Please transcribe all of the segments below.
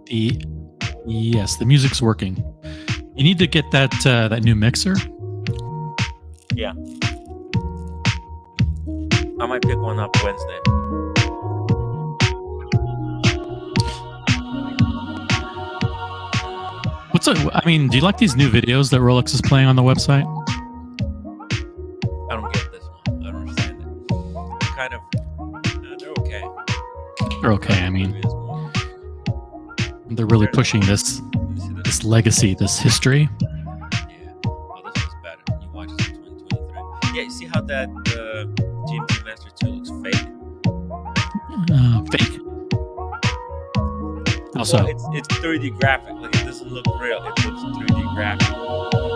The yes, the music's working. You need to get that new mixer. Yeah. I might pick one up Wednesday. I mean, do you like these new videos that Rolex is playing on the website? I don't get this one. I don't understand it. Kind of. They're okay. They're okay. I mean, they're really pushing this legacy, this history. Yeah. Oh, this is better. You watch this in 2023. Yeah, you see how that GMT Master 2 looks fake? Fake. Also, well, it's 3D graphic. Like, it doesn't look real. It looks 3D graphic. Alright,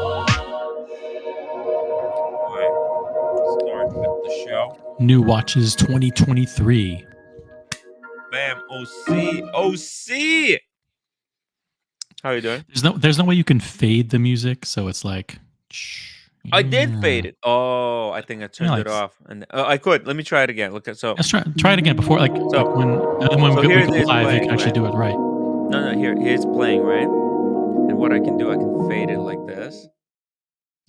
start with the show. New watches 2023. Bam, OC. How are you doing? There's no way you can fade the music, so it's like. I did fade it. Oh, I think I turned it off, and I could. Let me try it again. Look at so. Let's try it again before when we go live, you can actually do it right. No. Here's playing, right? And what I can do, I can fade it like this.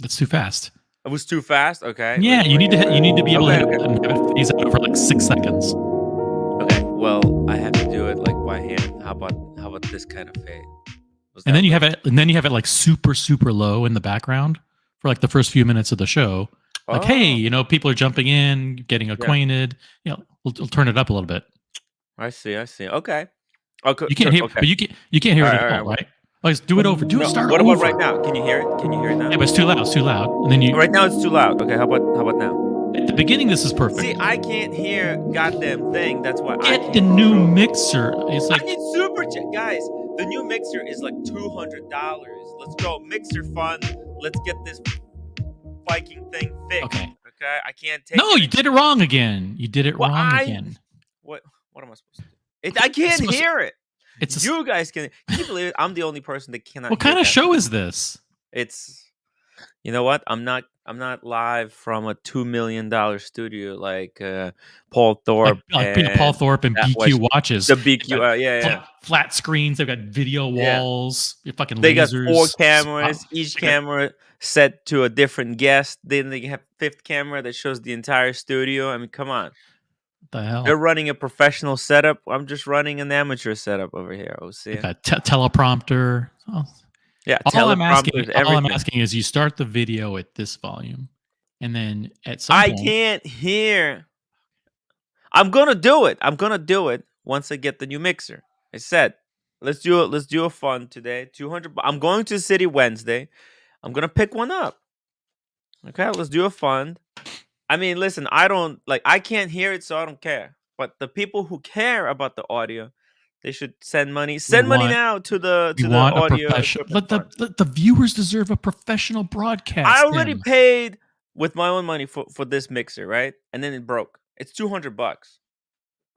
That's too fast. It was too fast. Okay. Yeah, you need to be able to hit it and have it phase out over like 6 seconds. Okay. Well, I have to do it like by hand. How about this kind of fade? And then you have it like super low in the background for like the first few minutes of the show. Like, hey, people are jumping in, getting acquainted. We'll turn it up a little bit. I see. Okay. Okay. You can't hear, but you can't hear it at all, right? Like, do it over. Start what over. About right now? Can you hear it? Can you hear it now? Yeah, but it's too loud. It's too loud. And then right now it's too loud. Okay. How about now? At the beginning, this is perfect. See, I can't hear goddamn thing. That's why get the new mixer. It's like I need super chat, guys. The new mixer is like $200. Let's go, mixer fund. Let's get this Viking thing fixed. Okay. I can't take. No, you did it wrong again. You did it wrong again. What am I supposed to do? I can't hear it. You guys can. Can you believe it? I'm the only person that cannot. What kind of show is this? It's. You know what? I'm not live from a $2 million studio like Paul Thorpe. Like Paul Thorpe and BQ watches. The BQ, flat screens. They've got video walls. Fucking they lasers. Got 4 cameras. Each camera set to a different guest. Then they have 5th camera that shows the entire studio. I mean, come on. What the hell? They're running a professional setup. I'm just running an amateur setup over here. OC. Teleprompter. Oh. Yeah, all I'm asking is you start the video at this volume, and then at some point... I can't hear. I'm gonna do it. Once I get the new mixer. I said, let's do it. Let's do a fun today. 200. I'm going to the city Wednesday. I'm gonna pick one up. Okay, let's do a fund. I mean, listen, I can't hear it, so I don't care. But the people who care about the audio, they should send money. Send money now to the audio. But the viewers deserve a professional broadcast. I already paid with my own money for this mixer, right? And then it broke. It's $200.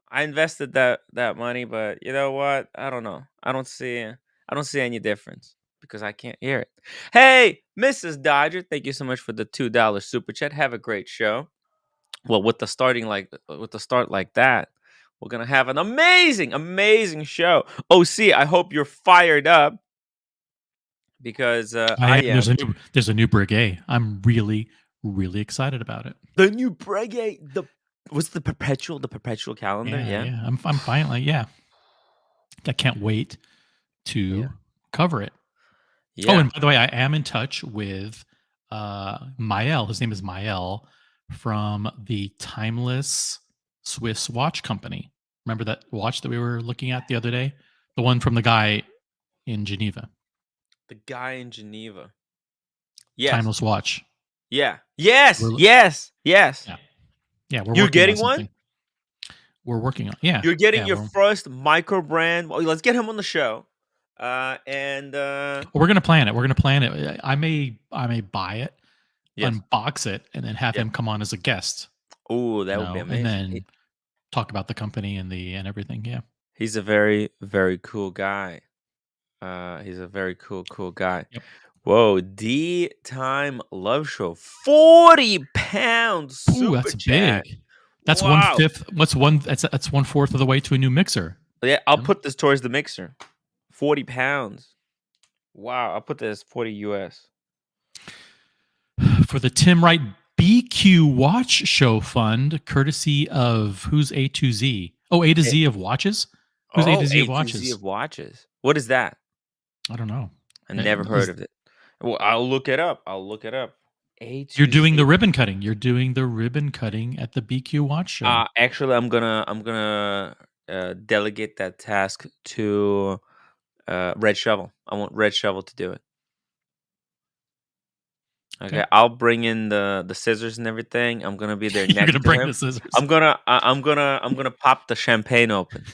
I invested that money, but you know what? I don't know. I don't see any difference because I can't hear it. Hey, Mrs. Dodger, thank you so much for the $2 super chat. Have a great show. Well, with the start like that, we're going to have an amazing show. OC, I hope you're fired up because I am. There's a new Breguet. I'm really, really excited about it. The new Breguet, what's the perpetual calendar? Yeah. I'm finally, I can't wait to cover it. Yeah. Oh, and by the way, I am in touch with Mael. His name is Mael from the Timeless Swiss watch company. Remember that watch that we were looking at the other day? The one from the guy in Geneva. The guy in Geneva. Yes. Timeless watch. Yeah. Yes. Yes. Yeah. You're getting one? We're working on. Yeah. You're getting your first micro brand. Well, let's get him on the show. We're gonna plan it. I may buy it, unbox it, and then have him come on as a guest. Oh, that would be amazing. And then talk about the company and everything. Yeah. He's a very, very cool guy. He's a very cool guy. Yep. Whoa, D-Time Love Show. 40 pounds. Ooh, that's chat. Big. That's 1/5. That's 1/4 of the way to a new mixer. Yeah, I'll put this towards the mixer. £40. Wow, I'll put that as 40 US. For the Tim Wright BQ Watch Show Fund, courtesy of who's A to Z? Oh, A to Eh, Z of watches? Who's A to oh, Z of A to Z watches? of watches. What is that? I don't know. I never heard Is of it. Well, I'll look it up. I'll look it up. A You're to doing the Z. ribbon cutting. You're doing the ribbon cutting at the BQ Watch Show. Actually, I'm gonna delegate that task to Red Shovel. I want Red Shovel to do it. Okay. Okay, I'll bring in the scissors and everything. I'm gonna be there You're next gonna to bring him. the scissors. I'm gonna pop the champagne open.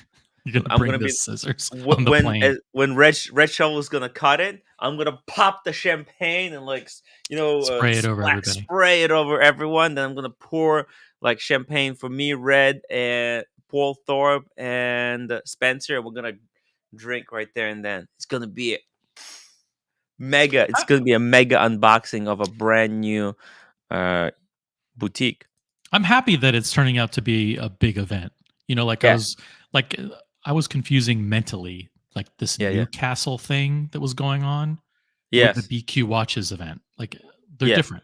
You're gonna I'm bring gonna the be scissors on the plane. when Red Shovel is gonna cut it. I'm gonna pop the champagne and like Spray it over everybody. spray it over everyone. Then I'm gonna pour like champagne for me, Red, and Paul Thorpe and Spencer. And we're gonna drink right there and then. It's gonna be mega. It's gonna be a mega unboxing of a brand new uh boutique. I'm happy that it's turning out to be a big event. You know, Yeah, like I was confusing mentally like this yeah. Newcastle thing that was going on with the Yes, BQ Watches event. Like they're yes. different.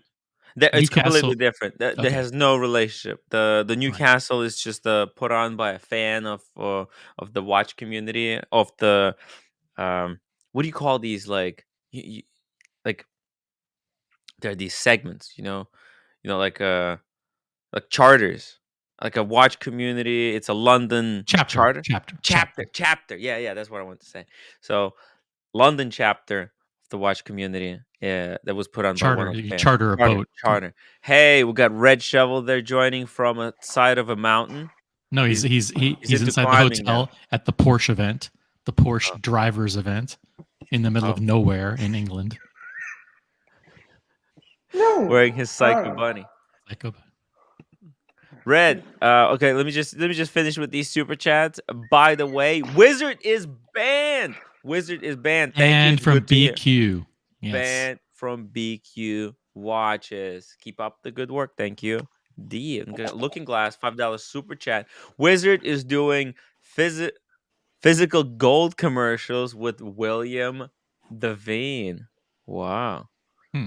It's completely Newcastle. different. That Okay. has no relationship. The Right. Newcastle is just put on by a fan of the watch community of the what do you call these like there are these segments, like charters, like a watch community. It's a London Chapter. charter, Chapter. chapter, Chapter. chapter. Yeah, that's what I want to say. So London chapter of the watch community. Yeah, that was put on by one Charter. of You the fans. charter a Charter, boat. charter. Hey, we got Red Shovel there joining from a side of a mountain. No, He's he's he's into inside the climbing now. hotel at the Porsche event, the Oh, Porsche drivers event in the middle oh, of nowhere in England. No. wearing his Psycho Bunny. Psycho. Red. Okay, let me just finish with these super chats. By the way, Wizard is banned. Wizard is banned. Thank you. And It's from good to hear. BQ. Yes. Banned from BQ watches. Keep up the good work. Thank you. Looking Glass, $5 super chat. Wizard is doing physical gold commercials with William Devine. Wow. Hmm.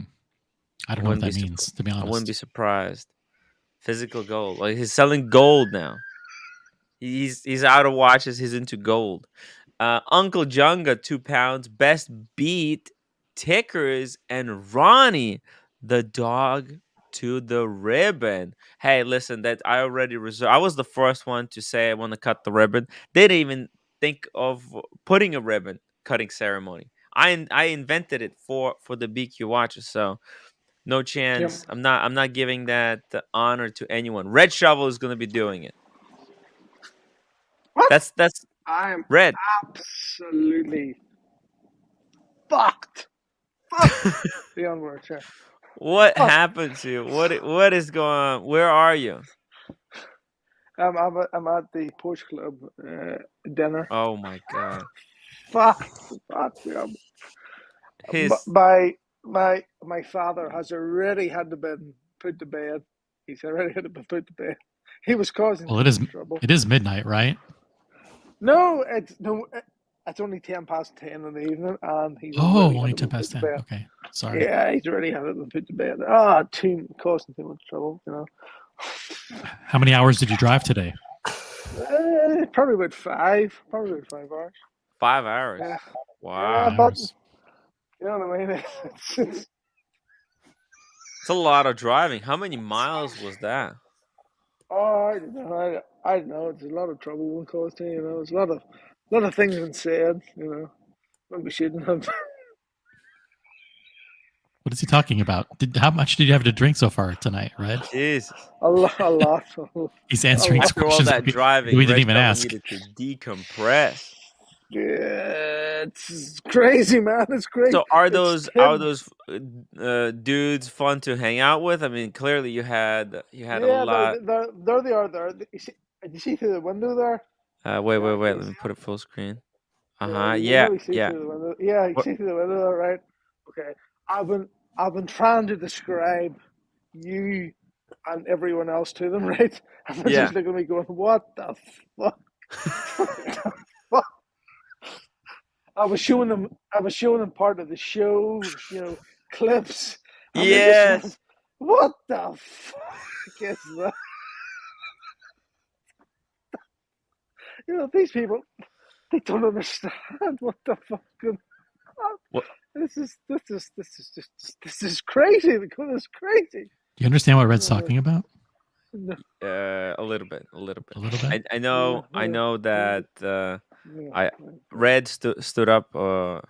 I I don't know what wouldn't be that surprised. means, to be I wouldn't be honest. surprised. Physical gold. Like he's selling gold now. He's out of watches. He's into gold. Uncle Junga, £2. Best beat Tickers and Ronnie, the dog to the ribbon. Hey, listen, that I already reserved. I was the first one to say I want to cut the ribbon. They didn't even think of putting a ribbon cutting ceremony. I invented it for the BQ watches. So no Yep. chance. I'm not giving that honor to anyone. Red Shovel is going to be doing it. What? That's I'm Red. absolutely fucked. Fuck the onward chair. What Fuck. happened to you? What is going on? Where are you? I'm at the Porsche Club dinner. Oh my god. Fuck. Fuck. Yeah. His My father has already had to been put to bed. He's already had to be put to bed. He was causing Well, too much trouble. it is midnight, right? No, it's only 10 past 10 in the evening, and he's Oh, already had only to be 10 put past to 10. bed. Okay. Sorry. Yeah, he's already had it put to bed. Causing too much trouble, you know. How many hours did you drive today? Probably about 5 hours. 5 hours. Yeah, Wow. yeah, 5 but hours. you know what I mean. It's a lot of driving. How many miles was that? I don't know. I don't know. It's a lot of trouble one caused here. You know, there's a lot of things been said. You know, when we shouldn't have. What is he talking about? How much did you have to drink so far tonight, Red? Jesus. A lot, a lot, He's a answering lot. After all questions that we driving, didn't Red even Shovel ask. needed to decompress. Yeah, it's crazy, man. It's crazy. So are It's those are Tim. those dudes fun to hang out with? I mean, clearly you had a Yeah, lot. there they are. There. You see through the window there? Wait, Yeah, wait, wait. okay. Let me put it full screen. Yeah, Uh-huh. you Yeah, know, you see yeah. through the window. Yeah, you What? see through the window there, right? Okay. I've been trying to describe you and everyone else to them, right? And they're Yeah. just looking at me going, "What the fuck? What the fuck?" I was showing them part of the show, clips, and they just went, Yes. "What the fuck is that?" These people, they don't understand what the fucking. What? This is crazy. It's crazy. Do you understand what Red's talking about? No, A little bit. A little bit. I know. I know that. I Red stood up. Look,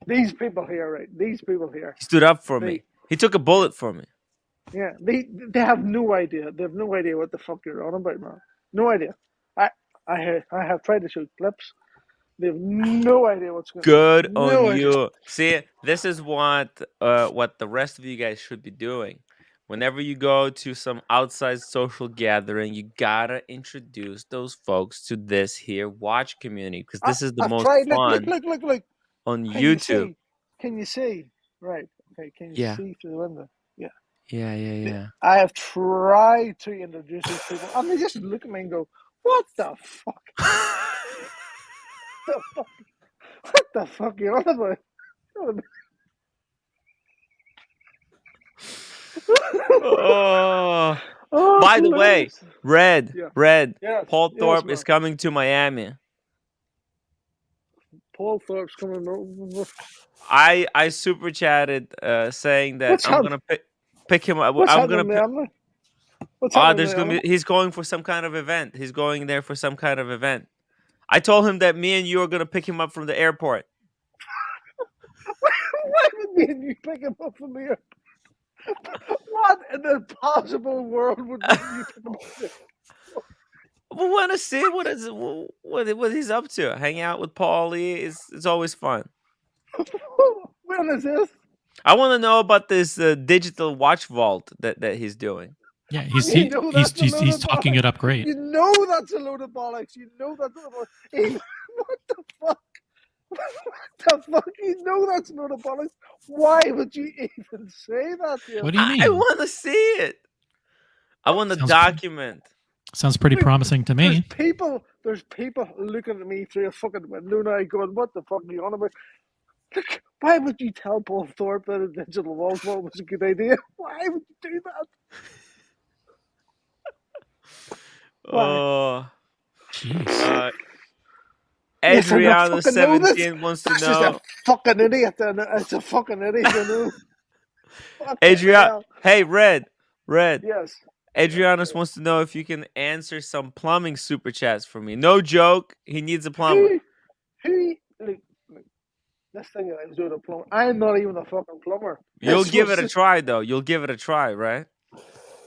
these people here, right? These people here. He stood up for They, me. He took a bullet for me. yeah, they have no idea. They have no idea what the fuck you're on about, man. No idea. I have tried to show clips. They have no idea what's going on. Good on No idea. you. See, this is what the rest of you guys should be doing. Whenever you go to some outside social gathering, you gotta introduce those folks to this here watch community, because this is the I've most tried. fun Look. on Can you YouTube. see? Can you see? Right. Okay. Can you Yeah. see through the window? Yeah. Yeah. I have tried to introduce these people, and they just look at me and go, "What the fuck? the fuck? What the fuck are you on about?" Oh. Oh, By the way, hilarious. Red, Yes. Paul Yes, Thorpe man. is coming to Miami. Paul Thorpe's coming over. I super chatted saying that What's I'm gonna pick him up. What's I'm gonna happening there? What's there's gonna be he's going for some kind of event. He's going there for some kind of event. I told him that me and you are gonna pick him up from the airport. Why would me and you pick him up from the airport? What in the possible world would make you pick him up? We want to see what he's up to. Hang out with Paulie is always fun. When is this? I want to know about this digital watch vault that he's doing. Yeah, he's talking it up great. You know that's a load of bollocks. You know that's a load of what the fuck? What the fuck? You know that's a load of bollocks. Why would you even say that? What do you mean? I want to see it. I want to document. Sounds pretty promising to me. There's people looking at me through a fucking window now going, "What the fuck are you on about?" Look, why would you tell Paul Thorpe that a digital wall was a good idea? Why would you do that? Oh, jeez. Adriana 17 wants to know. This is a fucking idiot, and it's a fucking idiot, you know. Adriana, hey, Red. Yes. Adriana wants to know if you can answer some plumbing super chats for me. No joke, he needs a plumber. Look, this thing that I was doing a plumber. I'm not even a fucking plumber. You'll give it a try, though. You'll give it a try, right?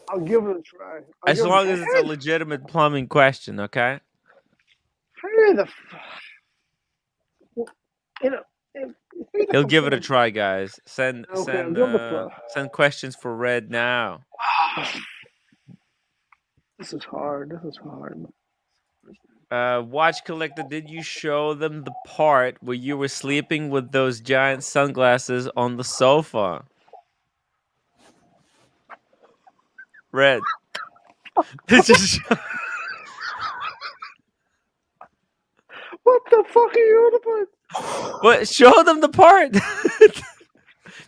I'll give it a try. As long as it's a legitimate plumbing question, okay? How the He'll give it a try, guys. Send questions for Red now. This is hard. Watch Collector, did you show them the part where you were sleeping with those giant sunglasses on the sofa? Red. What the fuck are you on about? But show them the part.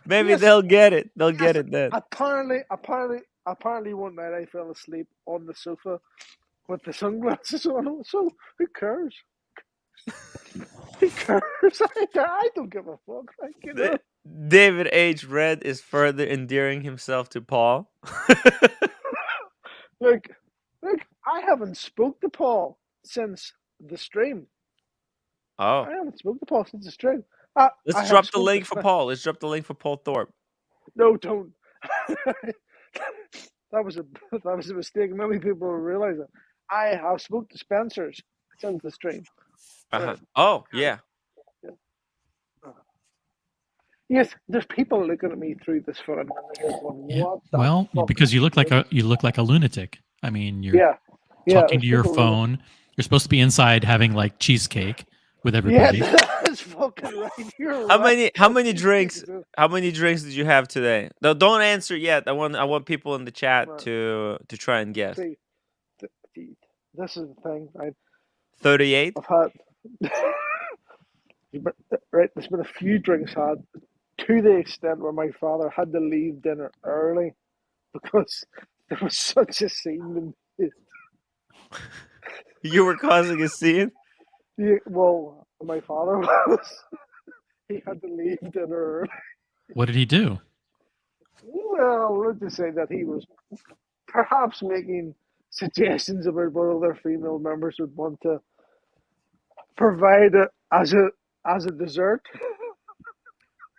Maybe they'll get it. They'll get it then. Apparently one night I fell asleep on the sofa with the sunglasses on. So who cares? Who cares? I don't give a fuck. David H. Red is further endearing himself to Paul. Look, I haven't spoke to Paul since the stream. Oh. I haven't spoke to Paul since the stream. Let's drop the link for Paul. Let's drop the link for Paul Thorpe. No, don't. That was a mistake. Many people will realize it. I have spoke to Spencer's since the stream. Oh, yeah. Yes, there's people looking at me through this phone. Well, because you look like a lunatic. I mean, you're talking to your phone. You're supposed to be inside having like cheesecake with everybody. Yeah, that's fucking right. You're how many drinks did you have today? No, don't answer yet. I want people in the chat to try and guess. See, this is the thing. 38. I've had right, there's been a few drinks had to the extent where my father had to leave dinner early because there was such a scene. You were causing a scene? Well, my father was. He had to leave dinner early. What did he do? Well, let's just say that he was perhaps making suggestions about what other female members would want to provide as a dessert.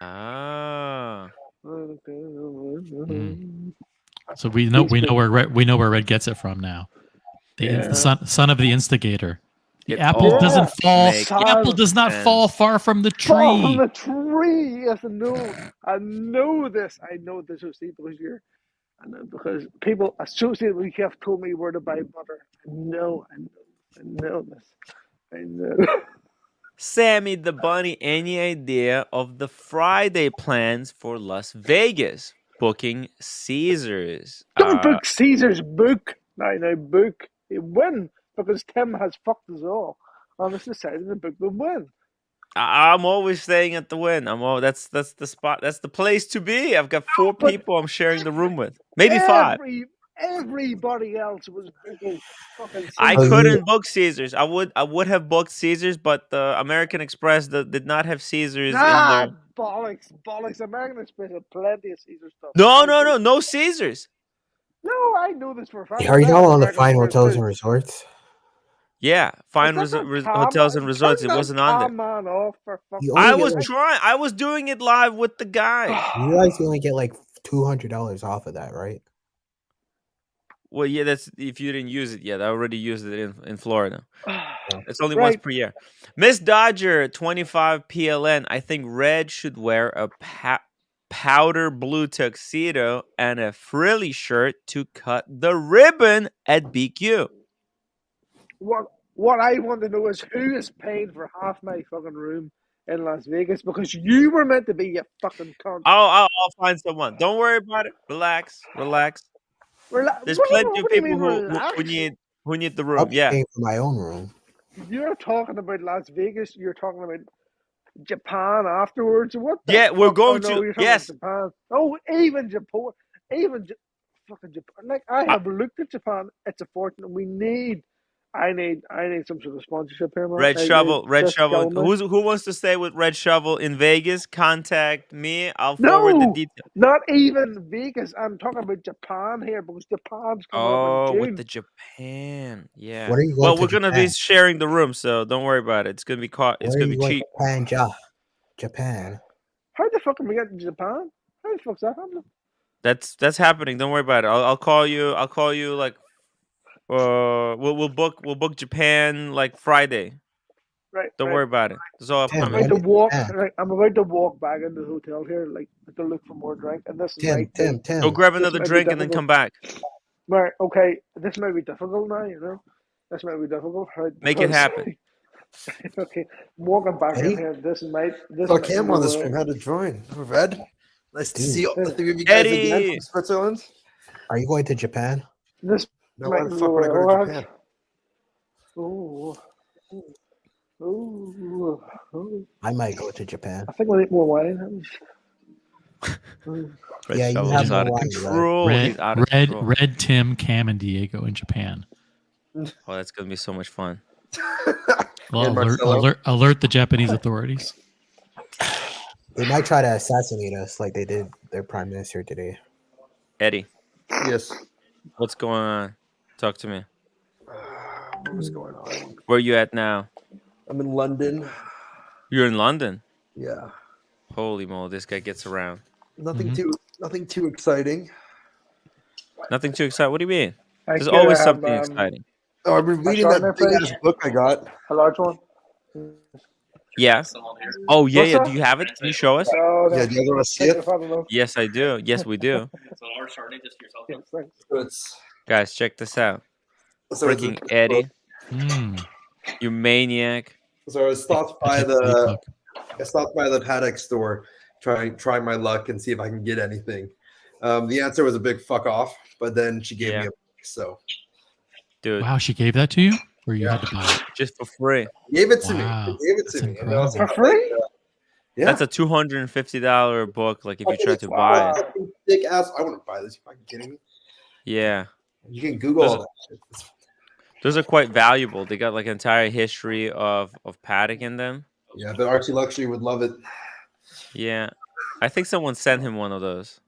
Ah. Mm. So we know where Red gets it from now. The son of the instigator. The apple doesn't fall. The apple does not fall far from the tree. Fall from the tree. Yes, I know this. I know this, Steve, because people associated with you have told me where to buy butter. I know this. I know. Sammy the Bunny, any idea of the Friday plans for Las Vegas? Booking Caesars. Don't book Caesars. Book. Now book. Win. Because Tim has fucked us all. And it's decided to book the win. I'm always staying at the Win. That's the spot. That's the place to be. I've got 4 people I'm sharing the room with. Maybe 5. Everybody else was booking fucking Caesars. I couldn't book Caesars. I would have booked Caesars, but the American Express did not have Caesars in there. Bollocks. American Express had plenty of Caesar stuff. No Caesars. No, I know this for a fact. Are you all on the Fine Hotels and Resorts? Yeah, Fine Hotels and Resorts. It wasn't on there. Man off for I was trying. I was doing it live with the guy. You guys only get like $200 off of that, right? Well, yeah, that's if you didn't use it yet. I already used it in Florida. It's only once per year. Miss Dodger, 25 PLN. I think Red should wear a powder blue tuxedo and a frilly shirt to cut the ribbon at BQ. What I want to know is who is paying for half my fucking room in Las Vegas because you were meant to be a fucking cunt. I'll find someone. Don't worry about it. Relax. There's plenty of people who need the room. I'm paying for my own room. You're talking about Las Vegas. You're talking about Japan afterwards. What? We're going to. Yes. Japan. Oh, even Japan. Fucking Japan. Like I have looked at Japan. It's a fortune. I need some sort of sponsorship here, man. Red Shovel. Who wants to stay with Red Shovel in Vegas? Contact me. I'll forward the details. Not even Vegas. I'm talking about Japan here because Japan's coming up in June. With the Japan. Yeah. What are you going we're gonna be sharing the room, so don't worry about it. It's gonna be It's gonna be cheap. Japan. How the fuck am we getting to Japan? How the fuck's that happening? That's happening. Don't worry about it. I'll call you. I'll call you like. We'll book Japan like Friday. Right. Don't worry about it. It's all upcoming. I'm about to walk back into the hotel here, like to look for more drink. And this Tim. Go grab another drink and then come back. Right. Okay. This might be difficult now. You know, this might be difficult. Right? Make it happen. Okay. Walking back in here. This might. Cam on the stream had to join. Red. Nice to see all the three of you guys again from Switzerland. Are you going to Japan? No, why the fuck would I go to Japan? I might go to Japan. I think we need more wine. Yeah, you have out of control. Red, Tim, Cam, and Diego in Japan. Oh, that's gonna be so much fun. Well, alert the Japanese authorities. They might try to assassinate us like they did their prime minister today. Eddie. Yes. What's going on? Talk to me. What's going on? Where are you at now? I'm in London. You're in London? Yeah. Holy moly, this guy gets around. Nothing too exciting. Nothing too exciting? What do you mean? There's always something exciting. Oh, I've been reading that big-ass book I got. A large one? Yeah. Oh, yeah. Do you have it? Can you show us? Yeah, do you want to see it? Yes, I do. Yes, we do. Guys, check this out. Freaking Eddie. You maniac. So I stopped by the paddock store, try my luck and see if I can get anything. The answer was a big fuck off, but then she gave me a book, so. Dude. Wow, she gave that to you? or you had to buy it? just for free. Gave it to me. Wow, They gave it to that's me. And I was incredible. For free? yeah. That's a $250 book. Like if you Fucking try to buy it. fucking thick ass. I wouldn't buy this. You fucking kidding me? Yeah. You can Google all that shit. Those are quite valuable. They got like an entire history of paddock in them. Yeah, but Archie Luxury would love it. Yeah. I think someone sent him one of those.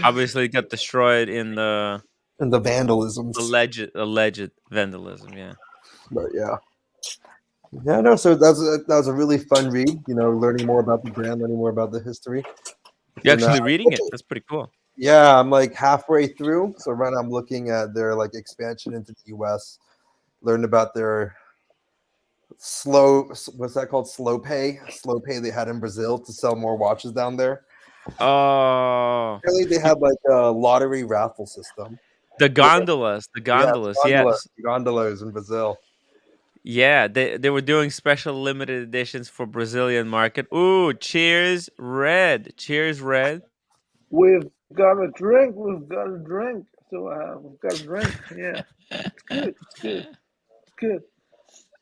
Obviously, it got destroyed in the And the vandalisms. alleged vandalism. Yeah. But yeah. Yeah, no. So that was a really fun read. You know, learning more about the brand, learning more about the history. You're And, actually reading it. That's pretty cool. Yeah, I'm like halfway through. So right now I'm looking at their like expansion into the US. Learned about their what's that called? Slow pay they had in Brazil to sell more watches down there. Oh. Apparently they had like a lottery raffle system. The gondolas. Yes. Gondolas in Brazil. Yeah, they were doing special limited editions for Brazilian market. Ooh, cheers, Red. Cheers, Red. We've got a drink. We've got a drink. So we've got a drink. Yeah, it's good. It's good. It's good.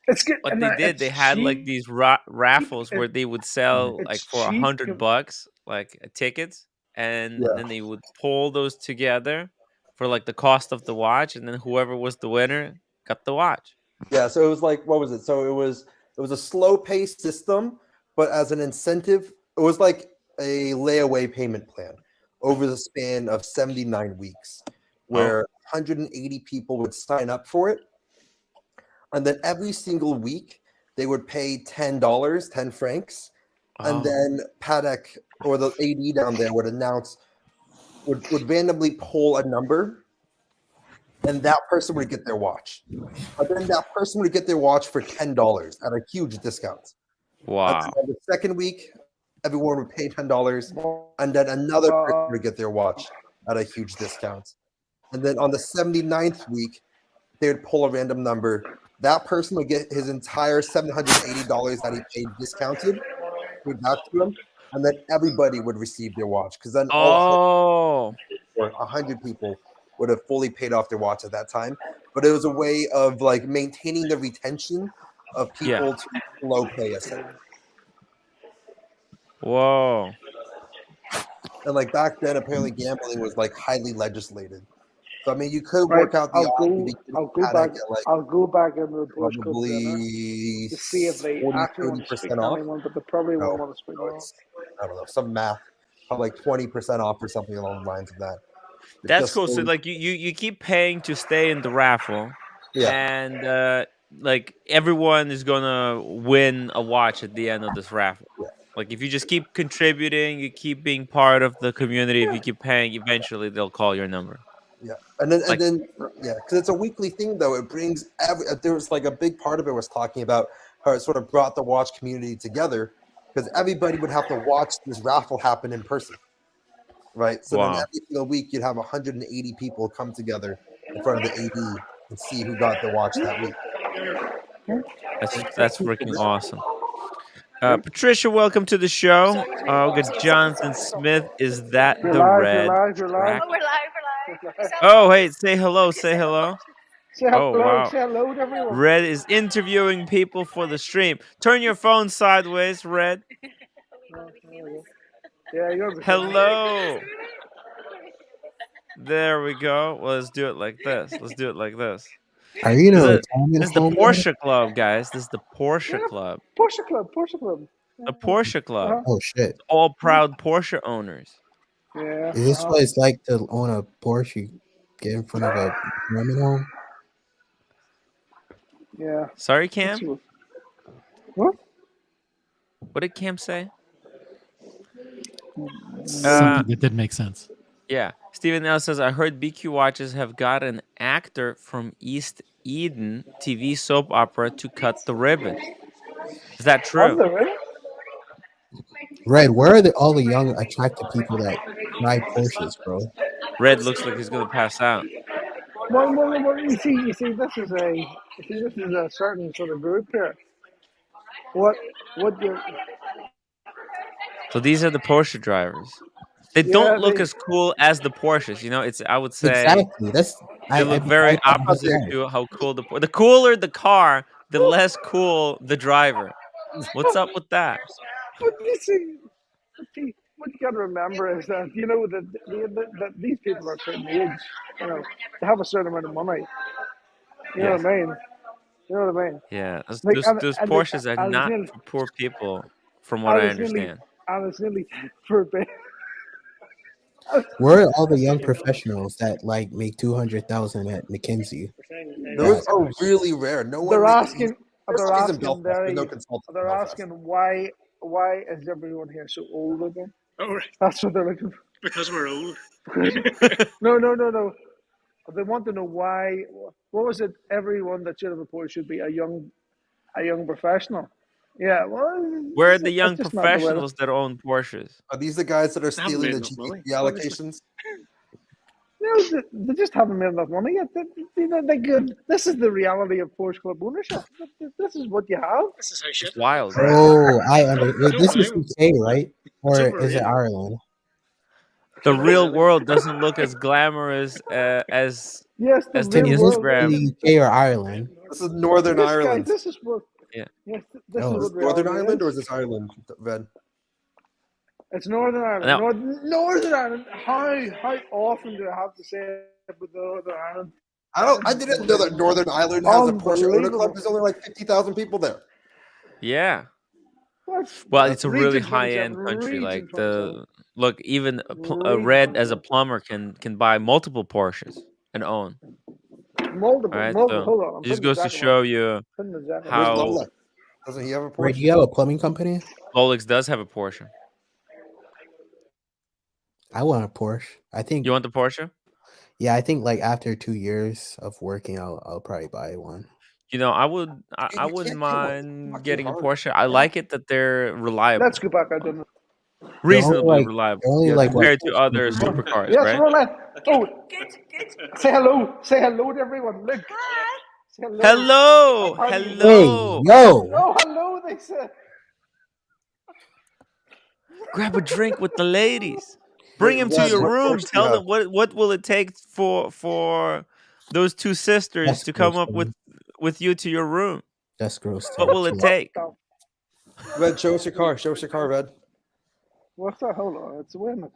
It's good. What And they did, they had like cheap. these raffles where they would sell It's like for cheap. $100, like tickets, and Yeah. then they would pull those together for like the cost of the watch, and then whoever was the winner got the watch. Yeah, so it was like, what was it? So it was a slow paced system, but as an incentive, it was like a layaway payment plan over the span of 79 weeks, where 180 people would sign up for it. And then every single week they would pay $10, 10 francs. And then Paddock or the AD down there would announce, would randomly pull a number, and that person would get their watch. And then that person would get their watch for $10 at a huge discount. Wow. And then the second week, everyone would pay $10, and then another person would get their watch at a huge discount. And then on the 79th week, they would pull a random number. That person would get his entire $780 that he paid discounted, paid back to him, and then everybody would receive their watch, because then all 100 people would have fully paid off their watch at that time. But it was a way of like maintaining the retention of people to slow pay us. Whoa. And like back then, apparently gambling was like highly legislated. So I mean, you could work out the odds. I'll go back into the Bush Club probably to see if they actually want to speak to anyone, but they probably won't want to speak to anyone. I don't know, some math, probably like 20% off or something along the lines of that. That's cool. So like you keep paying to stay in the raffle, and like everyone is gonna win a watch at the end of this raffle. Yeah. Like if you just keep contributing, you keep being part of the community. If you keep paying, eventually they'll call your number. Yeah, and then because it's a weekly thing though. It brings there was like a big part of it was talking about how it sort of brought the watch community together, because everybody would have to watch this raffle happen in person, right? So then every single week you'd have 180 people come together in front of the AD and see who got the watch that week. That's freaking awesome. Patricia, welcome to the show. We got Jonathan Smith. Is that the red? You're live. Oh, we're live. Oh, hey, say hello. Say hello. Say hello. Oh, wow. Say hello to everyone. Red is interviewing people for the stream. Turn your phone sideways, Red. Yeah, you're hello. There we go. Well, let's do it like this. Are you This is the Porsche Club, guys. This is the Porsche Club. Porsche Club. The Porsche Club. Oh shit! All proud Porsche owners. Yeah. Is this what it's like to own a Porsche? You get in front of a woman home? Yeah. Sorry, Cam? What? What did Cam say? Something that did make sense. Yeah. Stephen L says, I heard BQ Watches have got an actor from East Eden TV soap opera to cut the ribbon. Is that true? Red, where are all the young, attractive people that ride Porsches, bro? Red looks like he's going to pass out. Well, you see, this is a certain sort of group here. So these are the Porsche drivers. They don't look as cool as the Porsches, you know. I would say exactly. They look very opposite to how cool the cooler the car, the less cool the driver. What's up with that? But you see, what you got to remember is that that these people are a certain age. They have a certain amount of money. You know what I mean? You know what I mean? Yeah, Like, those Porsches are not for poor people, from what I understand. And it's nearly for a bit. Where are all the young professionals that like make 200,000 at McKinsey? Those are really rare. No one. They're asking. They're asking why is everyone here so old again? Oh, right. That's what they're looking for. Because we're old. No. They want to know why. What was it? Everyone that should have a Porsche should be a young professional. Yeah, well, where are the young professionals that own Porsches? Are these the guys that are stealing the GDP allocations? No, they just haven't made enough money yet. They're good. This is the reality of Porsche Club ownership. This is what you have. This is how shit. It's wild. Oh, I understand. This is UK, right? Or is it Ireland? The real world doesn't look as glamorous as yes, as the Instagram. UK or Ireland? This is Northern Ireland. This is what. Yeah. Yes, this is what Northern Ireland, or is this Ireland, Red? It's Northern Ireland. No. Northern Ireland. How often do I have to say it with Northern Ireland? I didn't know that Northern Ireland has a Porsche owner club. There's only like 50,000 people there. Yeah. Well, it's a really high-end country. Like even a Red as a plumber can buy multiple Porsches and own. Multiple. Right, Hold so on. it just goes to show you how. Doesn't he have a Porsche? Wait, do you have a plumbing company? Rolex does have a Porsche. I want a Porsche. I think You want the Porsche? Yeah, I think like after 2 years of working, I'll probably buy one. I wouldn't mind getting a Porsche. I like it that they're reliable. Let's go back. I don't know. Reasonably reliable compared to other Yes, supercars, right? Roland. Oh, say hello. Say hello to everyone. Look. Say Hello. Hey, yo. Oh, hello. They said. Grab a drink with the ladies. Bring him to your room. Tell them what will it take for those two sisters to come up with you to your room. That's gross. What will it take? Red, show us your car. Show us your car, Red. What's that? Hold on. It's when.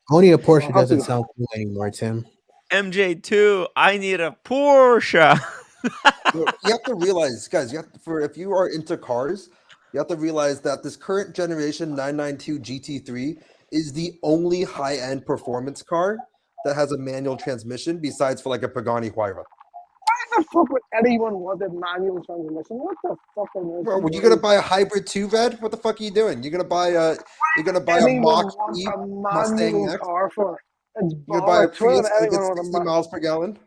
Owning a Porsche doesn't sound cool anymore, Tim. MJ2, I need a Porsche. You have to realize, guys, if you are into cars, you have to realize that this current generation 992 GT3 is the only high-end performance car that has a manual transmission besides for like a Pagani Huayra. Why the fuck would anyone want a manual transmission? What the fuck are you? Bro, were you gonna buy a hybrid 2, Red? What the fuck are you doing? You're gonna buy a Mach E Mustang X? Car for? It's you're gonna buy a Prius that gets 60 miles per gallon?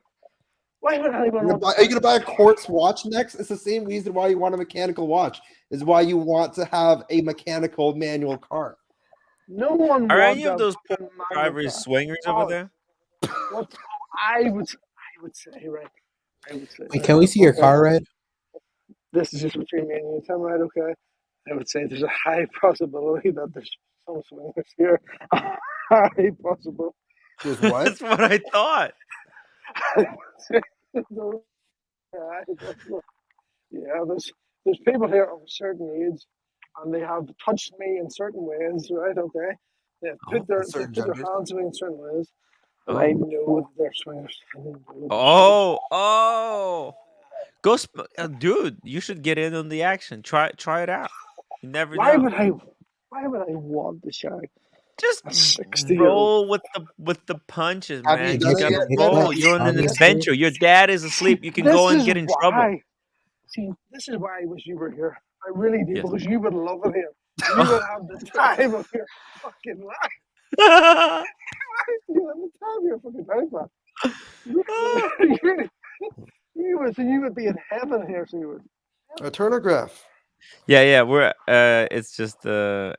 Why would anyone are you gonna buy a quartz watch next? It's the same reason why you want a mechanical watch. Is why you want to have a mechanical manual car. No one. Are any of those drivers swingers over there? What I would say, right? Wait, can we see your car, Red? This is just between me and you, Tim, right? Okay. I would say there's a high possibility that there's some swingers here. High possible. There's what? That's what I thought. Yeah, there's people here of a certain age, and they have touched me in certain ways, right? Okay, they have put their hands on me in certain ways, and I know that they're swingers. Oh, go, dude! You should get in on the action. Try it out. You never know. Why would I want the shark? Just roll with the punches, man. You gotta roll. You're on an adventure. Your dad is asleep. You can go and get in trouble. See, this is why I wish you were here. I really do, because you would love it here. You would have the time of your fucking life. You have the time of your fucking life, man. You would be in heaven here, so you would. A turnograph. Yeah. We're it's just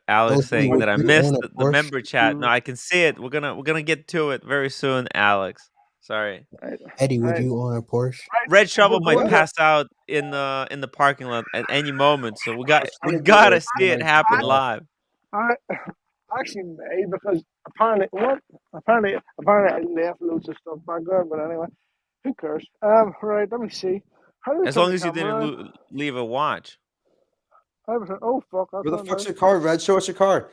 Alex saying that I missed the member chat. No, I can see it. We're gonna get to it very soon, Alex. Sorry. Eddie, would you own a Porsche? Red Shovel might pass out in the parking lot at any moment, so we gotta see it happen live. I actually may, because apparently I left loads of stuff back there. But anyway, who cares? Right. Let me see. How do we As turn long the as you didn't camera on? leave a watch. Oh fuck! That's Where the not fuck's nice. your car, Red? Show us your car.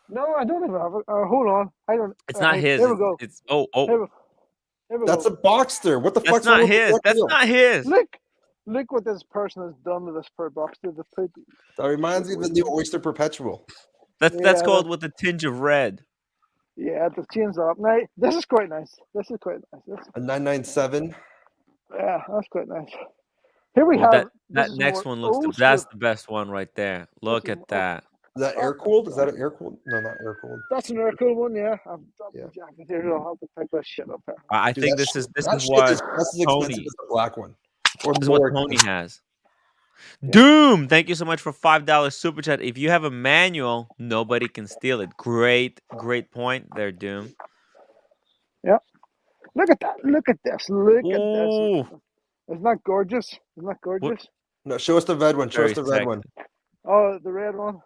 No, I don't even have it. Hold on. I don't. It's not Hey, his. here we go. It's oh. Here we That's go. a Boxster. What the That's fuck's wrong not with the his. front That's wheel? not his. Look what this person has done to this poor Boxster. The put. That reminds me of the new Oyster Perpetual. That's Yeah, called with a tinge of red. Yeah, they've changed that up. Now, this is quite nice. This is quite nice. A 997. Yeah, that's quite nice. Here we Well, have. that This is next more one looks old that's school. the best one right there. Look at that. Is that air cooled? Is that an air cooled? No, not air cooled. That's an air cool one, yeah. I've dropped Yeah. the jacket here. I'll have to pick this shit up here. I Dude, think that this is that shit what is just as expensive Tony. as the black one. Or This is what more Tony expensive. has. Doom, thank you so much for $5 super chat. If you have a manual, nobody can steal it. Great point there, Doom. Yep. Look at that. Look at this. Look at this. Ooh. Isn't that gorgeous? Isn't that gorgeous? No, show us the red one. Show Very us the red one. sexy. Oh, the red one.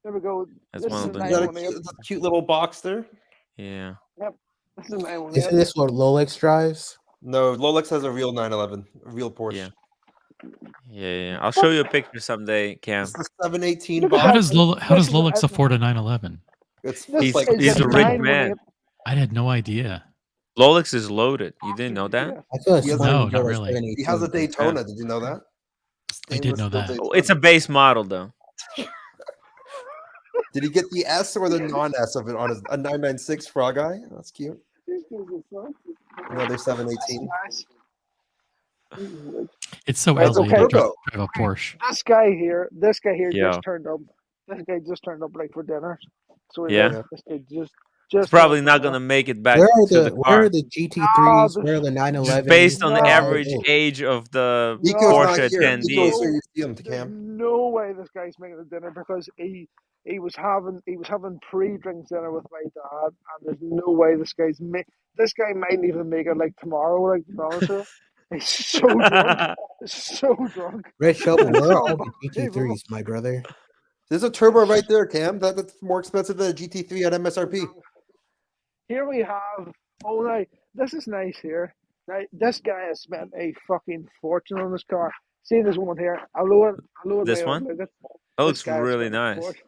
There we go. That's This one is of a the Is that a 918. cute little Boxster? Yeah. Yep. This is a 918. Isn't this what Lolex drives? No, Lolex has a real 911, a real Porsche. Yeah. I'll show you a picture someday, Cam. It's the 718 Look at How box. does Lolex afford a 911? It's This like is he's a a rich 918. man. I had no idea. Lolex is loaded. You didn't know that? Yeah. I could have He has sworn No, he not drove a really. 718. he has a Daytona. Did you know that? I did know Stainless steel that. Oh, Daytona. it's a base model though. Did he get the S or the non-S of it on his a 996 Frog Eye? That's cute. Another 718. Nice. It's so Right, LA okay. to Turbo. drive a Porsche. This guy here Yeah. just turned up. This guy just turned up like for dinner. So he Yeah. did. This guy just It's probably not gonna make it back Where are to the the where car. are the GT3s? the- Where are the Just 911s? based on the No. average age of the Nico's Porsche not here. attendees. Nico's here. You see him, There's Cam. no way this guy's making a dinner because he was having pre-drinks dinner with my dad, and there's no way this this guy might even make it like tomorrow. Like, to be honest with you. He's so drunk, so drunk. Red Shovel, where are all So the unbelievable. GT3s, my brother? There's a turbo right there, Cam. That's more expensive than a GT3 at MSRP. Here we have. Oh, now this is nice here. Now this guy has spent a fucking fortune on this car. See this one here. I'll lower This my one? look at That this looks guy has really spent a nice. fortune.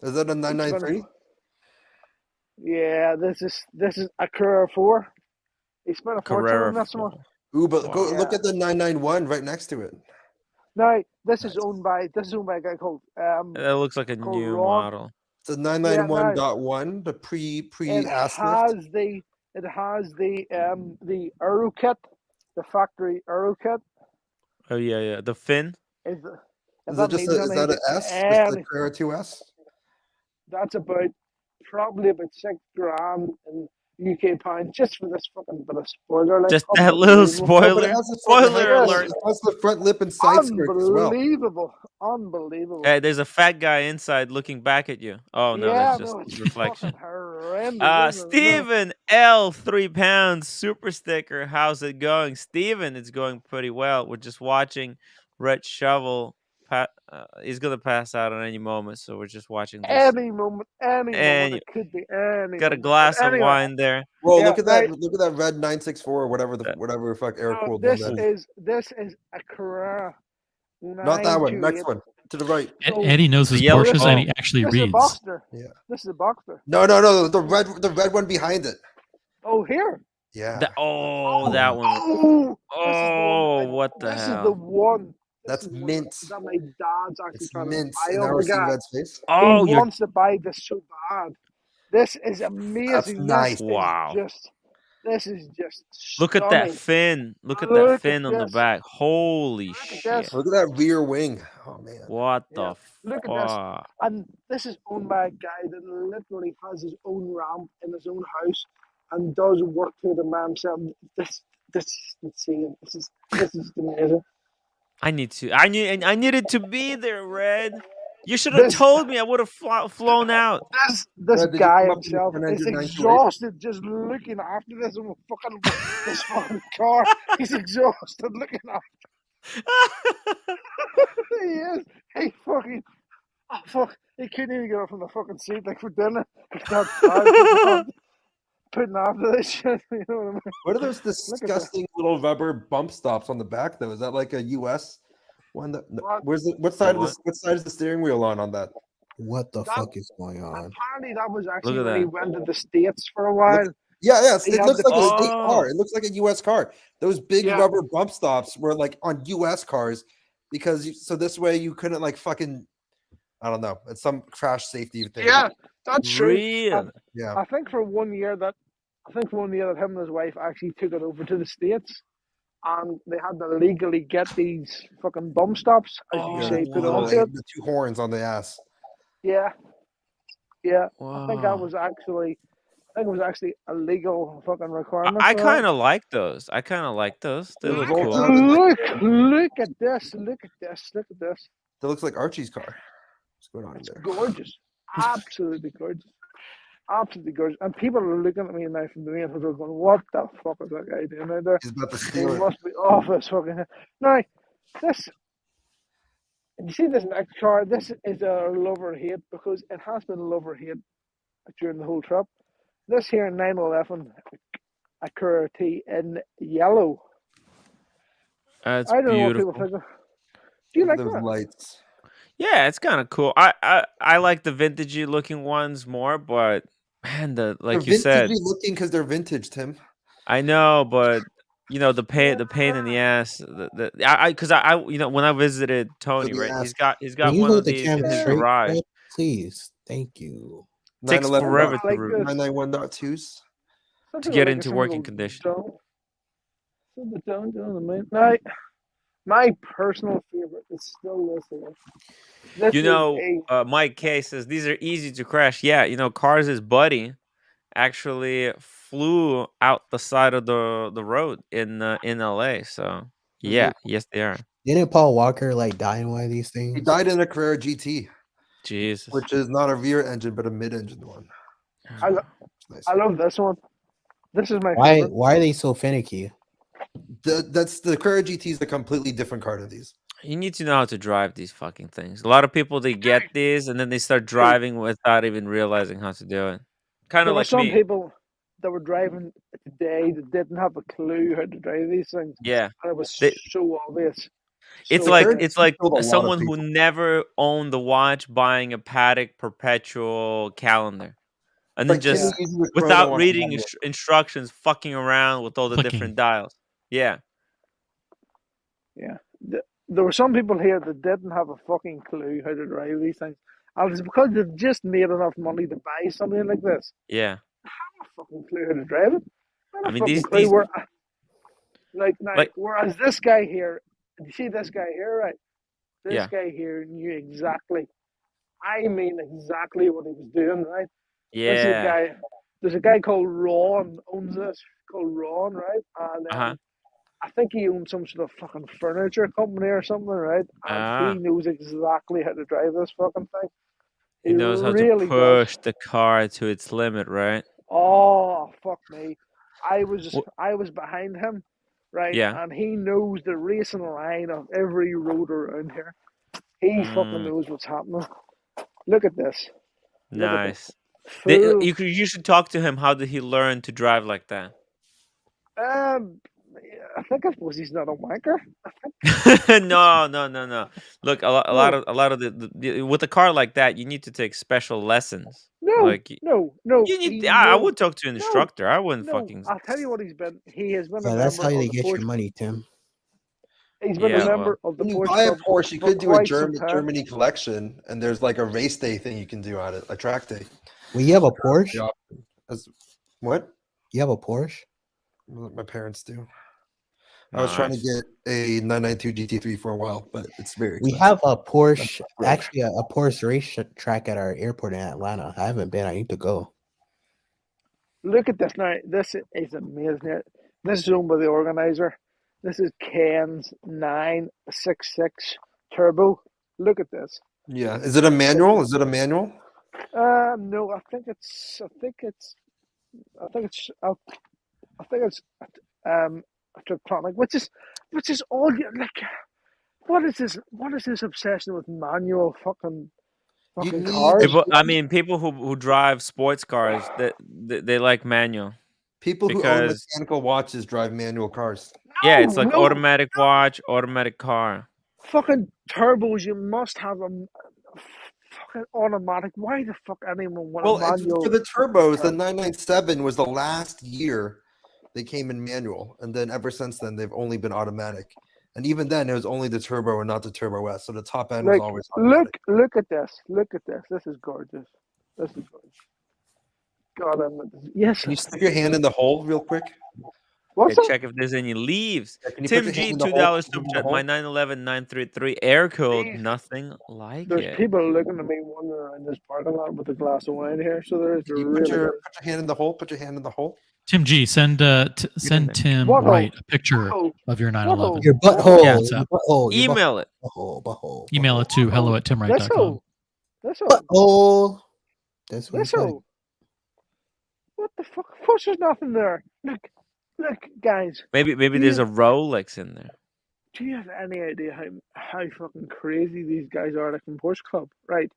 Is that a 993? Yeah, this is a Carrera 4. He spent a fortune Carrera on this 4. one. Ooh, but go Wow. look at the 991 right next to it. Now this is owned by a guy called That looks like a called new Ron. model. It's a 991.1, the pre It ass has lift. the Euro kit, the factory Euro kit. Oh yeah. The fin. If Is that it just means is that anything an to S? Just the any- Carrera 2S? that's probably about $6,000 in UK pounds just for this fucking bit of spoiler. Like, Just that little unbelievable. No, but spoiler. it has the front, Spoiler it has, alert. it has the front lip and side skirt as well. Unbelievable. Hey, there's a fat guy inside looking back at you. Oh no, yeah, that's just no, it's reflection. fucking horrendous. isn't it? Steven L, £3 super sticker. How's it going? Steven, it's going pretty well. We're just watching Red Shovel. He's gonna pass out at any moment, so we're just watching this. Any moment, And it could be any. got a moment. glass But of anyway, wine there. Whoa, Yeah, look at that! right. Look at that red 964 or whatever fuck air So cooled one this that is. is a Carrera. Not that one. 928. Next one to the right. So Eddie knows his The yellow- Porsches oh. and he actually this is a reads. Boxster. Yeah. This is a Boxster. No, the red one behind it. Oh, here. Yeah, That one. Oh, Oh, what the This is the hell? one. That's is the one mint. that my dad's actually It's trying mint. to buy And off now we're the seeing guy. Red's face. Oh, He you're wants to buy this so bad. This is amazing. nice. Wow. This is just look at that stunning. fin. Look at Look that at fin on the this. back. Holy Look at shit. this. Look at that rear wing. Oh man. What Yeah. the Look at this. fuck? And this is owned by a guy that literally has his own ramp in his own house and does work to the man himself. This is insane. This is amazing. I needed to be there, Red. You should have This- told me. I would have flown out. This Red, did you guy come up with himself an is engine 928? exhausted just looking after this fucking car. He's exhausted looking after. He is. He fucking. Oh, fuck. He couldn't even get up from the fucking seat like for dinner. He got tired putting after this shit. You know what I mean? What are those Look at that. disgusting little rubber bump stops on the back though? Is that like a US one? What? Where's what side of what? what side is the steering wheel on that? What the That, fuck is going on? apparently, that was Look actually at when he that. went to the States for a while. Yes, He it had looks the like a fucking, state car. Oh, It looks like a US car. Those big yeah, rubber bump stops were like on US cars because so this way you couldn't like fucking I don't know. It's some crash safety thing. yeah, that's true. real. Yeah. I think for 1 year that him and his wife actually took it over to the States, and they had to legally get these fucking bump stops, as you Yeah, Oh, say, put onto wow. it. the two horns on the ass. Yeah, yeah. I think that Wow. was actually, I think it was actually a legal fucking requirement I for kind of like those. I kind of like those. They They look roll that. cool. down in like Look at this! Look at this! Look at this! that looks like Archie's car. What's going on It's there? gorgeous, absolutely gorgeous. Absolutely gorgeous. And people are looking at me now from the main hotel going, what the fuck is that guy doing out there? He's about to He steal it. must be off his fucking head. Now, this, you see this next car? This is a love or hate because it has been love or hate during the whole trip. This here 911 Acura T in yellow. That's I don't know what people beautiful. think of. Do you Look like at those that? lights. Yeah, it's kind of cool. I like the vintagey looking ones more, but man, They're like you said, vintagey looking because they're vintage, Tim. I know, but the pain in the Yeah. ass. Because when I visited For Tony, the right, ass. he's Can got you one hold of the these in camera his straight, garage. Fred? Please. Thank you. Takes 911 Some people forever like this. 991.2s. Some to people get like it. into Some working people condition. don't. Some people don't. You know what I mean? Now, my personal favorite is still this here. This is a Mike K says these are easy to crash. Yeah, Cars' buddy actually flew out the side of the road in LA. So yeah, yes they are. Didn't Paul Walker die in one of these He things? died in a Carrera GT, Jesus. which is not a rear engine but a mid-engine one. I, It's nice. I love this one. This is my Why favorite. why are they so finicky? That's the Carrera GT is a completely different car than these. You need to know how to drive these fucking things. A lot of people they get these and then they start driving without even realizing how to do it. Kind There of were like some me. people that were driving today that didn't have a clue how to drive these things, Yeah. and it was They, so obvious. it's So The like Carrera obvious. it's GT like killed a lot of someone who people. never owned the watch buying a Patek perpetual calendar. And then Like Timmy Yeah, just using the chrono without on a reading manual. instructions, fucking around with all the Clicking. different dials. Yeah. yeah. There were some people here that didn't have a fucking clue how to drive these things, and it's because they've just made enough money to buy something like this. Yeah. Not a fucking clue how to drive it. Not I a mean fucking these clue. these Where, like now, like whereas this guy here, you see this guy here, right? This yeah. guy here knew exactly. I mean exactly what he was doing, right? This is a Yeah. guy. There's a guy called Ron owns this called Ron, right? And Uh-huh. I think he owns some sort of fucking furniture company or something, right? And he Ah. knows exactly how to drive this fucking thing. He He knows how to really does. push the car to its limit, right? Oh fuck me! Wh- I was behind him, right? Yeah. And he knows the racing line of every road around here. He fucking Mm, knows what's happening. Look at this. Look at this. nice. Full. You should talk to him. How did he learn to drive like that? Um, I think I suppose he's not a wanker. No, no, no, no. Look, No, a lot of with a car like that, you need to take special lessons. no, Like no, no. you need. He I no, would talk to an no, instructor. I wouldn't no. fucking. I'll tell you what he's been. He has been a Yeah, that's member how of they the get your Porsche. money, Tim. He's been a Yeah, When well, member of the when you Porsche buy a Club Porsche, you for could do a quite some time. Germany collection, and there's like a race day thing you can do on it, a track day. Well, you have a Porsche? Yeah. What? You have a Porsche? My parents do. I was trying to nice. get a 992 GT3 for a while, but it's very We expensive. have a Porsche, Right. actually a Porsche race track at our airport in Atlanta. I haven't been. I need to go. Look at this now. This is amazing. This is owned by the organizer. This is Ken's 966 Turbo. Look at this. Yeah. Is it a manual? Is it a manual? No, I think it's. I think it's. I think it's. I think it's. Electronic, which is all like. What is this? What is this obsession with manual fucking Fucking need- cars. People who drive sports cars, they like manual. People who own Because mechanical watches drive manual cars. yeah, it's like No, automatic watch, automatic car. fucking turbos. You must have a fucking automatic. Why the fuck anyone want Well, a manual? for the turbos, the 997 was the last year they came in manual, and then ever since then they've only been automatic. And even then, it was only the turbo and not the Turbo S. So the top end was Like, always automatic. look at this. Look at this. This is gorgeous. This is gorgeous. God, yes. Can you stick your hand in the hole real quick? What's Yeah, that? check if there's any leaves. Yeah, can you put Tim your hand G, in the hole? $2 Put your hand super in the chat. hole? My 911 933 air cooled, Leave. nothing like There's it. people looking at me wandering around this parking lot with a glass of wine here. So there's Can you really put your hand in the hole? Put your hand in the hole. Tim G, send there. Tim What hole? Wright a picture What of your hole? 911. Your butthole. Yeah. Your butthole. Your Email it. butthole. Email it to hello@timwright.com. This hole. This hole. Butthole. That's what This he said. hole. What the fuck? Of course, there's nothing there. Look, guys. Maybe there's a Rolex in there. Do you have any idea how fucking crazy these guys are like in Porsche Club? Right?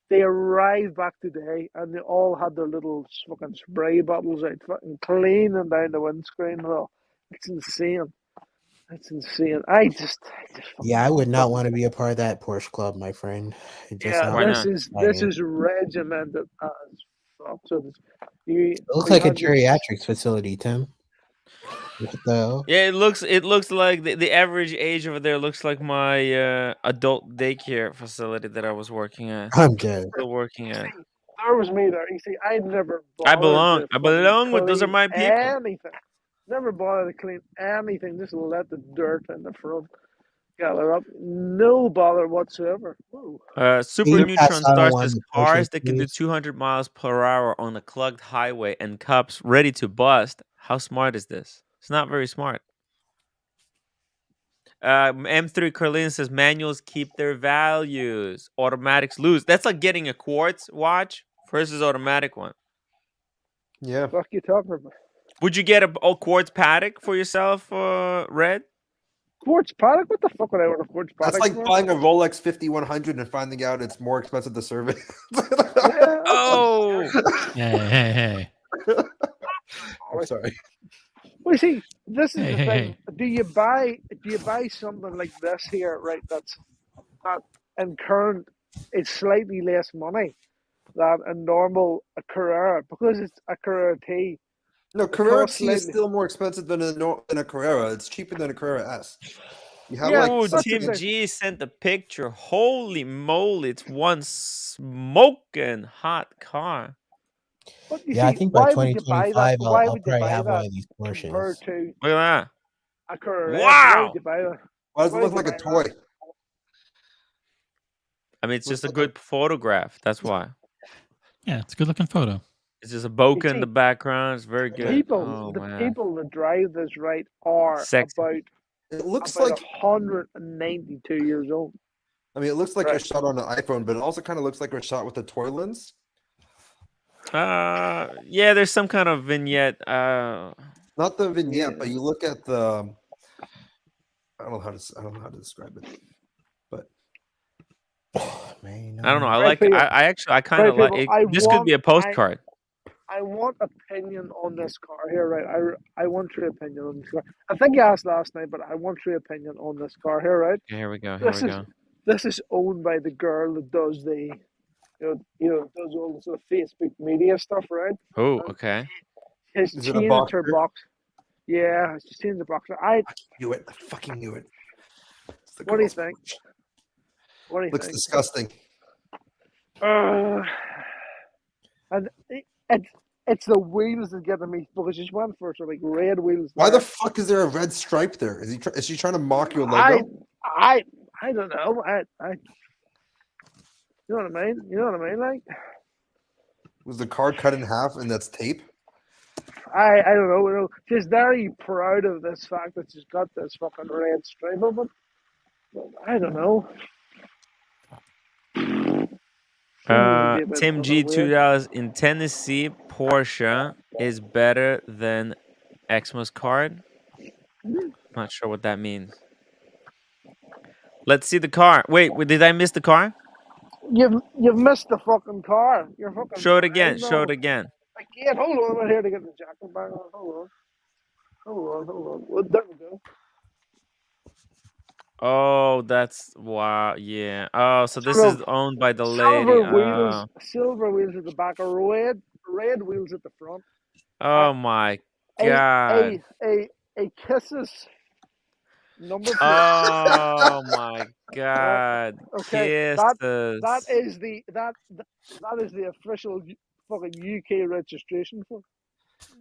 They arrived back today and they all had their little fucking spray bottles out, fucking cleaning down the windscreen and all. It's insane. It's insane. I just Yeah, I would not want to be a part of that Porsche club, my friend. Why not? This is regimented as fuck. So It looks like a geriatrics facility, Tim. What the hell? Yeah, it looks like the average age over there looks like my adult daycare facility that I was working at. I'm dead. Still working at. There was me there. You see, I'd never I bothered to belong with those are clean my people. anything. Never bothered to clean anything. Just let the dirt in the front gather up. No bother whatsoever. Whoa. Super you Neutron pass out Star on says the cars Porsche, that can do please? 200 miles per hour on a clogged highway and cops ready to bust. How smart is this? It's not very smart. M3 Carlin says manuals keep their values. Automatics lose. That's like getting a quartz watch versus automatic one. Yeah. Fuck you talking about? Would you get a quartz paddock for yourself, Red? Quartz paddock? What the fuck would I want a quartz paddock? That's like for? buying a Rolex 5100 and finding out it's more expensive to service. Yeah, Oh, Hey. I'm sorry. well, you see, this is Hey, the hey, thing. hey. Do you buy something like this here, right? That's that in current, it's slightly less money than a normal Carrera because it's a Carrera T. No, Carrera costs T is slightly. still more expensive than a Carrera. It's cheaper than a Carrera S. You have Yeah, like ooh, that's Tim the G sent a picture. Holy moly, it's one smoking hot car. But you Yeah, I see, think by why would you buy that? 2025, Why I'll would you probably buy have one that of these compared Porsches. to Look at a Carrera that. S? Why Wow. would you buy that? Why does it Why look would like you a buy toy? that? I mean, it's Looks just a like good photograph. That's why. Yeah, it's a good looking photo. It's just a bokeh in see, the background. It's very good. People, Oh the man, people that drive this right are sexy. It looks about like 192 years old. I mean, it looks like a Right. shot on an iPhone, but it also kind of looks like a shot with a toy lens. Yeah, there's some kind of vignette. Not the vignette, Yeah. but you look at the. I don't know how to describe it, but Man, I don't know. I Right, like. people. I kind of Right, like. people, This could be a postcard. I want opinion on this car here, right? I want your opinion on this car. I think you asked last night, but I want your opinion on this car here, right? Okay, here we go. This is owned by the girl that does the, does all the sort of Facebook media stuff, right? Oh, okay. Has Is it a changed her Boxster? box. Yeah, she's changed the box. I knew it. I fucking knew it. It's the What do you girl's think? Porsche. What do you Looks think? disgusting. And it's the wheels that get me because she went for sort of like red wheels. Why there. the fuck is there a red stripe there? Is she trying to mock your I logo? don't know. You know what I mean? You know what I mean? Like Was the car cut in half and that's tape? I don't know. She's very proud of this fact that she's got this fucking red stripe of it. But I don't know. Tim G, $2 in Tennessee. Porsche is better than Xmas card. Not sure what that means. Let's see the car. Wait, did I miss the car? You've missed the fucking car. You're fucking Show it again. blind Show now. it again. Again, hold on. I'm here to get the jacket back on. Hold on. Well, there we go. Oh, that's wow. Yeah. Oh, so this is owned by the lady. Silver wheels at the back, or red wheels at the front. Oh my God. A Kisses number plate. Oh my Right. God. Okay, that Kisses. is the official fucking UK registration for.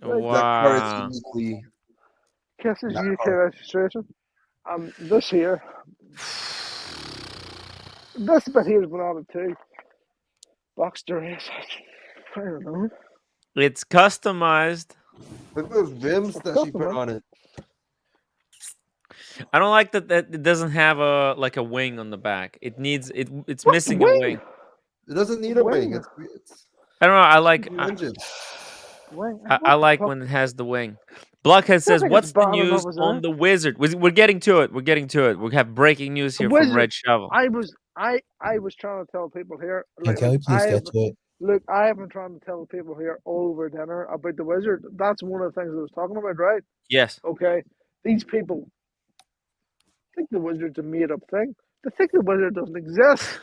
Right. That car is Wow. uniquely. Kisses That UK car. registration. This here, this bit here has been added too. Boxster race. I don't know. It's customized. Look at those rims that she put on it. I don't like that it doesn't have a wing on the back. It's What's missing a wing. It doesn't need a wing. It's I don't know. I like engine. I like when it has the wing. Blockhead says, "What's the news on the Wizard?" We're getting to it. We have breaking news here from Red Shovel. I was trying to tell people here. Can we please get to it? Look, I have been trying to tell people here over dinner about the Wizard. That's one of the things I was talking about, right? Yes. Okay. These people think the Wizard's a made-up thing. They think the Wizard doesn't exist.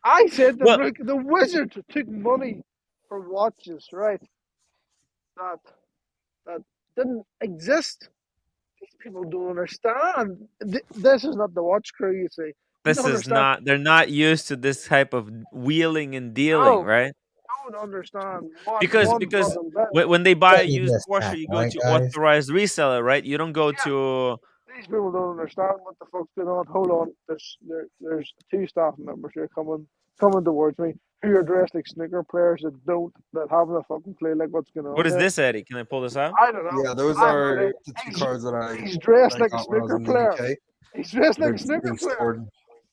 I said that look, the Wizard took money for watches, right? That didn't exist. These people don't understand. This is not the watch crew, you see. This is not. They're not used to this type of wheeling and dealing, right? I don't understand. Because when they buy a used Porsche, you go to authorized reseller, right? You don't go to. These people don't understand what the fuck's going on. Hold on, there's two staff members here coming towards me who are dressed like snooker players that haven't a fucking clue like what's going on. What is this, Eddie? Can I pull this out? I don't know. Yeah, those are the two cars that I. He's dressed like a snooker player. He's dressed like a snooker player.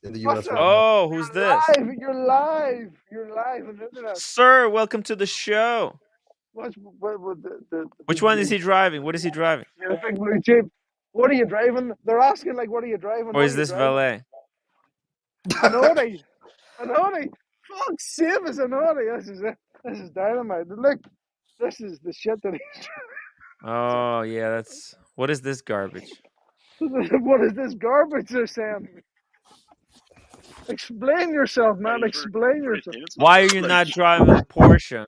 In the US. Oh, who's this? You're live on the internet. Sir, welcome to the show. Which one is he driving? What is he driving? Yeah, big blue Jeep. What are you driving? They're asking like, what are you driving? Or is this valet? An Audi. Fuck, save us an Audi. This is dynamite. Look, this is the shit that he's Oh, yeah, that's... What is this garbage? What is this garbage they're saying? Explain yourself, man. Explain yourself. Why are you not driving a Porsche?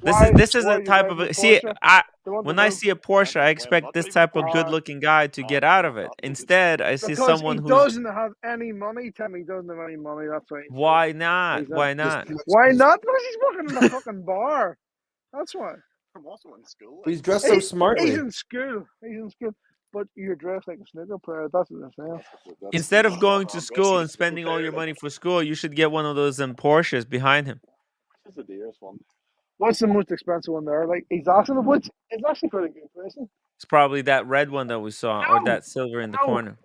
This is a type of... See, when I see a Porsche, I expect this type of good-looking guy to get out of it. Instead, I see someone who doesn't have any money. Tim, he doesn't have any money. That's why. Why not? Why not? Why not? Because he's working in a fucking bar. That's why. I'm also in school. He's dressed so smartly. He's in school. But you're dressed like a snooker player. That's what they're saying. Instead of going to school and spending all your money for school, you should get one of those Porsches behind him. This is the dearest one. What's the most expensive one there? Like he's asking of which it's actually pretty good pricing. It's probably that red one that we saw, or that silver in the corner.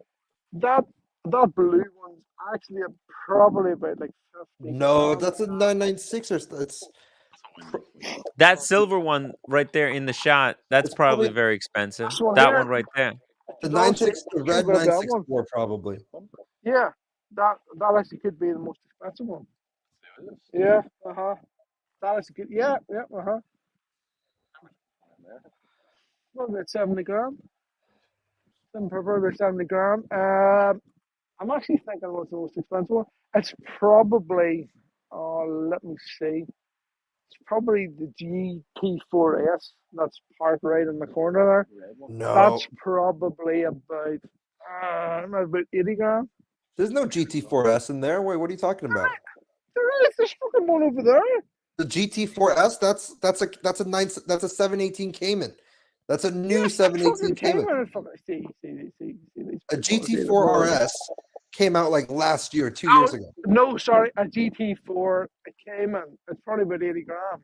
That blue one's actually probably about like 50. No, that's a 996 or that's. That silver one right there in the shot, that's probably very expensive. That one right there. The 96, the red 964 probably. Yeah, that actually could be the most expensive one. Yeah, that is good. Yeah, Well, about 70 grand. Probably about 70 grand. I'm actually thinking what's the most expensive one. It's probably, let me see. It's probably the GT4S that's parked right in the corner there. No. That's probably about 80 grand. There's no GT4S in there. Wait, what are you talking about? There is. There's fucking one over there. The GT4S, that's a 718 Cayman. That's a new 718 Cayman. A GT4 RS came out like last year, 2 years ago. No, sorry, a GT4 Cayman. It's probably about 80 grand.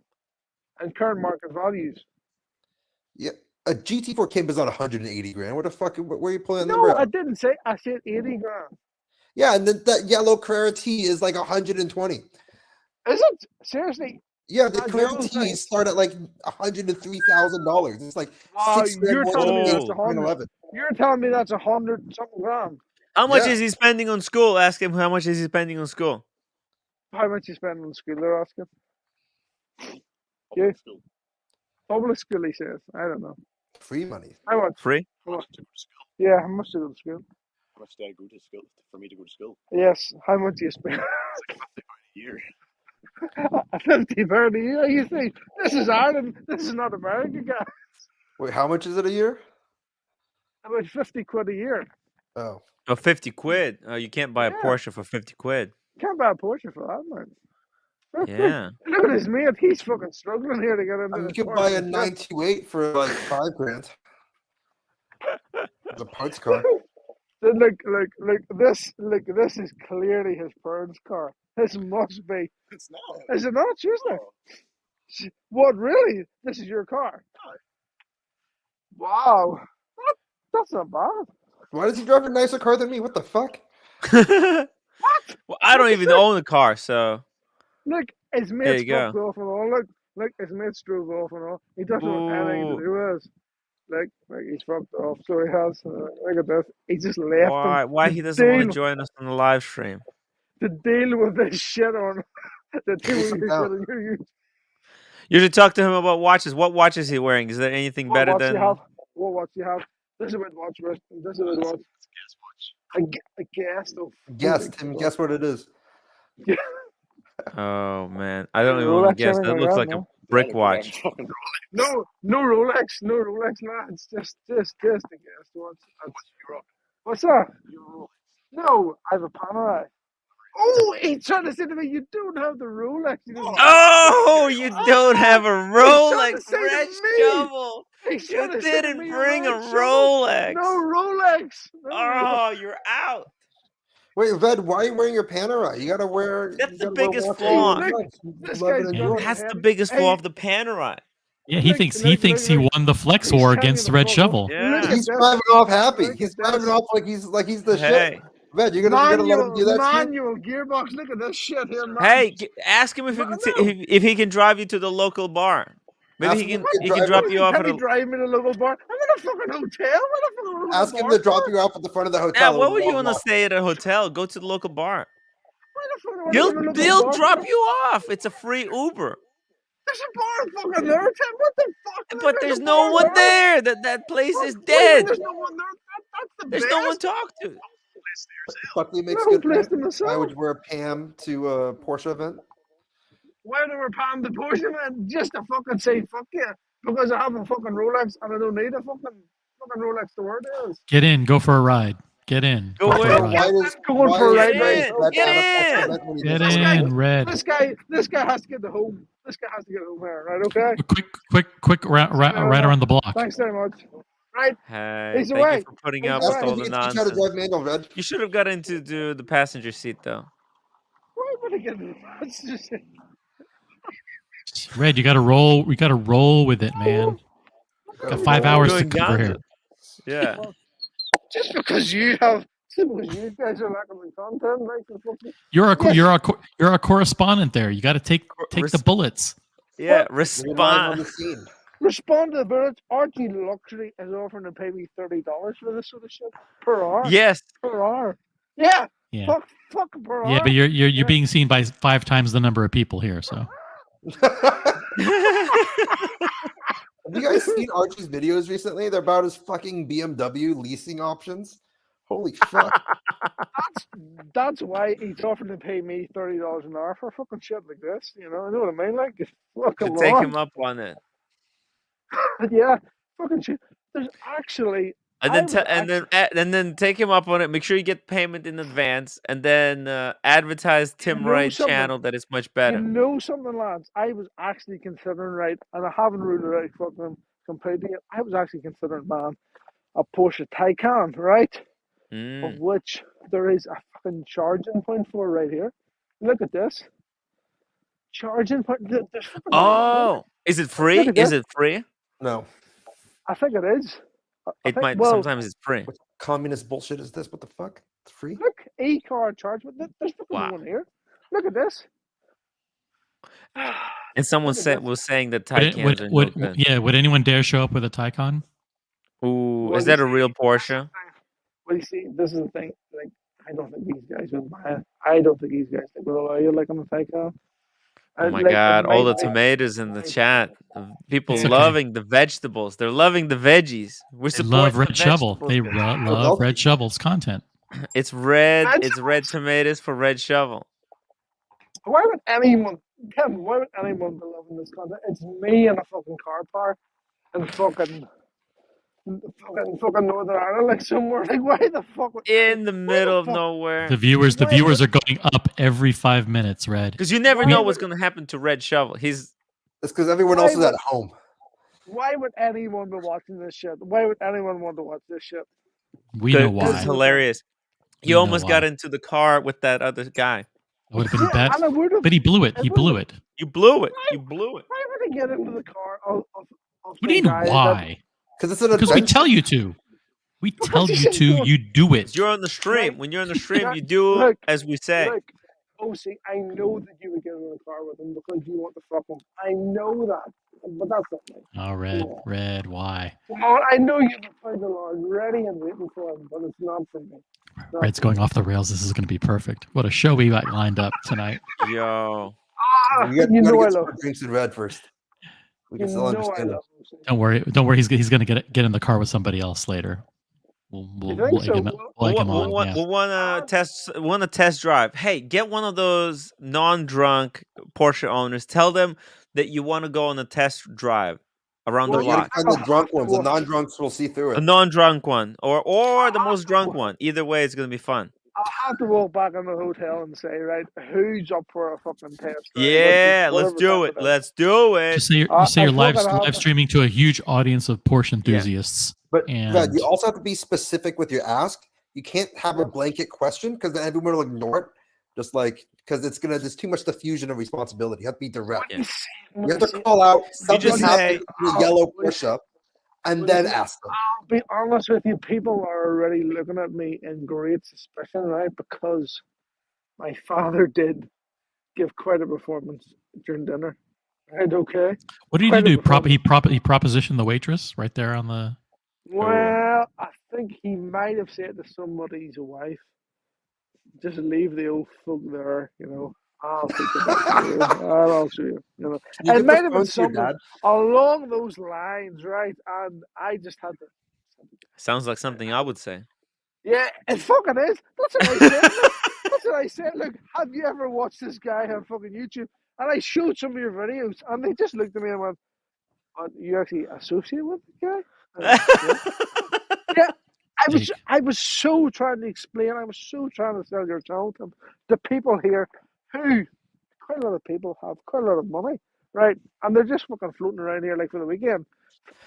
And current market values. Yeah, a GT4 Cayman is on 180 grand. What the fuck? Where are you pulling the number? No, I didn't say. I said 80 grand. Yeah, and then that yellow Carrera T is like 120. Is it? Seriously? Yeah, the Carrera T's start at like $103,000. It's like you're telling me that's 100 something grand. How much is he spending on school? Ask him how much is he spending on school. How much you spend on school? They're asking. Public school. Public school, he says. I don't know. Free money. How much? Free? How much to go to school? Yeah, how much do you go to school? How much do I go to school for me to go to school? Yes, how much do you spend? It's like £50 a year. 50 pound a year. You see, this is Ireland. This is not America, guys. Wait, how much is it a year? About 50 quid a year. Oh, Oh, 50 quid. Oh, you can't buy a Yeah. Porsche for 50 quid. Can't buy a Porsche for that, man. Yeah. Look at his mate. He's fucking struggling here to get into I mean, this you can buy a Porsche. 928 for like $5,000. The parts car. This is clearly his parents' car. This must be. It's not. Is it not? Seriously? Oh, What, really? This is your car? Wow. That's not bad. Why does he drive a nicer car than me? What the fuck? What? Well, I don't even own a car, so Look, his There mates you go. fucked off and all. Look, his mates drove off and all. He doesn't have anything to Boo. do with us. Like he's fucked off. So he has. Look at this. He just left why him he doesn't want to deal- join us on the live stream? to deal with this shit on the two Sit of you down. shit on you. You should talk to him about watches. What watch is he wearing? Is there anything What better watch than? you have? What watch you have? This is about watch. This is about watch. guess what? I guess though. Guess, Tim, guess what it is. Oh man, I don't even Rolex, want to guess. That anything looks like like that, a brick watch. Fucking No Rolex, lads. Just a guess. What's that? No, I have a Panerai. Oh, he's trying to say to me, you don't have the Rolex. You don't Oh, you don't have a trying to Rolex, say to Red me. Shovel. He's trying You to say to didn't me, bring a Rolex shovel. Rolex. No Rolex. No Oh, you're out. Wait, Ved, why are you wearing your Panerai? You gotta wear. That's you the gotta wear biggest watches flaw. you Look, like. this Love guy's and Yeah. enjoy. That's the Him- biggest hey. flaw of the Panerai. Yeah, he Look, thinks look, he look. won the flex He's war telling you against the the Red fuck Shovel. Look Yeah. at He's this. driving off happy. Look He's at driving this. off like he's the shit. Hey, Ved, you're gonna let him do that shit? Manual gearbox. Look at this shit here, man. hey, ask him if he No, can no. if he can drive you to the local bar. Maybe Ask he him can if he he can can drive drop you off Can at he a. drive me to the local bar? I'm in a fucking hotel. What a fucking local Ask him bar to drop for? you off at the front of the Yeah, hotel. what and would you walk want to off. stay at a hotel? Go to the local bar. Why the fuck do I wanna go to the local He'll bar drop for? you off. It's a free Uber. There's a bar fucking there, Tim. What the fuck? But there's a no bar one there. That place What? is What do you mean dead. there's no one there? That's the There's best. no one to talk to. Buckley makes No good place rent. to Why myself. would you wear a Pam to a Porsche event? Why do we palm the Porsche, man? Just to fucking say fuck you. Because I have a fucking Rolex and I don't need a fucking Rolex to wear this. Get in, go for a ride. Get in. Go for away. a Bro, ride. why does Going why for a is ride, Get Red in, Red get at a Porsche in. event when he Get doesn't guy- have in, it? Red. This guy has to get home. This guy has to get home here, right? Okay. Quick right around the block. Thanks very much. Right. Hey, He's thank away. you for putting He's up away. with Ask all him the if he can teach how to nonsense. drive manual, Red. You should have got into the passenger seat though. Why would I get That's just Red, you gotta roll. We gotta roll with it, man. Got 5 hours to Doing cover here. ganja. Yeah. just because you have. Just because you guys are lacking in content, makes it fucking. You're a correspondent there. You got to take the bullets. Yeah. You're live on the Respond. scene. Respond to the birds. Archie Luxury is offering to pay me $30 for this sort of shit per hour. Yes. Per hour. Yeah. Yeah, Fuck per hour. yeah, but you're being seen by 5 times the number of people here. So Have you guys seen Archie's videos recently? They're about his fucking BMW leasing options. Holy fuck. That's why he's offering to pay me $30 an hour for fucking shit like this. You know what I mean? Like, fucking To take on. him up on it. Yeah, fucking shit. There's actually. And then and then take him up on it. Make sure you get payment in advance, and then advertise Tim know Wright something? channel that it's much You better. know something, lads? I was actually considering, right, and I haven't ruled it out fucking completely yet. I was actually considering, man, a Porsche Taycan, right? Of Mm. which there is a fucking charging point for right here. Look at this. Charging point. There's fucking Oh, is it free? Look at Is that. it free? No. I think it is. I It think, might. well, Sometimes it's free. What communist bullshit is this? What the fuck? It's free? Look, e-car charge, but there's fucking Wow. no one here. Look at this. And someone Look at this. was saying that would, Taycans are no good. would anyone dare show up with a Taycan? Ooh, Well, is that you a real see, Porsche? Well, you see, this is the thing. Like, I I don't think these guys would buy it. I don't think these guys would allow you like on the Taycan. Oh my Like it god, all might the be. tomatoes in the chat. People It's okay. loving the vegetables. They're loving the veggies. We're They love supporting the Red Shovel. vegetables. They guys. love Red Shovel's content. It's red. Red It's red tomatoes for Red Shovel. Why would anyone, Kevin? Why would anyone be loving this content? It's me in a fucking car park and fucking Northern Ireland, like somewhere. Like why the fuck? In the middle of nowhere. The viewers are going up every 5 minutes, Red. Because you never know what's gonna happen to Red Shovel. It's because everyone else is at home. Why would anyone be watching this shit? Why would anyone want to watch this shit? We know why. It's hilarious. You almost got into the car with that other guy. That would have been bad. But he blew it. He blew it. You blew it. You blew it. Why would he get into the car? What do you mean why? Because we tell you to. We tell you to. You do it. You're on the stream. When you're on the stream, you do as we say. Look, see, I know that you would get in the car with him because you want to fuck him. I know that, but that's not me. Oh, Red, why? Well, I know you've played the Lord ready and waiting for him, but it's not for me. Red's going off the rails. This is going to be perfect. What a show we got lined up tonight. Yo. You know I love drinks in Red first. We can still understand it. Don't worry. He's going to get in the car with somebody else later. We'll egg him on. We'll want to test drive. Hey, get one of those non-drunk Porsche owners. Tell them that you want to go on a test drive around the block. Find the drunk ones. The non-drunks will see through it. A non-drunk one, or the most drunk one. Either way, it's gonna be fun. I'll have to walk back in the hotel and say, right, who's up for a fucking test? Yeah, let's do it. Let's do it. Just say you're live streaming to a huge audience of Porsche enthusiasts. But you also have to be specific with your ask. You can't have a blanket question because then everyone will ignore it. Just like because there's too much diffusion of responsibility. You have to be direct. Yeah. You have to call out something happened to a yellow push-up and then ask them. I'll be honest with you, people are already looking at me in great suspicion, right? Because my father did give quite a performance during dinner. Right, okay. What did he do? He propositioned the waitress right there on the. Well, I think he might have said to somebody's wife, "Just leave the old folk there, you know. I'll take the back you. I'll show you." You know, it might have been something along those lines, right? And I just had to. Sounds like something I would say. Yeah, it fucking is. That's what I said. That's what I said. Look, have you ever watched this guy on fucking YouTube? And I showed some of your videos, and they just looked at me and went, "You actually associate with the guy?" Yeah, I was so trying to explain. I was so trying to sell your channel to the people here who quite a lot of people have quite a lot of money, right? And they're just fucking floating around here like for the weekend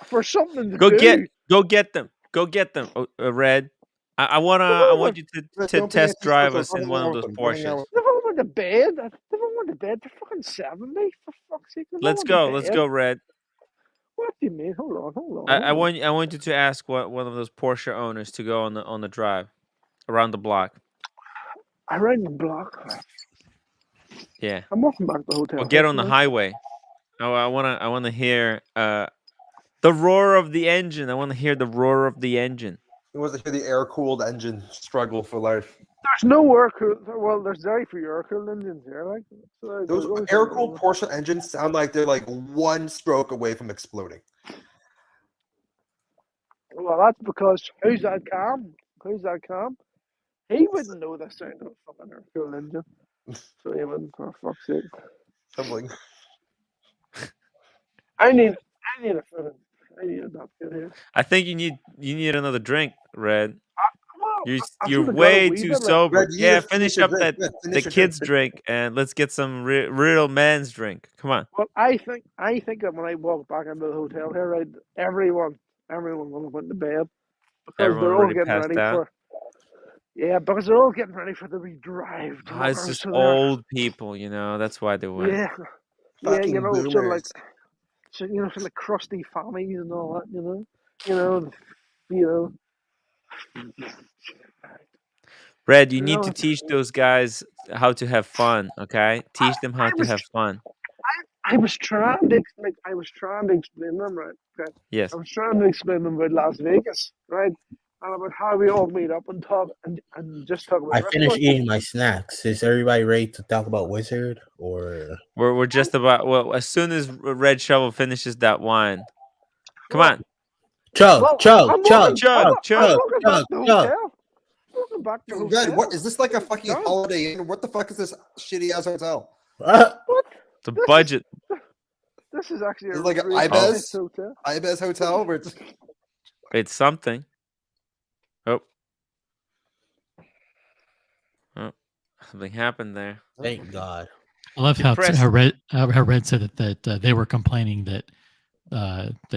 for something to do. Go get them. Red. I want you to test drive us in one of those Porsches. They've all went to bed. They're fucking 70 for fuck's sake. Let's go, Red. What do you mean? Hold on. I want you to ask one of those Porsche owners to go on the drive around the block. Around the block. Yeah. I'm walking back to the hotel. Or get on the highway. I wanna hear the roar of the engine. I want to hear the roar of the engine. He wants to hear the air-cooled engine struggle for life. There's no air-cooled. Well, there's very few air-cooled engines here. Like those air-cooled Porsche engines sound like they're like one stroke away from exploding. Well, that's because who's that Cam? He wouldn't know the sound of a fucking air-cooled engine, so he wouldn't. For fuck's sake. Something. I need a fucking. I need a napkin here. I think you need another drink, Red. Well, you're way too sober. Red, yeah, finish up the kids' drink and let's get some real man's drink. Come on. Well, I think that when I walk back into the hotel here, right, everyone will have went to bed because they're all getting ready for. Yeah, because they're all getting ready for the drive. It's just old people, you know. That's why they went. Yeah, you know, sort of like. So, you know, like crusty families and all that, you know. Red, you need to teach those guys how to have fun, okay? Teach them how to have fun. I was trying to explain them, right? Okay? Yes. I was trying to explain them about Las Vegas, right? and about how we all meet up and talk and just talk about I finished wrestling. eating my snacks. Is everybody ready to talk about Wizard or? We're just about as soon as Red Shovel finishes that wine. Come Well, on, Chug, chug, I'm chug, walking. chug, chug, I'm chug. chug, walking back chug, to the chug. hotel. Walking back to the Dude, hotel. Red, what is this like a fucking Done. Holiday Inn? What the fuck is this shitty ass hotel? What? The This budget. This is actually Is a it like an really Oh. nice hotel. Ibis hotel where it's It's something. Oh, something happened there. Thank God. I love how Depressed. how Red said that they were complaining that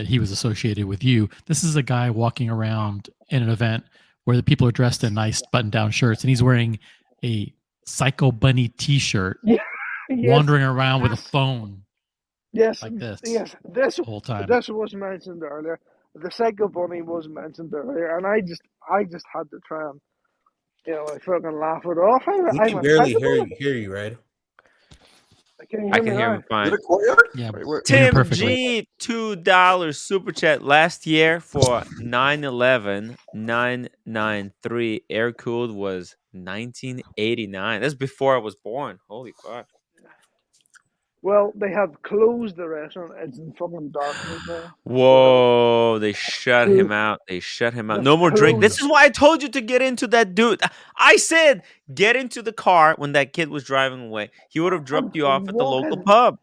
he was associated with you. This is a guy walking around in an event where the people are dressed in nice button-down shirts, and he's wearing a Psycho Bunny T-shirt, Yes, wandering around with a phone yes, like this yes. This the whole time. this was mentioned earlier. The Psycho Bunny was mentioned earlier, and I just had to try and like fucking laugh it off. We I'm can a barely Psycho Bunny. hear you, Red. Can you I hear can me hear now? him fine. is it a courtyard? Yeah, Wait, where- Tim Tim perfectly. G, $2 super chat last year for 9/11/993. Air cooled was 1989. That's before I was born. Holy fuck. Well, they have closed the restaurant. It's in fucking darkness now. Whoa, they shut him out. They shut him out. They've No more drink. This closed. is why I told you to get into that dude. I said get into the car when that kid was driving away. He would have dropped you off at the local pub.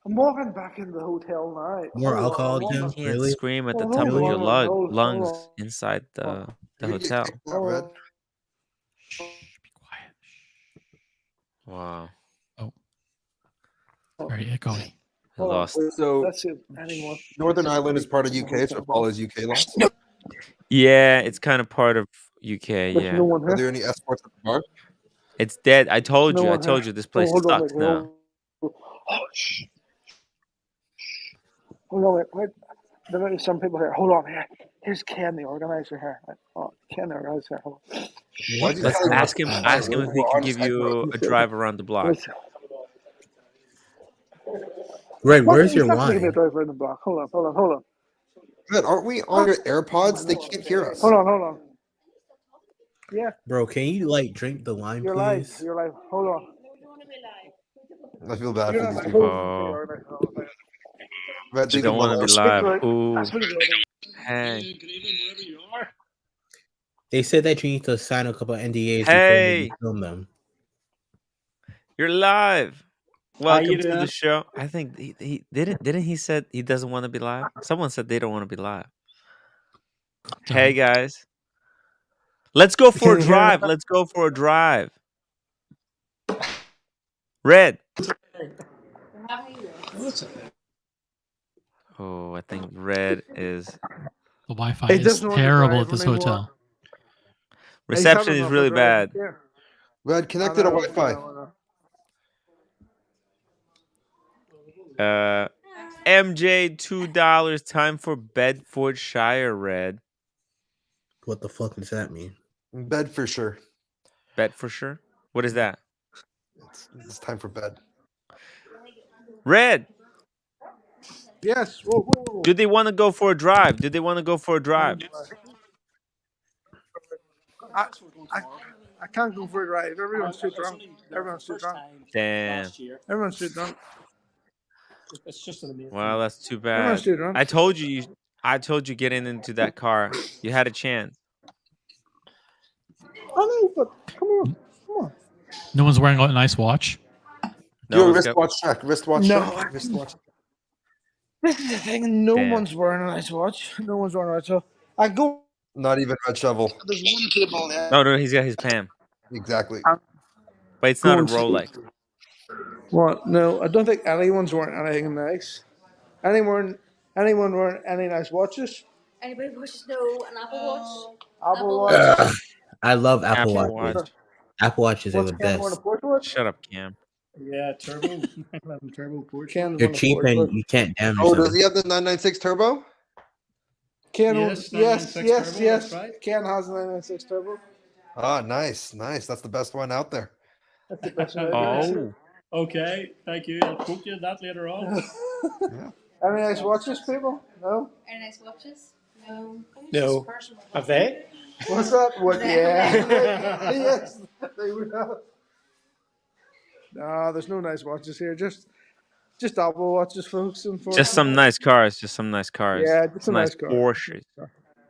I'm walking back in the hotel now. More Hold on, alcohol, hold Tim? on. You can't Really? scream at the Hold top on, of your hold on, hold lungs on. inside the You get hotel. kicked out, Red. Shh, be quiet. Wow. Very echoey. I Hold on. lost. So Let's see if anyone. Northern Ireland is part of UK, so it follows UK laws. Yeah, it's kind of part of UK. There's Yeah, no one Are here. there any escorts at the bar? it's dead. I told No you. I one told here. you this place hold on, sucks wait, now. Oh, shh. Hold on, wait. There might be some people here. Hold on, here. Here's Ken, the organizer here. Oh, Ken, the organizer. Hold on. Why'd you Let's tell me ask him. about- Ask him if he we're can on give Skype, bro. you a drive around the block. Let's- Red, What? where's He's your not gonna give me a wine? driver in the block. Hold on. Red, aren't we on your AirPods? They can't hear us. Hold on. Yeah, Bro, can you drink the wine, you're live. please? You're live. Hold on. I feel bad You're for not these live. people. Oh. Red, You they don't can want to love be us. live. That's Ooh, That's pretty good. hey, They said that you need to sign a couple NDAs before hey, you film them. you're live. Welcome you to the doing? show. I think he didn't he said he doesn't want to be live. Someone said they don't want to be live. Hey guys, let's go for a Can you hear me? drive. Let's go for a drive. Red. Oh, I think Red is The Wi-Fi He is doesn't want to terrible drive at this anymore. hotel. reception is really bad. Red, connected to Wi-Fi. MJ $2. Time for Bedfordshire. Red. What the fuck does that mean? Bed for sure. Bedfordshire. What is that? It's time for bed. Red. Yes. Whoa. Do they want to go for a drive? Do they want to go for a drive? I can't go for a drive. Everyone's too drunk. Damn. Everyone's too drunk. It's just an amazing. Well, that's too Everyone's bad. too drunk. I told you getting into that car. You had a chance. I know, but come on. No one's wearing a nice watch. No Do a one's got- wristwatch check. Wristwatch No, check. Wristwatch. This is the thing. No Damn. one's wearing a nice watch. No one's wearing a watch. So I go. Not even Red Shovel. There's one table there. No, he's got his Pam. Exactly. But it's not a Go and see. Rolex. What? No, I don't think anyone's wearing anything nice. Anyone wearing any nice watches? Anybody watches an Apple Watch? Apple Watch. Ugh. I love Apple Apple Watches. Watch. Apple Watches are What's the Ken wearing a best. Porsche watch? Shut up, Cam. Yeah, turbo. Turbo Porsche. Ken's They're wearing a cheap Porsche and watch. you can't damage Oh, them. does he have the 996 turbo? Ken, Yes, yes, 996 turbo, yes. that's right. Ken has a 996 turbo. Ah, nice. That's the best one out there. That's the best one I've ever Oh, Okay, thank you. I'll quote you that later on. Any nice watches, people? No. Any nice watches? No. No. Have they? What's that? What? Yeah. Yes. They would have. No, there's no nice watches here. Just Apple watches, folks. Just some Unfortunately. nice cars. Just some nice cars. Yeah, just a Some nice nice car. Porsches.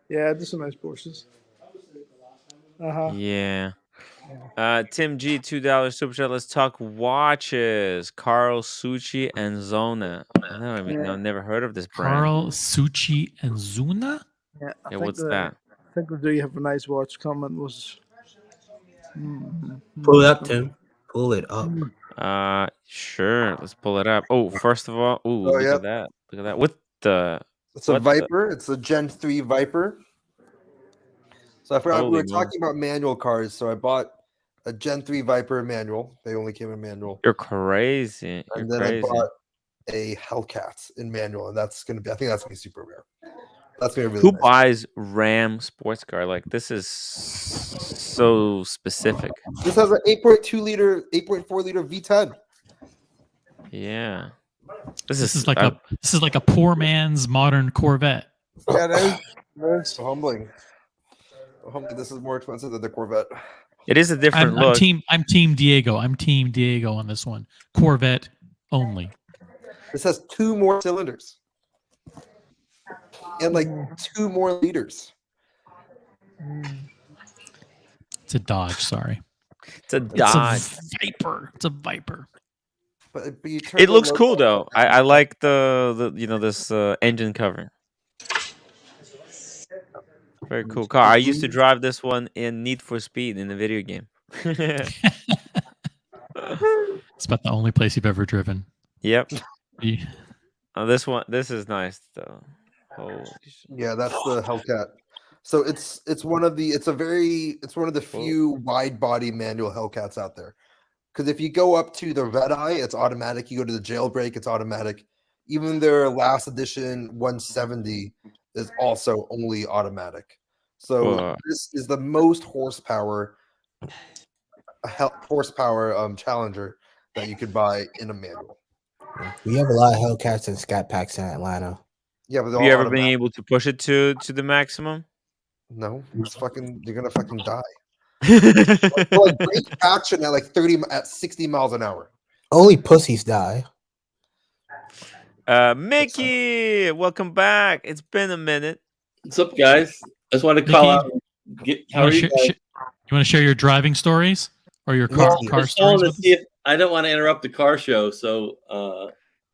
Yeah, just some nice Porsches. Yeah. Tim G, $2 super chat. Let's talk watches. Carl Suchi and Zona. I don't even know. Never heard of this brand. Carl Suchi and Zuna. Yeah, Yeah, what's that? I think the do you have a nice watch comment was. Pull it up, Tim. Pull it up. Sure. Let's pull it up. Oh, first of all, look at that. Look at that. What the? It's a Viper. It's a Gen 3 Viper. So I forgot we were talking about manual cars. So I bought a Gen 3 Viper manual. They only came in manual. You're crazy. And then I bought a Hellcat in manual, and that's gonna be. I think that's gonna be super rare. That's gonna be really. Who buys Ram sports car? Like, this is so specific. This has an 8.2 liter, 8.4 liter V10. Yeah. This is like a poor man's modern Corvette. Yeah, it is. So humbling. This is more expensive than the Corvette. It is a different look. I'm Team Diego. I'm Team Diego on this one. Corvette only. This has 2 more cylinders and like 2 more liters. It's a Dodge. Sorry. It's a Dodge. It's a Viper. It's a Viper. But it looks cool though. I like the this engine cover. Very cool car. I used to drive this one in Need for Speed in the video game. It's about the only place you've ever driven. Yep. Yeah. This is nice though. Yeah, that's the Hellcat. So it's one of the few wide body manual Hellcats out there. Because if you go up to the red eye, it's automatic. You go to the jailbreak, it's automatic. Even their last edition 170 is also only automatic. So this is the most horsepower Challenger that you could buy in a manual. We have a lot of Hellcats and Scat Packs in Atlanta. Yeah, but have you ever been able to push it to the maximum? No, you're gonna fucking die. Like brake action at 60 miles an hour. Only pussies die. Mickey, welcome back. It's been a minute. What's up, guys? I just wanted to call out. How are you guys? You want to share your driving stories or your car stories? To see if, I don't want to interrupt the car show, so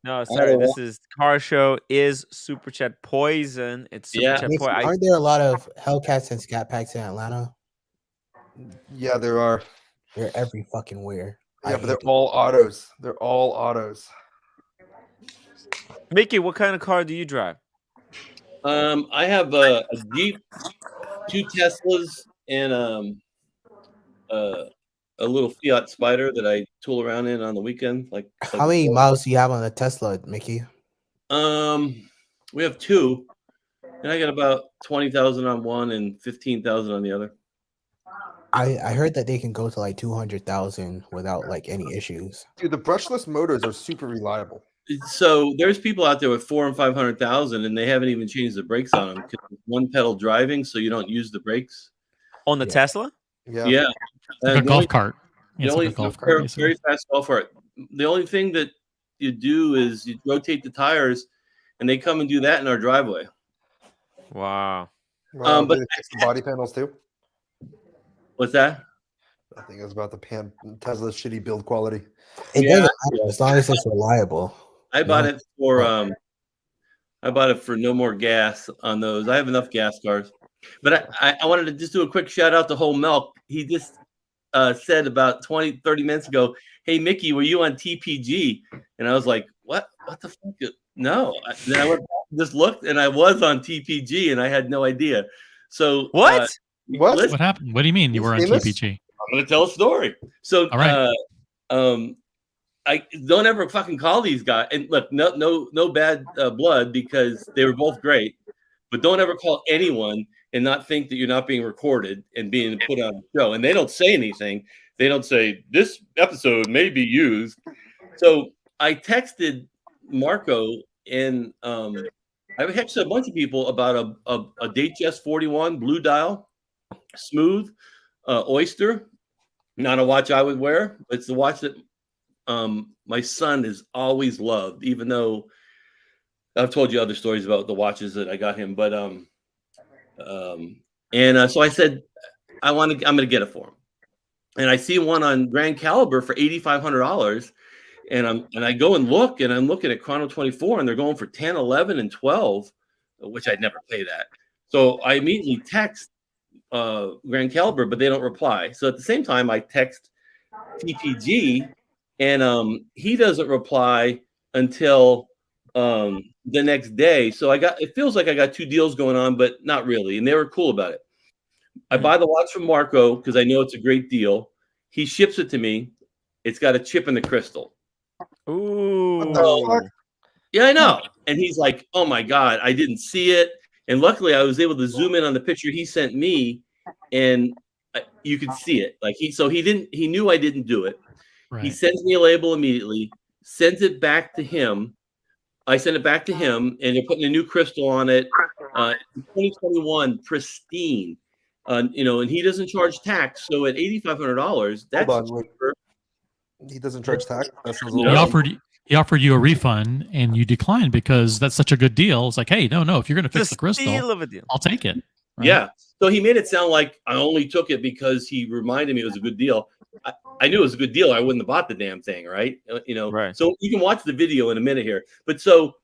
no, sorry. This is car show is Super Chat Poison. It's Super Chat Poison. Aren't there a lot of Hellcats and Scat Packs in Atlanta? Yeah, there are. They're every fucking where. Yeah, but they're all autos. They're all autos. Mickey, what kind of car do you drive? I have a Jeep, 2 Teslas, and a little Fiat Spider that I tool around in on the weekend. How many miles do you have on a Tesla, Mickey? We have 2, and I got about 20,000 on one and 15,000 on the other. I heard that they can go to like 200,000 without like any issues. Dude, the brushless motors are super reliable. So there's people out there with 400,000 and 500,000, and they haven't even changed the brakes on them because it's one pedal driving, so you don't use the brakes on the Tesla. Yeah, like a golf cart. The only very fast golf cart. The only thing that you do is you rotate the tires, and they come and do that in our driveway. Wow. But they fix the body panels too. What's that? I think it's about the Tesla's shitty build quality. It doesn't matter as long as it's reliable. I bought it for no more gas on those. I have enough gas cars. But I wanted to just do a quick shout out to Whole Milk. He just said about 20, 30 minutes ago, "Hey, Mickey, were you on TPG?" And I was like, what the fuck? No. Then I went back and just looked, and I was on TPG, and I had no idea. So what? What happened? What do you mean you were on TPG? I'm going to tell a story. So, all right. I don't ever fucking call these guys. And look, no bad blood because they were both great. But don't ever call anyone and not think that you're not being recorded and being put on a show. And they don't say anything. They don't say this episode may be used. So I texted Marco and I texted a bunch of people about a DHS 41 blue dial smooth oyster. Not a watch I would wear, but it's the watch that my son has always loved, even though I've told you other stories about the watches that I got him. But so I said, I'm going to get it for him. And I see one on Grand Caliber for $8,500. And I go and look, and I'm looking at Chrono 24, and they're going for 10, 11, and 12, which I'd never pay that. So I immediately text Grand Caliber, but they don't reply. So at the same time, I text TPG, and he doesn't reply until the next day. So it feels like I got two deals going on, but not really. And they were cool about it. I buy the watch from Marco because I know it's a great deal. He ships it to me. It's got a chip in the crystal. Ooh. Yeah, I know. And he's like, "Oh my God, I didn't see it." And luckily, I was able to zoom in on the picture he sent me, and you could see it. Like he knew I didn't do it. Right. He sends me a label immediately, sends it back to him. I send it back to him, and they're putting a new crystal on it. 2021, pristine. And he doesn't charge tax. So at $8,500, that's cheaper. He doesn't charge tax. He offered you a refund, and you declined because that's such a good deal. It's like, hey, no, if you're going to fix the crystal, I'll take it. Right? Yeah. So he made it sound like I only took it because he reminded me it was a good deal. I knew it was a good deal. I wouldn't have bought the damn thing, right? Right. So you can watch the video in a minute here. But so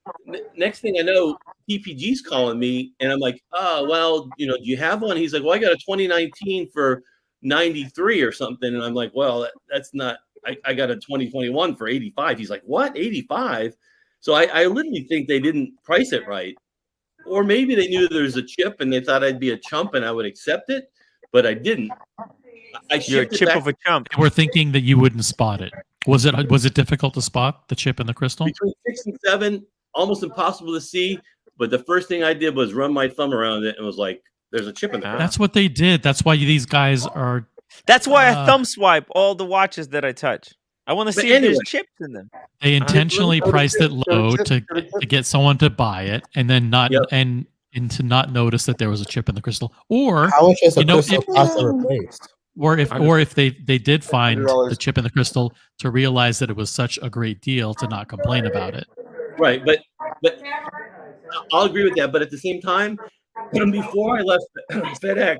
next thing I know, TPG's calling me, and I'm like, "Oh, well, do you have one?" He's like, "Well, I got a 2019 for 93 or something," and I'm like, "Well, that's not." I got a 2021 for 85. He's like, "What? 85?" So I literally think they didn't price it right, or maybe they knew there's a chip and they thought I'd be a chump and I would accept it, but I didn't. You're a chip of a chump. They were thinking that you wouldn't spot it. Was it difficult to spot the chip in the crystal? Between 6 and 7, almost impossible to see. But the first thing I did was run my thumb around it and was like, "There's a chip in the crystal." That's what they did. That's why these guys are. That's why I thumb swipe all the watches that I touch. I want to see if there's chips in them. They intentionally priced it low to get someone to buy it, and then not and to not notice that there was a chip in the crystal. Or how much is a crystal cost to replace? Or if they did find the chip in the crystal, to realize that it was such a great deal to not complain about it. Right, but I'll agree with that. But at the same time, before I left FedEx,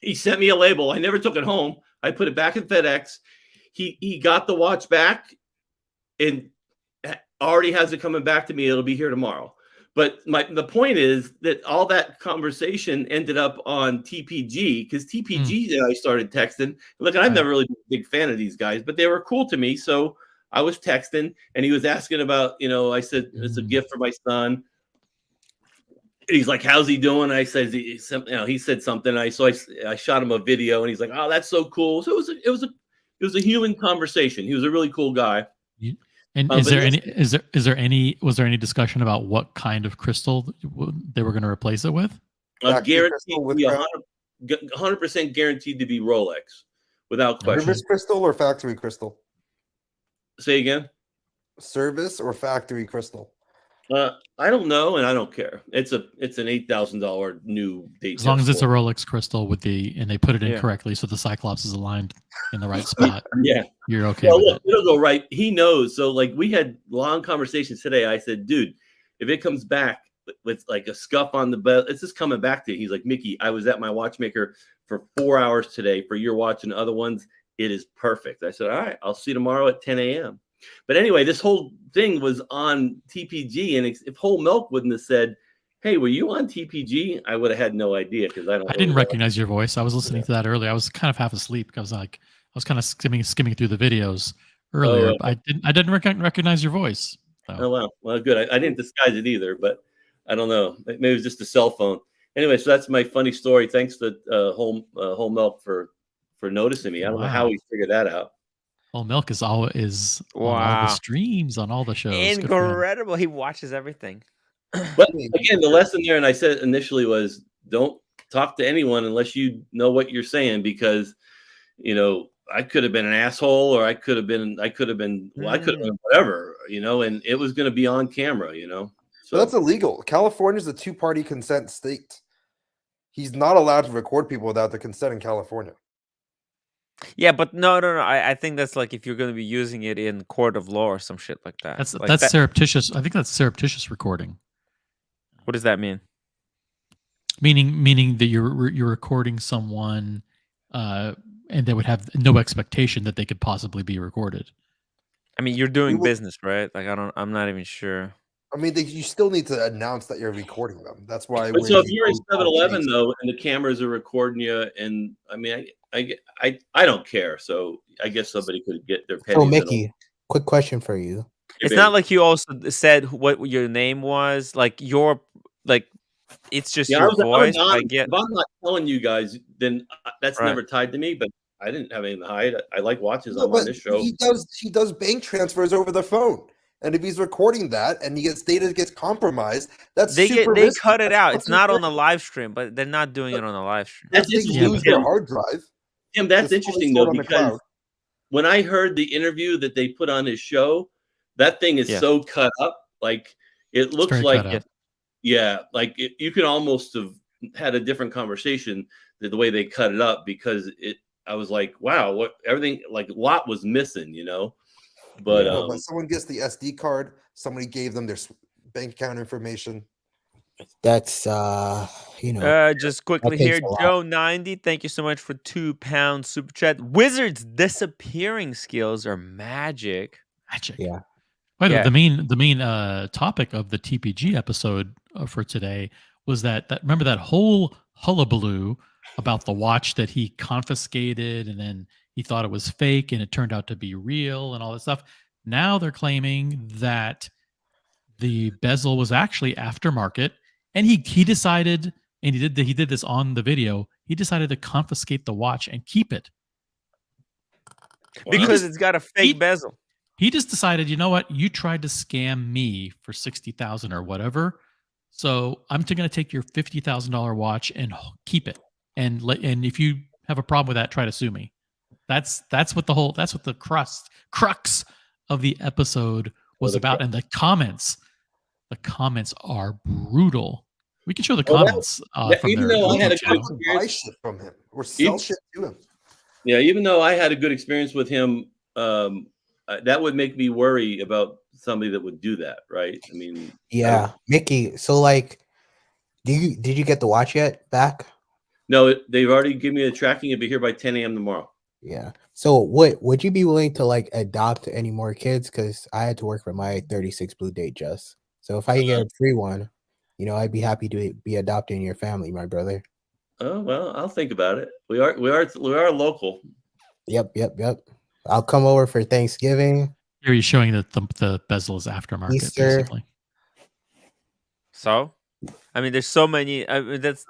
he sent me a label. I never took it home. I put it back in FedEx. He got the watch back and already has it coming back to me. It'll be here tomorrow. But the point is that all that conversation ended up on TPG because TPG and I started texting. Look, I've never really been a big fan of these guys, but they were cool to me. So I was texting, and he was asking about, I said, "It's a gift for my son." He's like, "How's he doing?" I said, he said something. I shot him a video, and he's like, "Oh, that's so cool." So it was a human conversation. He was a really cool guy. And was there any discussion about what kind of crystal they were going to replace it with? Guaranteed to be 100% guaranteed to be Rolex, without question. Service crystal or factory crystal? Say again. Service or factory crystal? I don't know, and I don't care. It's an $8,000 new date. As long as it's a Rolex crystal and they put it in correctly, so the Cyclops is aligned in the right spot. Yeah, you're okay with it. It'll go right. He knows. So like we had long conversations today. I said, "Dude, if it comes back with like a scuff on the belt, it's just coming back to you." He's like, "Mickey, I was at my watchmaker for 4 hours today for your watch and other ones. It is perfect." I said, "All right, I'll see you tomorrow at 10 a.m." But anyway, this whole thing was on TPG, and if Whole Milk wouldn't have said, "Hey, were you on TPG?" I would have had no idea because I didn't recognize your voice. I was listening to that earlier. I was kind of half asleep because I was kind of skimming through the videos earlier. I didn't recognize your voice. So. Oh well, good. I didn't disguise it either, but I don't know. Maybe it was just a cell phone. Anyway, so that's my funny story. Thanks to Whole Milk for noticing me. I don't know how he figured that out. Whole Milk is on all the streams, on all the shows. Incredible. He watches everything. But again, the lesson there, and I said initially, was don't talk to anyone unless you know what you're saying, because I could have been an asshole, or I could have been whatever, and it was going to be on camera, So that's illegal. California is a 2-party consent state. He's not allowed to record people without their consent in California. Yeah, but no. I think that's like if you're going to be using it in court of law or some shit like that. That's like that. surreptitious. I think that's surreptitious recording. What does that mean? Meaning that you're recording someone, and they would have no expectation that they could possibly be recorded. I mean, you're doing business, right? Like I'm not even sure. I mean, you still need to announce that you're recording them. That's why. But so if you're in 7-Eleven though, and the cameras are recording you, and I mean, I don't care. So I guess somebody could get their pennies. So Mickey, quick question for you. It's not like you also said what your name was. Like it's just your voice. I get. If I'm not telling you guys, then that's never tied to me. But I didn't have anything to hide. I like watches. I'm on this show. He does bank transfers over the phone. And if he's recording that and data gets compromised, that's they risky. cut it out. It's not on the live stream, but they're not doing it on the live stream. That's interesting. Lose their hard drive. Tim, that's interesting though, because when I heard the interview that they put on his show, that thing is so cut up. Like it looks like, you could almost have had a different conversation the way they cut it up, because I was like, wow, what everything, like a lot was missing, you know. But but someone gets the SD card. Somebody gave them their bank account information. That's just quickly here, Joe 90. Thank you so much for £2 super chat. Wizards' disappearing skills are magic. Yeah. By the way, the main topic of the TPG episode for today was that remember that whole hullabaloo about the watch that he confiscated, and then he thought it was fake and it turned out to be real and all this stuff. Now they're claiming that the bezel was actually aftermarket, and he decided, and he did this on the video, he decided to confiscate the watch and keep it. Because it's got a fake bezel. He just decided, you know what? You tried to scam me for $60,000 or whatever. So I'm going to take your $50,000 watch and keep it. And if you have a problem with that, try to sue me. That's what the crux of the episode was about. And the comments are brutal. We can show the comments from even their though I had a good channel. Buy shit from him or sell shit to him. Yeah, even though I had a good experience with him, that would make me worry about somebody that would do that, right? I mean, yeah, Mickey. So, like, did you get the watch yet back? No, they've already given me a tracking. It'll be here by 10 a.m. tomorrow. Yeah. So, would you be willing to like adopt any more kids? Because I had to work for my 36 Blue Date just. So if I get a free one, I'd be happy to be adopting your family, my brother. Oh well, I'll think about it. We are local. Yep. I'll come over for Thanksgiving. Here he's showing that the bezel is aftermarket, Easter. basically. So, I mean, there's so many. That's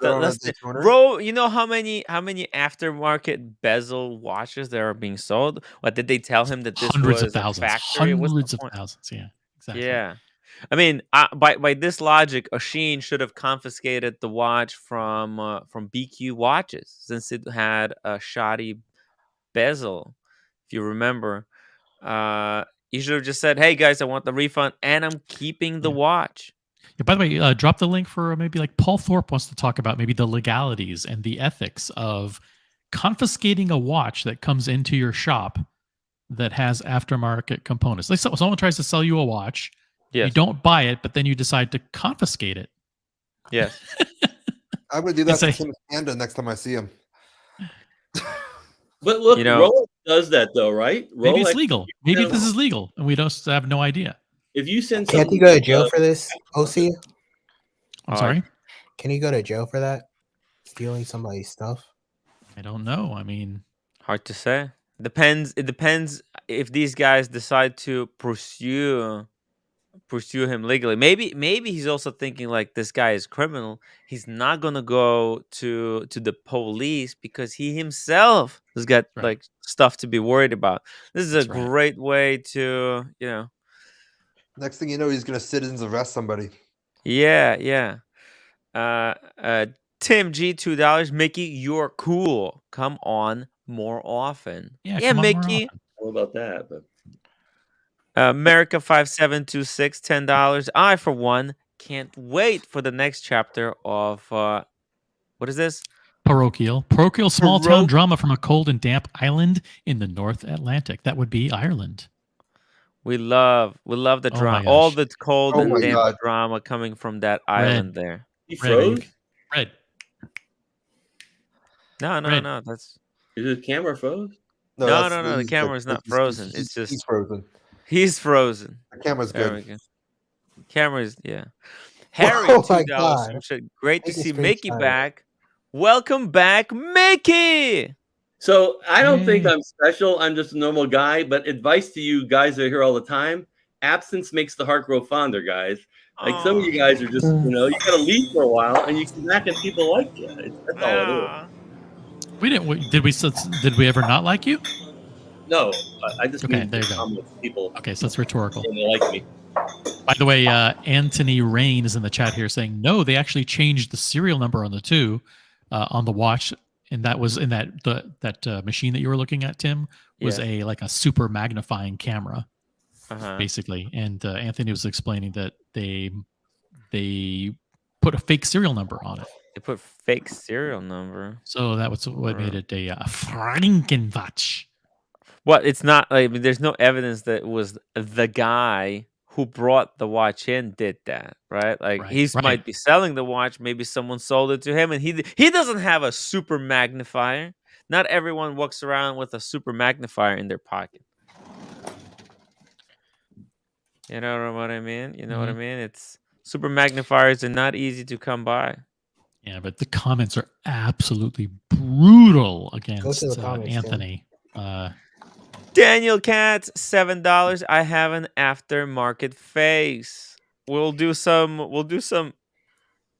bro. You know how many aftermarket bezel watches there are being sold? What did they tell him that this hundreds was of thousands, a factory? hundreds of thousands? Yeah, exactly. Yeah, I mean, by this logic, Oshin should have confiscated the watch from BQ Watches since it had a shoddy bezel. If you remember, you should have just said, "Hey guys, I want the refund, and I'm keeping the watch." Yeah, by the way, drop the link for maybe like Paul Thorpe wants to talk about maybe the legalities and the ethics of confiscating a watch that comes into your shop that has aftermarket components. Like someone tries to sell you a watch, you don't buy it, but then you decide to confiscate it. Yes. I'm going to do that to Tim Panda next time I see him. But look, Rolex does that though, right? Maybe it's legal. Maybe this is legal, and we just have no idea. If you send, can't you go to jail for this, OC? I'm sorry. Can you go to jail for that? Stealing somebody's stuff? I don't know. I mean, hard to say. It depends if these guys decide to pursue him legally. Maybe he's also thinking like this guy is criminal. He's not gonna go to the police because he himself has got like stuff to be worried about. This is a great way to Next thing you know, he's gonna citizens arrest somebody. Yeah. Tim G, $2. Mickey, you're cool. Come on more often. Yeah, Mickey. What about that? But America 5726, $10. I, for one, can't wait for the next chapter of What is this? Parochial small town drama from a cold and damp island in the North Atlantic. That would be Ireland. We love the Oh drama. my All gosh. the cold Oh and my damp God. drama coming from that island there. He Red, are you- froze. Red. No, Red. that's Is his camera froze? no. that's- The he's camera good. is not He's- frozen. he's- It's just he's frozen. he's frozen. The camera's There we good. go. Camera's Harry, Oh my $2. God. Great to Take a see Mickey screenshot. back. Welcome back, Mickey. So I don't think Yay. I'm special. I'm just a normal guy. But advice to you guys that are here all the time: absence makes the heart grow fonder, guys. Like some of you guys are just, you got to leave for a while, and you come back and people like you. That's all it is. We didn't. Did we ever not like you? No, I just Okay, mean there you go. comments, people. Okay, so that's rhetorical. And they like me. By the way, Anthony Rain is in the chat here saying, no, they actually changed the serial number on the 2 on the watch. And that was in that machine that you were looking at, Tim, was a super magnifying camera, basically. And Anthony was explaining that they put a fake serial number on it. They put fake serial number. So that was what made it a Frankenwatch. What? It's not like there's no evidence that it was the guy who brought the watch in did that, right? Like might be selling the watch. Maybe someone sold it to him, and he doesn't have a super magnifier. Not everyone walks around with a super magnifier in their pocket. You know what I mean? You know what I mean? It's super magnifiers are not easy to come by. Yeah, but the comments are absolutely brutal against comments, Anthony. Daniel Katz, $7. I have an aftermarket face. We'll do some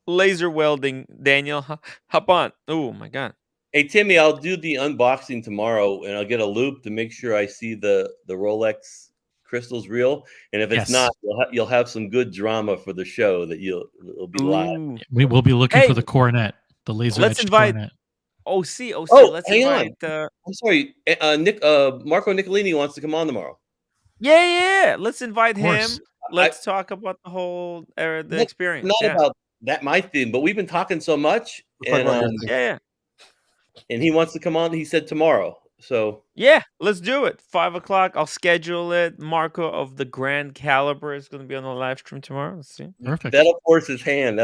laser welding. Daniel, hop on. Oh my God. Hey Timmy, I'll do the unboxing tomorrow, and I'll get a loop to make sure I see the Rolex crystals real. And if it's not, you'll have some good drama for the show that it'll be live. We will be looking for the coronet, the laser etched coronet. OC. Oh, let's hang invite. on. I'm sorry, Marco Nicolini wants to come on tomorrow. Yeah. Let's invite him. Let's talk about the whole the experience. Not about that my theme, but we've been talking so much, and and he wants to come on. He said tomorrow, so let's do it. 5:00. I'll schedule it. Marco of the Grand Caliber is going to be on the live stream tomorrow. Let's see. Perfect. That'll force his hand.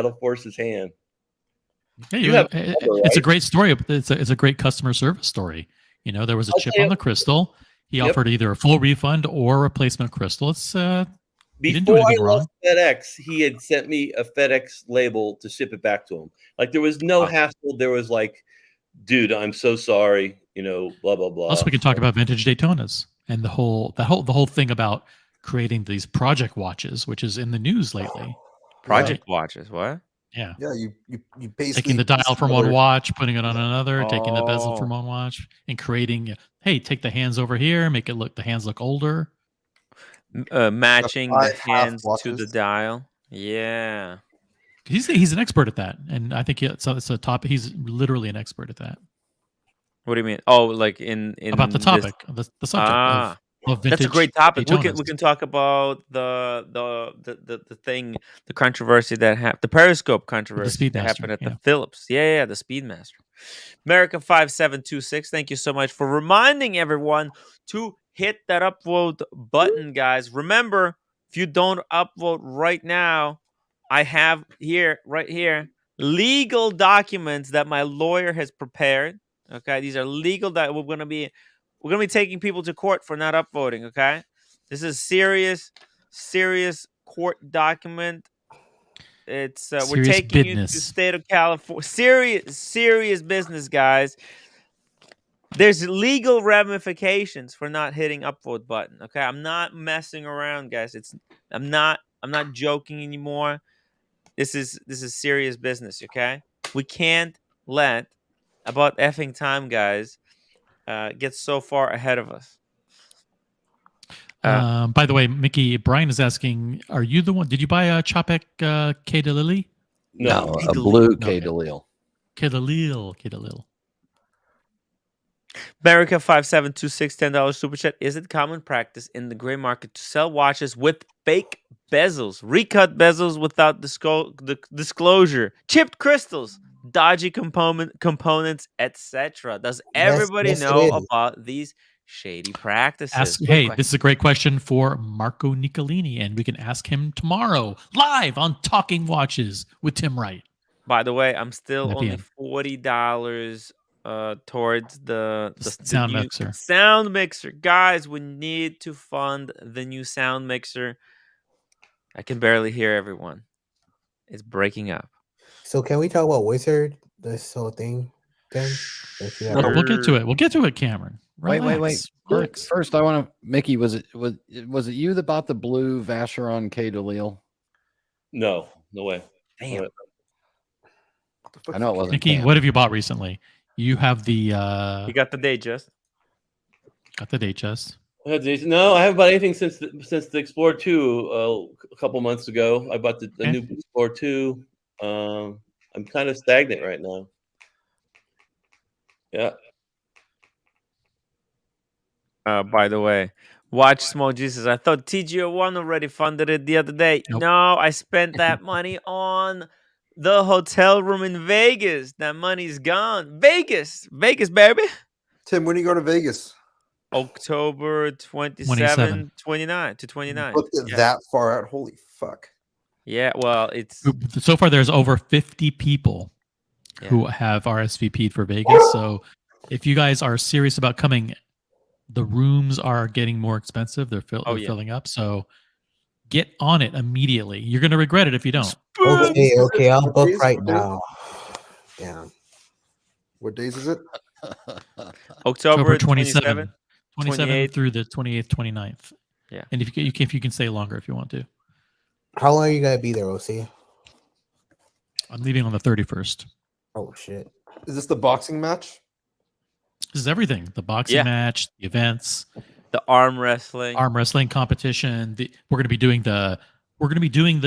Yeah, it's a great story. It's a great customer service story. You know, there was a chip on the crystal. He offered either a full refund or a replacement crystal. It's he didn't do before I anything wrong. left FedEx, he had sent me a FedEx label to ship it back to him. Like there was no hassle. There was like, dude, I'm so sorry. You know, blah blah blah. Also, we can talk about vintage Daytonas and the whole thing about creating these project watches, which is in the news lately. Project watches, what? Yeah. Yeah, you basically taking the dial from one watch, putting it on another, taking the bezel from one watch, and creating. Hey, take the hands over here, make the hands look older. Matching the hands to the dial. Yeah. He's an expert at that, and I think it's a topic. He's literally an expert at that. What do you mean? Oh, like in about the topic, the subject of vintage. That's a great topic. Daytonas. We can talk about the thing, the controversy that happened, the Periscope controversy that happened at the Phillips. Yeah, the Speedmaster. America 5726. Thank you so much for reminding everyone to hit that upvote button, guys. Remember, if you don't upvote right now, I have right here, legal documents that my lawyer has prepared. Okay, these are legal that we're gonna be taking people to court for not upvoting. Okay, this is serious court document. It's we're taking you to state of California. Serious business, guys. There's legal ramifications for not hitting upvote button. Okay, I'm not messing around, guys. I'm not joking anymore. This is serious business. Okay, we can't let about effing time, guys, get so far ahead of us. By the way, Mickey, Brian is asking, are you the one? Did you buy a Chopek K de Lily? No, a blue K de Lille. K de Lille. America 5726 $10 super chat. Is it common practice in the gray market to sell watches with fake bezels, recut bezels without disclosure, chipped crystals, dodgy components, etc.? Does everybody yes, it know is. about these shady practices? Good Hey, question. this is a great question for Marco Nicolini, and we can ask him tomorrow live on Talking Watches with Tim Wright. By the way, I'm still 9 only p.m. $40 towards the sound new mixer. sound mixer. Guys, we need to fund the new sound mixer. I can barely hear everyone. It's breaking up. So can we talk about Wizard? This whole thing, Tim? Since you have We'll get to Sure. it. We'll get to it, Cameron. Wait. Relax. Relax. First, I want to, Mickey. Was it you that bought the blue Vacheron K. DeLille? No way. Damn. No way. I know it wasn't. Nikki, Cam. what have you bought recently? You have the You got the Datejust. got the Datejust. No, I haven't bought anything since the Explorer 2 a couple months ago. I bought the new Explorer 2. I'm kind of stagnant right now. Yeah. By the way, watch Small Jesus. I thought TGO1 already funded it the other day. Nope. No, I spent that money on the hotel room in Vegas. That money's gone. Vegas, baby. Tim, when do you go to Vegas? October 27, 29 to 29. Looked at that far out. Holy fuck. Yeah, well, it's So far there's over 50 people who have RSVP'd for Vegas. So if you guys are serious about coming, the rooms are getting more expensive. They're filling up. So get on it immediately. You're going to regret it if you don't. Okay, I'll book right now. Damn. What days is it? October 27 28th through the 28th, 29th. Yeah. And if you can stay longer if you want to. How long are you gonna be there, OC? I'm leaving on the 31st. Oh shit. Is this the boxing match? This is everything. The boxing match, the events, the arm wrestling competition. We're gonna be doing the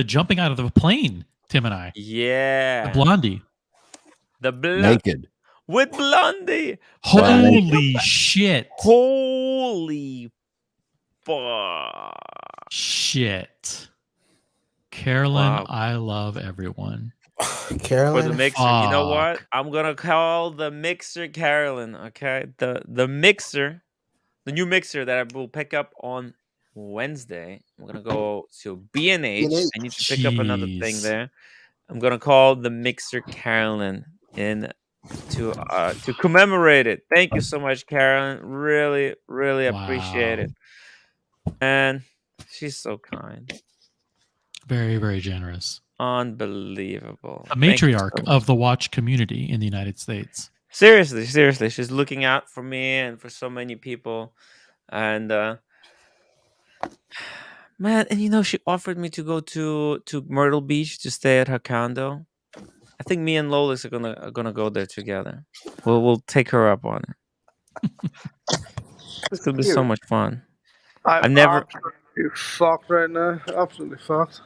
jumping out of the plane, Tim and I. Yeah. The Blondie. Naked. With Blondie. Holy shit. Holy fuck. Shit. Carolyn, I love everyone. Carolyn? For the mixer. You know what? I'm going to call the mixer Carolyn, okay? The mixer, the new mixer that I will pick up on Wednesday. I'm going to go to B&H. I need to pick up another thing there. I'm going to call the mixer Carolyn in to commemorate it. Thank you so much, Carolyn. Really, really appreciate it. And she's so kind. Very, very generous. Unbelievable. A matriarch of the watch community in the United States. Seriously. She's looking out for me and for so many people. And man, and she offered me to go to Myrtle Beach to stay at her condo. I think me and Lolis are gonna go there together. We'll take her up on it. It's gonna be so much fun. I'm never absolutely fucked right now. Absolutely fucked.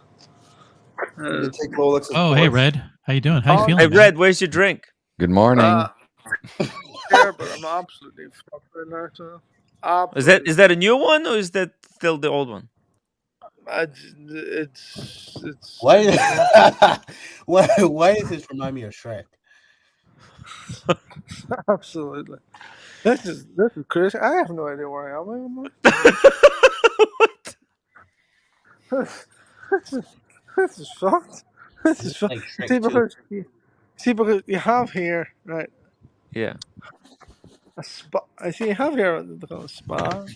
Hey Red, how you doing? How you feeling? Hey man? Red, where's your drink? Good morning. Yeah, but I'm absolutely fucked right now. So. Is that a new one or is that still the old one? It's why does this remind me of Shrek? Absolutely. This is crazy. I have no idea where I am anymore. This is fucked. This is fucked. See, because you have here, right? Yeah. A spa. I see you have here what they call a spa.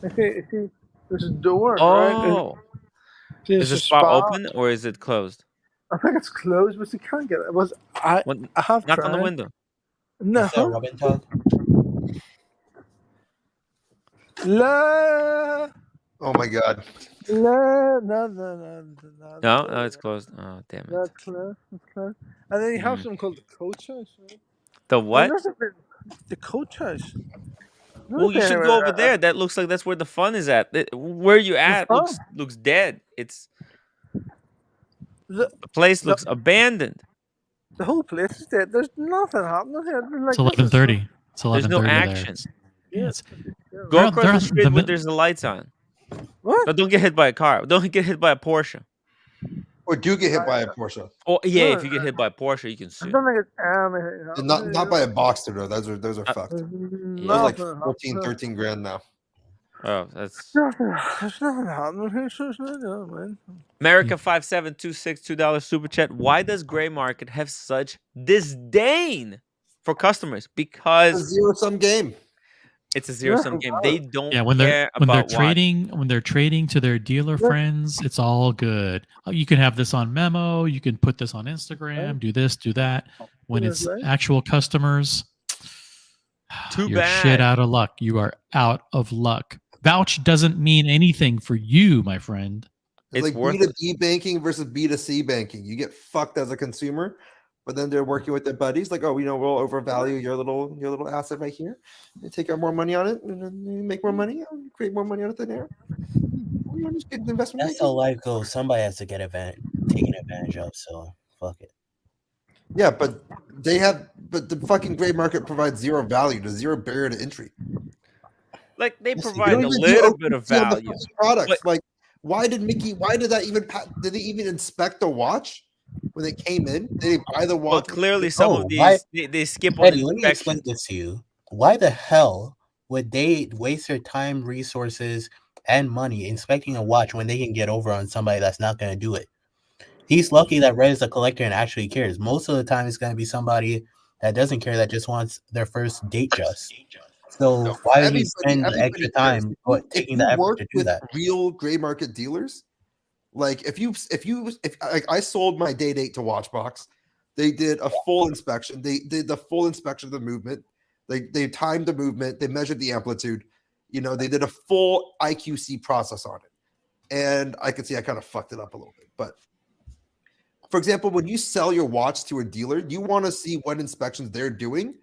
I see there's a door, right? Oh. Is the spa open or is it closed? I think it's closed, but you can't get it. I have knock tried. on the window. No. La. Oh my god. No, No, it's closed. Oh, damn it. That's closed. It's closed. And then you have something called the coach house. Right? The what? The coach house. Well, you should go over there. That looks like that's where the fun is at. Where you at looks dead. It's the place looks abandoned. The whole place is dead. There's nothing happening here. It's 11:30. It's 11:30. There's no action. Yeah, it's Go they're across the on street when there's the lights on. What? But don't get hit by a car. Don't get hit by a Porsche. Or do get hit by a Porsche. Oh yeah, No, if you get hit by a Porsche, you can I sue. don't think it's anything. And not by a Boxster though. Those are fucked. There's Those are like nothing 14, happening. 13 grand now. Oh, that's There's nothing happening here. So it's not going, man. America 5726 $2 super chat. Why does gray market have such disdain for customers? It's a Because zero-sum game. it's a zero-sum game. They don't when care they're about trading to their dealer friends, it's all good. You can have this on Memo, you can put this on Instagram, do this, do that. When it's actual customers, Too you're bad. shit out of luck. You are out of luck. Vouch doesn't mean anything for you, my friend. It's like worthless. B2B banking versus B2C banking. You get fucked as a consumer, but then they're working with their buddies, like, oh, we'll overvalue your little asset right here. They take out more money on it, and then you make more money, create more money out of thin air. Just get investment. That's how life goes. Somebody has to get taken advantage of. So fuck it. Yeah, but the fucking gray market provides zero value, to zero barrier to entry. Like they provide a little bit of value. Products like why did that even did they even inspect the watch when they came in? Did they buy the watch? Well, clearly some of these they skip on Eddie, let me explain this to you. Why the hell would they waste their time, resources, and money inspecting a watch when they can get over on somebody that's not going to do it? He's lucky that Red is a collector and actually cares. Most of the time, it's going to be somebody that doesn't care, that just wants their first date just. So why did he spend the extra time taking the effort to do that? Real gray market dealers, like if like I sold my day date to Watchbox, they did a full inspection. They did the full inspection of the movement. They timed the movement. They measured the amplitude. They did a full IQC process on it, and I could see I kind of fucked it up a little bit. But for example, when you sell your watch to a dealer, you want to see what inspections they're doing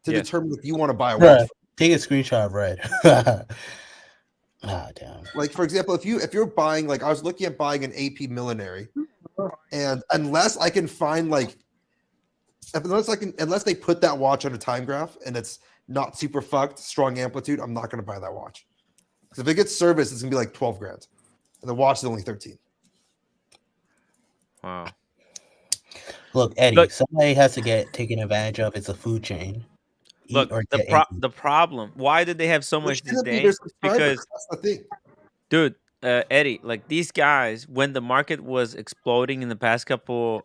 to determine if you want to buy a watch. Take a screenshot of Red. Damn. Like for example, if you're buying, like I was looking at buying an AP Millenary, and unless I can find unless they put that watch on a time graph and it's not super fucked, strong amplitude, I'm not going to buy that watch. Because if it gets serviced, it's going to be like 12 grand, and the watch is only 13. Wow. Look, Eddie, somebody has to get taken advantage of. It's a food chain. Look, the problem. Why did they have so much disdain? Because that's the thing, dude. Eddie, like these guys, when the market was exploding in the past couple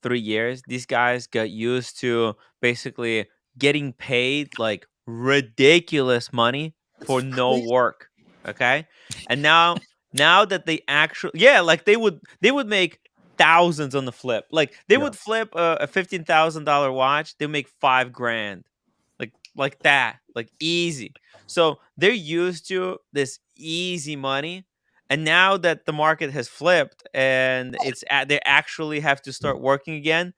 3 years, these guys got used to basically getting paid like ridiculous money for no work. Okay, and now that they actually, like they would make thousands on the flip. Like they would flip a $15,000 watch, they make $5 grand. Like that, like easy. So they're used to this easy money, and now that the market has flipped and they actually have to start working again,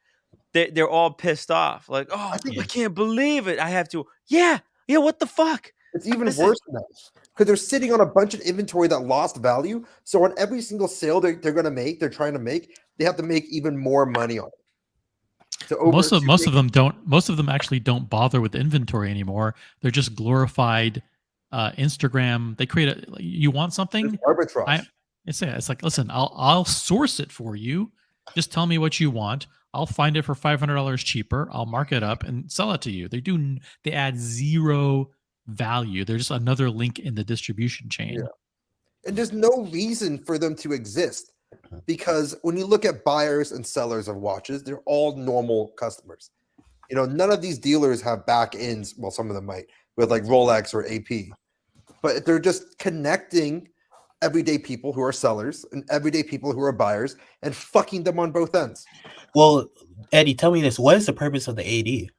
they're all pissed off. Like, oh, I can't believe it. I have to. Yeah. What the fuck? It's even worse than that because they're sitting on a bunch of inventory that lost value. So on every single sale they're trying to make, they have to make even more money on it. Most of them actually don't bother with inventory anymore. They're just glorified Instagram. They create you want something? Arbitrage. It's like, listen, I'll source it for you. Just tell me what you want. I'll find it for $500 cheaper. I'll mark it up and sell it to you. They add zero value. They're just another link in the distribution chain. Yeah. And there's no reason for them to exist. Because when you look at buyers and sellers of watches, they're all normal customers. None of these dealers have back ends. Well, some of them might with like Rolex or AP, but they're just connecting everyday people who are sellers and everyday people who are buyers and fucking them on both ends. Well, Eddie, tell me this. What is the purpose of the AD?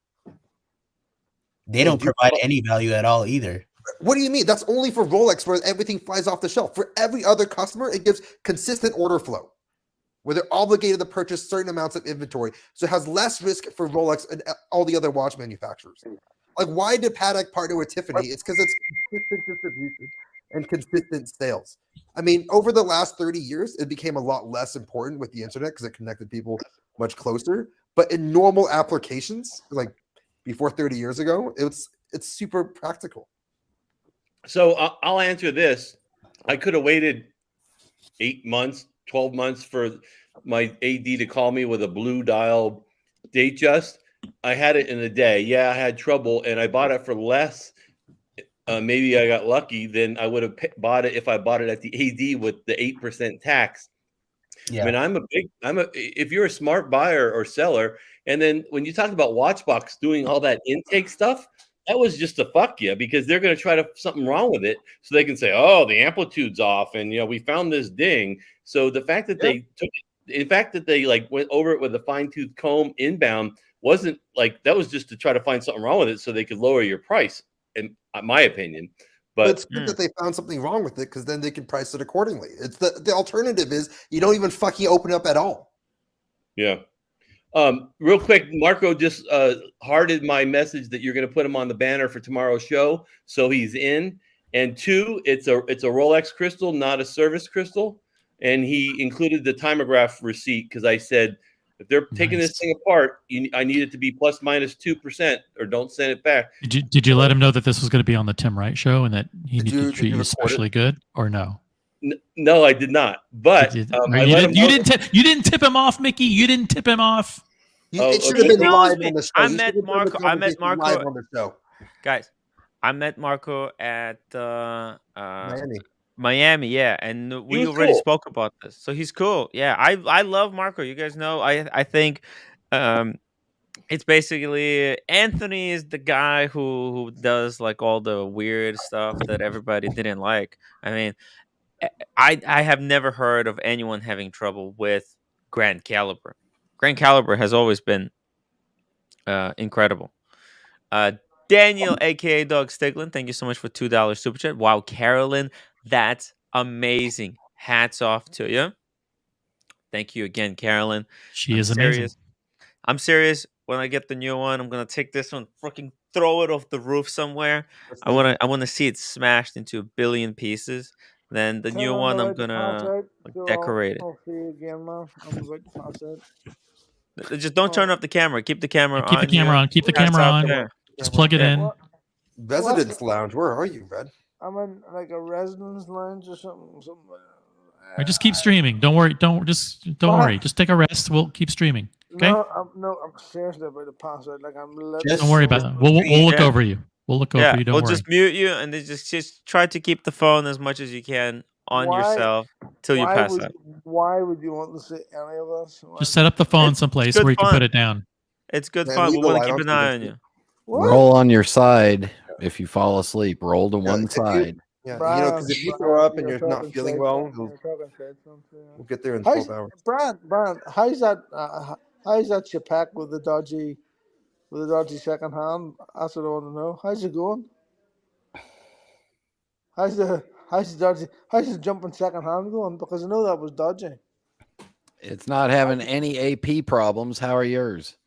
They don't provide any value at all either. What do you mean? That's only for Rolex where everything flies off the shelf. For every other customer, it gives consistent order flow where they're obligated to purchase certain amounts of inventory. So it has less risk for Rolex and all the other watch manufacturers. Like, why did Patek partner with Tiffany? It's because it's consistent distribution and consistent sales. I mean, over the last 30 years, it became a lot less important with the internet because it connected people much closer. But in normal applications, like before 30 years ago, it's super practical. So I'll answer this. I could have waited 8 months, 12 months for my AD to call me with a blue dial Datejust. I had it in a day. Yeah, I had trouble, and I bought it for less. Maybe I got lucky. Then I would have bought it if I bought it at the AD with the 8% tax. Yeah. I mean, if you're a smart buyer or seller, and then when you talk about Watchbox doing all that intake stuff, that was just to fuck you, because they're going to try to something wrong with it so they can say, oh, the amplitude's off, and we found this ding. So the fact that they took it, in fact that they like went over it with a fine-tooth comb inbound, wasn't like, that was just to try to find something wrong with it so they could lower your price, in my opinion. But it's good that they found something wrong with it, because then they can price it accordingly. It's the alternative is you don't even fucking open up at all. Yeah. Real quick, Marco just hearted my message that you're going to put him on the banner for tomorrow's show, so he's in. And 2, it's a Rolex crystal, not a service crystal, and he included the timograph receipt, because I said if they're taking this thing apart, I need it to be plus minus 2%, or don't send it back. Did you let him know that this was going to be on the Tim Wright show and that he needed to treat you especially good, or no? No, I did not. But you didn't tip him off, Mickey. You didn't tip him off. It should have been live on the show. I met Marco live on the show. Guys, I met Marco at Miami, yeah, and we already spoke about this. So he's cool. Yeah, I love Marco. You guys know. I think it's basically Anthony is the guy who does like all the weird stuff that everybody didn't like. I mean, I have never heard of anyone having trouble with Grand Caliber. Grand Caliber has always been incredible. Daniel, aka Doug Stiglin, thank you so much for $2 super chat. Wow, Carolyn, that's amazing. Hats off to you. Thank you again, Carolyn. She is amazing. I'm serious. When I get the new one, I'm gonna take this one, fucking throw it off the roof somewhere. I wanna see it smashed into a billion pieces. Then the new one, I'm gonna decorate it. I'll see you again, man. I'm about to pass out. Just don't turn off the camera. Keep the camera on. Keep the camera on. Keep the camera on. Just plug it in. Residence lounge. Where are you, Red? I'm in like a residence lounge or something. Or just keep streaming. Don't worry. Don't worry. Just take a rest. We'll keep streaming. Okay. I'm seriously about to pass out. Like I'm. Don't worry about it. We'll look over you. We'll look over you. Don't worry. We'll just mute you and then just try to keep the phone as much as you can on yourself till you pass out. Why would you want to see any of us? Just set up the phone someplace where you can put it down. It's good fun. We want to keep an eye on you. Roll on your side if you fall asleep. Roll to one side. Yeah, because if you throw up and you're not feeling well, we'll get there in 12 hours. Brian, how's that Chapac with the dodgy second hand? That's what I want to know. How's it going? How's the jumping second hand going? Because I know that was dodgy. It's not having any AP problems. How are yours?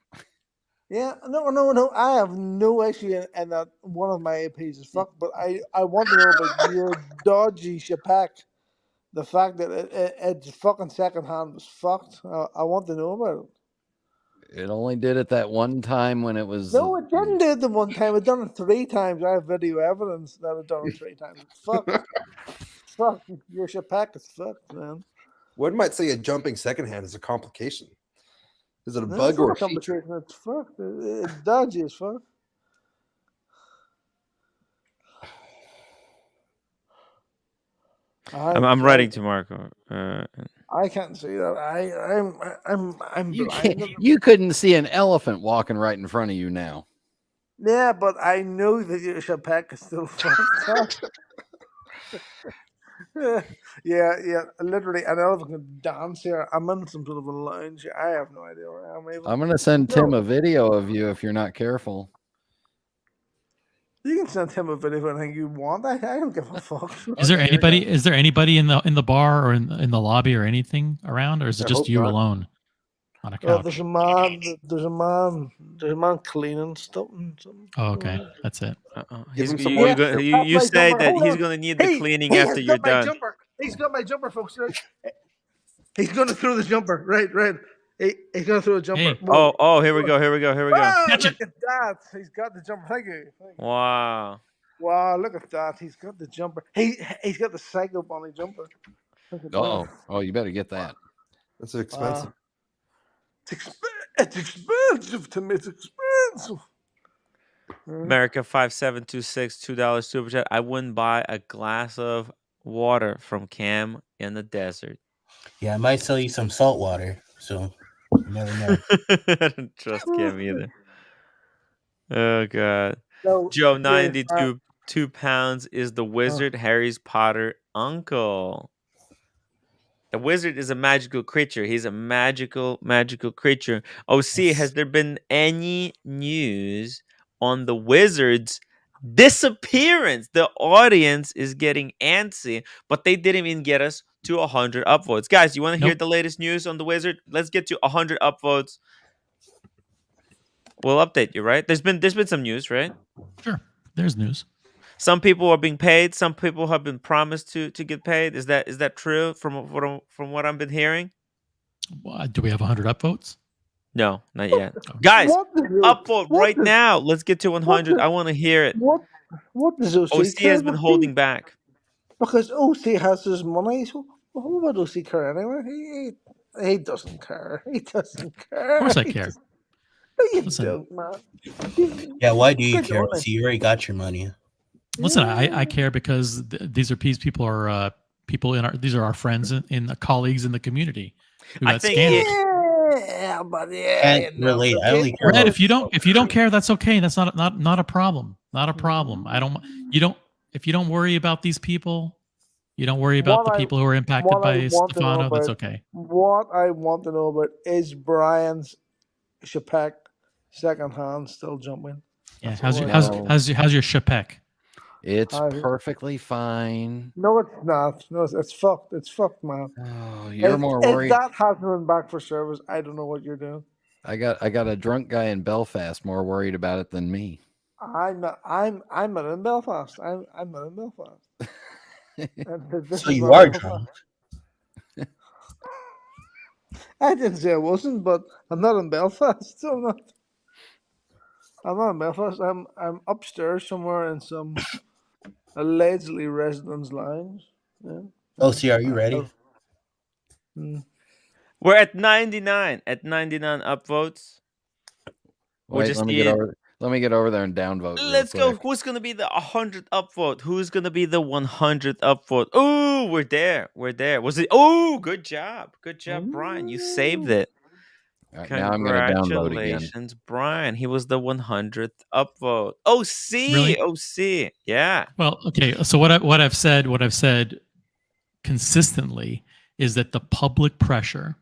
Yeah, no. I have no issue in that one of my APs is fucked, but I want to know about your dodgy Chapac. The fact that it's fucking second hand was fucked. I want to know about it. It only did it that one time when it was. No, it didn't do it the one time. It done it 3 times. I have video evidence that it done it 3 times. Fuck. Fuck. Your Chapac is fucked, man. One might say a jumping second hand is a complication. Is it a bug or a feature? It's fucked. It's dodgy as fuck. I'm writing to Marco. I can't see that. I'm blind. You couldn't see an elephant walking right in front of you now. Yeah, but I know that your Chapac is still fucked. Yeah. Literally, an elephant can dance here. I'm in some sort of a lounge here. I have no idea where I am. I'm going to send Tim a video of you if you're not careful. You can send him a video of anything you want. I don't give a fuck. Is there anybody in the bar or in the lobby or anything around, or is it just you alone on a couch? There's a man cleaning stuff. Oh, okay, that's it. You say that he's going to need the cleaning after you're done. He's got my jumper, folks. He's going to throw the jumper. Right. He's going to throw a jumper. Hey. Oh, here we go. Wow, look at that. He's got the jumper. Thank you. Wow. Wow, look at that. He's got the jumper. He's got the Psycho Bunny jumper. Look at that. Oh, you better get that. That's expensive. It's expensive to me. It's expensive. America 5726 $2 super chat. I wouldn't buy a glass of water from Cam in the desert. Yeah, I might sell you some salt water. So you never know. I don't trust Cam either. Oh god. No, Joe Dave, 92 2 pounds is the wizard Harry's Potter uncle. The wizard is a magical creature. He's a magical creature. OC, has there been any news on the wizard's disappearance? The audience is getting antsy, but they didn't even get us to 100 upvotes. Guys, you want to hear the latest news on the wizard? Let's get to 100 upvotes. We'll update you, right? There's been some news, right? Sure. There's news. Some people are being paid. Some people have been promised to get paid. Is that true from what I've been hearing? Do we have 100 upvotes? No, not yet. Guys, upvote right now. Let's get to 100. I want to hear it. What does OC OC care has been about holding these? back. Because OC has his money. So what about OC care anyway? He doesn't care. He doesn't care. Of course I care. You Listen. don't, man. Yeah, why do you Good care? on him. See, you already got your money. Listen, I care because these are people are people in our. These are our friends and the colleagues in the community who got scammed. Yeah, but Can't relate. I only care Red, about if you don't care, that's okay. That's not a problem. Not a problem. If you don't worry about these people, you don't worry about the people who are impacted by Stefano. That's okay. What I want to know about is Brian's Chapek second hand still jumping. Yeah, how's your Chapek? It's perfectly fine. No, it's not. No, it's fucked. It's fucked, man. Oh, you're more if worried. that hasn't been back for service, I don't know what you're doing. I got a drunk guy in Belfast more worried about it than me. I'm not in Belfast. I'm not in Belfast. So you are drunk. I didn't say I wasn't, but I'm not in Belfast. So I'm not in Belfast. I'm upstairs somewhere in some allegedly residence lounge. Yeah. OC, are you ready? We're at 99. At 99 upvotes. Wait, let me get over there and downvote. Let's go. Who's gonna be the 100th upvote? Who's gonna be the 100th upvote? Oh, we're there. Was it? Oh, good job, Brian. You saved it. Right, now I'm gonna downvote again. Congratulations, Brian. He was the 100th upvote. Really? OC. Yeah. Well, okay. So what I've said consistently is that the public pressure,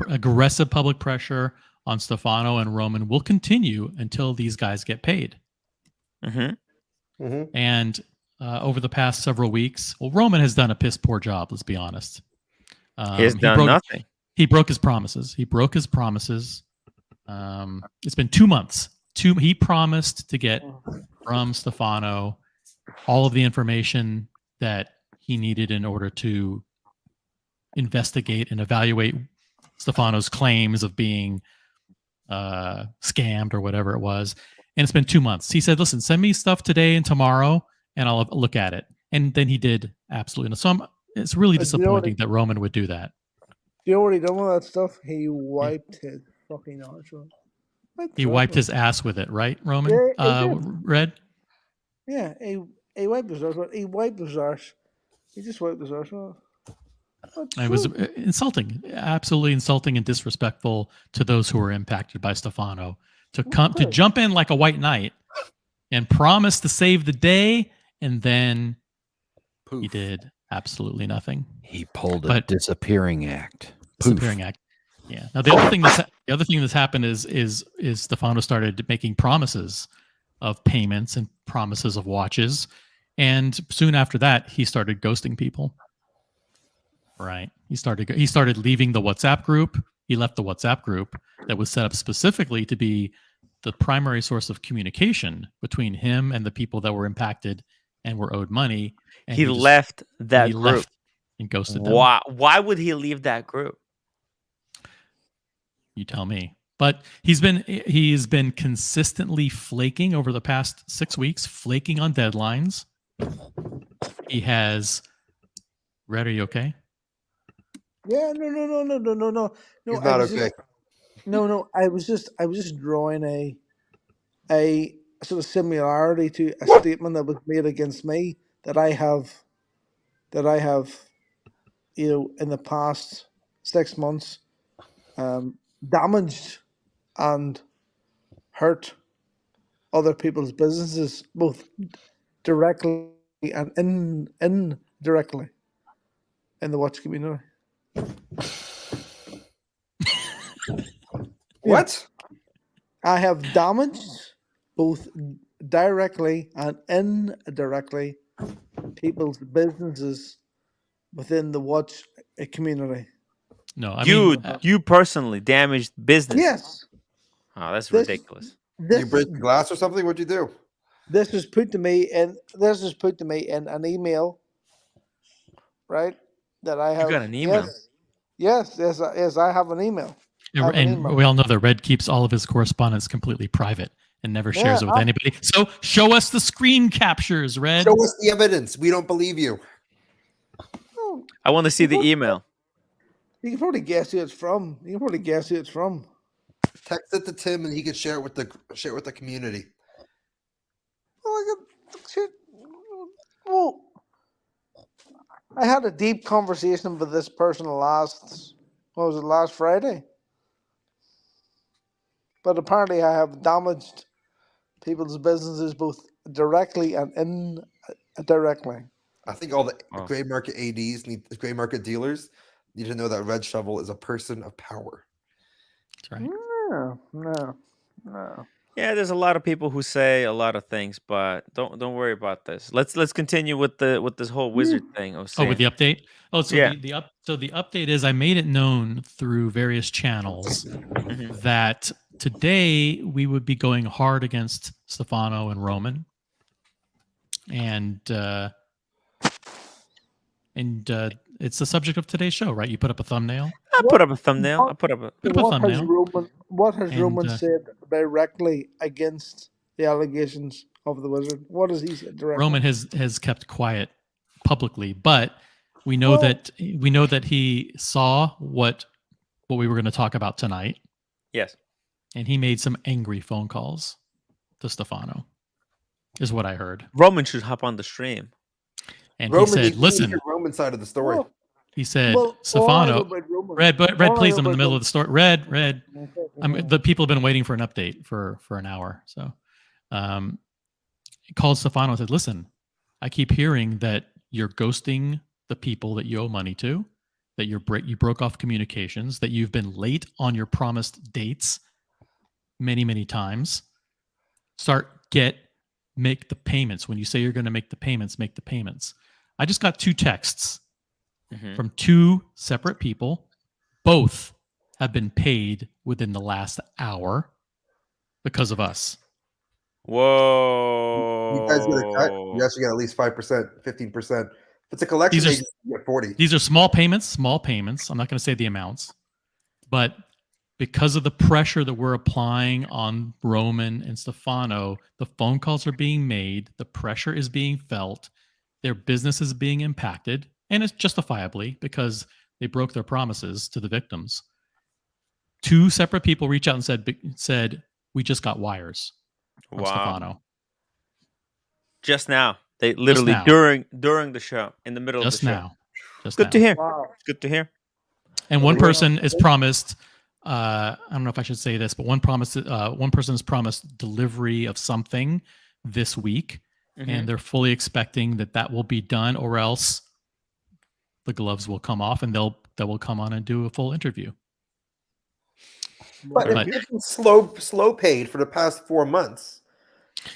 aggressive public pressure on Stefano and Roman will continue until these guys get paid. Mm-hmm. Mm-hmm. And over the past several weeks, well, Roman has done a piss poor job. Let's be honest. He has done nothing. He broke his promises. It's been 2 months. He promised to get from Stefano all of the information that he needed in order to investigate and evaluate Stefano's claims of being scammed or whatever it was. And it's been 2 months. He said, listen, send me stuff today and tomorrow and I'll look at it. And then he did absolutely. So it's really disappointing that Roman would do that. You know what he done with that stuff? He wiped his fucking arse with it. He wiped his ass with it, right, Roman? Yeah, Red? Yeah, he wiped his arse with it. He wiped his arse. He just wiped his arse with it. It was insulting, absolutely insulting and disrespectful to those who were impacted by Stefano to jump in like a white knight and promise to save the day, and then he did absolutely nothing. He pulled a disappearing act. Disappearing act. Yeah. Now the other thing that's happened is Stefano started making promises of payments and promises of watches, and soon after that he started ghosting people. Right. He started leaving the WhatsApp group. He left the WhatsApp group that was set up specifically to be the primary source of communication between him and the people that were impacted and were owed money. And he left that group and ghosted them. Why would he leave that group? You tell me. But he's been consistently flaking over the past 6 weeks, flaking on deadlines. He has. Red, are you okay? Yeah, no. He's I not was okay. just no. I was just drawing a sort of similarity to a statement that was made against me that I have, in the past 6 months, damaged and hurt other people's businesses, both directly and indirectly in the watch community. What? I have damaged both directly and indirectly people's businesses within the watch community. No, I mean, You personally damaged business. Yes. Oh, that's This- ridiculous. You break the glass or something? What'd you do? This was put to me in an email, right? That I have. You got an email? Yes. I have an email. and we all know that Red keeps all of his correspondence completely private and never shares it with anybody. So show us the screen captures, Red. Show us the evidence. We don't believe you. I want to see the email. You can probably guess who it's from. Text it to Tim, and he can share it with the community. Well, I had a deep conversation with this person last Friday? But apparently I have damaged people's businesses both directly and indirectly. I think all the gray market gray market dealers need to know that Red Shovel is a person of power. That's right. No. Yeah, there's a lot of people who say a lot of things, but don't worry about this. Let's continue with this whole wizard thing. With the update. So yeah. the update is I made it known through various channels that today we would be going hard against Stefano and Roman, and it's the subject of today's show, right? You put up a thumbnail. I put up a thumbnail. What has Roman said directly against the allegations of the wizard? What has he said directly? Roman has kept quiet publicly, but we know that he saw what we were going to talk about tonight. Yes. And he made some angry phone calls to Stefano, is what I heard. Roman should hop on the stream. And he said, listen. Roman side of the story. Well, he said, Stefano, Red, please, I'm in the middle of the story. Red. The people have been waiting for an update for an hour. So he called Stefano and said, listen, I keep hearing that you're ghosting the people that you owe money to, that you broke off communications, that you've been late on your promised dates many, many times. Make the payments. When you say you're going to make the payments. I just got 2 texts from 2 separate people. Both have been paid within the last hour because of us. Whoa. You guys get a cut. You actually get at least 5%, 15%. If it's a collection agency, you get 40. These are small payments. I'm not going to say the amounts. But because of the pressure that we're applying on Roman and Stefano, the phone calls are being made. The pressure is being felt. Their business is being impacted, and it's justifiably because they broke their promises to the victims. 2 separate people reached out and said we just got wires from Stefano. Just now. They literally during the show, in the middle of the show. Good to hear. Wow. Good to hear. And one person is promised. I don't know if I should say this, but one person is promised delivery of something this week, and they're fully expecting that will be done, or else the gloves will come off, and they will come on and do a full interview. But it's been slow paid for the past 4 months.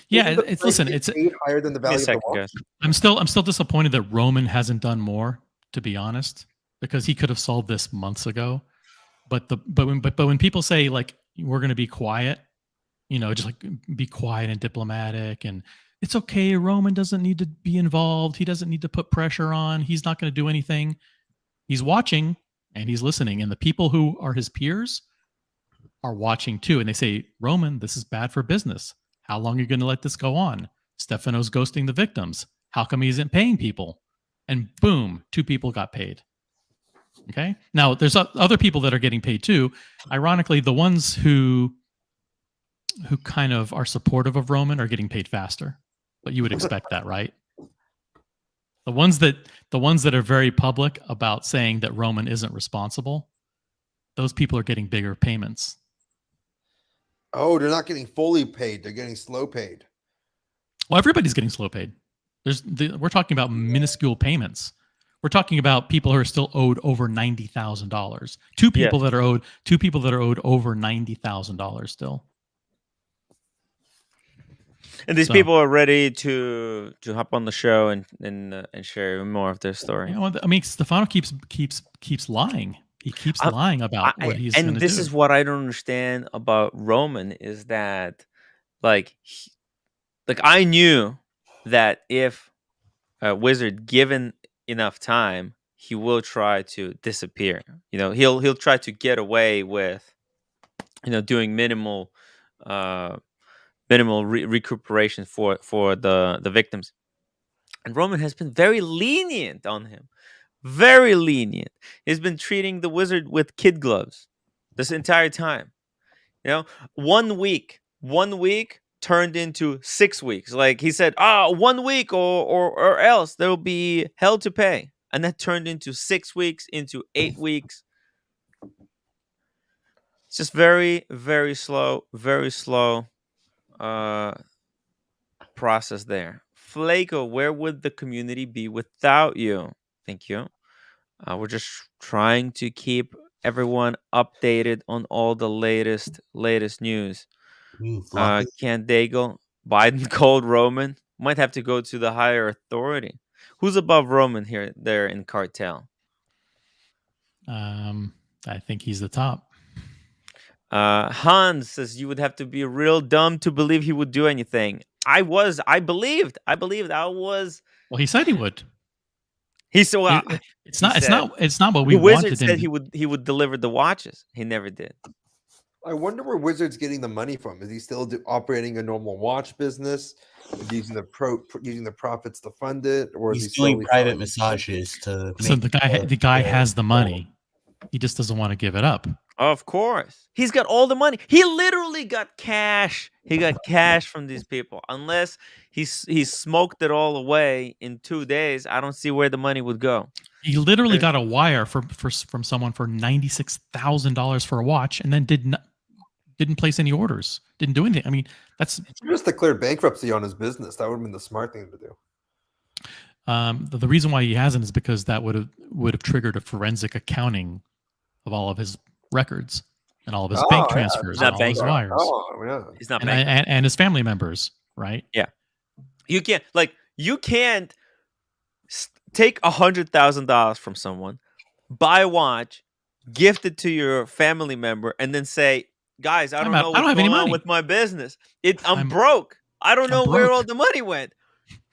Yeah, it's paid higher than the value of the watch. I'm still disappointed that Roman hasn't done more, to be honest, because he could have solved this months ago. But when people say like we're going to be quiet, just like be quiet and diplomatic, and it's okay. Roman doesn't need to be involved. He doesn't need to put pressure on. He's not going to do anything. He's watching and he's listening, and the people who are his peers are watching too, and they say, Roman, this is bad for business. How long are you going to let this go on? Stefano's ghosting the victims. How come he isn't paying people? And boom, 2 people got paid. Okay. Now there's other people that are getting paid too. Ironically, the ones who kind of are supportive of Roman are getting paid faster. But you would expect that, right? The ones that are very public about saying that Roman isn't responsible, those people are getting bigger payments. Oh, they're not getting fully paid; they're getting slow paid. Well, everybody's getting slow paid. We're talking about minuscule payments. We're talking about people who are still owed over $90,000. Two people that are owed over $90,000 still. And these people are ready to hop on the show and share more of their story. You know, I mean, Stefano keeps lying. He keeps lying about what he's going to do. And this is what I don't understand about Roman is that, like I knew that if a Wizard given enough time, he will try to disappear. You know, he'll try to get away with, doing minimal recuperation for the victims. And Roman has been very lenient on him. Very lenient. He's been treating the Wizard with kid gloves this entire time. 1 week turned into 6 weeks. Like he said, 1 week or else there will be hell to pay. And that turned into 6 weeks, into 8 weeks. It's just very, very slow process there. Flaco, where would the community be without you? Thank you. We're just trying to keep everyone updated on all the latest news. Candagle, Biden called Roman. Might have to go to the higher authority. Who's above Roman there in cartel? I think he's the top. Hans says you would have to be real dumb to believe he would do anything. I believed. Well, he said he would. He said, well, it's not what we wanted. The Wizard said he would deliver the watches. He never did. I wonder where Wizard's getting the money from. Is he still operating a normal watch business, using the profits to fund it, or he's doing private massages to? So the guy has the money. He just doesn't want to give it up. Of course, he's got all the money. He literally got cash. He got cash from these people. Unless he smoked it all away in 2 days, I don't see where the money would go. He literally got a wire from someone for $96,000 for a watch, and then didn't place any orders. Didn't do anything. I mean, that's just declared bankruptcy on his business. That would have been the smart thing to do. The reason why he hasn't is because that would have triggered a forensic accounting of all of his records and all of his bank transfers and all his wires. He's not and his family members, right? Yeah. You can't take $100,000 from someone, buy a watch, gift it to your family member, and then say, guys, I don't know what's going on with my business. I'm broke. I don't know where all the money went.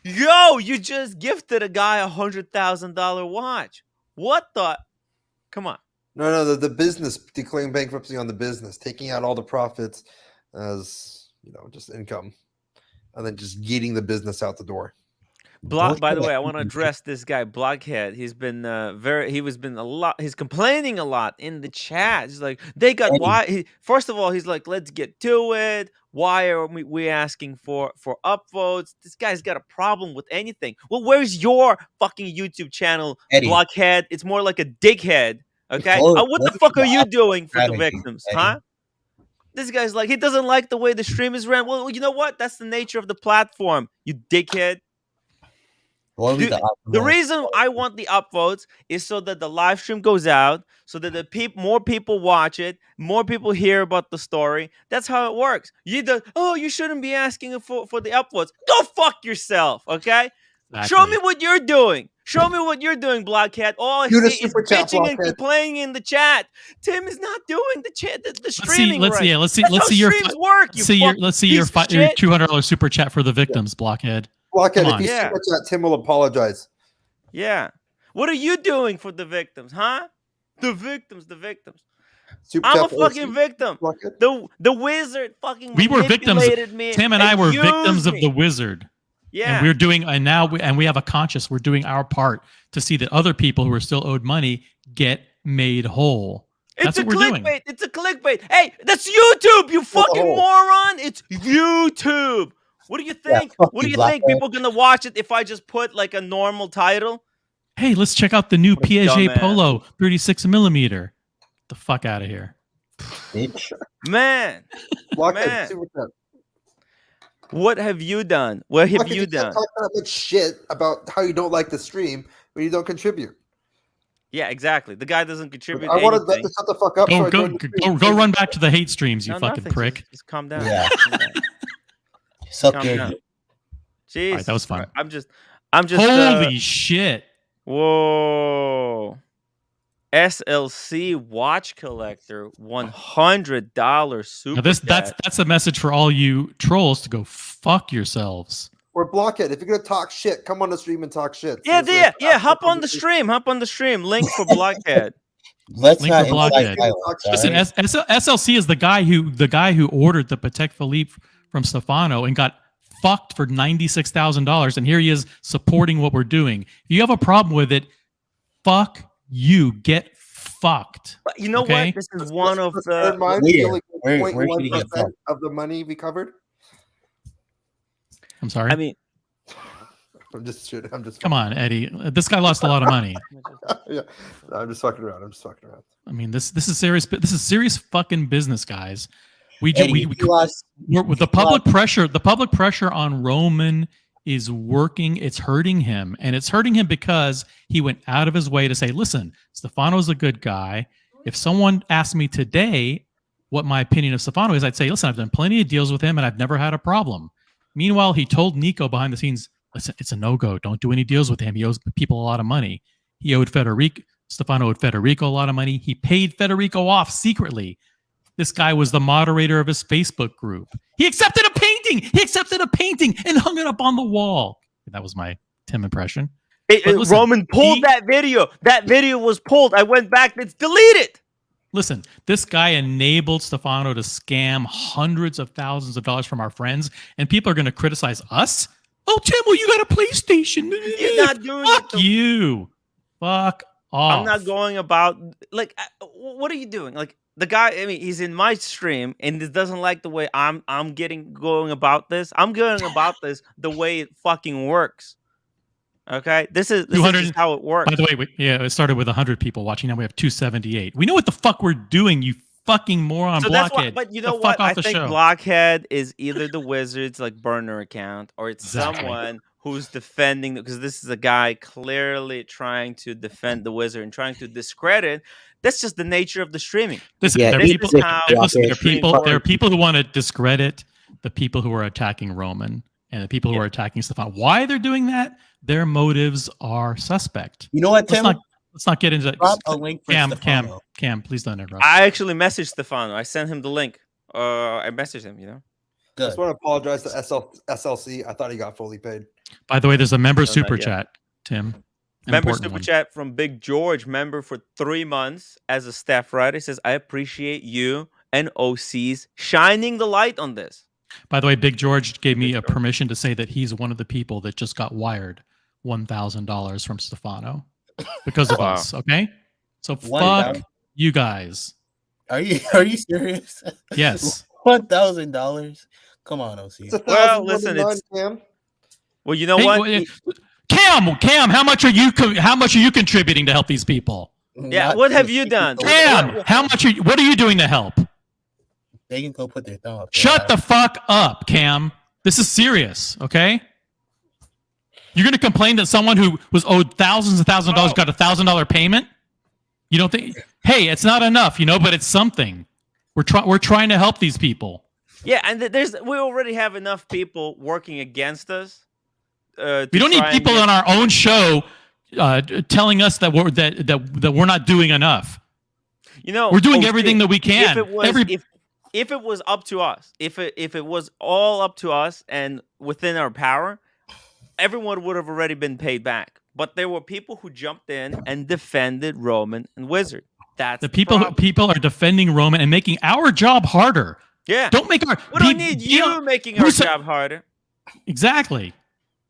Yo, you just gifted a guy $100,000 watch. What the? Come on. No, the business, declaring bankruptcy on the business, taking out all the profits as, just income, and then just getting the business out the door. By the way, I want to address this guy, Blockhead. He's been he's complaining a lot in the chat. He's like, they got why. First of all, he's like, let's get to it. Why are we asking for upvotes? This guy's got a problem with anything. Well, where's your fucking YouTube channel, Eddie? Blockhead? It's more like a dickhead. Okay, what the fuck are you doing for the victims, huh? This guy's like, he doesn't like the way the stream is ran. Well, you know what? That's the nature of the platform, you dickhead. The reason I want the upvotes is so that the live stream goes out, so that more people watch it, more people hear about the story. That's how it works. You shouldn't be asking for the upvotes. Go fuck yourself, okay? Exactly. Show me what you're doing. Show me what you're doing, Blockhead. All I see is bitching and complaining in the chat. Tim is not doing the streaming. Let's see your $200 super chat for the victims, Blockhead. Blockhead, if you super chat, Tim will apologize. Yeah. What are you doing for the victims, huh? The victims. Super I'm a Chat fucking OC. victim. Bucket. The wizard fucking We were victims. manipulated me. Tim and I were victims used of me. the wizard. Yeah. And we're doing, and now we have a conscience. We're doing our part to see that other people who are still owed money get made whole. That's It's what a we're clickbait. doing. It's a clickbait. Hey, that's YouTube, you fucking Whoa. moron. It's YouTube. What do you think? fuck What do you, you Black think? Bear. People gonna watch it if I just put like a normal title? Hey, let's check out the new What a Piaget dumbass. Polo 36 millimeter. The fuck out of here. Bitch. Man, Blockhead, Man. Super Chat. what have you done? What have Blockhead, you can't done? talk that much shit about how you don't like the stream when you don't contribute. Yeah, exactly. The guy doesn't contribute I wanted anything. to shut the fuck up. so I Go joined the stream. run back to the hate streams, you No, fucking nothing. prick. Just calm down. Yeah. Calm down. Suck Calm your down. dick. Jesus All right, that was fun. Christ. I'm just Holy shit. whoa. SLC watch collector, $100 super. Now that's a message for all you trolls to go fuck yourselves. Or Blockhead. If you're gonna talk shit, come on the stream and talk shit. Yeah, Seriously, yeah. Hop on the stream. Hop on the stream. Link for Blockhead. Let's Link not for Blockhead. incite violence. all Listen, right? SLC is the guy who ordered the Patek Philippe from Stefano and got fucked for $96,000, and here he is supporting what we're doing. If you have a problem with it, fuck you. Get fucked. But you know Okay? what? This is one of Third the. mind, Where? we only get Where should he get 0.1% fucked? of the money we covered. I'm sorry. I mean, I'm just shooting. I'm just. Come on, Eddie. This guy lost a lot of money. Yeah, no, I'm just fucking around. I mean, this is serious. This is serious fucking business, guys. Eddie, you lost- With the public pressure. The public pressure on Roman is working. It's hurting him, and it's hurting him because he went out of his way to say, "Listen, Stefano's a good guy. If someone asked me today what my opinion of Stefano is, I'd say, listen, I've done plenty of deals with him, and I've never had a problem." Meanwhile, he told Nico behind the scenes, "Listen, it's a no-go. Don't do any deals with him. He owes people a lot of money." He owed Stefano owed Federico a lot of money. He paid Federico off secretly. This guy was the moderator of his Facebook group. He accepted a painting and hung it up on the wall. That was my Tim impression. Listen, Roman pulled that video. That video was pulled. I went back. It's deleted. Listen, this guy enabled Stefano to scam hundreds of thousands of dollars from our friends, and people are going to criticize us? Oh, Tim, well, you got a PlayStation. You're not doing Fuck it. you. Fuck off. I'm not going about like. What are you doing? Like the guy. I mean, he's in my stream and it doesn't like the way I'm going about this. I'm going about this the way it fucking works. Okay, this is just how it works. By the way, it started with 100 people watching. Now we have 278. We know what the fuck we're doing, you fucking moron. So Blockhead. but you know the fuck what? off I the think show. Blockhead is either the Wizards like burner account or it's Exactly. someone who's defending, because this is a guy clearly trying to defend the Wizard and trying to discredit. That's just the nature of the streaming. Listen, Yeah, there are this people. is how Listen, there are streaming people. There are works. people who want to discredit the people who are attacking Roman and the people who are attacking Stefan. Why they're doing that? Their motives are suspect. You know what, Tim? Let's not get into that. Drop a link for Stefano. Cam, please don't interrupt. I actually messaged Stefano. I sent him the link. I messaged him. I just want to apologize to SLC. I thought he got fully paid. By the way, there's a member No, not super yet. chat, Tim. An Member important super one. chat from Big George, member for 3 months as a staff writer. He says, I appreciate you and OCs shining the light on this. By the way, Big George gave me a permission to say that he's one of the people that just got wired $1,000 from Stefano because of Wow. us. Okay, so fuck 1,000? you guys. Are you serious? Yes. $1,000? Come on, OC. Well, listen, it's Cam. well, you know Hey, what? Cam, how much are you contributing to help these people? Yeah, Not what have to you done? Cam, what are you doing to help? They can go put their thumb up. there. Shut the fuck up, Cam. This is serious, okay? You're going to complain that someone who was owed thousands and thousands of dollars got $1,000 payment? You don't think? Hey, it's not enough, but it's something. We're trying to help these people. Yeah, and we already have enough people working against us. We don't need people on our own show telling us that we're not doing enough. We're doing everything that we can. If it was up to us, if it was all up to us and within our power, everyone would have already been paid back. But there were people who jumped in and defended Roman and Wizard. That's The the problem. people are defending Roman and making our job harder. Yeah. Don't make our. We don't need you making our job harder. Exactly.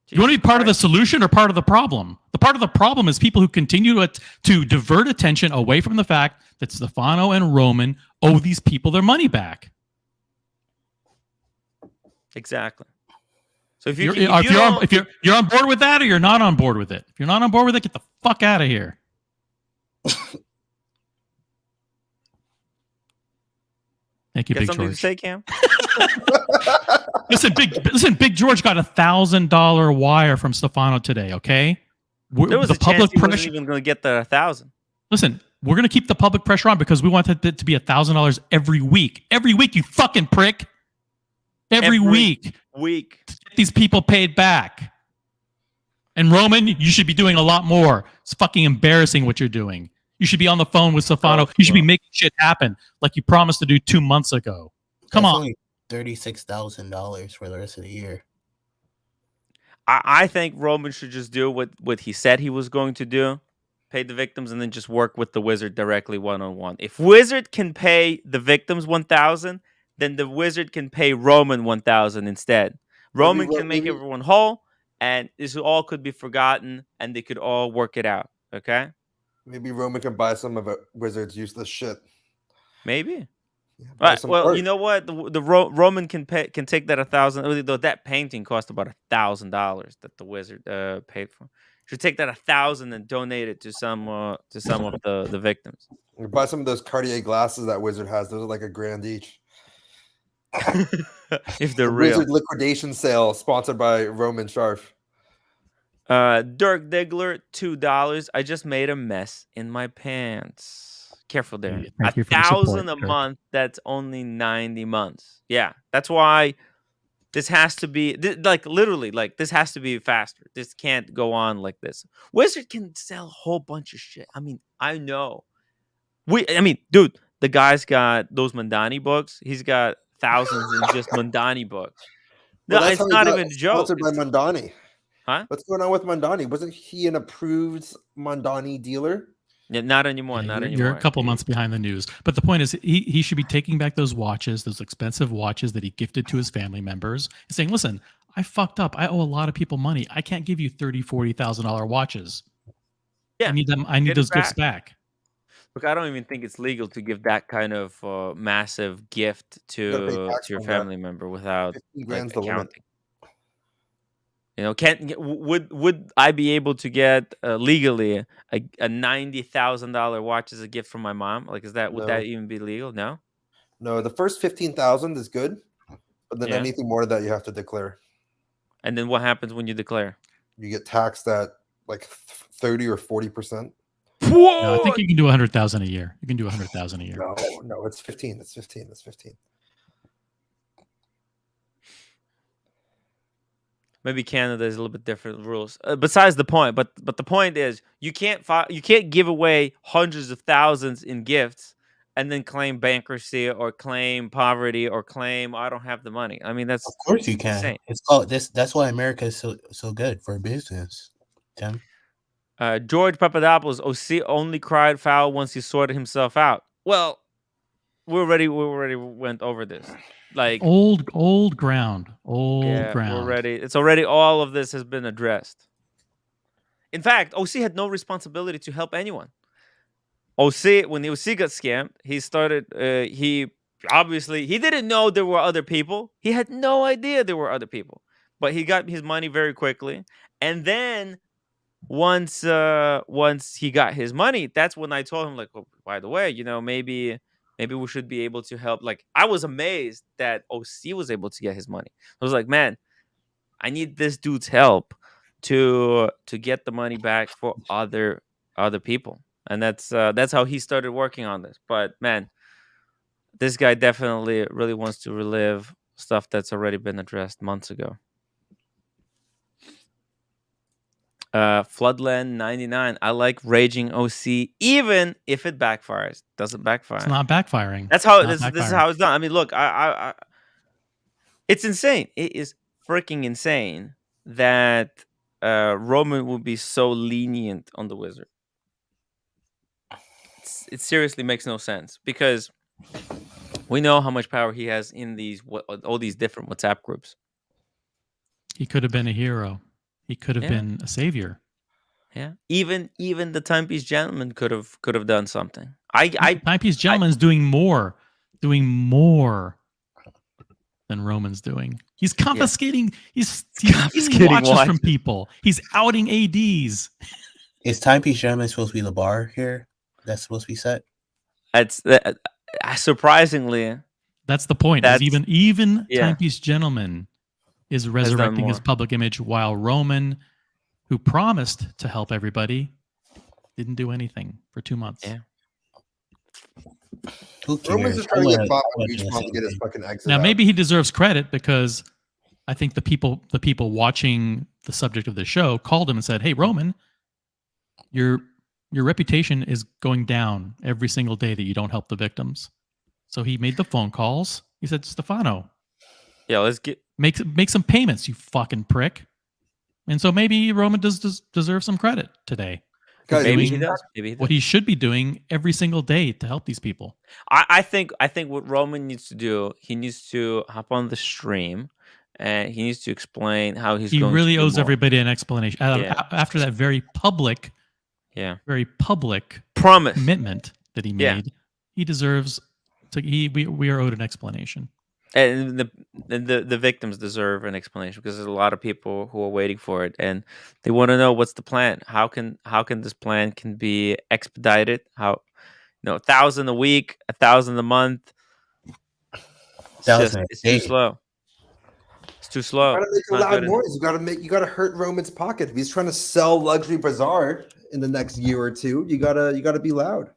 You want to be part of the solution or part of the problem? The part of the problem is people who continue to divert attention away from the fact that Stefano and Roman owe these people their money back. Exactly. So if you're on board with that, or you're not on board with it. If you're not on board with it, get the fuck out of here. Thank you, Big something George. To say, Cam? Listen, Big George got $1,000 wire from Stefano today. Okay, there was a chance he wasn't even going to get the 1,000. Listen, we're going to keep the public pressure on because we want it to be $1,000 every week. Every week, you fucking prick. Every week. To get these people paid back. And Roman, you should be doing a lot more. It's fucking embarrassing what you're doing. You should be on the phone with Stefano. You should be making shit happen like you promised to do 2 months ago. Come on. Only $36,000 for the rest of the year. I think Roman should just do what he said he was going to do. Pay the victims and then just work with the Wizard directly one-on-one. If Wizard can pay the victims 1,000, then the Wizard can pay Roman 1,000 instead. Roman can make everyone whole, and this all could be forgotten, and they could all work it out. Okay? Maybe Roman can buy some of a Wizard's useless shit. Maybe. Yeah, well, you know what? The Roman can take that 1,000. Though that painting cost about $1,000 that the Wizard paid for. Should take that 1,000 and donate it to some of the victims. Buy some of those Cartier glasses that Wizard has. Those are like $1,000 each. If they're real. Wizard liquidation sale sponsored by Roman Sharf. Dirk Diggler, $2. I just made a mess in my pants. Careful there. 1,000 a month. That's only 90 months. Yeah, that's why this has to be literally this has to be faster. This can't go on like this. Wizard can sell a whole bunch of shit. I mean, I know. Dude, the guy's got those Mandani books. He's got thousands in just Mandani books. No, it's not even a joke. Sponsored by Mandani. Huh? What's going on with Mandani? Wasn't he an approved Mandani dealer? Yeah, not anymore. You're a couple months behind the news. But the point is, he should be taking back those watches, those expensive watches that he gifted to his family members, and saying, listen, I fucked up. I owe a lot of people money. I can't give you $30,000, $40,000 watches. Yeah, I need them. I need those gifts back. Look, I don't even think it's legal to give that kind of massive gift to your family member without accounting. You know, would I be able to get legally a $90,000 watch as a gift from my mom? Like, would that even be legal? No. No, the first 15,000 is good, but then anything more than that you have to declare. And then what happens when you declare? You get taxed at like 30 or 40%. No, I think you can do 100,000 a year. You can do 100,000 a year. No, it's 15. It's 15. It's 15. Maybe Canada is a little bit different rules. Besides the point, but the point is you can't give away hundreds of thousands in gifts and then claim bankruptcy or claim poverty or claim I don't have the money. I mean, that's of course you can. Insane. It's called this. That's why America is so good for business. Tim. George Papadopoulos, OC only cried foul once he sorted himself out. Well, we already went over this. Like old ground. Ground. It's already all of this has been addressed. In fact, OC had no responsibility to help anyone. OC, when OC got scammed, he started. He didn't know there were other people. He had no idea there were other people. But he got his money very quickly, and then once he got his money, that's when I told him, like, oh, by the way, maybe we should be able to help. Like, I was amazed that OC was able to get his money. I was like, man, I need this dude's help to get the money back for other people. And that's how he started working on this. But man, this guy definitely really wants to relive stuff that's already been addressed months ago. Floodland 99. I like raging OC even if it backfires. Doesn't backfire. It's not backfiring. That's how this is how it's done. I mean, look, I it's insane. It is freaking insane that Roman would be so lenient on the Wizard. it seriously makes no sense because we know how much power he has in all these different WhatsApp groups. He could have been a hero. He could have been a savior. Yeah, even the Timepiece Gentleman could have done something. Timepiece Gentleman's doing more than Roman's doing. He's confiscating. He's confiscating watches from people. He's outing ads. Is Timepiece Gentleman supposed to be the bar here? That's supposed to be set. That's surprisingly. That's the point. Is even Timepiece Gentleman is resurrecting his public image, while Roman, who promised to help everybody, didn't do anything for 2 months. Yeah. Who cares? Roman's just trying to get bought on each month to get his fucking exit. Now, maybe he deserves credit because I think the people watching the subject of the show called him and said, "Hey, Roman, your reputation is going down every single day that you don't help the victims." So he made the phone calls. He said, "Stefano, let's make some payments, you fucking prick." And so maybe Roman does deserve some credit today. Maybe he does. What he should be doing every single day to help these people. I think what Roman needs to do, he needs to hop on the stream and he needs to explain how he's going to do really owes more. everybody an explanation. After that very public promise commitment that he made, he deserves to we are owed an explanation. And the victims deserve an explanation because there's a lot of people who are waiting for it and they want to know what's the plan. How can this plan can be expedited? How 1,000 a week, 1,000 a month. It's too slow. It's too slow. You gotta make a loud noise. You gotta hurt Roman's pocket. If he's trying to sell Luxury Bazaar in the next year or two, you gotta be loud.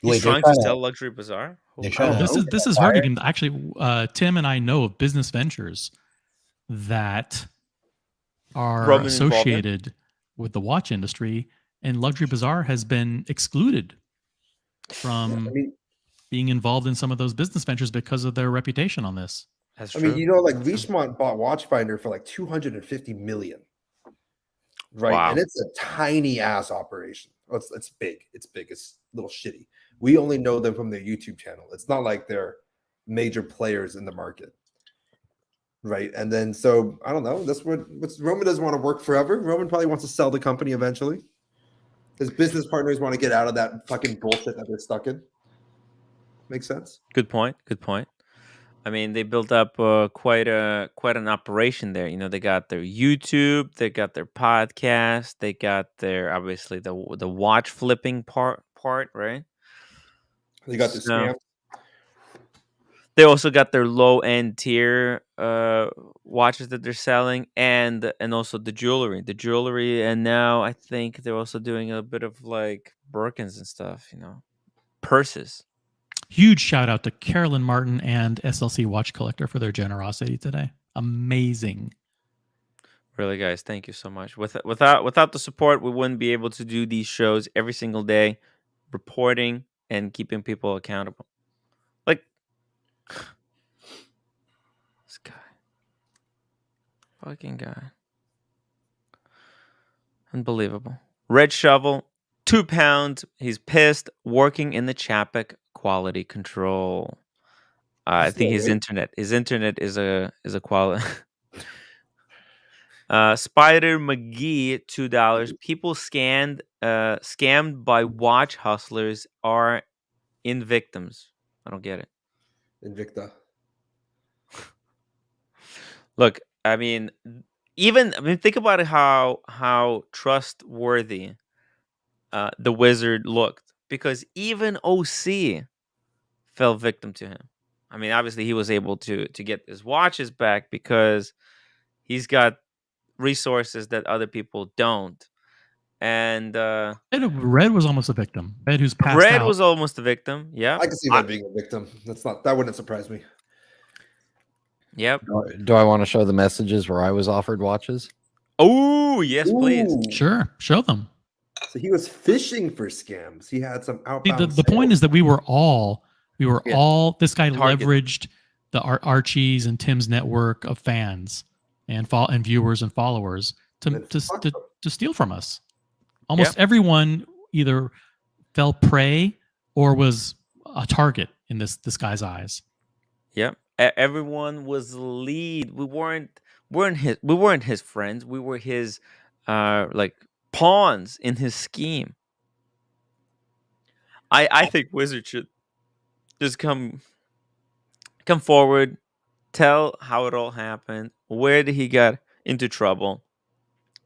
He's trying to sell Luxury Bazaar. This is hurting him. Actually, Tim and I know of business ventures that are associated with the watch industry, and Luxury Bazaar has been excluded from being involved in some of those business ventures because of their reputation on this. That's true. I mean, like Richemont bought Watchfinder for like $250 million, right? Wow. And it's a tiny ass operation. It's big. It's big. It's a little shitty. We only know them from their YouTube channel. It's not like they're major players in the market, right? And then, so I don't know. That's what Roman doesn't want to work forever. Roman probably wants to sell the company eventually. His business partners want to get out of that fucking bullshit that they're stuck in. Makes sense. Good point. I mean, they built up quite an operation there. They got their YouTube, they got their podcast, they got their obviously the watch flipping part, right? They got the scam. They also got their low end tier watches that they're selling, and also the jewelry, and now I think they're also doing a bit of like Birkins and stuff. Purses. Huge shout out to Carolyn Martin and SLC Watch Collector for their generosity today. Amazing. Really, guys, thank you so much. Without the support, we wouldn't be able to do these shows every single day, reporting and keeping people accountable. Like this guy. Fucking guy. Unbelievable. Red Shovel, 2 pounds. He's pissed, working in the Chapek quality control. I think his internet is a quality. Spider McGee, $2. People scammed by watch hustlers are in victims. I don't get it. Invicta. Look, I mean, think about it, how trustworthy the wizard looked, because even OC fell victim to him. I mean, obviously he was able to get his watches back because he's got resources that other people don't. And Red was almost a victim. Red, who's passed Red out. was almost a victim. Yeah, I can see that being a victim. That wouldn't surprise me. Yep. Do I want to show the messages where I was offered watches? Oh, yes, please. Sure, show them. So he was fishing for scams. He had some outbound. The point is that we were all. This guy leveraged the Archie's and Tim's network of fans and viewers and followers to steal from us. Almost everyone either fell prey or was a target in this guy's eyes. Yep. Everyone was lead. We weren't his friends. We were his like pawns in his scheme. I think Wizard should just come forward, tell how it all happened, where did he got into trouble,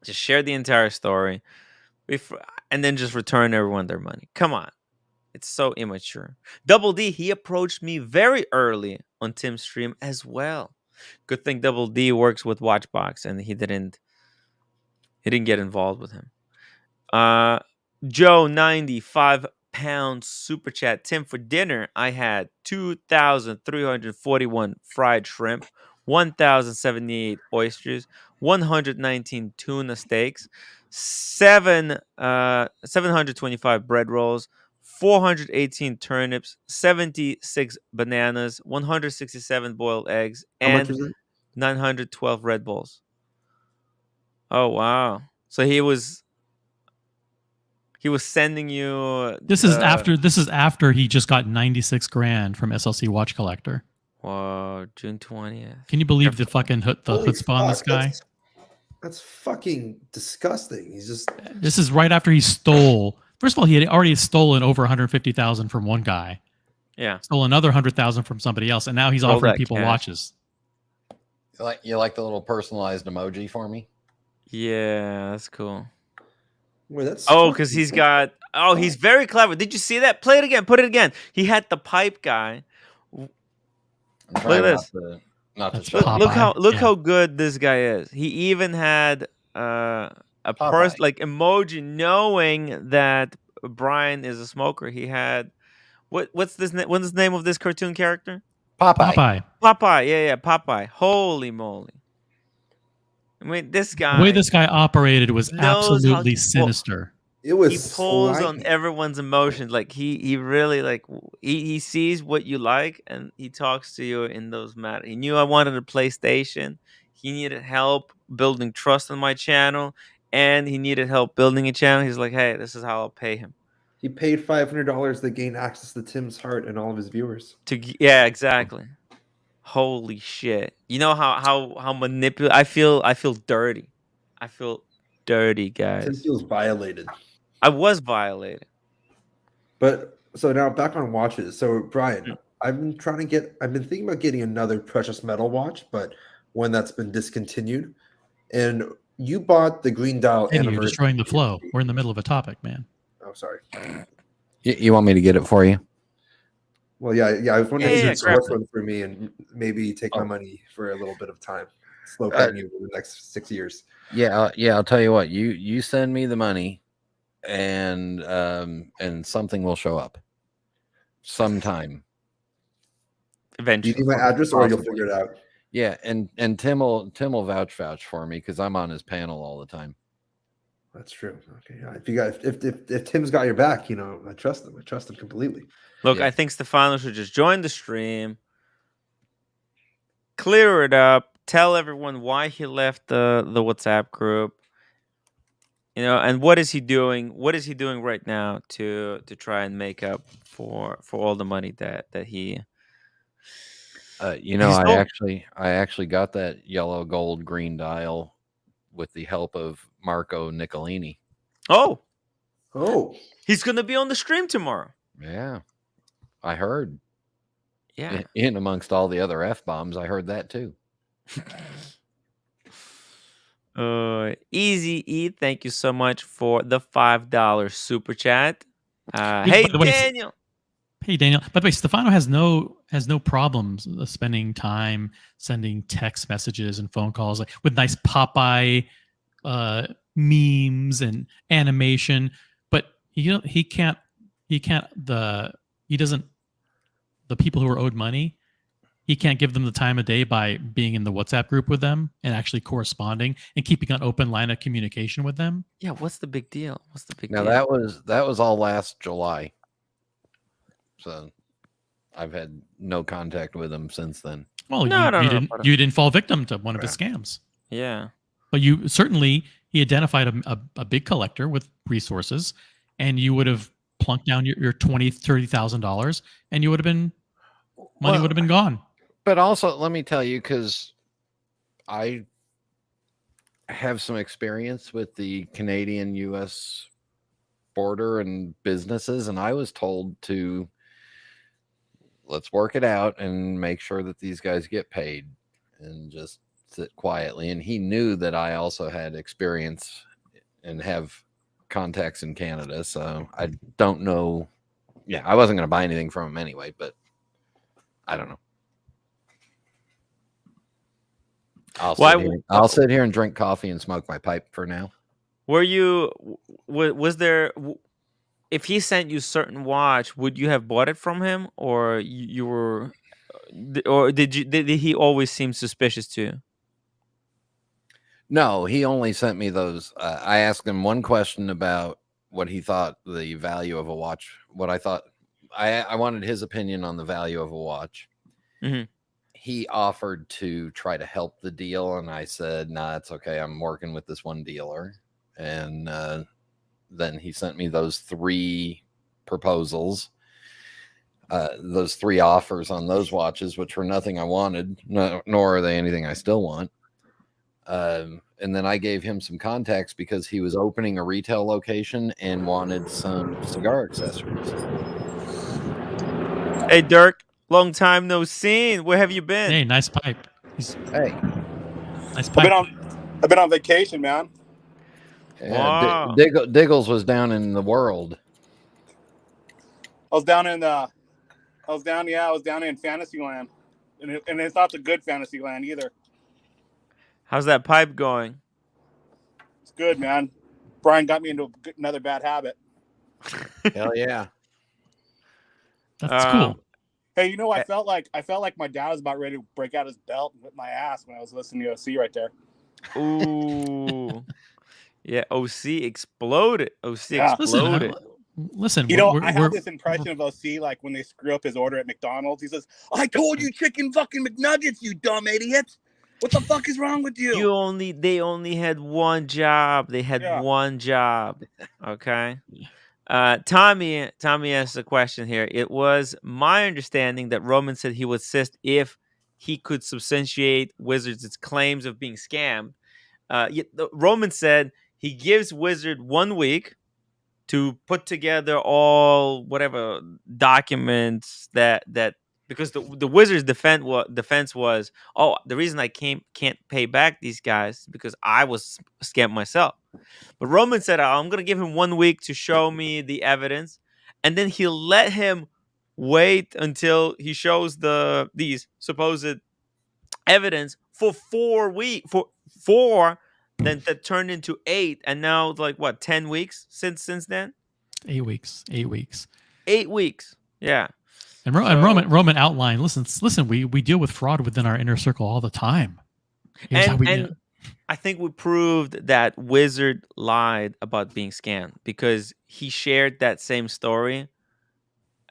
just share the entire story, and then just return everyone their money. Come on. It's so immature. Double D, he approached me very early on Tim's stream as well. Good thing Double D works with Watchbox and he didn't get involved with him. Joe 95 super chat. Tim, for dinner I had 2,341 fried shrimp, 1,078 oysters, 119 tuna steaks, 725 bread rolls, 418 turnips, 76 bananas, 167 boiled eggs, How much and was it? 912 Red Bulls. Oh wow! So he was sending you. This is after he just got 96 grand from SLC Watch Collector. Wow, June 20th. Can you believe the fucking chutzpah on this guy? That's fucking disgusting. He's just. This is right after he stole. First of all, he had already stolen over 150,000 from one guy. Yeah. Stole another 100,000 from somebody else, and now he's offering people watches. You like the little personalized emoji for me? Yeah, that's cool. Wait, that's because he's got. Oh, he's very clever. Did you see that? Play it again. Put it again. He had the pipe guy. I'm Look trying at this. not to show. Look how good this guy is. He even had a person like emoji, knowing that Brian is a smoker. He had what's the name of this cartoon character? Popeye. Yeah, Popeye. Holy moly! I mean, this guy. The way this guy operated was absolutely sinister. It was. He pulls on everyone's emotions. Like he really like he sees what you like and he talks to you in those matters. He knew I wanted a PlayStation. He needed help building trust on my channel, and he needed help building a channel. He's like, hey, this is how I'll pay him. He paid $500 to gain access to Tim's heart and all of his viewers. Yeah, exactly. Holy shit! You know how manipulative. I feel dirty. I feel dirty, guys. Tim feels violated. I was violated. But so now back on watches. So Brian, I've been thinking about getting another precious metal watch, but one that's been discontinued. And you bought the green dial. And you're destroying the flow. We're in the middle of a topic, man. Oh, sorry. You want me to get it for you? Well, yeah. I was wondering if you could grab source one for me and maybe take my money for a little bit of time. Slow paying you for the next 6 years. Yeah. I'll tell you what. You send me the money, and something will show up sometime. Eventually. Do you need my address, or you'll figure it out? Yeah, and Tim will vouch for me because I'm on his panel all the time. That's true. Okay, yeah. If Tim's got your back, I trust him. I trust him completely. Look, I think Stefano should just join the stream, clear it up, tell everyone why he left the WhatsApp group. And what is he doing? What is he doing right now to try and make up for all the money that he? I actually got that yellow, gold, green dial with the help of Marco Nicolini. Oh, he's gonna be on the stream tomorrow. Yeah, I heard. Yeah, in amongst all the other F-bombs, I heard that too. Easy E, thank you so much for the $5 super chat. Hey Daniel. Hey Daniel. By the way, Stefano has no problems spending time sending text messages and phone calls with nice Popeye memes and animation, but the people who are owed money, he can't give them the time of day by being in the WhatsApp group with them and actually corresponding and keeping an open line of communication with them. Yeah, what's the big deal? Now that was all last July. So I've had no contact with him since then. Well, you didn't fall victim to one of his scams. Yeah. But he identified a big collector with resources, and you would have plunk down your $20,000-$30,000, and you would have been money would have been gone. But also, let me tell you, because I have some experience with the Canadian-U.S. border and businesses, and I was told to let's work it out and make sure that these guys get paid and just sit quietly. And he knew that I also had experience and have contacts in Canada, so I don't know. Yeah, I wasn't going to buy anything from him anyway, but I don't know. I'll sit here and drink coffee and smoke my pipe for now. Were you? Was there? If he sent you certain watch, would you have bought it from him, or you were, or did you? Did he always seem suspicious to you? No, he only sent me those. I asked him one question about what he thought the value of a watch. What I thought, I wanted his opinion on the value of a watch. Mm-hmm. He offered to try to help the deal, and I said, "Nah, it's okay. I'm working with this one dealer." And then he sent me those 3 proposals, those 3 offers on those watches, which were nothing I wanted, nor are they anything I still want. And then I gave him some contacts because he was opening a retail location and wanted some cigar accessories. Hey, Dirk, long time no seen. Where have you been? Hey, nice pipe. Hey, nice pipe. I've been on vacation, man. Yeah, wow. Diggles was down in the world. I was down in Fantasyland, and it's not the good Fantasyland either. How's that pipe going? It's good, man. Brian got me into another bad habit. Hell yeah. That's cool. Hey, you know, I felt like my dad was about ready to break out his belt and whip my ass when I was listening to OC right there. Ooh. Yeah, OC exploded. Listen, I have this impression of OC like when they screw up his order at McDonald's. He says, "I told you chicken fucking McNuggets, you dumb idiot. What the fuck is wrong with you?" They only had one job. They had one job. Okay. Tommy asked a question here. It was my understanding that Roman said he would assist if he could substantiate Wizards' claims of being scammed. Roman said he gives Wizard 1 week to put together all whatever documents that because the Wizards' defense was, oh, the reason I can't pay back these guys is because I was scammed myself. But Roman said, I'm going to give him 1 week to show me the evidence, and then he'll let him wait until he shows these supposed evidence for 4 weeks, then that turned into 8, and now like what, 10 weeks since then? 8 weeks. 8 weeks. 8 weeks. Yeah. And Roman outlined. Listen. We deal with fraud within our inner circle all the time. And I think we proved that Wizard lied about being scammed because he shared that same story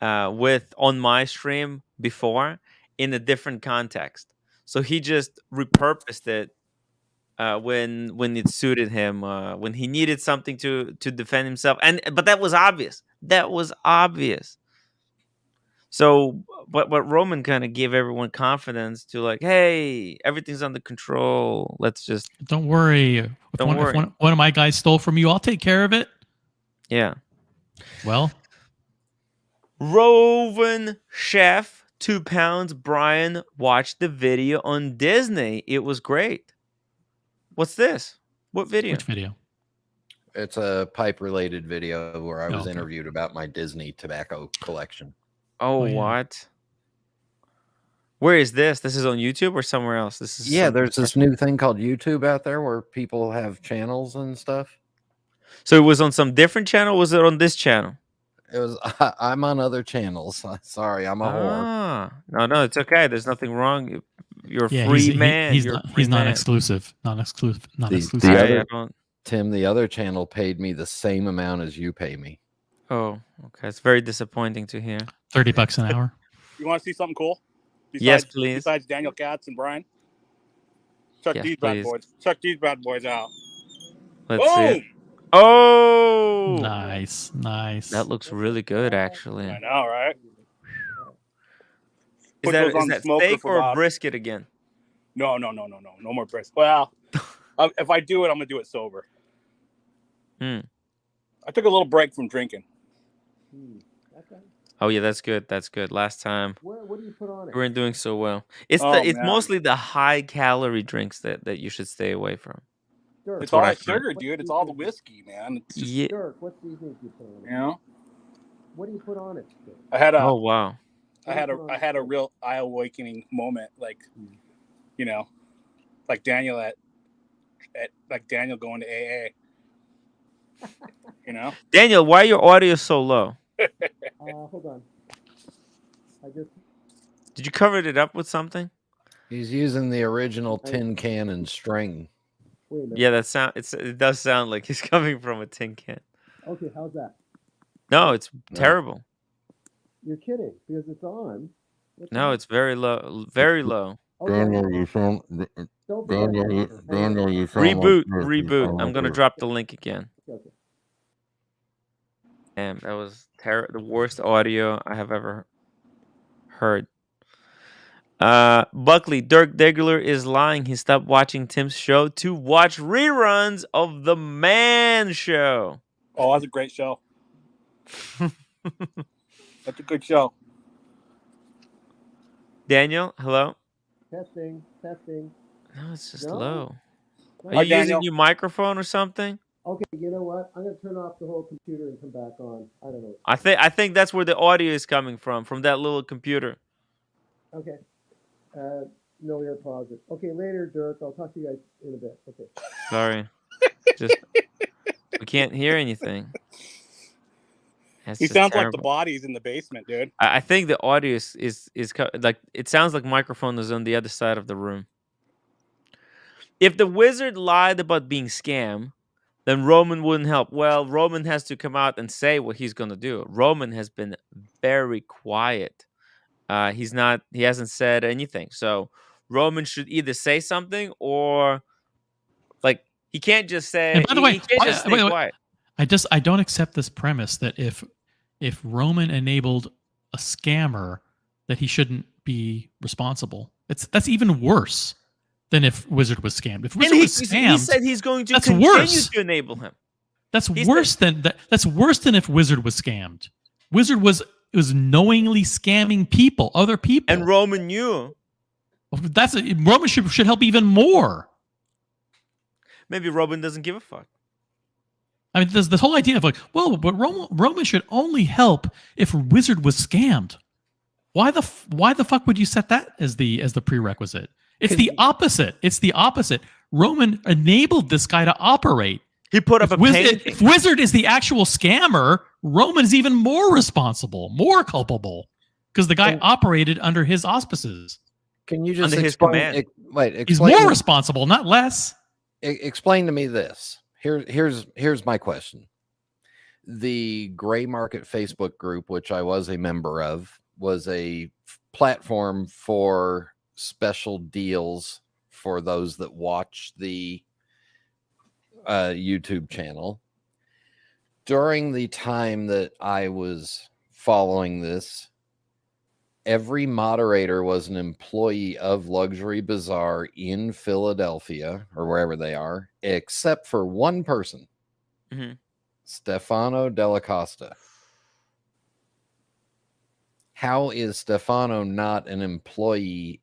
on my stream before in a different context. So he just repurposed it when it suited him, when he needed something to defend himself. But that was obvious. So, but Roman kind of gave everyone confidence to like, hey, everything's under control. Let's just don't worry. If one of my guys stole from you, I'll take care of it. Yeah. Well, Roven Chef, 2 pounds. Brian watched the video on Disney. It was great. What's this? What video? Which video? It's a pipe-related video where I was interviewed about my Disney tobacco collection. Oh, yeah. What? Where is this? This is on YouTube or somewhere else? This is there's this new thing called YouTube out there where people have channels and stuff. So it was on some different channel? Or was it on this channel? It was. I'm on other channels. Sorry, I'm a whore. No, it's okay. There's nothing wrong. You're a free man. He's not exclusive. Not exclusive. Tim, the other channel paid me the same amount as you pay me. Oh, okay. It's very disappointing to hear. $30 an hour. You want to see something cool? Yes, please. Besides Daniel Katz and Brian, check these bad boys out. Let's see. Oh, Nice. that looks really good, actually. I know, right? Is Put those on the that smoker steak for or about... brisket again? No more brisket. Well, if I do it, I'm gonna do it sober. I took a little break from drinking. Okay. Oh yeah, that's good. That's good. Last time What do you put on it? we weren't doing so well. It's man. mostly the high calorie drinks that you should stay away from. Dirk, It's all that sugar, dude. It's all the whiskey, man. It's just, Yeah. Dirk, what do you think you put on it? you know. What do you put on it? Dirk? I had a. Oh wow. I had a real eye awakening moment, like, you know, like Daniel like Daniel going to AA. You know, Daniel, why your audio so low? Hold on. Did you cover it up with something? He's using the original tin can and string. Yeah, it does sound like he's coming from a tin can. Okay, how's that? No, it's terrible. You're kidding, because it's on. No, it's very low. Very low. Daniel, you sound. Daniel, you sound Reboot. I'm gonna drop the link again. Okay. Damn, that was the worst audio I have ever heard. Buckley, Dirk Diggler is lying. He stopped watching Tim's show to watch reruns of The Man Show. Oh, that's a great show. That's a good show. Daniel, hello? Testing. No, it's just low. Are Hi, you Daniel. using your microphone or something? Okay, you know what? I'm gonna turn off the whole computer and come back on. I don't know. I think that's where the audio is coming from that little computer. Okay. No, you're pausing. Okay, later, Dirk. I'll talk to you guys in a bit. Okay. Sorry. Just we can't hear anything. He sounds like the body's in the basement, dude. I think the audio is like it sounds like microphone is on the other side of the room. If the wizard lied about being scammed, then Roman wouldn't help. Well, Roman has to come out and say what he's gonna do. Roman has been very quiet. He hasn't said anything. So Roman should either say something or like he can't just say. And by the way, he can't just stay quiet. I don't accept this premise that if Roman enabled a scammer, that he shouldn't be responsible. That's even worse than if Wizard was scammed. If Wizard was scammed, he said he's going to that's continue worse. to enable him. That's worse than if Wizard was scammed. Wizard was knowingly scamming other people, and Roman knew. Roman should help even more. Maybe Roman doesn't give a fuck. I mean, there's this whole idea of like, well, but Roman should only help if Wizard was scammed. Why the fuck would you set that as the prerequisite? It's the opposite. It's the opposite. Roman enabled this guy to operate. He put up if Wizard is the actual scammer, Roman's even more responsible, more culpable, because the guy operated under his auspices. Can you just under his command? He's more responsible, not less. Explain to me this. Here's my question. The gray market Facebook group, which I was a member of, was a platform for special deals for those that watch the YouTube channel. During the time that I was following this, every moderator was an employee of Luxury Bazaar in Philadelphia or wherever they are, except for one person, Stefano Della Costa. How is Stefano not an employee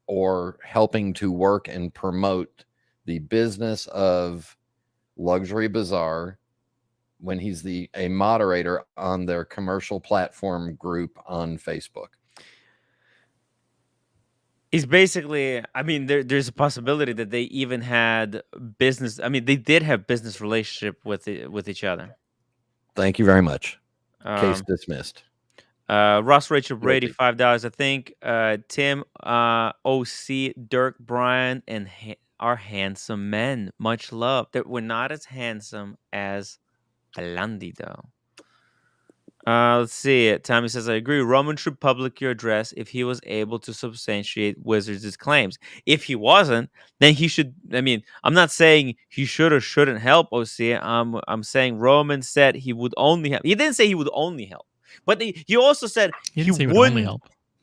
or helping to work and promote the business of Luxury Bazaar when he's a moderator on their commercial platform group on Facebook? He's basically, I mean, there's a possibility that they even had business. I mean, they did have business relationship with each other. Thank you very much. Case dismissed. Ross Rachel Brady, $5. I think Tim, OC, Dirk, Brian, and our handsome men. Much love. That we're not as handsome as Alandi, though. Let's see. Tommy says, I agree. Roman should public your address if he was able to substantiate Wizards' claims. If he wasn't, then he should. I mean, I'm not saying he should or shouldn't help OC. I'm saying Roman said he would only help. He didn't say he would only help, but he also said he didn't say he would only help.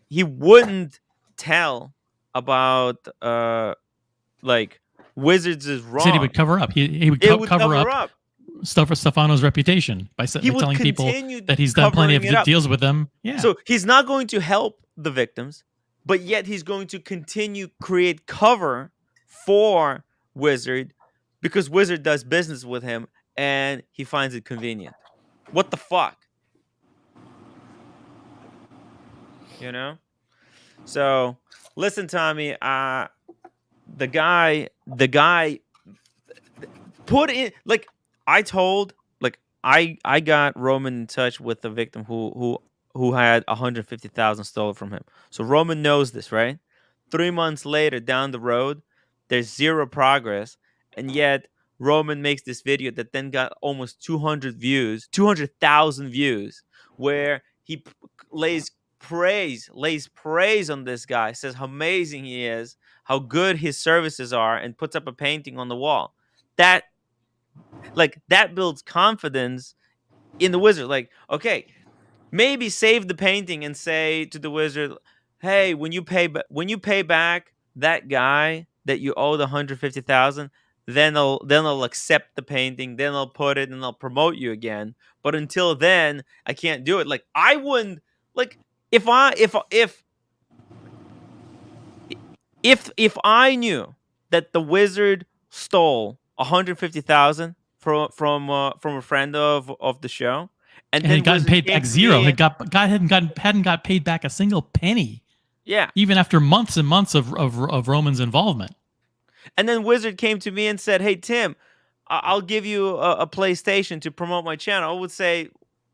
He wouldn't tell about like Wizards is wrong. He said he would cover up. He would cover up Stefano's reputation by telling people that he's done plenty of deals with them. Yeah. So he's not going to help the victims, but yet he's going to continue create cover for Wizard because Wizard does business with him and he finds it convenient. What the fuck? You know? So listen, Tommy, the guy put in like I got Roman in touch with the victim who had 150,000 stolen from him. So Roman knows this, right? 3 months later, down the road, there's zero progress, and yet Roman makes this video that then got almost 200,000 views, where he lays praise on this guy, says how amazing he is, how good his services are, and puts up a painting on the wall. That builds confidence in the Wizard. Like, okay, maybe save the painting and say to the Wizard, hey, when you pay back that guy that you owe the 150,000, then they'll accept the painting, then they'll put it and they'll promote you again. But until then, I can't do it. Like, I wouldn't, like, if I knew that the Wizard stole 150,000 from a friend of the show, and then had gotten paid back zero. Hadn't got paid back a single penny. Yeah, even after months and months of Roman's involvement. And then Wizard came to me and said, "Hey Tim, I'll give you a PlayStation to promote my channel." I would say,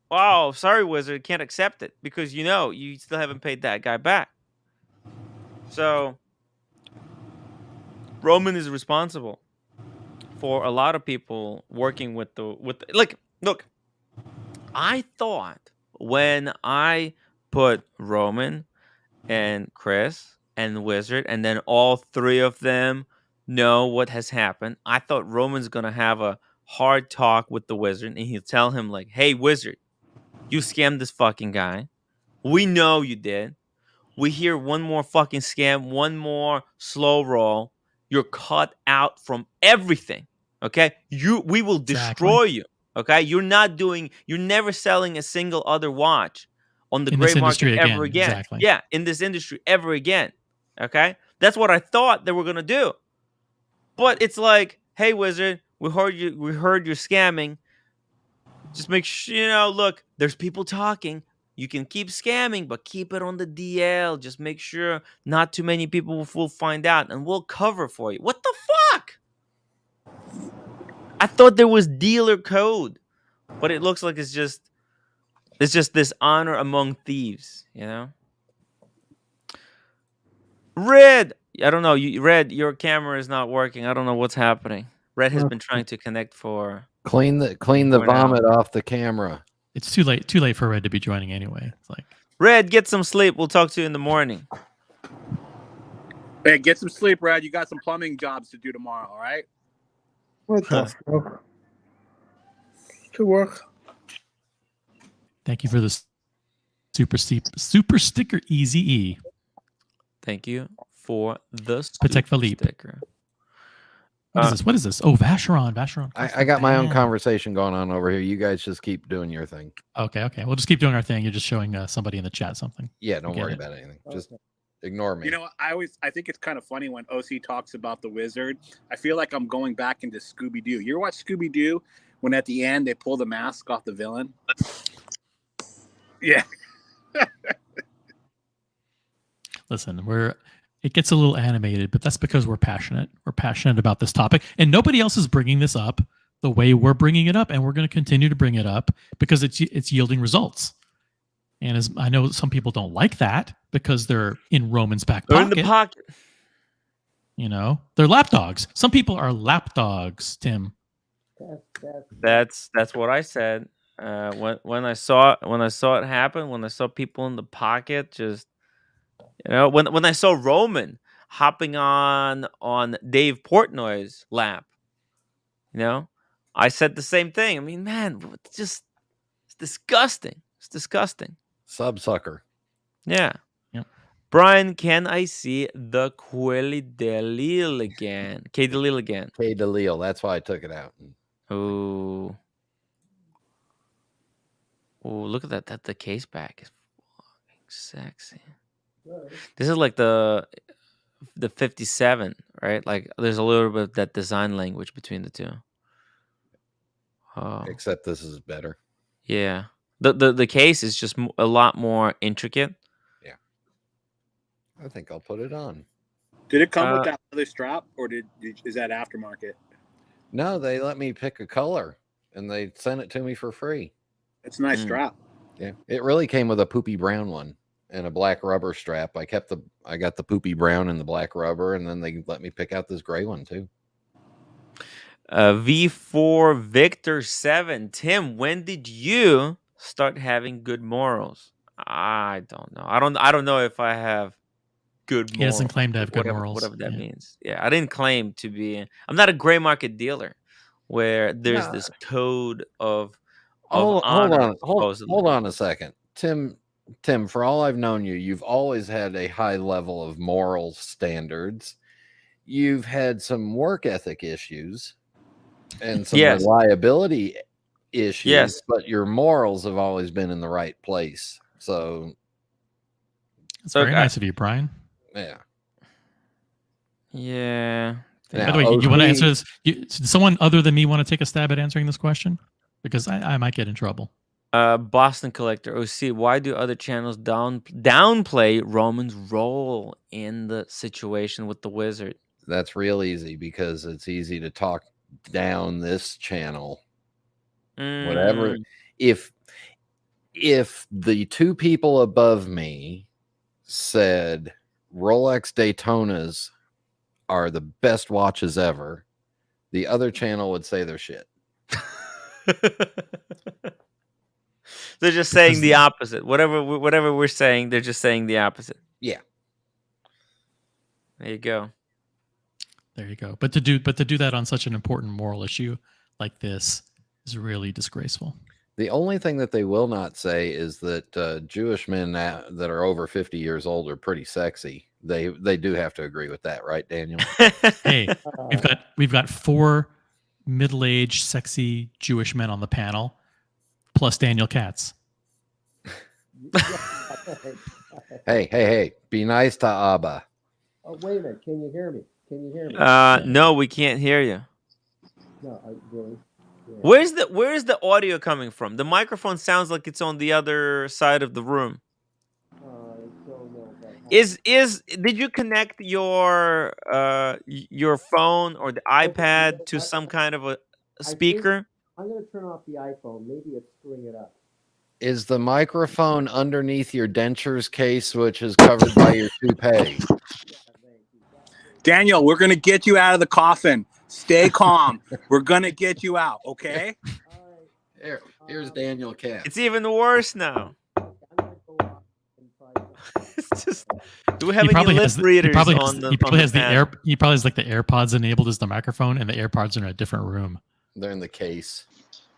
"Wow, sorry Wizard, can't accept it because you still haven't paid that guy back." So Roman is responsible for a lot of people working with like, look, I thought when I put Roman and Chris and Wizard and then all three of them know what has happened, I thought Roman's going to have a hard talk with the Wizard and he'll tell him like, hey Wizard, you scammed this fucking guy. We know you did. We hear one more fucking scam, one more slow roll. You're cut out from everything. Okay? We will destroy you. Okay? You're never selling a single other watch on the gray market ever again. Exactly. Yeah, in this industry ever again. Okay? That's what I thought they were going to do. But it's like, hey Wizard, we heard you're scamming. Just make sure, look, there's people talking. You can keep scamming, but keep it on the DL. Just make sure not too many people will find out, and we'll cover for you. What the fuck? I thought there was dealer code, but it looks like it's just this honor among thieves, Red, I don't know. Red, your camera is not working. I don't know what's happening. Red has been trying to connect for clean the vomit off the camera. It's too late for Red to be joining anyway. It's like, Red, get some sleep. We'll talk to you in the morning. Hey, get some sleep, Red. You got some plumbing jobs to do tomorrow, all right? What the fuck? To work. Thank you for the super sticker, Easy E. Thank you for the Patek Philippe sticker. What is this? Oh, Vacheron. I got my own conversation going on over here. You guys just keep doing your thing. Okay. We'll just keep doing our thing. You're just showing somebody in the chat something. Yeah, don't worry about anything. Just ignore me. I think it's kind of funny when OC talks about the Wizard. I feel like I'm going back into Scooby-Doo. You ever watch Scooby-Doo when at the end they pull the mask off the villain? Yeah. Listen, it gets a little animated, but that's because we're passionate. We're passionate about this topic, and nobody else is bringing this up the way we're bringing it up, and we're going to continue to bring it up because it's yielding results. And as I know, some people don't like that because they're in Roman's back pocket. They're in the pocket. They're lapdogs. Some people are lapdogs, Tim. That's what I said. When I saw it happen, when I saw people in the pocket, just when I saw Roman hopping on Dave Portnoy's lap, I said the same thing. I mean, man, it's disgusting. It's disgusting. Subsucker. Yeah. Yep. Brian, can I see the Quelly Delil again? K Delil again. K Delil. That's why I took it out. Oh. Oh, look at that. The case back is fucking sexy. This is like the 57, right? Like there's a little bit of that design language between the two. Oh. Except this is better. Yeah. The case is just a lot more intricate. Yeah. I think I'll put it on. Did it come with that other strap, or is that aftermarket? No, they let me pick a color, and they sent it to me for free. It's a nice strap. Yeah, it really came with a poopy brown one and a black rubber strap. I got the poopy brown and the black rubber, and then they let me pick out this gray one too. V4 Victor 7. Tim, when did you start having good morals? I don't know. I don't know if I have good morals. He doesn't claim to have good morals. Whatever that means. Yeah, I didn't claim to be. I'm not a gray market dealer where there's this code of honor. Hold on a second. Tim, for all I've known you, you've always had a high level of moral standards. You've had some work ethic issues and some reliability issues, but your morals have always been in the right place. So it's very nice of you, Brian. Yeah. Yeah. By the way, you want to answer this? Someone other than me want to take a stab at answering this question? Because I might get in trouble. Boston Collector OC, why do other channels downplay Roman's role in the situation with the Wizard? That's real easy because it's easy to talk down this channel. Whatever. If the two people above me said Rolex Daytonas are the best watches ever, the other channel would say they're shit. They're just saying the opposite. Whatever we're saying, they're just saying the opposite. Yeah. There you go. There you go. But to do that on such an important moral issue like this is really disgraceful. The only thing that they will not say is that Jewish men that are over 50 years old are pretty sexy. They do have to agree with that, right, Daniel? Hey, we've got 4 middle-aged, sexy Jewish men on the panel, plus Daniel Katz. Hey! Be nice to Abba. Oh, wait a minute! Can you hear me? No, we can't hear you. No, really. Yeah. Where's the audio coming from? The microphone sounds like it's on the other side of the room. Did you connect your phone or the iPad to some kind of a speaker? I'm going to turn off the iPhone. Maybe it's screwing it up. Is the microphone underneath your dentures case, which is covered by your toupee? Daniel, we're going to get you out of the coffin. Stay calm. We're going to get you out, okay? Here's Daniel Katz. It's even worse now. It's just, do we have any lip readers on the panel? He probably has like the AirPods enabled as the microphone, and the AirPods are in a different room. They're in the case.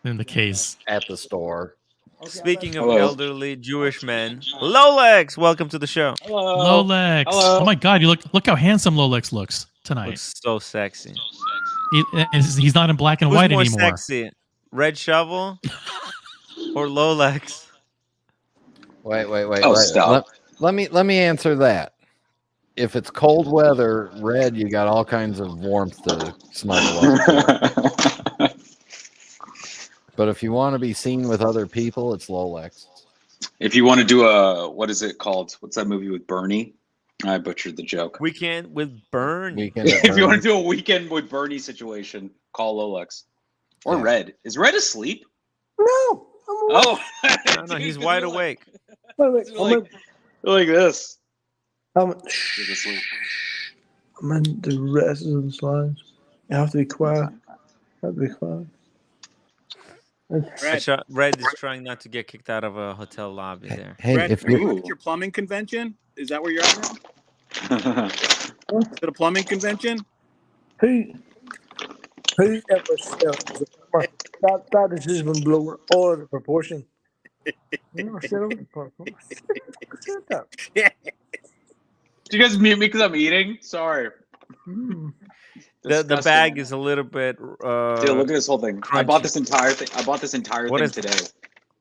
In the case. At the store. Okay, Speaking of elderly Jewish men, Lolex, welcome to the show. Hello. Lolex. Hello. Oh my God, you look how handsome Lolex looks tonight. Looks so sexy. He's not in black and white more anymore. Sexy, Red Shovel or Lolex? Wait. Stop. Let me answer that. If it's cold weather, Red, you got all kinds of warmth to snuggle up. But if you want to be seen with other people, it's Lolex. If you want to do what is it called? What's that movie with Bernie? I butchered the joke. Weekend with Bernie. If you want to do a weekend with Bernie situation, call Lolex. Or Red. Is Red asleep? No. No, he's wide awake. Like this. I'm in the residence lounge. You have to be quiet. Red is trying not to get kicked out of a hotel lobby there. Hey, Red, if are you you at your plumbing convention? Is that where you're at now? Is it a plumbing convention? Who ever said that has just been blown all out of proportion? No, said that. Do you guys mute me because I'm eating? Sorry. The bag is a little bit. Dude, look at this whole thing. Crunchy. I bought this entire thing. I bought this entire thing today.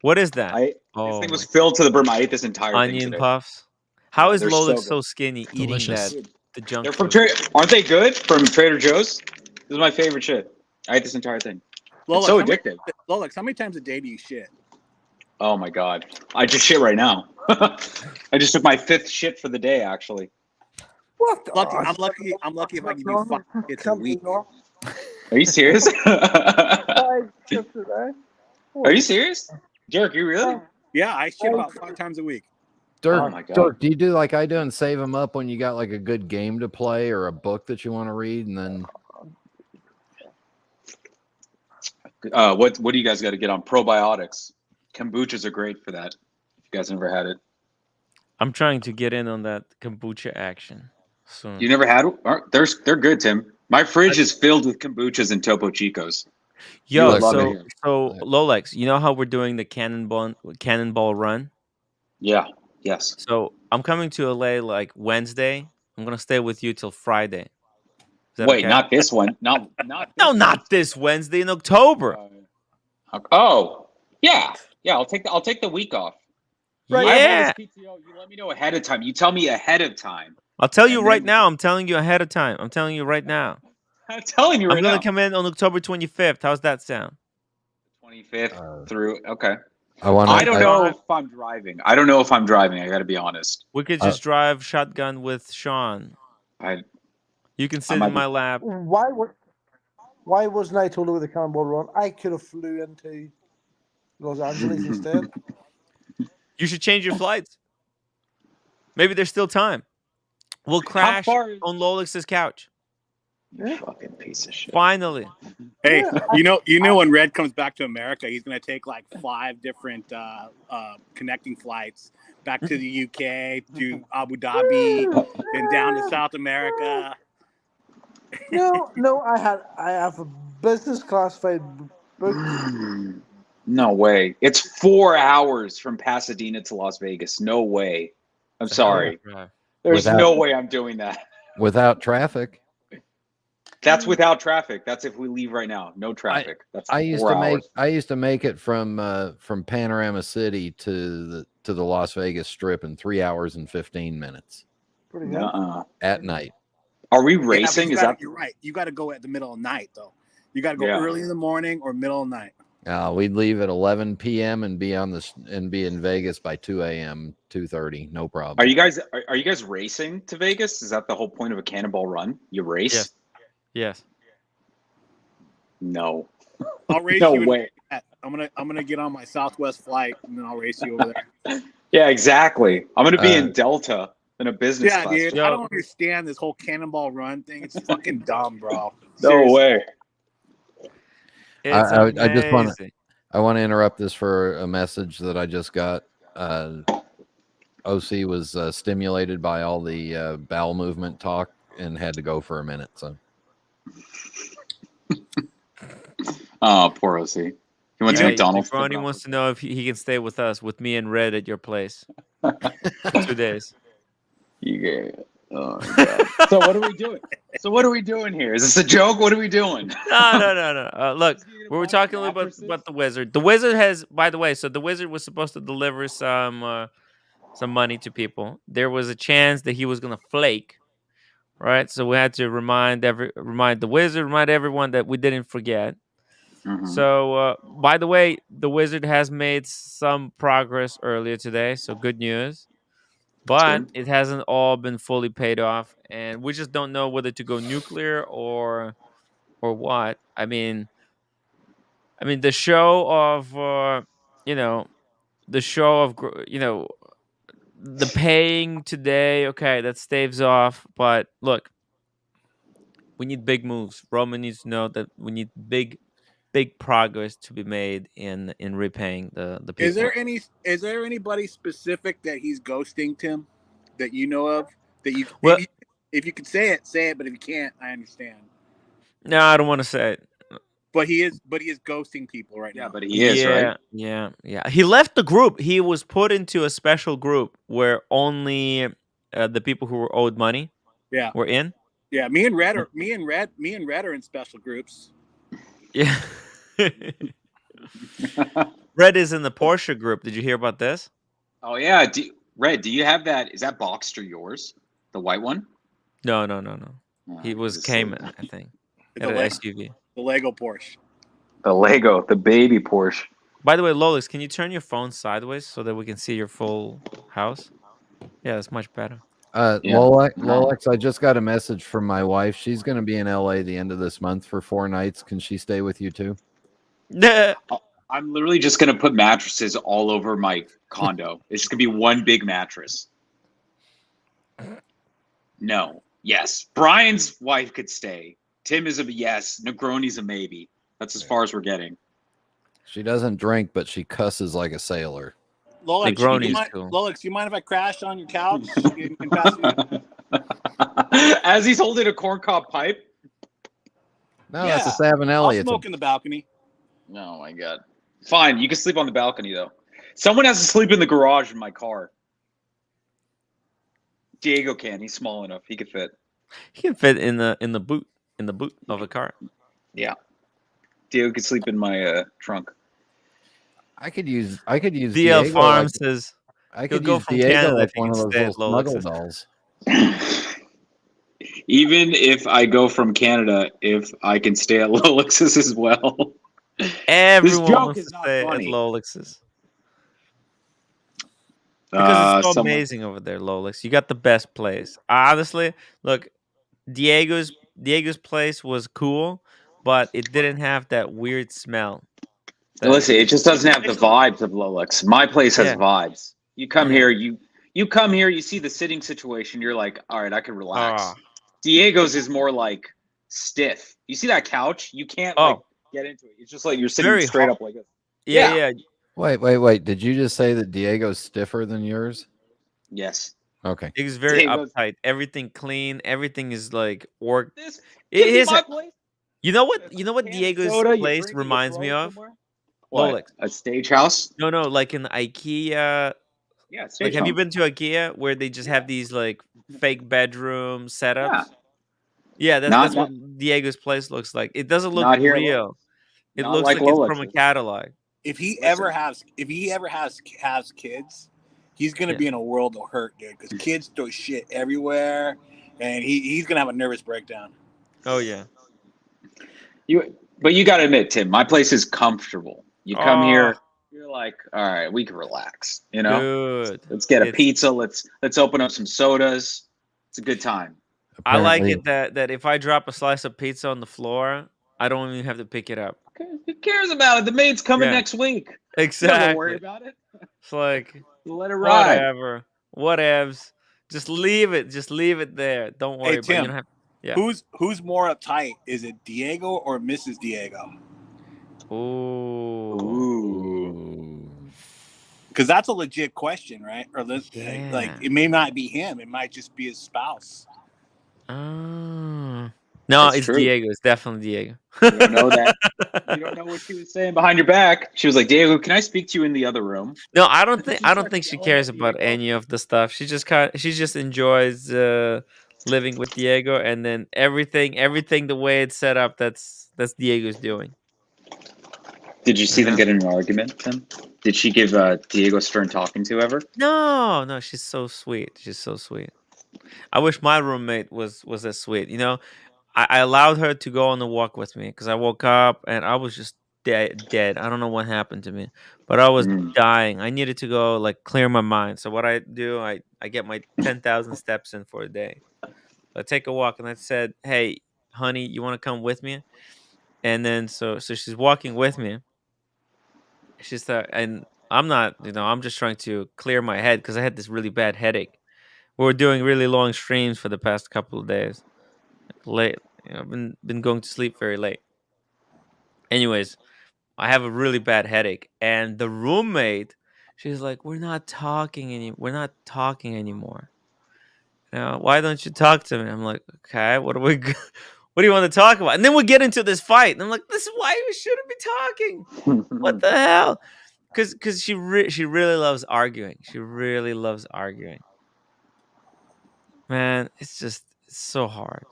What is that? This thing was filled to the brim. I ate this entire thing Onion today. puffs. How is they're Lola so so good. skinny Delicious. eating that? The junk They're from food? Aren't they good? From Trader Joe's. This is my favorite shit. I ate this entire thing. It's so addictive. Lolex, how many times a day do you shit? Oh my god! I just shit right now. I just took my 5th shit for the day. Actually. What? I'm lucky if I give you 5 shits a week. Are you serious? 5 shifts a day. Are you serious, Derek? You really? Yeah, I shit about 5 times a week. Dirk, Oh my God. Dirk, do you do like I do and save them up when you got like a good game to play or a book that you want to read, and then What do you guys got to get on probiotics? Kombuchas are great for that. If you guys never had it, I'm trying to get in on that kombucha action soon. you never had it. They're good, Tim. My fridge is filled with kombuchas and Topo Chicos. Yo, so Lolex, you know how we're doing the cannonball run? Yeah. Yes. So I'm coming to LA like Wednesday. I'm gonna stay with you till Friday. Is that Wait, okay? not this one. Not. Not this Wednesday in October. Oh, yeah. I'll take the week off. Right. I have all Yeah. this PTO. You let me know ahead of time. You tell me ahead of time. I'll tell you right now. I'm telling you ahead of time. I'm telling you right now. I'm telling you right I'm gonna now. come in on October 25th. How's that sound? 25th through. Okay. I don't know if I'm driving. I got to be honest. We could just drive shotgun with Sean. You can sit in my lap. Why wasn't I told with the cannonball run? I could have flew into Los Angeles instead. You should change your flights. Maybe there's still time. We'll crash on Lolex's couch. You fucking piece of shit. Finally. Hey, you know when Red comes back to America, he's gonna take like 5 different connecting flights back to the UK, to Abu Dhabi, and down to South America. No, I have a business class flight booked. No way. It's 4 hours from Pasadena to Las Vegas. No way. I'm sorry. There's no way I'm doing that. Without traffic. That's without traffic. That's if we leave right now. No traffic. That's 4 hours. I used to make it from Panorama City to the Las Vegas Strip in 3 hours and 15 minutes. Pretty good. At night. Are we racing? You're right. You got to go at the middle of night though. You got to go early in the morning or middle of night. We'd leave at 11 p.m. and be in Vegas by 2 a.m. 2:30. No problem. Are you guys racing to Vegas? Is that the whole point of a cannonball run? You race? Yes. No. I'll race no you. way. I'm gonna get on my Southwest flight and then I'll race you over there. Yeah, exactly. I'm gonna be in Delta in a business class. Yeah, dude. I don't understand this whole cannonball run thing. It's fucking dumb, bro. No way. I just want to interrupt this for a message that I just got. OC was stimulated by all the bowel movement talk and had to go for a minute. So, oh, poor OC. He went to McDonald's. Ronnie wants to know if he can stay with us, with me and Red at your place for 2 days. Oh my God. So what are we doing here? Is this a joke? What are we doing? No. Look, we were talking a little bit about the Wizard. The Wizard has, by the way, so the Wizard was supposed to deliver some money to people. There was a chance that he was gonna flake, right? So we had to remind the Wizard, remind everyone that we didn't forget. Mm-hmm. So, by the way, the Wizard has made some progress earlier today, so good news. But it hasn't all been fully paid off, and we just don't know whether to go nuclear or what. I mean, the show of the paying today. Okay, that staves off. But look, we need big moves. Roman needs to know that we need big big progress to be made in repaying the people. Is there anybody specific that he's ghosting, Tim, that you know of? That you Well, if you could say it, say it. But if you can't, I understand. no, I don't want to say it. But he is ghosting people right now. Yeah, but he is, right? Yeah. He left the group. He was put into a special group where only the people who were owed money were in. Yeah, me and Red are in special groups. Yeah. Red is in the Porsche group. Did you hear about this? Oh yeah, Red, do you have that? Is that Boxster yours? The white one? No. He Oh, was Cayman, I think. Had an SUV. The Lego Porsche. The baby Porsche. By the way, Lolix, can you turn your phone sideways so that we can see your full house? Yeah, that's much better. Lolex, I just got a message from my wife. She's going to be in LA the end of this month for 4 nights. Can she stay with you too? I'm literally just going to put mattresses all over my condo. It's just going to be one big mattress. No. Yes. Brian's wife could stay. Tim is a yes. Negroni's a maybe. That's as far as we're getting. She doesn't drink, but she cusses like a sailor. Lolex, you mind if I crash on your couch in Pasadena? As he's holding a corncob pipe? No, that's a Savinelli. I'll smoke in the balcony. Oh, my God. Fine. You can sleep on the balcony, though. Someone has to sleep in the garage in my car. Diego can. He's small enough. He could fit. He can fit in the boot of a car. Yeah. Diego could sleep in my trunk. I could use DL Diego. Farm says I could go use from Diego Canada like if he one of can those stay little at snuggle Lolix's. dolls. Even if I go from Canada, if I can stay at Lolix's as well. Everyone joke wants is to not stay funny. at Lolix's. Because it's so amazing over there, Lolix. You got the best place. Honestly, look, Diego's place was cool, but it didn't have that weird smell. Listen, it just doesn't have the vibes of Lolix. My place has vibes. You come here, you come here, you see the sitting situation, you're like, all right, I can relax. Diego's is more like stiff. You see that couch? You can't like get into it. It's just like you're sitting straight up like this. Yeah. Wait. Did you just say that Diego's stiffer than yours? Yes. Okay. It's very uptight. Everything clean. Everything is like work. My place. You know what? You know what Diego's place reminds me of? What? A stage house? No, like in IKEA. Yeah, like have you been to IKEA where they just have these like fake bedroom setups? Yeah, that's what Diego's place looks like. It doesn't look real. It looks like it's from a catalog. If he ever has kids, he's gonna be in a world of hurt, dude. Because kids throw shit everywhere, and he's gonna have a nervous breakdown. Oh yeah. But you got to admit, Tim, my place is comfortable. You come here, you're like, all right, we can relax. You know, good. Let's get a pizza. Let's open up some sodas. It's a good time. I like it that if I drop a slice of pizza on the floor, I don't even have to pick it up. Okay, who cares about it? The maid's coming next week. Exactly. Don't worry about it. It's like let it ride. Whatevs. Just leave it. Just leave it there. Don't worry. Hey, Tim, you don't have. Yeah. Who's more uptight? Is it Diego or Mrs. Diego? Ooh. Because that's a legit question, right? Or like it may not be him. It might just be his spouse. No, That's it's true. Diego. It's definitely Diego. You don't know that. You don't know what she was saying behind your back. She was like, Diego, can I speak to you in the other room? No, I don't think she cares about any of the stuff. She just enjoys living with Diego, and then everything the way it's set up, that's Diego's doing. Did you see them get in an argument, Tim? Did she give Diego a stern talking to ever? No, she's so sweet. She's so sweet. I wish my roommate was as sweet. You know, I allowed her to go on the walk with me because I woke up and I was just dead. I don't know what happened to me, but I was dying. I needed to go like clear my mind. So what I do, I get my 10,000 steps in for a day. I take a walk and I said, "Hey, honey, you want to come with me?" And then so she's walking with me. She's and I'm not, I'm just trying to clear my head because I had this really bad headache. We were doing really long streams for the past couple of days. Late. I've been going to sleep very late. Anyways, I have a really bad headache, and the roommate, she's like, we're not talking anymore. Why don't you talk to me? I'm like, okay, what do you want to talk about? And then we get into this fight, and I'm like, this is why we shouldn't be talking. What the hell? Because she really loves arguing. She really loves arguing. Man, it's so hard.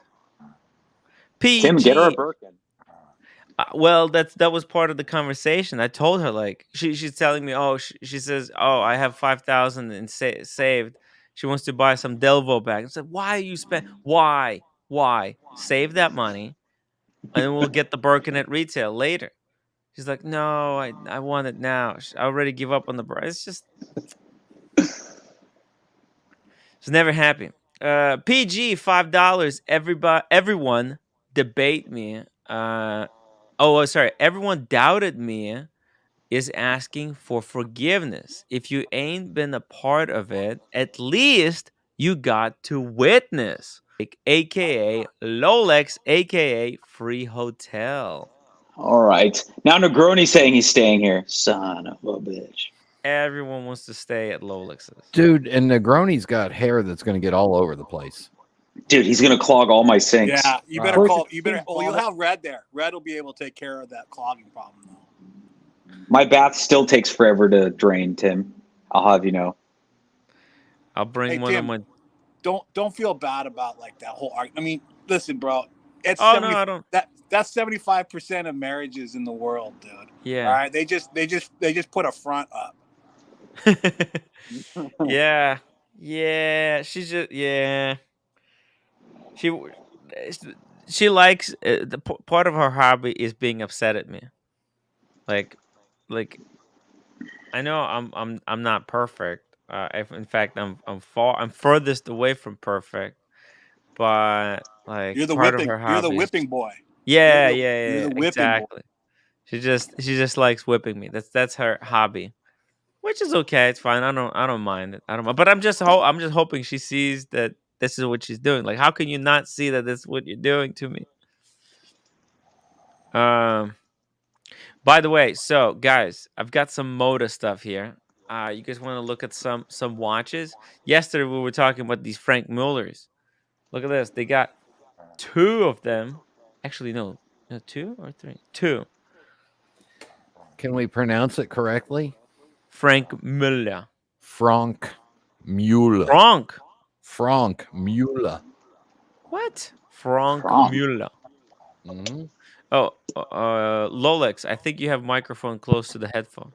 Tim, get her a PG. Birkin. Well, that was part of the conversation. I told her, like, she's telling me, oh, she says, oh, I have 5,000 and saved. She wants to buy some Delvo bags. I said, why you spend? Why save that money, and then we'll get the Birkin at retail later. She's like, no, I want it now. I already give up on the Birkin. It's just, she's never happy. PG $5. Everyone debate me. Sorry. Everyone doubted me is asking for forgiveness. If you ain't been a part of it, at least you got to witness. Like, AKA Lolex, AKA free hotel. All right. Now Negroni's saying he's staying here. Son of a bitch. Everyone wants to stay at Lolex's. Dude, and Negroni's got hair that's going to get all over the place. Dude, he's going to clog all my sinks. Yeah, you better call. Well, you'll have Red there. Red will be able to take care of that clogging problem, though. My bath still takes forever to drain, Tim. I'll have you know. I'll bring one Tim, of my. Don't feel bad about like that whole argument. I mean, listen, bro. It's no, I don't. That's 75% of marriages in the world, dude. Yeah. All right. They just put a front up. Yeah. She's just She likes the part of her hobby is being upset at me. Like, I know I'm not perfect. In fact, I'm furthest away from perfect. But like, You're the part whipping. of her hobby. You're the whipping boy. Yeah, You're the whipping exactly. Boy. She just likes whipping me. That's her hobby, which is okay. It's fine. I don't mind it. I don't mind. But I'm just hoping she sees that this is what she's doing. Like, how can you not see that this is what you're doing to me? By the way, so guys, I've got some Moda stuff here. You guys want to look at some watches? Yesterday we were talking about these Frank Mullers. Look at this. They got 2 of them. Actually, no, 2 or 3. 2. Can we pronounce it correctly? Frank Muller. Frank Muller. Frank Muller. What? Frank Muller. Mm-hmm. Oh, Lolex, I think you have microphone close to the headphone.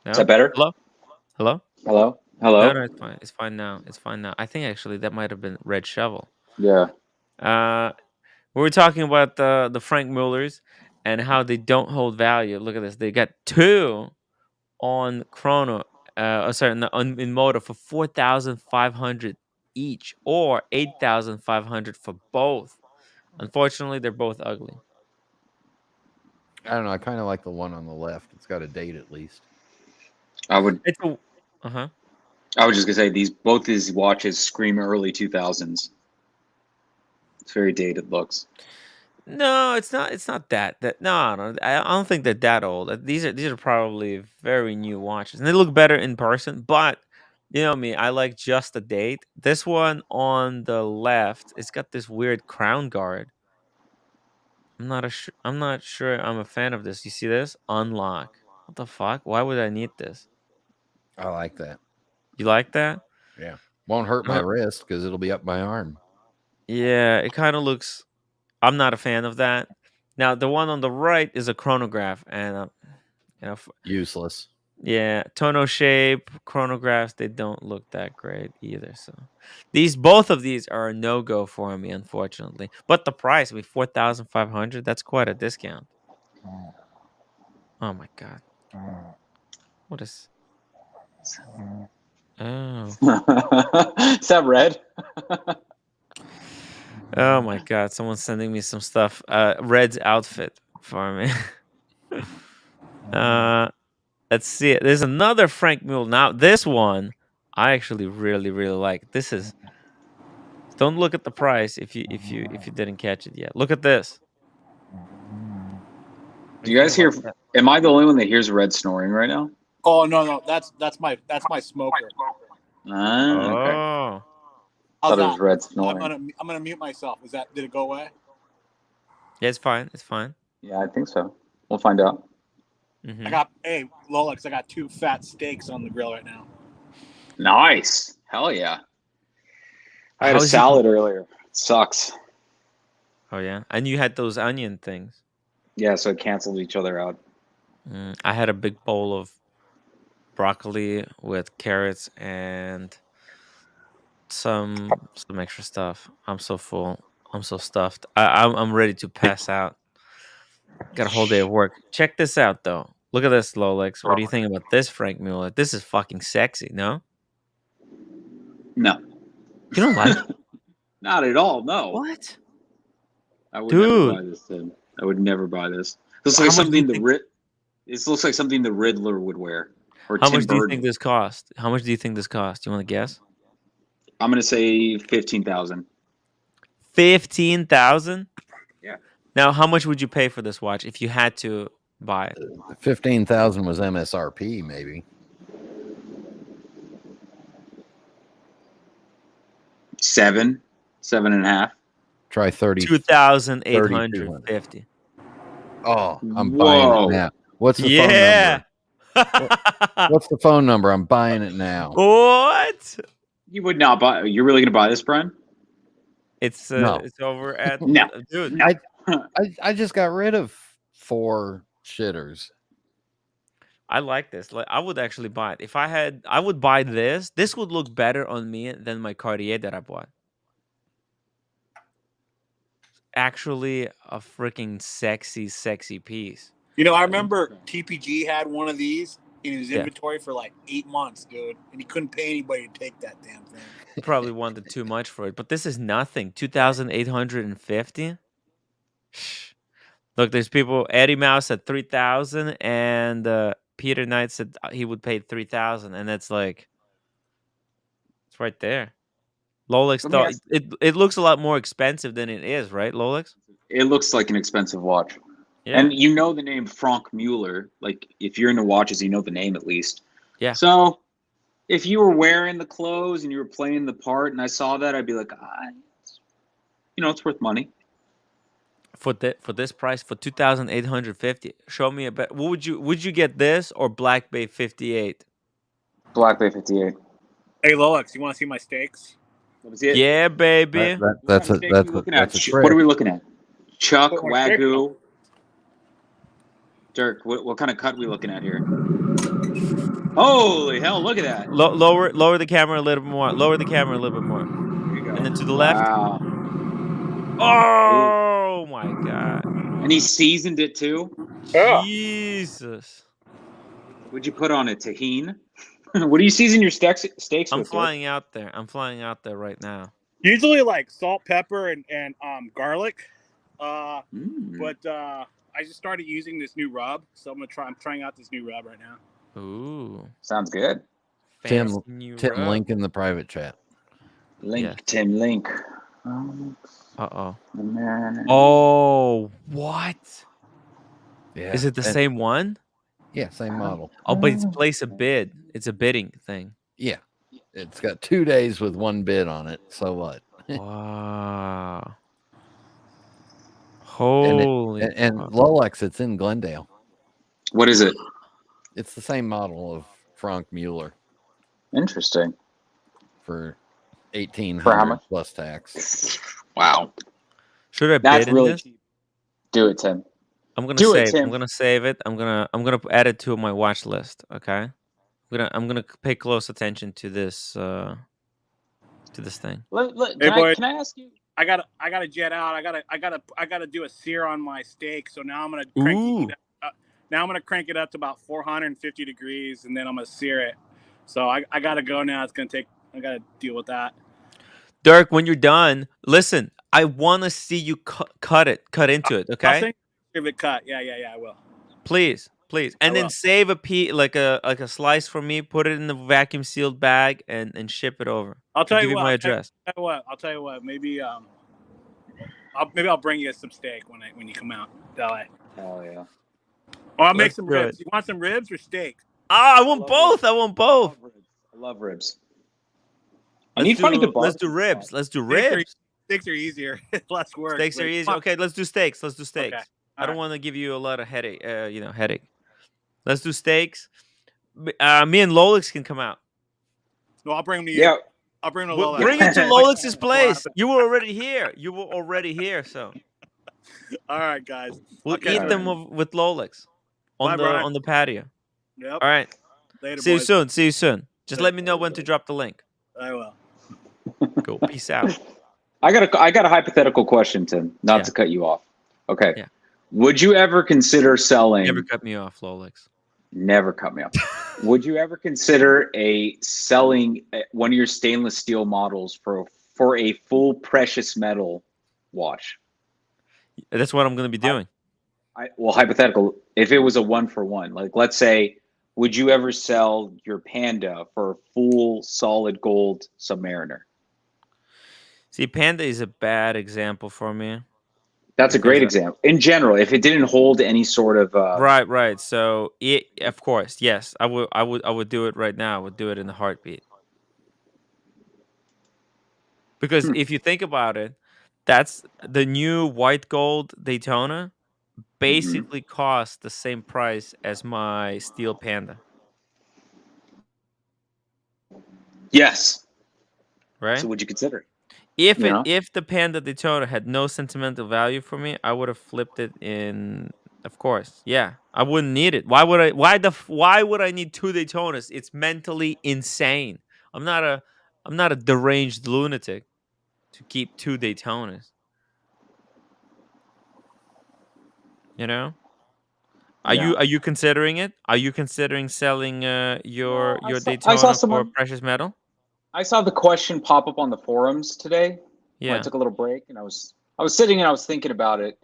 No? Is that better? Hello? No, it's fine. It's fine now. I think actually that might have been Red Shovel. Yeah. We were talking about the Frank Mullers and how they don't hold value. Look at this. They got 2 on Chrono, in Moda for 4,500 each, or 8,500 for both. Unfortunately, they're both ugly. I don't know. I kind of like the one on the left. It's got a date at least. I would. Uh-huh. I was just gonna say both these watches scream early 2000s. It's very dated looks. No, it's not. It's not that. No. I don't think they're that old. These are probably very new watches, and they look better in person. But you know me, I like just the date. This one on the left, it's got this weird crown guard. I'm not sure I'm a fan of this. You see this? Unlock. What the fuck? Why would I need this? I like that. You like that? Yeah. Won't hurt my wrist because it'll be up my arm. Yeah, it kind of looks. I'm not a fan of that. Now the one on the right is a chronograph, and useless. Yeah, tonal shape chronographs, they don't look that great either. So both of these are a no-go for me, unfortunately. But the price, 4,500, that's quite a discount. Oh my god. What is Oh. Is that Red? Oh my god, someone's sending me some stuff. Red's outfit for me. Let's see it. There's another Frank Muller. Now, this one I actually really, really like. This is. Don't look at the price if you didn't catch it yet. Look at this. Do you guys hear? Am I the only one that hears Red snoring right now? Oh no, that's my smoker. Okay. Oh. Thought it was Red snoring. I'm gonna mute myself. Did it go away? Yeah, it's fine. It's fine. Yeah, I think so. We'll find out. Mm-hmm. Hey, Lolex, I got 2 fat steaks on the grill right now. Nice. Hell yeah. I had a salad earlier. It sucks. Oh yeah, and you had those onion things. Yeah, so it canceled each other out. I had a big bowl of broccoli with carrots and some extra stuff. I'm so full. I'm so stuffed. I'm ready to pass out. Got a whole day of work. Check this out though. Look at this, Lolex. What do you think about this, Frank Mueller? This is fucking sexy, no? No. You don't like it? Not at all, no. What? I would never buy this thing. I would never buy this. This looks like something This looks like something the Riddler would wear. Or How Tim much do you Burton. think this cost? How much do you think this cost? You want to guess? I'm gonna say 15,000. 15,000? Yeah. Now, how much would you pay for this watch if you had to buy it? 15,000 was MSRP, maybe. 7.5. Try 30. 2,850. Oh, I'm buying it now. What's the phone number? What's the phone number? I'm buying it now. What? You would not buy. You're really gonna buy this, Brian? It's No. it's over at No, dude. no. I just got rid of 4 shitters. I like this. Like, I would actually buy it. If I had, I would buy this. This would look better on me than my Cartier that I bought. Actually, a freaking sexy piece. You know, I remember TPG had one of these in his Yeah. inventory for like 8 months, dude, and he couldn't pay anybody to take that damn thing. He probably wanted too much for it, but this is nothing. 2,850. Look, there's people. Eddie Mouse at 3,000, and Peter Knight said he would pay 3,000, and it's like, it's right there. Lolex thought it looks a lot more expensive than it is, right, Lolex? It looks like an expensive watch. Yeah. And you know the name Frank Mueller. Like, if you're into watches, you know the name at least. Yeah. So, if you were wearing the clothes and you were playing the part and I saw that, I'd be like, it's worth money. For this price, for 2,850, show me a bet. Would you get this or Black Bay 58? Black Bay 58. Hey, Lolex, you want to see my steaks? Let me see it. Yeah, baby. That's a What are we looking at? Chuck, Wagyu. Dirk, what kind of cut are we looking at here? Holy hell, look at that. Lower the camera a little bit more. Lower the camera a little bit more. There you go. And then to the left. Wow. Oh my God. And he seasoned it too? Jesus. What'd you put on it? Tahini? What do you season your steaks with? I'm flying out there. I'm flying out there right now. Usually like salt, pepper, and garlic. But I just started using this new rub, so I'm trying out this new rub right now. Ooh. Sounds good. Tim Link in the private chat. Tim Link. Uh-oh. Oh, what? Yeah. Is it the same one? Yeah, same model. Oh, but it's place a bid. It's a bidding thing. Yeah. It's got 2 days with 1 bid on it. So what? Wow. Holy. And Lolex, it's in Glendale. What is it? It's the same model of Frank Mueller. Interesting. For $1,800 for how much? plus tax. Wow. Should I That's bid in really this? cheap. Do it, Tim. I'm gonna Do save. it, Tim. I'm gonna save it. I'm gonna add it to my watch list. Okay. I'm gonna pay close attention to this thing. Can I ask you? I gotta jet out. I gotta do a sear on my steak. So now I'm gonna crank the heat up. Now I'm gonna crank it up to about 450 degrees, and then I'm gonna sear it. So I gotta go now. I gotta deal with that. Dirk, when you're done, listen. I want to see you cut into it. Okay. I'll send you it cut. Yeah, I will. Please, and then save a piece, like a slice for me. Put it in the vacuum sealed bag and ship it over. I'll tell give you what. My address. I'll tell you what. Maybe I'll bring you some steak when you come out to LA. Oh yeah. Oh, I'll make Let's some do ribs. it. You want some ribs or steak? I want both. Ribs. I want both. I love ribs. And you find a good Let's do barbecue ribs. spot. Let's do Steaks ribs. Steaks are easier. Less work. Steaks are but- easy. Okay, let's do steaks. Let's do steaks. Okay. I don't All want to give you a lot of headache. Headache. Let's do steaks. Me and Lolix can come out. No, I'll bring them to you. Yeah. I'll bring them to Lola. Bring it to Lolix's place. You were already here. So All right, guys. we'll Okay, eat them with Lolix Bye, Brian. on the patio. Yep. All right. Later, See you boys. soon. See you soon. Just let me know when to drop the link. I will. Cool. Peace out. I got a hypothetical question, Tim. Not to cut you off. Okay. Yeah. Would you ever consider selling? Never cut me off, Lolix. Never cut me off. Would you ever consider selling one of your stainless steel models for a full precious metal watch? That's what I'm going to be doing. Well, hypothetical. If it was a 1-for-1, like let's say, would you ever sell your Panda for a full solid gold Submariner? See, Panda is a bad example for me. That's a great example. In general, if it didn't hold any sort of right. So of course, yes, I would do it right now. I would do it in a heartbeat. Because if you think about it, that's the new white gold Daytona basically costs the same price as my steel Panda. Yes. Right? So would you consider it? If the Panda Daytona had no sentimental value for me, I would have flipped it in. Of course, yeah, I wouldn't need it. Why would I? Why would I need 2 Daytonas? It's mentally insane. I'm not a deranged lunatic to keep 2 Daytonas. You know? Are you considering it? Are you considering selling your Daytona for precious metal? I saw the question pop up on the forums today. Yeah. I took a little break and I was sitting and I was thinking about it.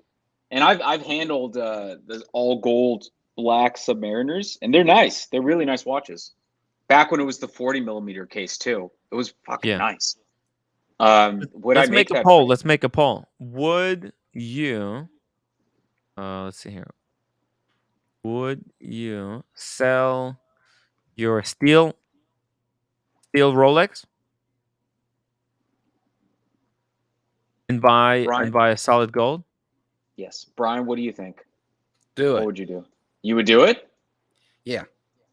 And I've handled the all gold black Submariners, and they're nice. They're really nice watches. Back when it was the 40mm case too, it was fucking nice. Let's make a poll. Let's make a poll. Would you? Let's see here. Would you sell your steel Rolex and buy a solid gold? Yes, Brian. What do you think? Do it. What would you do? You would do it? Yeah,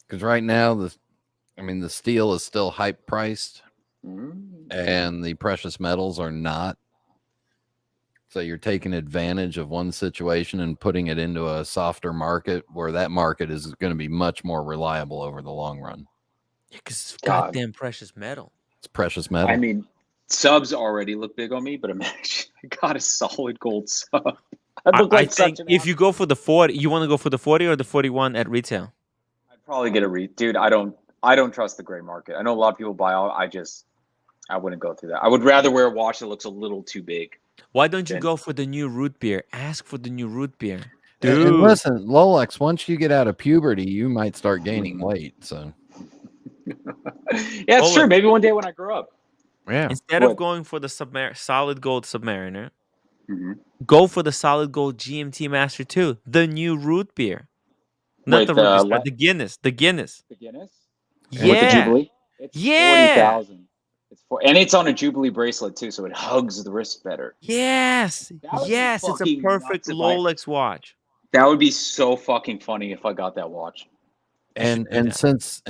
because right now the steel is still hype priced, and the precious metals are not. So you're taking advantage of one situation and putting it into a softer market where that market is going to be much more reliable over the long run. Yeah, because it's goddamn precious metal. It's precious metal. I mean, subs already look big on me, but imagine I got a solid gold sub. I think if you go for the 40, you want to go for the 40 or the 41 at retail? I'd probably get dude. I don't trust the gray market. I know a lot of people buy all. I wouldn't go through that. I would rather wear a watch that looks a little too big. Why don't you go for the new root beer? Ask for the new root beer. Dude. And listen, Lolex, once you get out of puberty, you might start gaining weight. So yeah, it's true. Maybe one day when I grow up. Yeah. Instead of going for the solid gold Submariner, go for the solid gold GMT Master 2, the new root beer. Not the root beer, the Guinness. The Guinness. The Guinness? Yeah. With the Jubilee? It's 40,000. And it's on a Jubilee bracelet too, so it hugs the wrist better. Yes. Yes, it's a perfect Rolex watch. That would be so fucking funny if I got that watch. And since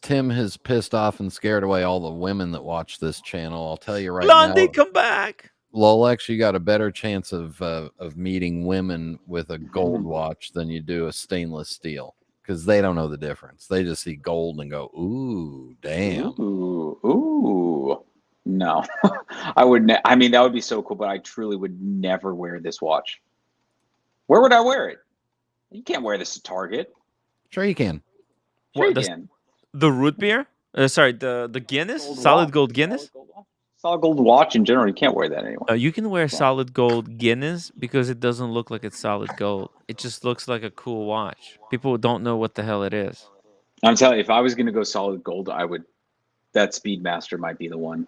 Tim has pissed off and scared away all the women that watch this channel, I'll tell you right Blondie, now, come back. Lolex, you got a better chance of meeting women with a gold watch than you do a stainless steel, because they don't know the difference. They just see gold and go, "Ooh, damn." Ooh. No, I would. I mean, that would be so cool, but I truly would never wear this watch. Where would I wear it? You can't wear this to Target. Sure, you can. Sure, you can. The root beer? Sorry, the Guinness, solid gold Guinness. Solid gold watch in general, you can't wear that anymore. You can wear solid gold Guinness because it doesn't look like it's solid gold. It just looks like a cool watch. People don't know what the hell it is. I'm telling you, if I was going to go solid gold, I would. That Speedmaster might be the one.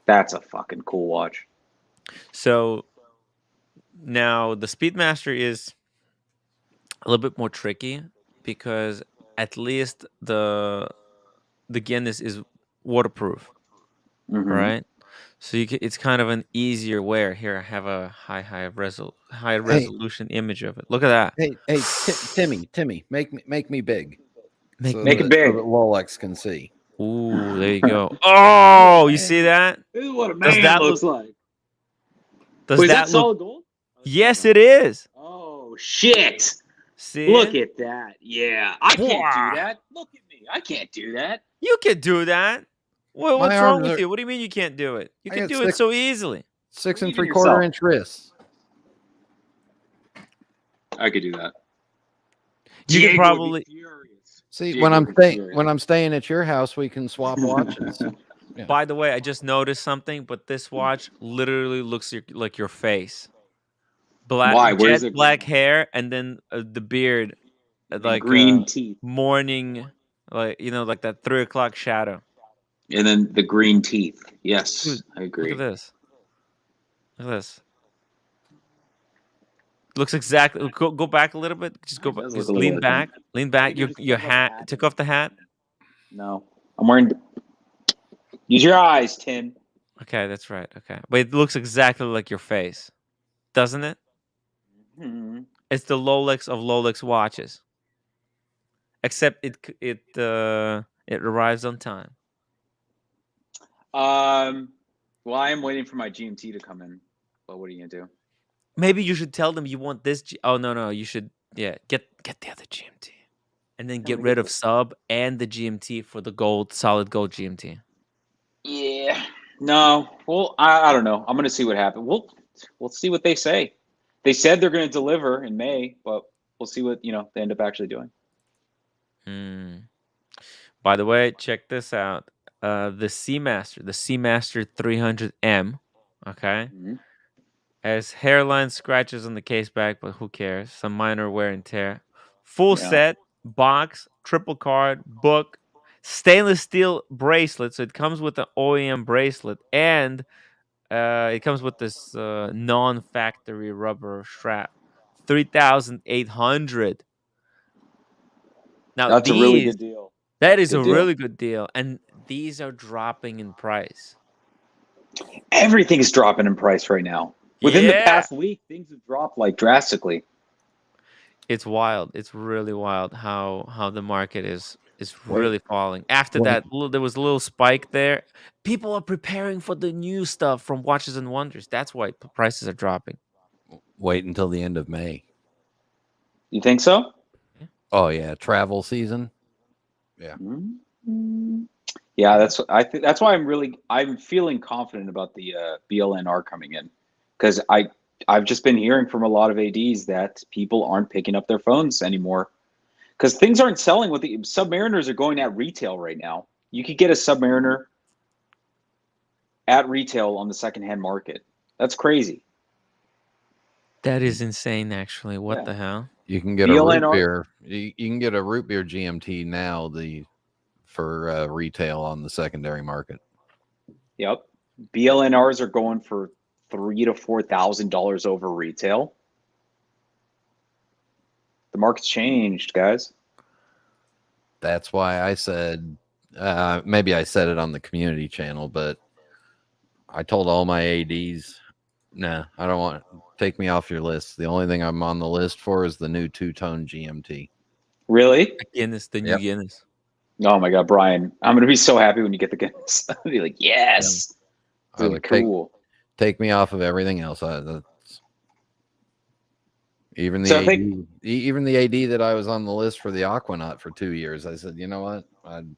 That's a fucking cool watch. So now the Speedmaster is a little bit more tricky because at least the Guinness is waterproof, right? So it's kind of an easier wear. Here, I have a high resolution image of it. Look at that. Hey, Timmy, make me big. Make it big so that Lolex can see. Ooh, there you go. Oh, you see that? This is what a Does man that looks look? like. Does Wait, is that that look? solid gold? Yes, it is. Oh shit! See? Look at that. Yeah, I can't Wah. do that. Look at me. I can't do that. You can do that. What's My wrong arms with are- you? What do you mean you can't do it? You I can got do it so easily. 6 Believe in 3/4 yourself. inch wrists. I could do that. You Diego can probably would be furious. See, Diego when would be furious. I'm staying at your house, we can swap watches. Yeah. By the way, I just noticed something, but this watch literally looks like your face. Why? Where's Jet it black going? hair and then the beard, like green teeth. morning, like like that 3 o'clock shadow. And then the green teeth. Yes, Dude, I agree. Look at this. Look at this. Looks exactly. Go back a little bit. Just go. does Just look a little lean back. different. Lean back. Maybe Your just your take off the hat. hat. Take off the hat. No, I'm wearing. Use your eyes, Tim. Okay, that's right. Okay, but it looks exactly like your face, doesn't it? Hmm. It's the Rolex of Rolex watches, except it arrives on time. Well, I am waiting for my GMT to come in. But what are you gonna do? Maybe you should tell them you want this. Oh no, you should get the other GMT, and then get rid of sub and the GMT for the solid gold GMT. Yeah. No. Well, I don't know. I'm gonna see what happens. We'll see what they say. They said they're gonna deliver in May, but we'll see what they end up actually doing. By the way, check this out. The Seamaster 300M, okay, has hairline scratches on the case back, but who cares? Some minor wear and tear. Full set, box, triple card, book, stainless steel bracelet. So it comes with an OEM bracelet, and it comes with this non-factory rubber strap. 3,800. Now That's a really good deal. That is a really good deal, and these are dropping in price. Everything's dropping in price right now. Within the past week, things have dropped like drastically. It's wild. It's really wild how the market is really falling. After that, there was a little spike there. People are preparing for the new stuff from Watches and Wonders. That's why prices are dropping. Wait until the end of May. You think so? Oh yeah, travel season. Yeah. Yeah, that's why I'm feeling confident about the BLNR coming in, because I've just been hearing from a lot of ADs that people aren't picking up their phones anymore because things aren't selling. With the Submariners are going at retail right now. You could get a Submariner at retail on the secondhand market. That's crazy. That is insane, actually. What the hell? You can get BLNR? a root beer. You can get a root beer GMT now. For retail on the secondary market. Yep, BLNRs are going for $3,000 to $4,000 over retail. The market's changed, guys. That's why I said, maybe I said it on the community channel, but I told all my ADs, nah, I don't want take me off your list. The only thing I'm on the list for is the new two-tone GMT. Really? Guinness, the new Guinness. Oh my God, Brian! I'm gonna be so happy when you get the Guinness. I'll be like, yes, it's really cool. Take me off of everything else. Even the AD that I was on the list for the Aquanaut for 2 years. I said, you know what? I'm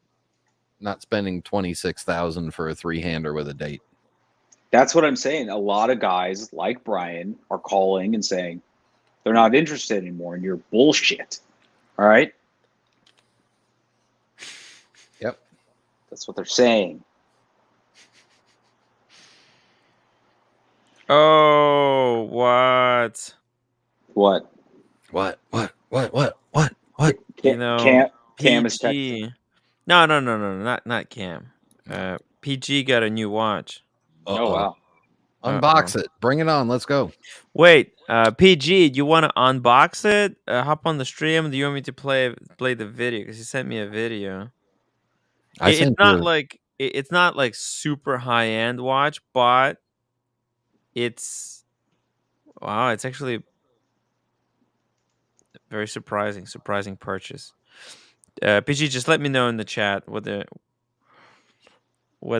not spending $26,000 for a 3-hander with a date. That's what I'm saying. A lot of guys like Brian are calling and saying they're not interested anymore, and you're bullshit. All right. Yep. That's what they're saying. Oh, what? What? You know, Cam is PG. texting. No, not Cam. PG got a new watch. Oh wow. Unbox it. Bring it on. Let's go. Wait, PG, you want to unbox it? Hop on the stream. Do you want me to play the video? Because he sent me a video. It's not like super high end watch, but it's actually very surprising purchase. PG, just let me know in the chat whether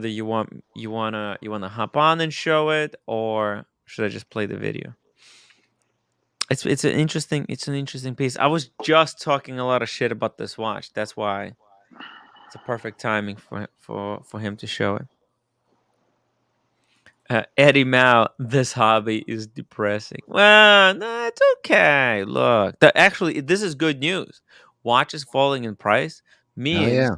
you wanna hop on and show it, or should I just play the video? It's an interesting piece. I was just talking a lot of shit about this watch. That's why it's a perfect timing for him to show it. Eddie Mao, this hobby is depressing. Well, no, it's okay. Look, actually, this is good news. Watches falling in price means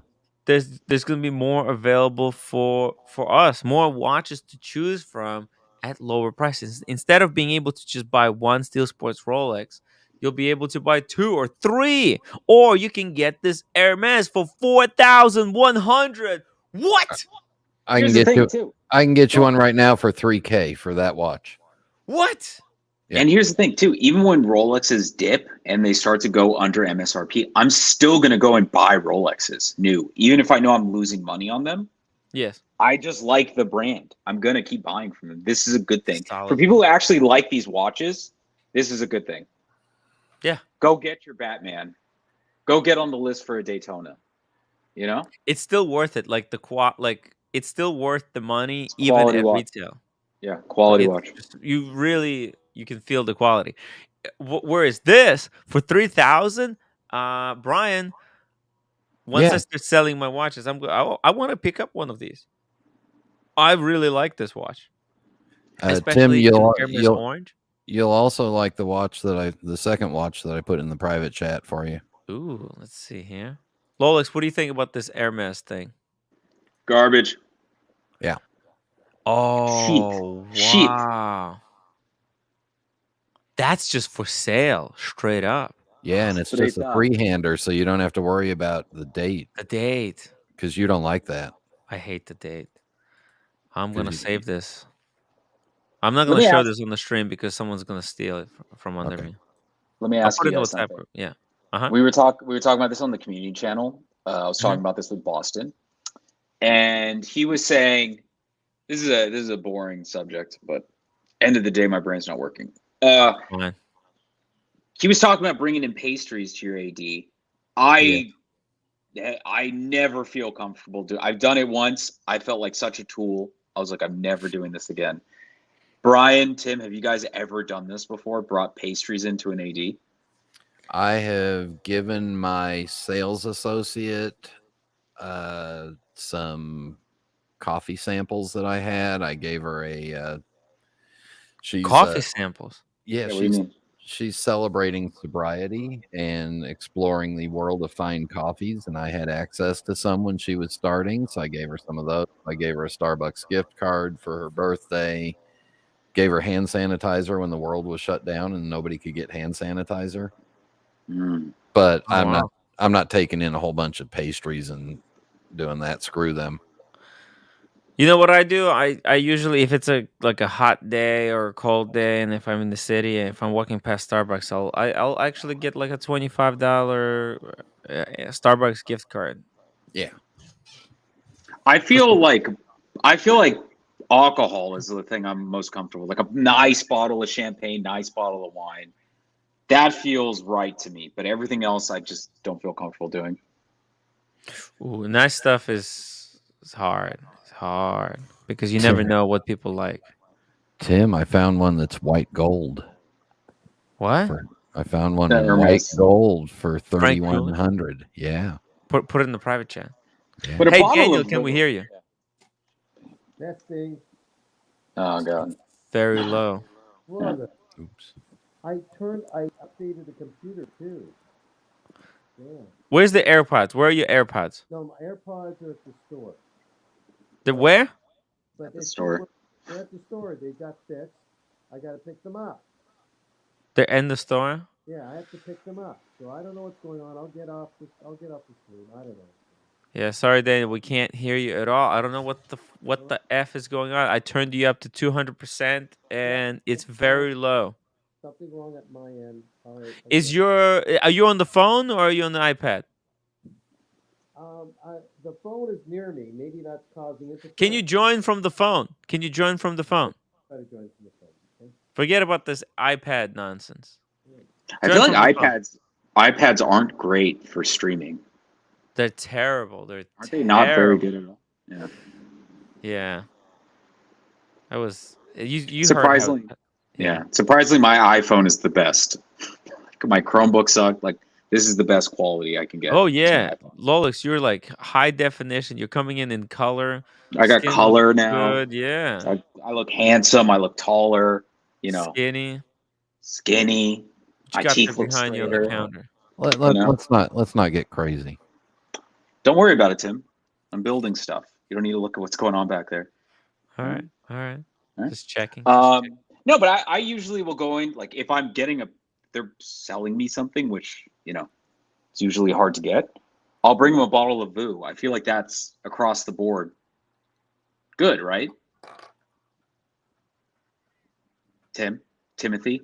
there's going to be more available for us, more watches to choose from at lower prices. Instead of being able to just buy one Steel Sports Rolex, you'll be able to buy 2 or 3, or you can get this Hermes for 4,100. What? I can get you one right now for $3,000 for that watch. What? Yeah. And here's the thing too, even when Rolexes dip and they start to go under MSRP, I'm still going to go and buy Rolexes new, even if I know I'm losing money on them. Yes. I just like the brand. I'm going to keep buying from them. This is a good thing. Solid. For people who actually like these watches, this is a good thing. Yeah. Go get your Batman. Go get on the list for a Daytona. You know? It's still worth it. Like it's still worth the money, It's even at watch. retail. Yeah, quality watch. You can feel the quality. Whereas this for 3,000, Brian, once I start selling my watches, I want to pick up one of these. I really like this watch, especially Tim, in Hermes orange. You'll also like the second watch that I put in the private chat for you. Ooh, let's see here. Lolex, what do you think about this Hermes thing? Garbage. Yeah. Oh, Sheep. Wow. That's just for sale, straight up. Yeah, and it's just a three-hander, so you don't have to worry about the date. The date. Because you don't like that. I hate the date. I'm going to save this. I'm not going to show this on the stream because someone's going to steal it from under me. Let me ask you guys something. Yeah. We were talking about this on the community channel. I was talking about this with Boston. And he was saying, this is a boring subject, but end of the day, my brain's not working. He was talking about bringing in pastries to your AD. I never feel comfortable doing. I've done it once. I felt like such a tool. I was like, I'm never doing this again. Brian, Tim, have you guys ever done this before? Brought pastries into an AD? I have given my sales associate some coffee samples that I had. I gave her coffee samples. Yeah, she's celebrating sobriety and exploring the world of fine coffees, and I had access to some when she was starting, so I gave her some of those. I gave her a Starbucks gift card for her birthday. Gave her hand sanitizer when the world was shut down and nobody could get hand sanitizer. But I'm not taking in a whole bunch of pastries and doing that. Screw them. You know what I do? I usually, if it's a hot day or a cold day, and if I'm in the city, and if I'm walking past Starbucks, I'll actually get like a $25 Starbucks gift card. Yeah. I feel like alcohol is the thing I'm most comfortable with. Like a nice bottle of champagne, nice bottle of wine. That feels right to me. But everything else, I just don't feel comfortable doing. Ooh, nice stuff is hard. It's hard because you never know what people like. Tim, I found one that's white gold. What? I found one in white gold for $3,100. Yeah. Put it in the private chat. Yeah. But hey, Daniel, can we hear you? Testing. Oh god. Very low. Oops. I updated the computer too. Damn. Where's the AirPods? Where are your AirPods? No, my AirPods are at the store. They're where? At the store. They're at the store. They got fixed. I got to pick them up. They're in the store? Yeah, I have to pick them up. So I don't know what's going on. I'll get off the screen. I don't know. Yeah, sorry, Daniel, we can't hear you at all. I don't know what the F is going on. I turned you up to 200%, and it's very low. Something wrong at my end. All right. Are you on the phone or are you on the iPad? The phone is near me. Maybe that's causing interference. Can you join from the phone? Can you join from the phone? Try to join from the phone. Okay? Forget about this iPad nonsense. I feel like iPads aren't great for streaming. They're terrible. Aren't they not very good at all? Yeah. Yeah. That was you surprisingly. heard how, yeah. Surprisingly, my iPhone is the best. My Chromebook suck. Like this is the best quality I can get. Oh yeah, Lolix, you're like high definition. You're coming in color. I got Skin color looks now. Good, yeah. I look handsome. I look taller. You know, skinny. What you got there behind you on the counter? Let's not get crazy. Don't worry about it, Tim. I'm building stuff. You don't need to look at what's going on back there. All right. Just checking. No, but I usually will go in, like if I'm getting they're selling me something, which, you know, it's usually hard to get. I'll bring them a bottle of Voo. I feel like that's across the board good, right? Timothy,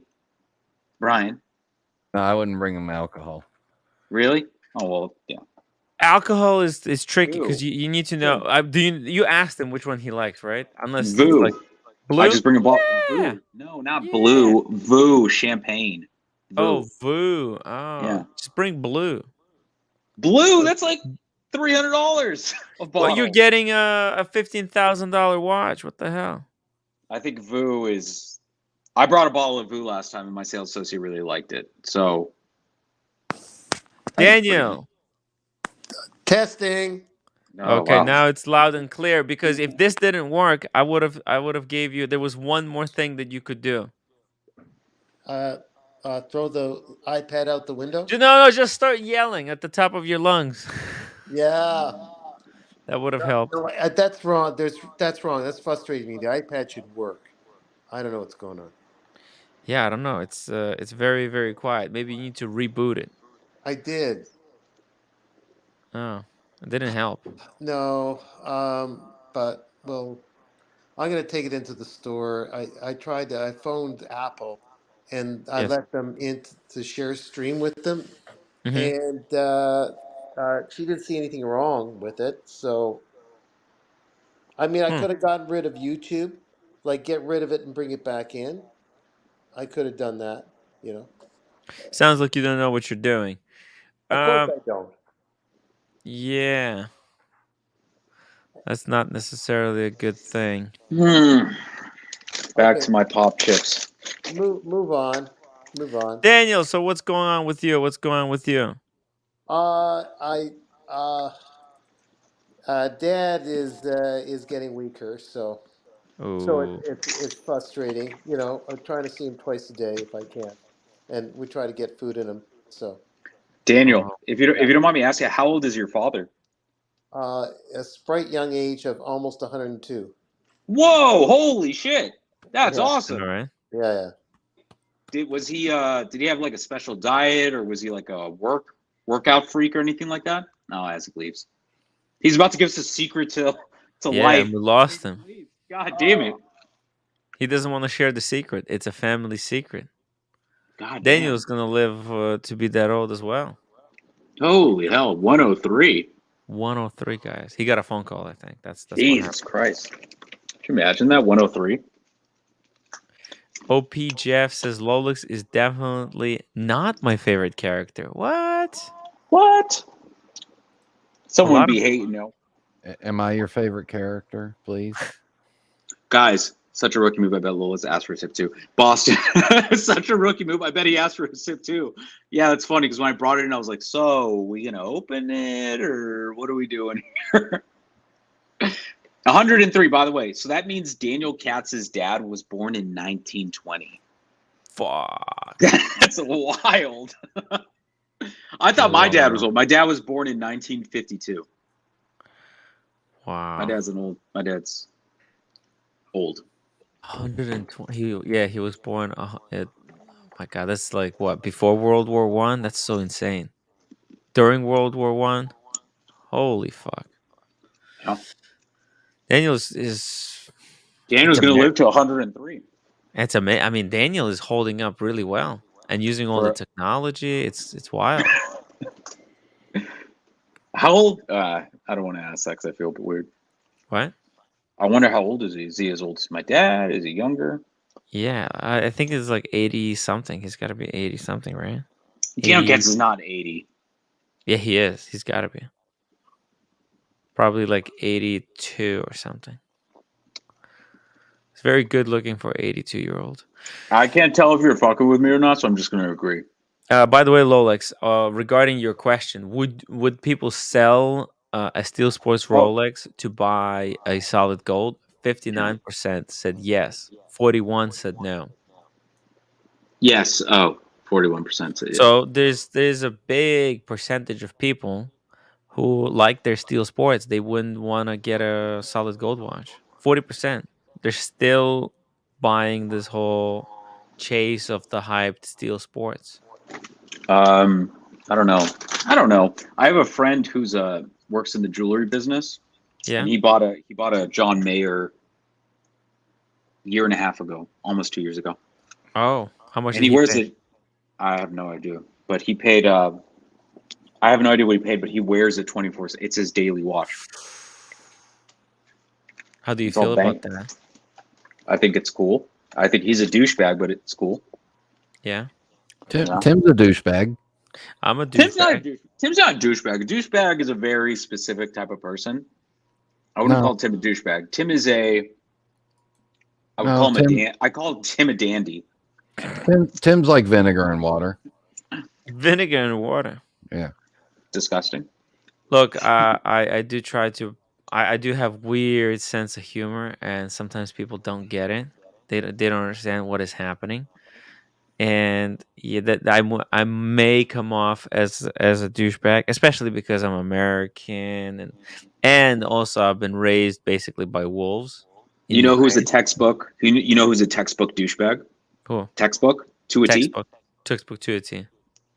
Brian. No, I wouldn't bring them alcohol. Really? Oh, well, yeah. Alcohol is tricky because you need to know. You asked him which one he likes, right? Unless Voo. Like blue. I just bring a bottle. Yeah. Voo. No, not blue. Voo champagne. Voo. Oh, Voo. Oh, yeah. Just bring blue. Blue. That's like $300 a bottle. Well, you're getting a $15,000 watch. What the hell? I think Voo is. I brought a bottle of Voo last time, and my sales associate really liked it. So, Daniel. Testing. Okay, now it's loud and clear. Because if this didn't work, I would have gave you. There was one more thing that you could do. Throw the iPad out the window. No, just start yelling at the top of your lungs. Yeah. That would have helped. No, that's wrong. That's wrong. That's frustrating me. The iPad should work. I don't know what's going on. Yeah, I don't know. It's very, very quiet. Maybe you need to reboot it. I did. Oh, it didn't help. No, but well, I'm gonna take it into the store. I tried to. I phoned Apple, and I let them in to share stream with them, and she didn't see anything wrong with it. So, I mean, I could have gotten rid of YouTube, like get rid of it and bring it back in. I could have done that, you know. Sounds like you don't know what you're doing. Of course I don't. Yeah. That's not necessarily a good thing. Back to my pop chips. Move on. Daniel, so what's going on with you? Dad is getting weaker, so it's frustrating. You know, I'm trying to see him twice a day if I can, and we try to get food in him. So, Daniel, if you don't mind me asking, how old is your father? A sprite young age of almost 102. Whoa! Holy shit! That's awesome. All right. Yeah. Did he have like a special diet, or was he like a workout freak or anything like that? No, Isaac leaves. He's about to give us a secret to life. And we lost him. God damn it. He doesn't want to share the secret. It's a family secret. God Daniel's going to live to be that old as well. Holy hell, 103. 103, guys. He got a phone call, I think. That's Jesus Christ. Can you imagine that? 103? OP Jeff says Lolix is definitely not my favorite character. What? Someone be hating, no. Am I your favorite character, please? Guys, such a rookie move. I bet Lola's asked for a sip too. Boston, such a rookie move. I bet he asked for a sip too. Yeah, that's funny because when I brought it in, I was like, so we gonna open it or what are we doing here? 103, by the way. So that means Daniel Katz's dad was born in 1920. Fuck. That's wild. I thought my dad was old. My dad was born in 1952. Wow. My dad's old. 120. He was born. Oh my God, that's like what? Before World War I? That's so insane. During World War I? Holy fuck. Yeah. Daniel's Daniel's going to live to 103. It's amazing. I mean, Daniel is holding up really well and using all the technology. It's wild. How old? I don't want to ask that because I feel weird. What? I wonder how old is he? Is he as old as my dad? Is he younger? Yeah, I think it's like 80 something. He's got to be 80 something, right? Daniel Getz is not 80. Yeah, he is. He's got to be. Probably like 82 or something. It's very good looking for an 82-year-old. I can't tell if you're fucking with me or not, so I'm just going to agree. By the way, Lolex, regarding your question, would people sell a Steel Sports Rolex to buy a solid gold? 59% said yes. 41 said no. Yes. Oh, 41% said yes. So there's a big percentage of people who like their Steel Sports. They wouldn't want to get a solid gold watch. 40%. They're still buying this whole chase of the hyped Steel Sports. I don't know. I have a friend who's works in the jewelry business. Yeah. And he bought a John Mayer a year and a half ago, almost 2 years ago. Oh, how much? And he wears it. I have no idea, but he paid. I have no idea what he paid, but he wears it 24. It's his daily watch. How do you feel about that? I think it's cool. I think he's a douchebag, but it's cool. Yeah. Tim's a douchebag. I'm a douchebag. Tim's not a douchebag. A douchebag is a very specific type of person. I wouldn't call Tim a douchebag. Tim is I call Tim a dandy. Tim's like vinegar and water. Vinegar and water. Yeah. Disgusting. Look, I do try to. I do have weird sense of humor, and sometimes people don't get it. They don't understand what is happening, and yeah, that I may come off as a douchebag, especially because I'm American, and also I've been raised basically by wolves. You know who's a textbook? You know who's a textbook douchebag? Who? Textbook to a T. Textbook to a T.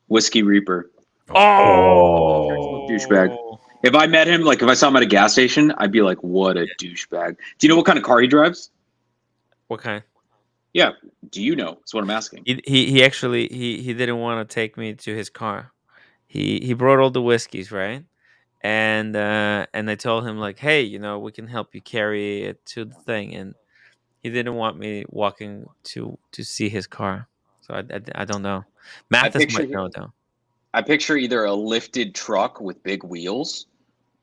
Whiskey Reaper. Oh, douchebag. If I met him, like if I saw him at a gas station, I'd be like, "What a douchebag." Do you know what kind of car he drives? What kind? Yeah. Do you know? That's what I'm asking. He actually he didn't want to take me to his car. He brought all the whiskeys, right? And I told him like, hey, we can help you carry it to the thing, and he didn't want me walking to see his car. So I don't know. Mathis might know though. I picture either a lifted truck with big wheels,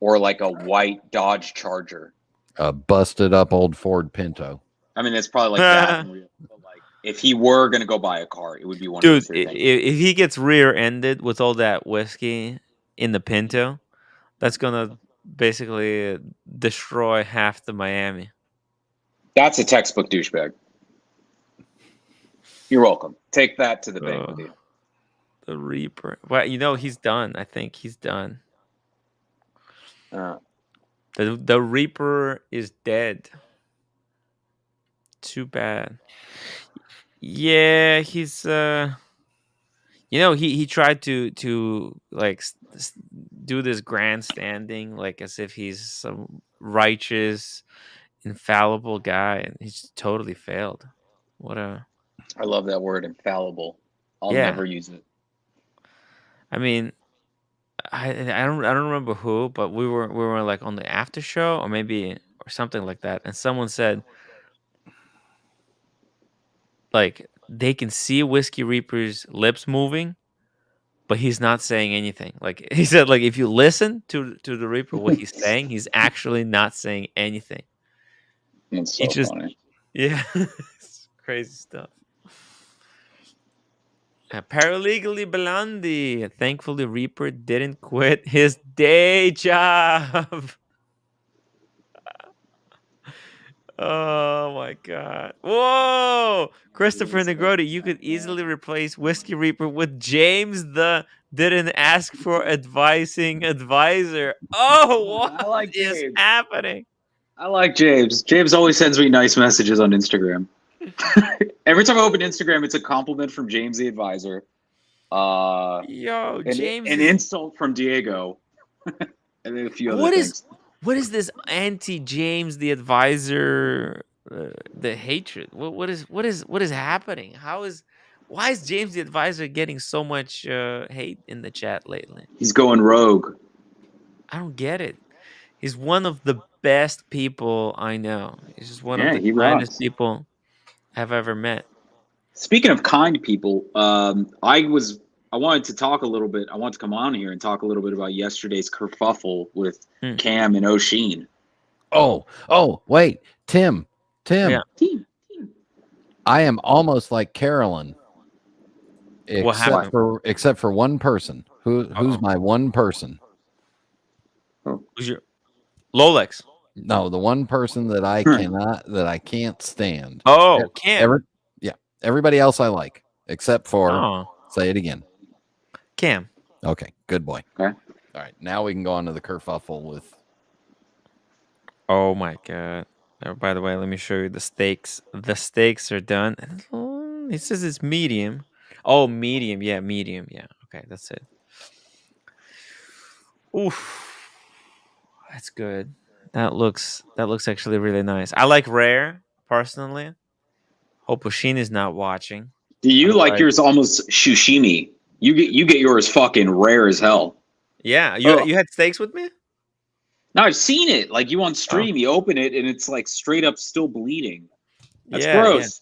or like a white Dodge Charger. A busted up old Ford Pinto. I mean, it's probably like that. But like, if he were gonna go buy a car, it would be one. Dude, of those if he gets rear-ended with all that whiskey in the Pinto, that's gonna basically destroy half the Miami. That's a textbook douchebag. You're welcome. Take that to the bank with you. The Reaper. Well, he's done. I think he's done. The Reaper is dead. Too bad. Yeah, he's he tried to like do this grandstanding like as if he's some righteous infallible guy, and he's totally failed. I love that word, infallible. I'll never use it. I mean, I don't remember who, but we were like on the after show or something like that, and someone said like they can see Whiskey Reaper's lips moving, but he's not saying anything. Like he said, like if you listen to the Reaper, what he's saying, he's actually not saying anything. It's so funny. Yeah, it's crazy stuff. Paralegally Belandi. Thankfully, Reaper didn't quit his day job. Oh my god. Whoa! Christopher Negrodi, you could easily replace Whiskey Reaper with James the didn't ask for advising advisor. Oh, what is happening? I like James. James always sends me nice messages on Instagram. Every time I open Instagram, it's a compliment from James the advisor. James. An insult from Diego. and then a few other things. What is this anti-James the advisor? The hatred. What is happening? Why is James the advisor getting so much hate in the chat lately? He's going rogue. I don't get it. He's one of the best people I know. He's just one of the kindest people I've ever met. Speaking of kind people, I wanted to talk a little bit. I want to come on here and talk a little bit about yesterday's kerfuffle with Cam and O'Sheen. Oh, wait, Tim. Yeah. I am almost like Carolyn, except for one person. Who's my one person? Who's your Lolex? No, the one person that I can't stand. Oh, Cam. Everybody else I like, except for say it again. Cam. Okay, good boy. Okay. All right, now we can go on to the kerfuffle with. Oh my god! Oh, by the way, let me show you the steaks. The steaks are done. It says it's medium. Oh, medium. Yeah, medium. Yeah. Okay, that's it. Oof, that's good. That looks actually really nice. I like rare personally. Hope O'Sheen is not watching. Do you like yours almost sashimi? You get yours fucking rare as hell. Yeah, you had steaks with me? No, I've seen it. Like you on stream, you open it and it's like straight up still bleeding. That's gross.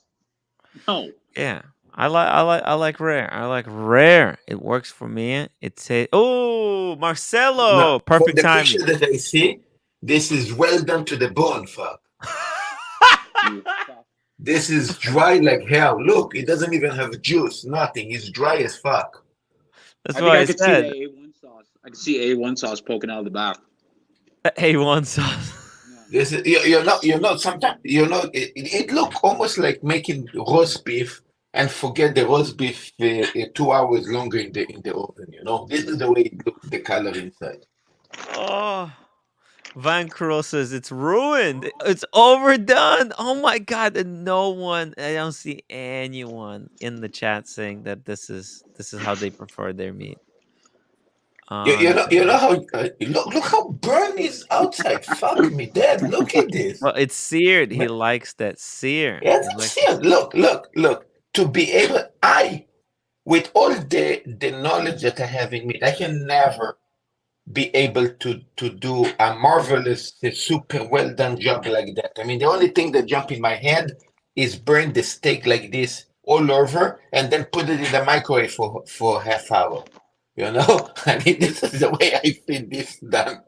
Yeah. No. Yeah. I like rare. I like rare. It works for me. It says, "Oh, Marcelo, No, perfect the timing." picture that I see, this is well done to the bone, fuck. This is dry like hell. Look, it doesn't even have juice. Nothing. It's dry as fuck. That's what I could said. see the A1 sauce. I can see A1 sauce poking out of the back. A1 sauce. This is you're not. Sometimes it look almost like making roast beef and forget the roast beef 2 hours longer in the oven. This is the way it looks, the color inside. Oh, Van Crow says it's ruined. It's overdone. Oh my god! And I don't see anyone in the chat saying that this is how they prefer their meat. You know how look how burnt is outside. Fuck me, Dad. Look at this. Well, it's seared. He likes that sear. Yeah, that's seared. Look. To be able, with all the knowledge that I have in me, I can never be able to do a marvelous, super well done job like that. I mean, the only thing that jump in my head is burn the steak like this all over and then put it in the microwave for half hour. I mean, this is the way I see this done.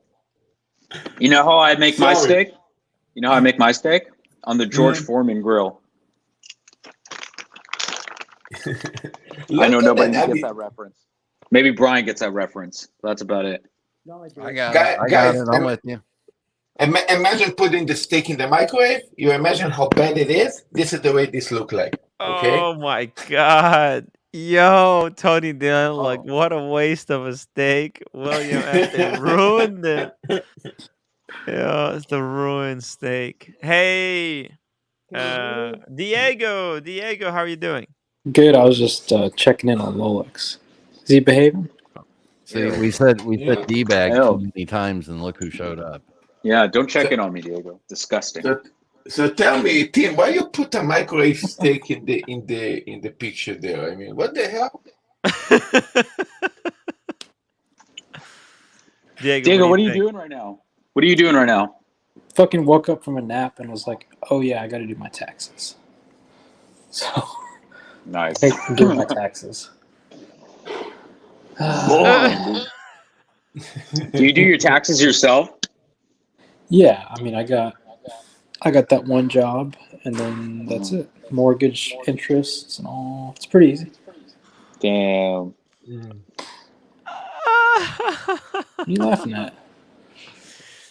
You know how I make my steak? You know how I make my steak? On the George Foreman grill. I know nobody gets that reference. Maybe Brian gets that reference. That's about it. No, I got it. I'm with you. Imagine putting the steak in the microwave. You imagine how bad it is. This is the way this look like. Okay. Oh my god. Yo, Tony Dillon, like what a waste of a steak. William F. They ruined it. Yeah, it's the ruined steak. Hey, Diego, how are you doing? Good. I was just checking in on Lolex. Is he behaving? See, we said D-bag too many times, and look who showed up. Yeah, don't check in on me, Diego. Disgusting. So tell me, Tim, why you put a microwave steak in the picture there? I mean, what the hell? Diego, what are you doing right now? What are you doing right now? Fucking woke up from a nap and was like, "Oh yeah, I got to do my taxes." So nice. I can do my taxes. Do you do your taxes yourself? Yeah, I mean, I got that one job, and then that's it. Mortgage, interests, and all. It's pretty easy. Damn. What are you laughing at?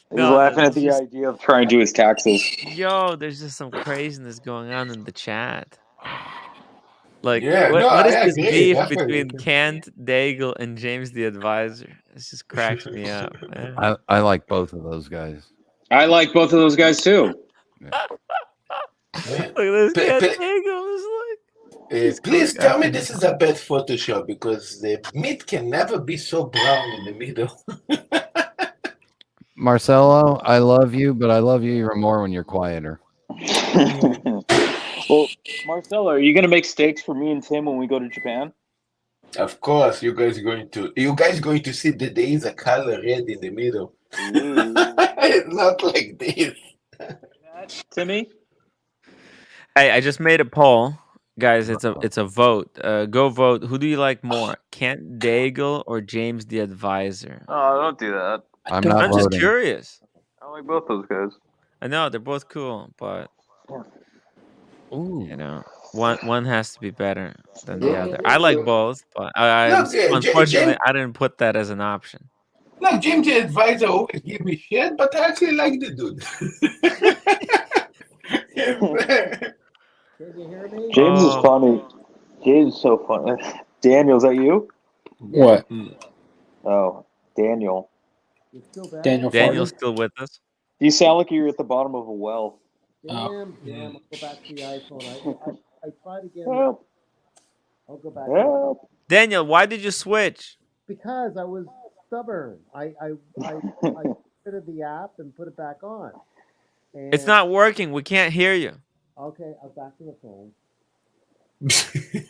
He's laughing at the idea of trying to do his taxes. Yo, there's just some craziness going on in the chat. Like, Yeah, what is this agree, beef definitely. between Kent, Daigle, and James the Advisor? It just cracks me up. Man. I like both of those guys. I like both of those guys too. Look at this Kent Daigle is like. Please tell me this is a bad Photoshop because the meat can never be so brown in the middle. Marcelo, I love you, but I love you even more when you're quieter. Well, Marcelo, are you gonna make steaks for me and Tim when we go to Japan? Of course, you guys going to see that there is a color red in the middle. It's not like this. Timmy? Hey, I just made a poll, guys. It's a vote. Go vote. Who do you like more, Kent Daigle or James the Advisor? Oh, don't do that. I'm not I'm just voting. curious. I like both those guys. I know they're both cool, but Ooh. you know, one has to be better than the other. I like both, but Look, unfortunately James, I didn't put that as an option. look, James the advisor always give me shit, but I actually like the dude. Can you hear me? James is funny. James is so funny. Daniel, is that you? What? Oh, Daniel. Daniel Daniel's farted? still with us. You sound like you're at the bottom of a well. Damn, I'll go back to the iPhone. I tried again. Help. I'll go back. Help. Daniel, why did you switch? Because I was stubborn. I got rid of the app and put it back on. And It's not working. We can't hear you. okay, I'm back to the phone.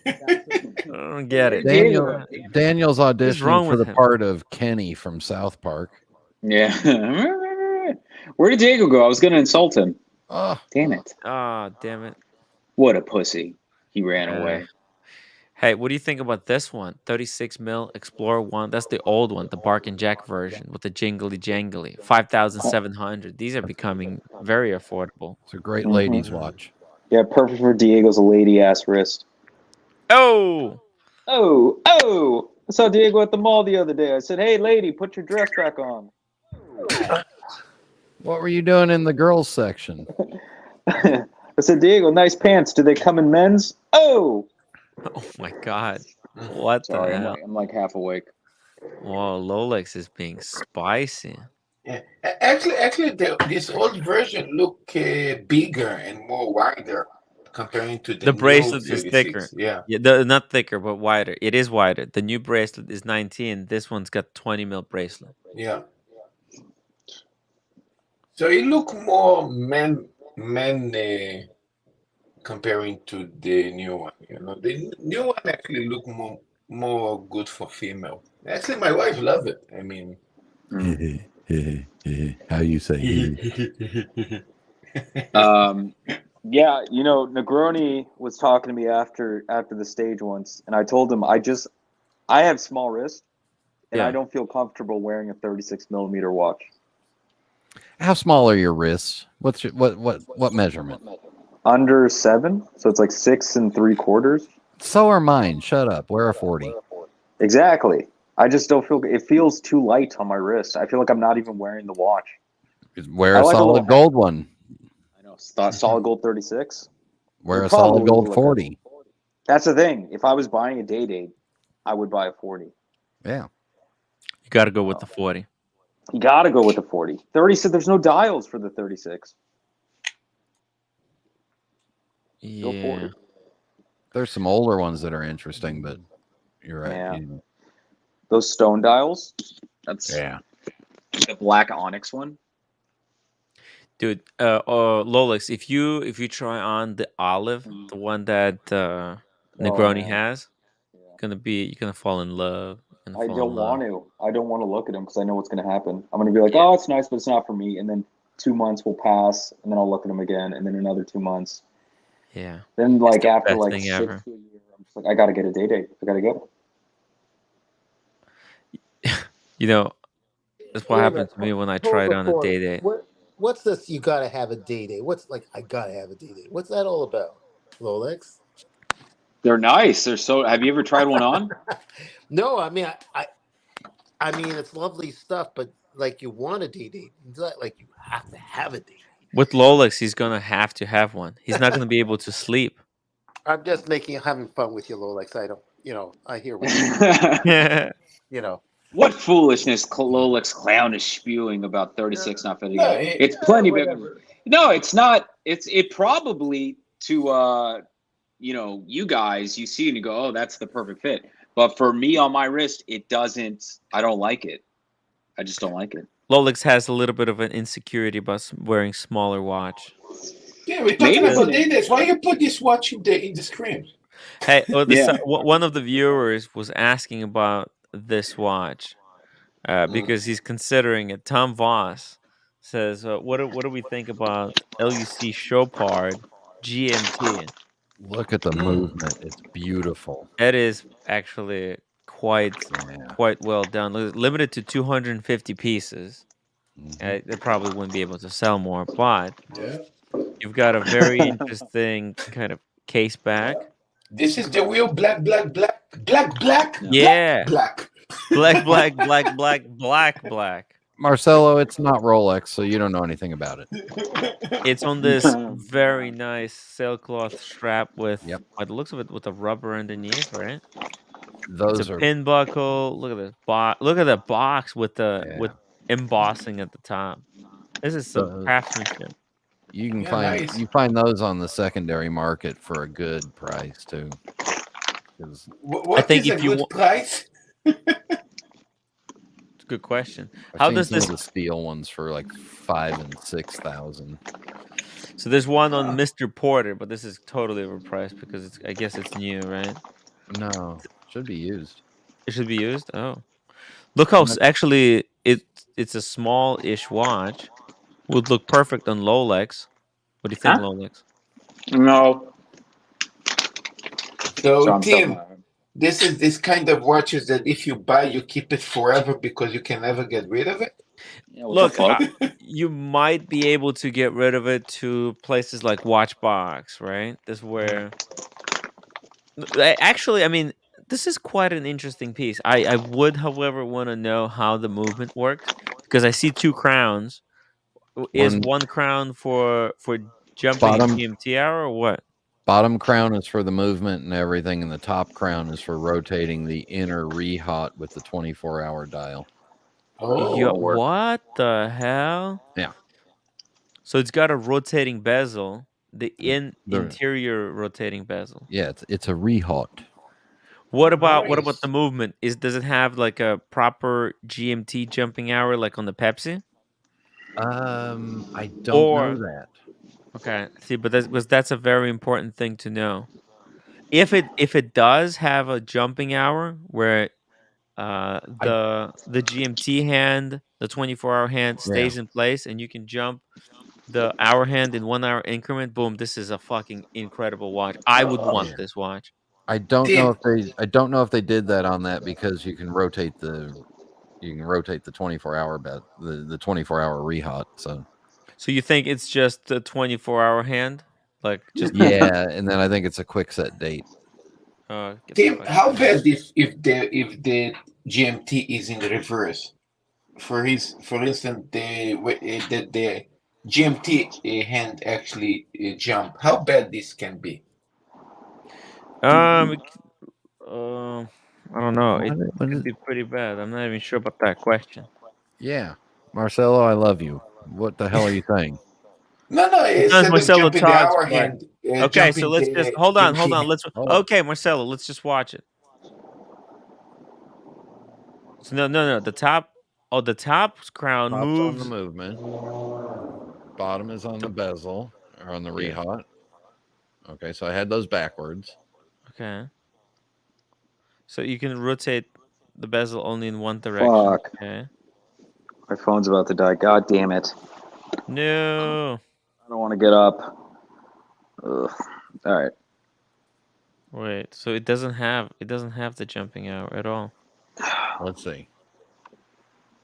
I don't get it. Daniel's auditioning wrong for with the him? part of Kenny from South Park. Yeah. Where did Diego go? I was going to insult him. Oh. Damn it. Oh, damn it. What a pussy. He ran away. Hey, what do you think about this one? 36 mil Explorer 1. That's the old one, the Bark and Jack version with the jingly jangly. 5,700. These are becoming very affordable. It's a great ladies' watch. Yeah, perfect for Diego's lady ass wrist. Oh! Oh! I saw Diego at the mall the other day. I said, hey, lady, put your dress back on. What were you doing in the girls section? I said, Diego, nice pants. Do they come in men's? Oh! Oh my God. What Sorry, the hell? I'm like half awake. Whoa, Lolex is being spicy. Yeah. Actually, this old version look bigger and more wider comparing to The new bracelet is 36. thicker. Yeah. Not thicker, but wider. It is wider. The new bracelet is 19. This one's got 20 mil bracelet. Yeah. So it look more men comparing to the new one. You know, the new one actually look more good for female. Actually, my wife love it. I mean, how you say? Yeah, you know, Negroni was talking to me after the stage once, and I told him I have small wrist, and I don't feel comfortable wearing a 36 millimeter watch. How small are your wrists? What's your, what measurement? Under 7, so it's like 6 3/4. So are mine. Shut up. Wear a 40. Exactly. I just don't feel it feels too light on my wrist. I feel like I'm not even wearing the watch. Wear a solid gold one. I know, solid gold 36. Wear a solid gold 40. That's the thing. If I was buying a day, I would buy a 40. Yeah. You got to go with the 40. You got to go with the 40. 36, there's no dials for the 36. Yeah. There's some older ones that are interesting, but you're right. Yeah. Those stone dials. That's the black onyx one. Dude, Lolex, if you try on the olive, the one that Negroni has, you're gonna fall in love. I don't want to. I don't want to look at them because I know what's going to happen. I'm going to be like, oh, it's nice, but it's not for me. And then 2 months will pass, and then I'll look at them again, and then another 2 months. Yeah. Then like the after best like thing 6 ever. to a year, I'm just like, I got to get a date. I got to get it. You know, that's what happened to me when I tried on a date. What's this? You gotta have a date. What's like? I gotta have a date. What's that all about, Lolex? They're nice. They're so. Have you ever tried one on? No, I mean, I mean, it's lovely stuff, but like, you want a date. It's not like you have to have a date. With Lolex, he's gonna have to have one. He's not gonna be able to sleep. I'm just having fun with you, Lolex. I don't, I hear what you're saying. What foolishness Lolex clown is spewing about 36 not fitting. It's plenty bigger. No, it's not. It probably to you guys, you see and you go, oh, that's the perfect fit. But for me on my wrist, it doesn't. I don't like it. I just don't like it. Rolex has a little bit of an insecurity about wearing smaller watch. Yeah, we're talking Maybe. about Davis. Why you put this watch in the screen? Hey, Yeah. one of the viewers was asking about this watch because he's considering it. Tom Voss says, what do we think about LUC Chopard GMT?" Look at the movement. It's beautiful. It is actually quite Yeah. quite well done. Limited to 250 pieces. They probably wouldn't be able to sell more, but Yeah. you've got a very interesting kind of case back. This is the real black, black, black, black, black, Yeah. black, Black, black, black, black, black, black. Marcelo, it's not Rolex, so you don't know anything about it. It's on this very nice sailcloth strap with, Yep. by the looks of it, with a rubber underneath, right? Those it's a are pin buckle. Look at this box. Look at the box with with embossing at the top. This is some craftsmanship. You can nice. you find those on the secondary market for a good price too. What is a good price? It's a good question. I've How seen does some this? of the steel ones for like 5,000 and 6,000. So there's one on Mr. Porter, but this is totally overpriced because I guess it's new, right? No, should be used. It should be used. Oh, look how actually it's a small-ish watch. Would look perfect on Rolex. What do you think, Huh? Rolex? No. So, Tim, this is this kind of watches that if you buy, you keep it forever because you can never get rid of it. Look, you might be able to get rid of it to places like Watchbox, right? This where actually, I mean, this is quite an interesting piece. I would, however, want to know how the movement works because I see two crowns. Is one crown for jumping in Bottom- GMT hour or what? Bottom crown is for the movement and everything, and the top crown is for rotating the inner rehaut with the 24-hour dial. What the hell? Yeah. So it's got a rotating bezel, the The- interior rotating bezel. Yeah, it's a rehaut. What about the movement? Does it have like a proper GMT jumping hour like on the Pepsi? I don't know that. Okay, see, but that's a very important thing to know. If it does have a jumping hour where the GMT hand, the 24-hour hand stays in place and you can jump the hour hand in 1 hour increment, boom, this is a fucking incredible watch. I would want this watch. I don't know if they did that on that because you can rotate the 24-hour the 24-hour rehaut. So you think it's just the 24-hour hand? Like just yeah, and then I think it's a quick set date. Tim, how bad if the GMT is in reverse? For instance, the GMT hand actually jump. How bad this can be? I don't know. It could be pretty bad. I'm not even sure about that question. Yeah, Marcelo, I love you. What the hell are you saying? No, Sometimes instead of Marcelo jumping the talks, hour but- hand. Okay, so let's just hold on. GMT Let's hand. okay, Marcelo, let's just watch it. So no. The top crown Top's moves. on the movement. Bottom is on the bezel or on the rehaut. Okay, so I had those backwards. Okay. So you can rotate the bezel only in one direction. Fuck. Okay. My phone's about to die. God damn it. No. I don't want to get up. Ugh. All right. Wait. So it doesn't have the jumping hour at all. Let's see.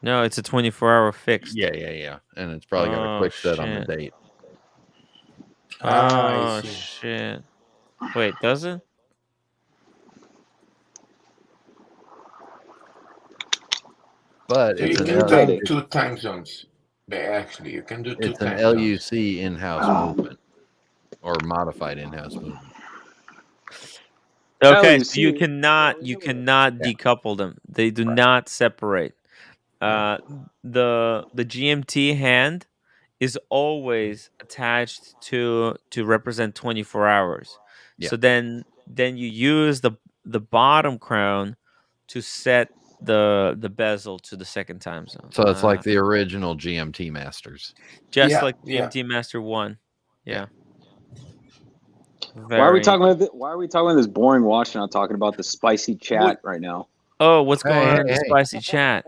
No, it's a 24-hour fixed. Yeah. And it's probably got a quick set on the date. Oh I see. shit. Wait, does it? But So it's you can do 2 time zones. Actually, you can do 2 it's an time zones. LUC in-house movement or modified in-house movement. Okay, so you cannot decouple them. They do not separate. The GMT hand is always attached to represent 24 hours. Yeah. So then you use the bottom crown to set the bezel to the second time zone. So it's like the original GMT Masters. Just like GMT Master 1. Yeah. Why are we talking about this boring watch and not talking about the spicy chat right now? Oh, what's going on in the spicy chat?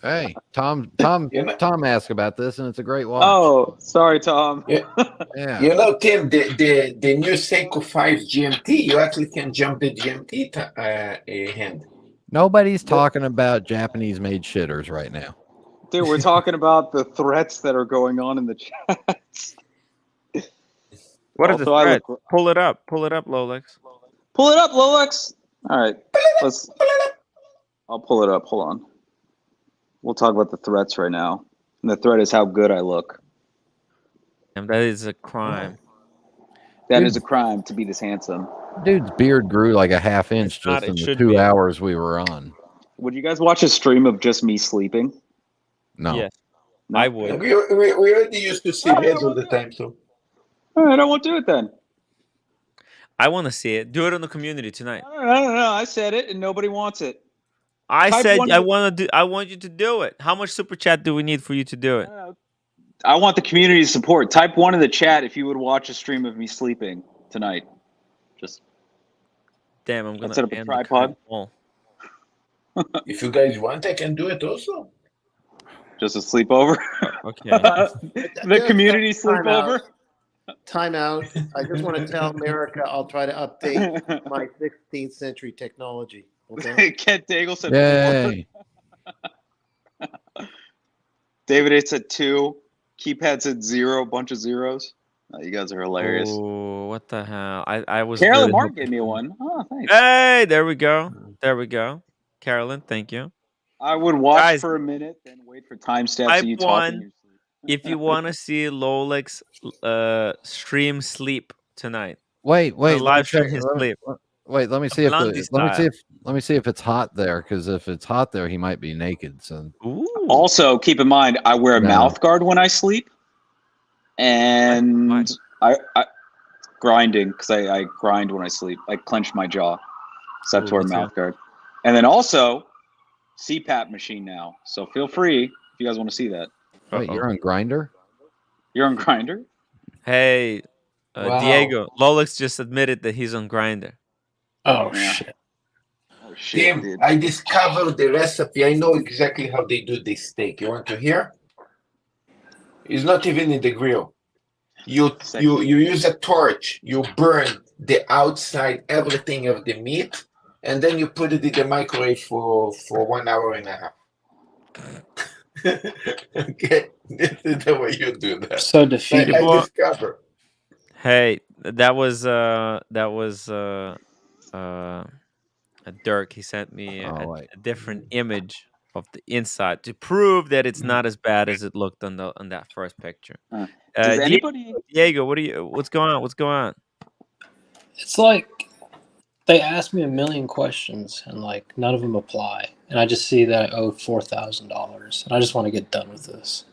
Hey, Tom asked about this, and it's a great watch. Oh, sorry, Tom. Yeah. You know, Tim, the new Seiko 5 GMT, you actually can jump the GMT hand. Nobody's talking about Japanese-made shitters right now. Dude, we're talking about the threats that are going on in the chats. What are the threats? Pull it up, Lolex. Pull it up, Lolex. All right, I'll pull it up. Hold on. We'll talk about the threats right now. And the threat is how good I look. And that is a crime. That is a crime to be this handsome. Dude's beard grew like a half inch just in the 2 hours we were on. Would you guys watch a stream of just me sleeping? No. Yes, I would. We already used to see heads all the time, so. All right, I won't do it then. I want to see it. Do it in the community tonight. I don't know. I said it, and nobody wants it. I said I want you to do it. How much super chat do we need for you to do it? I want the community support. Type 1 in the chat if you would watch a stream of me sleeping tonight. Just damn, I'm gonna set up a tripod. If you guys want, I can do it also. Just a sleepover. Okay. The community sleepover. Time out. I just want to tell America I'll try to update my 16th century technology. Okay. Kent Daigle said Yay. 4. David, it's at 2. Keypad's at 0. Bunch of zeros. Oh, you guys are hilarious. Oh, what the hell? I was. Carolyn Mark gave me one. Oh, thanks. Hey, there we go. Carolyn, thank you. I would watch for a minute, then wait for timestamps of you talking. If you want to see Lolex stream sleep tonight. Wait, live stream his sleep. Wait, let me see if it's hot there, because if it's hot there, he might be naked. So also keep in mind, I wear a mouth guard when I sleep, and I grinding because I grind when I sleep. I clench my jaw, so I have to wear a mouth guard, and then also CPAP machine now. So feel free if you guys want to see that. Wait, you're on Grinder? You're on Grinder? Hey, Wow. Diego, Lolex just admitted that he's on Grinder. Oh, shit. Oh, shit, Tim, dude. I discovered the recipe. I know exactly how they do this steak. You want to hear? It's not even in the grill. You use a torch. You burn the outside, everything of the meat, and then you put it in the microwave for 1 hour and a half. Okay, this is the way you do that. So defeated. I discovered. Hey, that was Dirk. He sent me a different image of the inside to prove that it's not as bad as it looked on that first picture. Does anybody? Diego, what's going on? What's going on? It's like they asked me a million questions and like none of them apply, and I just see that I owe $4,000, and I just want to get done with this.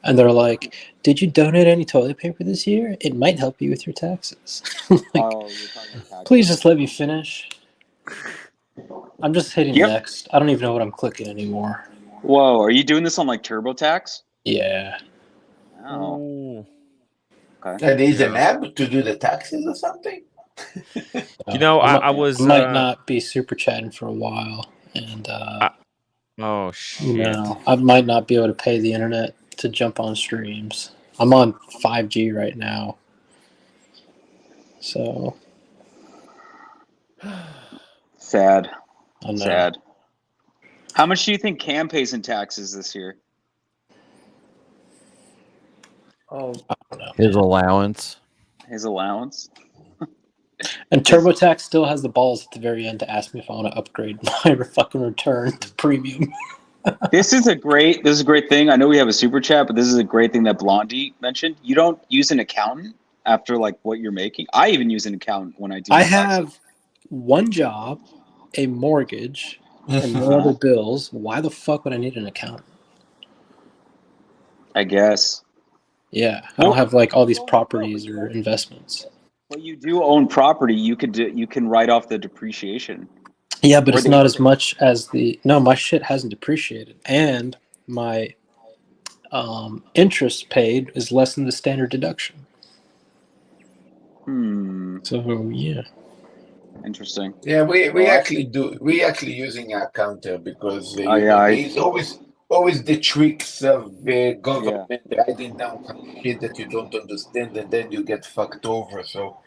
And they're like, "Did you donate any toilet paper this year? It might help you with your taxes." Please just let me finish. I'm just hitting next. I don't even know what I'm clicking anymore. Whoa, are you doing this on like TurboTax? Yeah. Oh. Okay. That is an app to do the taxes or something? You know, I might not be super chatting for a while, and oh shit! You know, I might not be able to pay the internet to jump on streams. I'm on 5G right now, so sad. I know. Sad. How much do you think Cam pays in taxes this year? Oh, I don't know. His allowance. His allowance. And TurboTax still has the balls at the very end to ask me if I want to upgrade my fucking return to premium. This is a great thing. I know we have a super chat, but this is a great thing that Blondie mentioned. You don't use an accountant after like what you're making. I even use an accountant when I do. I have one job, a mortgage, and no other bills. Why the fuck would I need an accountant? I guess. Yeah, I don't have like all these properties or investments. But you do own property. You can write off the depreciation. Yeah, but it's not as much as my shit hasn't depreciated, and my interest paid is less than the standard deduction. So yeah. Interesting. Yeah, we actually using our counter because there's always the tricks of government writing down some shit that you don't understand, and then you get fucked over. So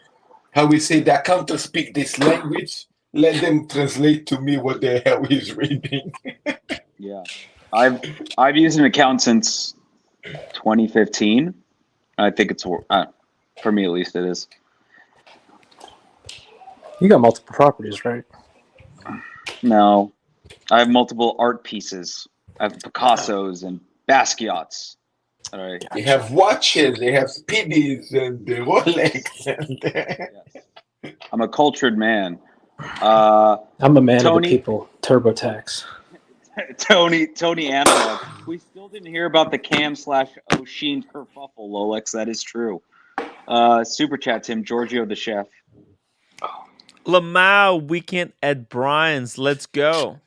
how we say the accountant speak this language, let them translate to me what the hell he's reading. Yeah, I've used an accountant since 2015. I think it's for me at least it is. You got multiple properties, right? No, I have multiple art pieces. I have Picassos and Basquiat's. All right. They have watches, they have Speedies and the Rolex. And I'm a cultured man. I'm a man Tony, of the people. TurboTax. Tony Analog. We still didn't hear about the Cam/O'Sheen kerfuffle, Lolex. That is true. Super chat, Tim Giorgio, the chef. Lamau weekend at Brian's. Let's go.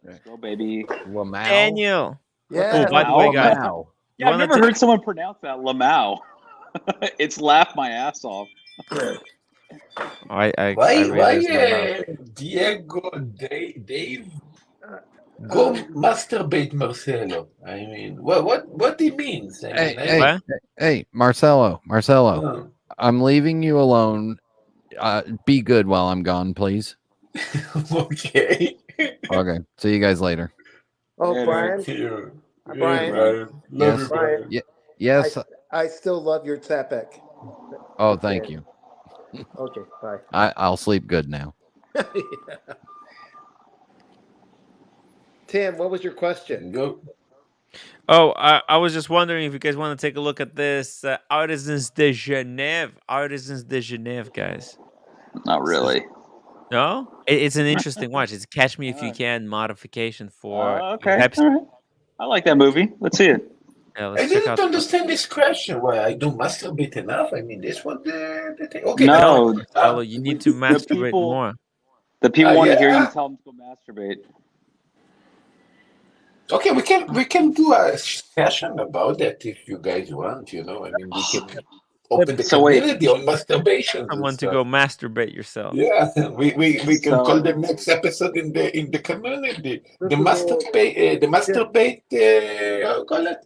Let's go, baby. Lamau. Daniel. Yeah. Oh, by the way, guys. Yeah, I've never heard someone pronounce that Lamau. It's laughed my ass off. I Diego, Dave, go masturbate Marcelo. I mean, what he means? Hey, Marcelo, I'm leaving you alone. Be good while I'm gone, please. Okay. Okay. See you guys later. Oh, Yeah, Brian. Brian. Love you, Brian. Yes. I still love your Zapek. Oh, thank you. Okay, bye. I'll sleep good now. Yeah. Tim, what was your question? Go. Oh, I was just wondering if you guys want to take a look at this Artisans de Genève. Artisans de Genève, guys. Not really. No? It's an interesting watch. It's Catch Me If You Can modification for okay. Pepsi. All right. I like that movie. Let's see it. Yeah, I didn't understand this question. Why I don't masturbate enough? I mean, this was the thing. Okay, no, Marcelo, you need to masturbate more. The people want to hear you tell them to go masturbate. Okay, we can do a session about that if you guys want. I mean, we can open the community on masturbation. Someone to go masturbate yourself. Yeah, we can call the next episode in the community. The masturbate. How call it?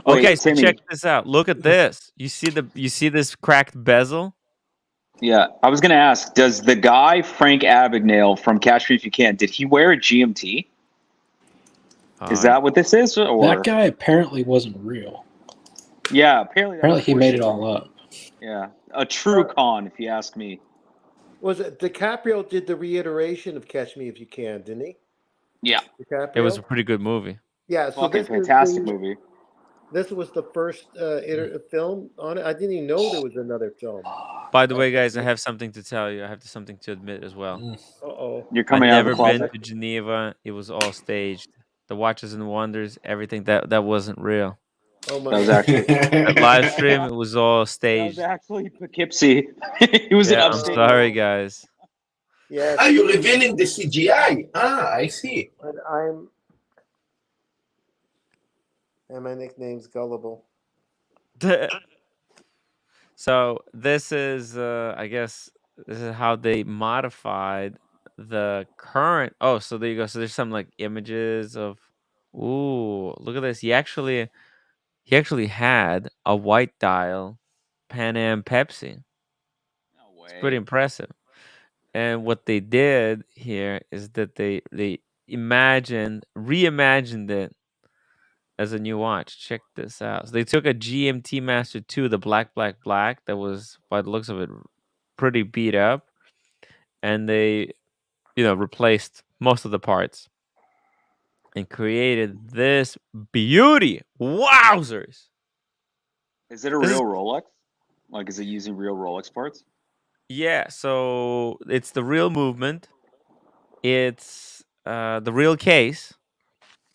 Okay, so check this out. Look at this. You see this cracked bezel? Yeah, I was gonna ask, does the guy Frank Abagnale from Catch Me If You Can, did he wear a GMT? Is that what this is? Or that guy apparently wasn't real. Yeah, apparently he made it all up. Yeah, a true con, if you ask me. Was it DiCaprio did the reiteration of Catch Me If You Can, didn't he? Yeah, DiCaprio? It was a pretty good movie. Yeah, so fucking fantastic movie. This was the first film on it. I didn't even know there was another film. By the way, guys, I have something to tell you. I have something to admit as well. Uh-oh. You're coming out of the closet? I've never been to Geneva. It was all staged. The Watches and Wonders, everything that wasn't real. Oh my! That was actually that live stream. It was all staged. That was actually Poughkeepsie. He was in I'm upstate. sorry, guys. Yeah. Are you revealing the CGI? I see. And my nickname's Gullible. So this is, I guess, this is how they modified the current. Oh, so there you go. So there's some like images of. Ooh, look at this. He actually had a white dial Pan Am Pepsi. No way. It's pretty impressive. And what they did here is that they reimagined it as a new watch. Check this out. So they took a GMT Master 2, the black that was, by the looks of it, pretty beat up, and they, replaced most of the parts and created this beauty. Wowzers! Is it a real Rolex? Like, is it using real Rolex parts? Yeah, so it's the real movement. It's the real case.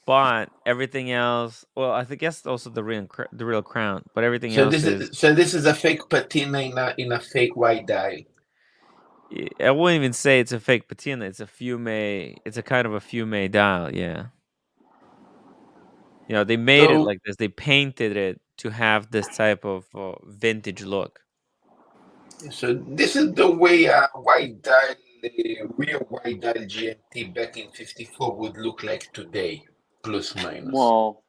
But everything else, well, I guess also the real crown, but everything else is. So this is a fake patina in a fake white dial. I wouldn't even say it's a fake patina. It's a fume. It's a kind of a fume dial. Yeah. You know, they made it So like this. They painted it to have this type of vintage look. So this is the way a white dial, real white dial GMT back in '54 would look like today, plus minus. Well,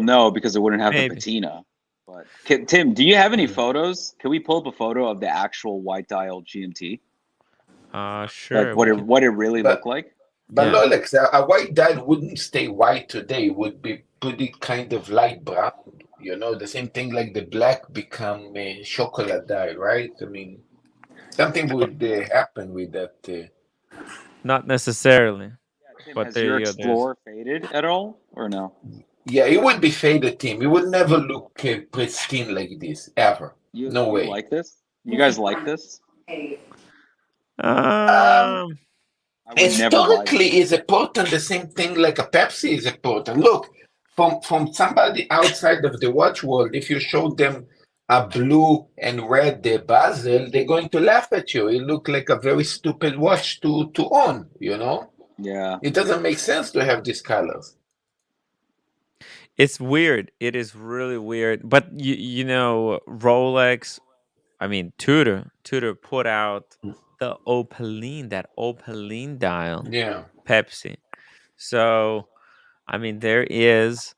no, because it wouldn't have the Maybe. patina. But Tim, do you have any photos? Can we pull up a photo of the actual white dial GMT? Sure. Like what it really looked like? But Lolex, a white dial wouldn't stay white today. Would be pretty kind of light brown. You know, the same thing like the black become a chocolate dial, right? I mean, something would happen with that. Not necessarily. Tim, But has there your you go. There's Explorer faded at all, or no? Yeah, it would be faded, Tim. It would never look pristine like this ever. No way. You like this? You guys like this? I would never buy Historically, is important the same thing like a Pepsi is important. Look, from somebody outside of the watch world, if you show them a blue and red bezel, they're going to laugh at you. It look like a very stupid watch to own. You know? Yeah. It doesn't make sense to have these colors. It's weird. It is really weird. But you know, Rolex, I mean Tudor put out the Opaline, that Opaline dial. Yeah. Pepsi. So, I mean, there is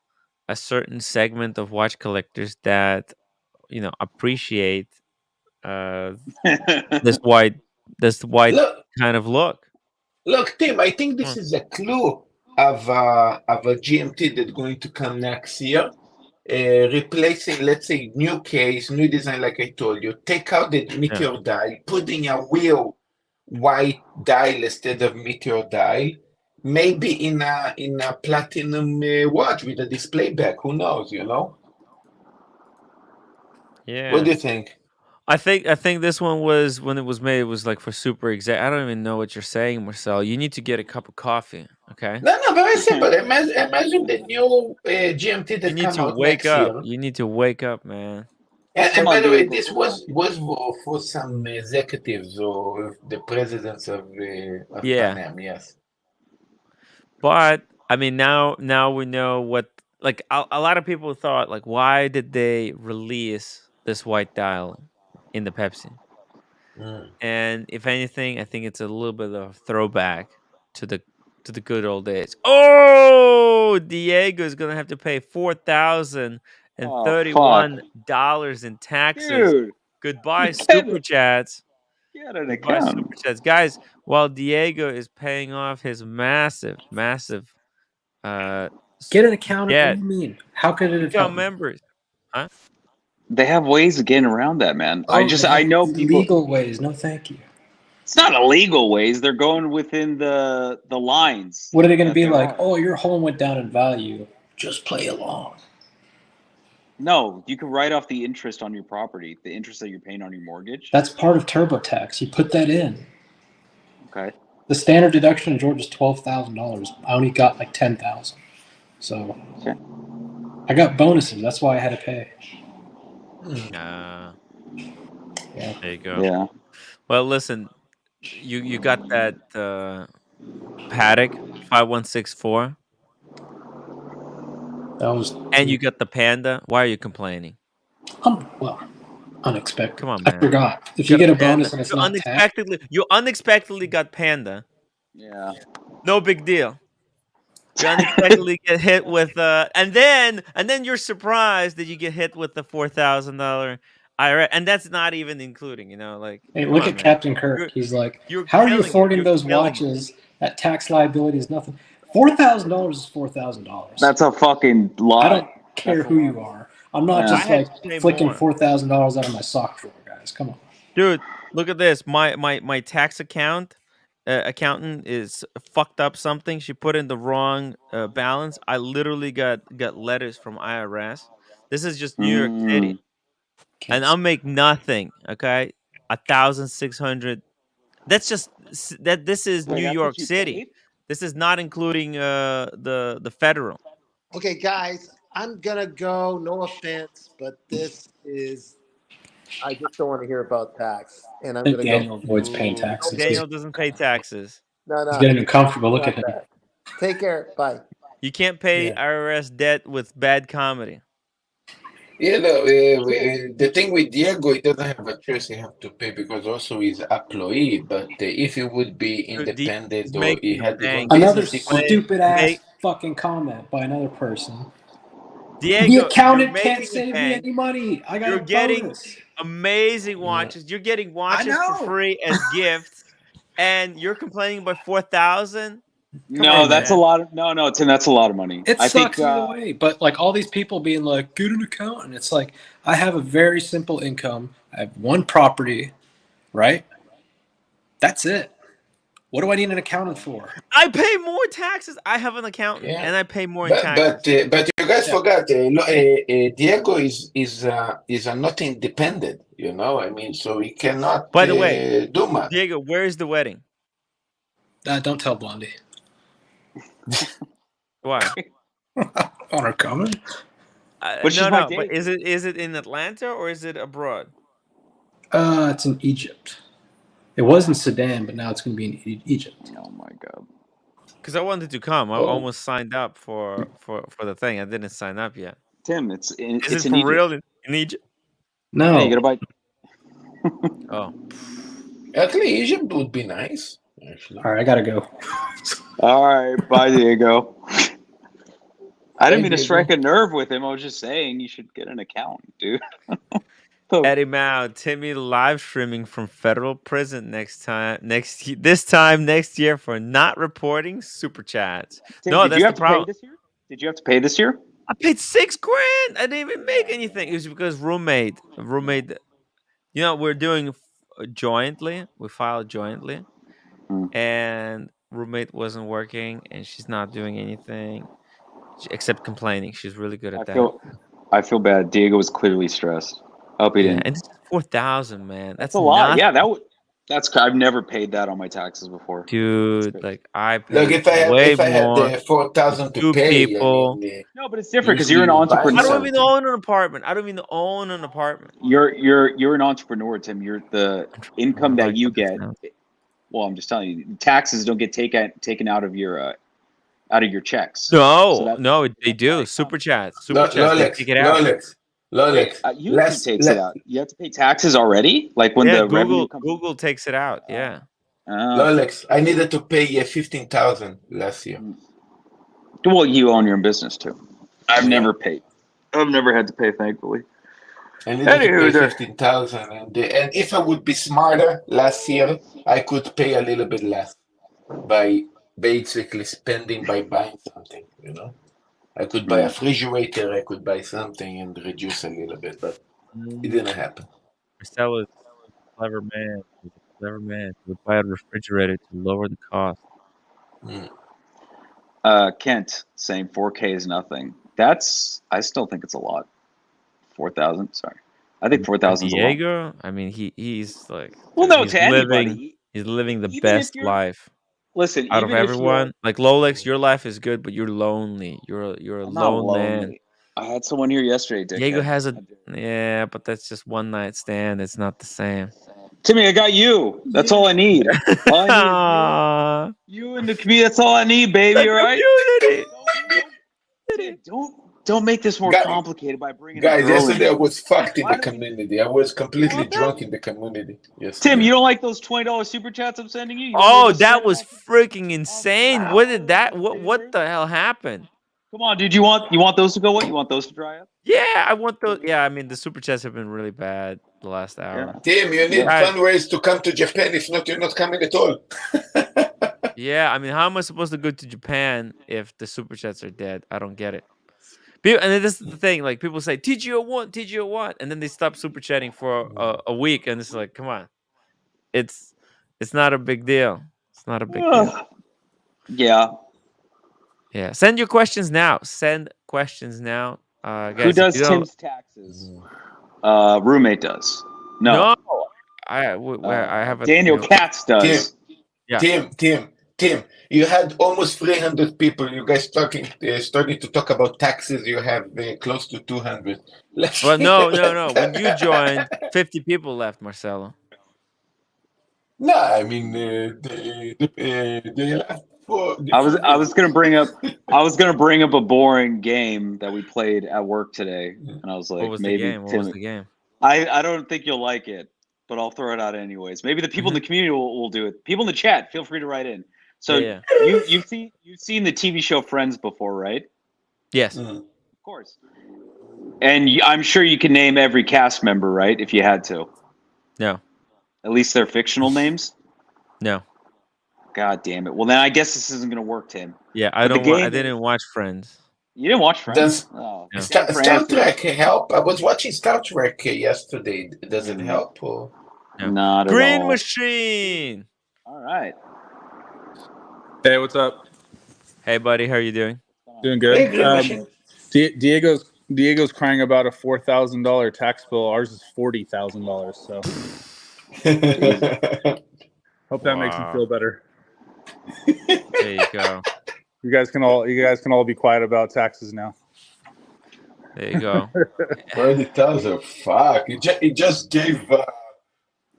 a certain segment of watch collectors that, you know, appreciate this white Look, kind of look. Look, Tim, I think this is a clue of a GMT that's going to come next year. Replacing, let's say, new case, new design, like I told you. Take out the meteor dial, put in a real white dial instead of meteor dial. Maybe in a platinum watch with a display back. Who knows? You know. Yeah. What do you think? I think this one was, when it was made, it was like for super exact. I don't even know what you're saying, Marcel. You need to get a cup of coffee, okay? No, very simple. Imagine the new GMT that You need come to out wake next up. year. You need to wake up, man. And by the way, this was for some executives or the presidents of Yeah. Pan Am, yes. But I mean, now we know what. Like a lot of people thought, like, why did they release this white dial in the Pepsi? And if anything, I think it's a little bit of a throwback to the good old days. Oh, Diego is gonna have to pay $4,031 in taxes. Dude, Goodbye, super chats. Get an Goodbye, account. super chats, guys. While Diego is paying off his massive Get an accountant? debt, What do you mean? How could it have become helped me? members, huh? They have ways of getting around that, man. Oh, I know people. Legal ways. No, thank you. It's not illegal ways. They're going within the lines. What are they going to that be there like? are. Oh, your home went down in value. Just play along. No, you can write off the interest on your property, the interest that you're paying on your mortgage. That's part of TurboTax. You put that in. Okay. The standard deduction in Georgia is $12,000. I only got like $10,000. So I got bonuses. That's why I had to pay. Yeah. There you go. Yeah. Well, listen, you got that Paddock 5164. That was. And you got the Panda. Why are you complaining? Well, unexpected. Come on, man. I forgot. If you get a bonus and it's you not taxed. unexpectedly got Panda. Yeah. No big deal. You unexpectedly get hit with and then you're surprised that you get hit with the $4,000 IRA, and that's not even including, you know, like. Hey, look at Captain Kirk. He's like, how are you affording those watches? That tax liability is nothing. $4,000 is $4,000. That's a fucking lot. I don't care who you are. I'm not just like flicking $4,000 out of my sock drawer, guys. Come on, dude. Look at this. My tax accountant is fucked up something. She put in the wrong balance. I literally got letters from IRS. This is just New York City, and I'll make nothing. Okay, 1,600. That's just that. This is New York City. This is not including the federal. Okay, guys, I'm gonna go. No offense, but this is I just don't want to hear about tax. And I I'm think going to go. Daniel avoids paying taxes. Daniel doesn't pay taxes. No, He's getting uncomfortable. Look not at him. that. Take care. Bye. You can't pay IRS debt with bad comedy. Yeah, no, the thing with Diego, he doesn't have a choice. He have to pay because also he's employee. But if he would be independent He's or he making had his own Another business, he could. stupid ass fucking comment by another person. Diego, The accountant you're can't making save me bank. any money. I got You're a getting bonus. amazing watches. You're getting watches for free as gifts, and you're complaining about 4,000. No, that's a lot of no, Tim. That's a lot of money. It I sucks think, either way, but like all these people being like, get an accountant. It's like I have a very simple income. I have one property, right? That's it. What do I need an accountant for? I pay more taxes. I have an accountant, and I pay more in taxes. But you guys forgot Diego is not independent. You know, I mean, so he cannot. By the way, do much. Diego, where is the wedding? Don't tell Blondie. Why? On her coming? No. But is it in Atlanta or is it abroad? It's in Egypt. It was in Sudan, but now it's going to be in Egypt. Oh my god! Because I wanted to come. I Oh. almost signed up for the thing. I didn't sign up yet. Tim, it's Is it's it in for Egypt. real in Egypt? No. Yeah, you gotta buy. Oh. Actually, Egypt would be nice. Actually. All right, I gotta go. All right, bye, Diego. I didn't mean to Diego. strike a nerve with him. I was just saying you should get an accountant, dude. Eddie Mao, Timmy live streaming from federal prison next year for not reporting super chats. Tim, No, did that's you have the to pay problem. this year? Did you have to pay this year? I paid $6,000. I didn't even make anything. It was because roommate. You know, we're doing jointly. We filed jointly, and roommate wasn't working, and she's not doing anything except complaining. She's really good at that. I feel bad. Diego was clearly stressed. I hope he didn't. And it's 4,000, man. That's a lot. nothing. Yeah, that's. I've never paid that on my taxes before, dude. Like I paid Look, if I had more. the 4,000 to Two pay, people. I mean, no, but it's different because you're an entrepreneur. I don't even own an apartment. You're an entrepreneur, Tim. You're the income that you get. Well, I'm just telling you, taxes don't get taken out of your checks. No, they do. Super chats. They take it out. Lolex. YouTube takes it out. You have to pay taxes already, like when the revenue comes. Google takes it out. Yeah. Lolex, I needed to pay 15,000 last year. Well, you own your own business too. I've never paid. I've never had to pay, thankfully. I needed to pay 15,000, and if I would be smarter last year, I could pay a little bit less by basically spending by buying something. You know, I could buy a refrigerator, I could buy something and reduce a little bit, but it didn't happen. Marcel is a clever man. He's a clever man. He would buy a refrigerator to lower the cost. Kent saying 4K is nothing. I still think it's a lot. 4,000. Sorry, I think 4,000 is a lot. Diego, I mean, he's like. Well, no, he's to anybody. He's living the best life. Listen, out of everyone, like Lolex, your life is good, but you're lonely. You're a lone man. I had someone here yesterday. Diego has but that's just one night stand. It's not the same. Timmy, I got you. That's all I need. All I need is you in the community. That's all I need, baby. All right. Don't make this more complicated by bringing. Guys, yesterday I was fucked in the community. I was completely drunk in the community. Yesterday. Tim, you don't like those $20 super chats I'm sending you? That was freaking insane. What did that? What the hell happened? Come on, dude. You want those to go? What? You want those to dry up? Yeah, I want those. Yeah, I mean the super chats have been really bad the last hour. Yeah. Tim, you need fundraise to come to Japan. If not, you're not coming at all. Yeah, I mean, how am I supposed to go to Japan if the super chats are dead? I don't get it. And this is the thing, like people say TGO1, and then they stop super chatting for a week, and it's like, come on, it's not a big deal. It's not a big deal. Yeah. Send your questions now. Guys. Who does Tim's taxes? Roommate does. No. I have a Daniel Katz does. Tim, Tim, you had almost 300 people. You guys starting to talk about taxes. You have close to 200. Well, no. When you joined, 50 people left, Marcelo. No, I mean they left for I was different gonna bring up a boring game that we played at work today, and I was like, What was maybe the game? What was the game? I don't think you'll like it, but I'll throw it out anyways. Maybe the people in the community will do it. People in the chat, feel free to write in. So Yeah. you've seen the TV show Friends before, right? Yes. Of course. And I'm sure you can name every cast member, right? If you had to. No. At least their fictional names? No. God damn it. Well, then I guess this isn't going to work, Tim. Yeah, I didn't watch Friends. You didn't watch Friends? Does Oh. Star Trek help? I was watching Star Trek yesterday. Does it help? Or? No. Not Green at all. Machine. All right. Hey, what's up? Hey, buddy. How are you doing? Doing good. Hey, Green Machine. Diego's crying about a $4,000 tax bill. Ours is $40,000. So hope that makes him feel better. There you go. You guys can all be quiet about taxes now. There you go. 40,000. Fuck! It just gave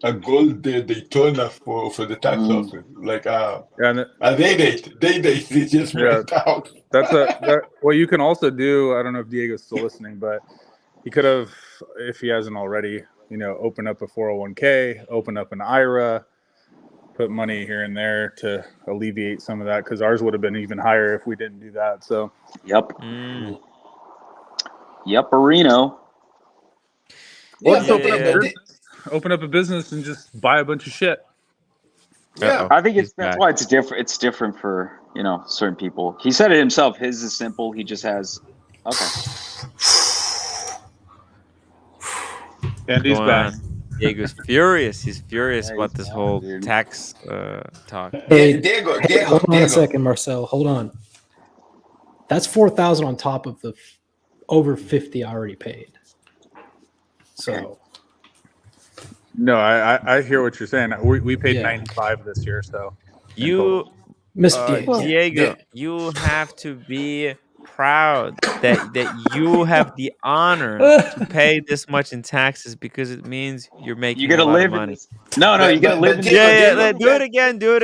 a gold Daytona for the tax office. Like a day date. It just went out. What you can also do. I don't know if Diego's still listening, but he could have, if he hasn't already, open up a 401k, open up an IRA, put money here and there to alleviate some of that, because ours would have been even higher if we didn't do that. So. Yep. Yep, Areno. Open up a business and just buy a bunch of shit. Yeah, I think that's why it's different. It's different for certain people. He said it himself. His is simple. He just has And he's back. Diego's furious. He's furious about this whole tax talk. Hey, Diego, hold on a second, Marcel. Hold on. That's 4,000 on top of the over 50 I already paid. So. No, I hear what you're saying. We paid 95 this year, so Diego, you have to be proud that you have the honor to pay this much in taxes, because it means you're making a lot of money. No, you gotta live. Do it again. Do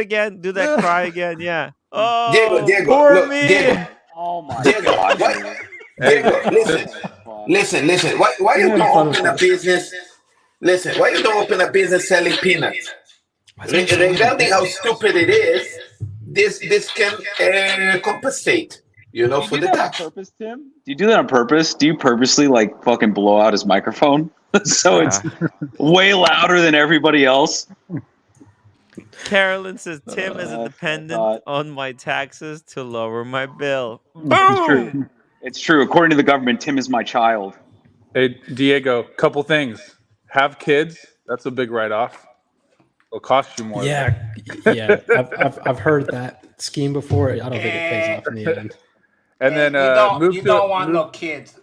that cry again. Yeah. Oh, Diego, poor look, me. Diego. Oh my Diego, God. Listen. Why you don't open a business? Listen, why you don't open a business selling peanuts? Regarding how stupid it is, this can compensate, for the tax. On purpose, Tim? Do you do that on purpose? Do you purposely fucking blow out his microphone so it's way louder than everybody else? Carolyn says Tim is dependent on my taxes to lower my bill. Boom! It's true. According to the government, Tim is my child. Hey, Diego, couple things. Have kids. That's a big write-off. It'll cost you more. Yeah. I've heard that scheme before. I don't think it pays off in the end. And then you don't want no kids.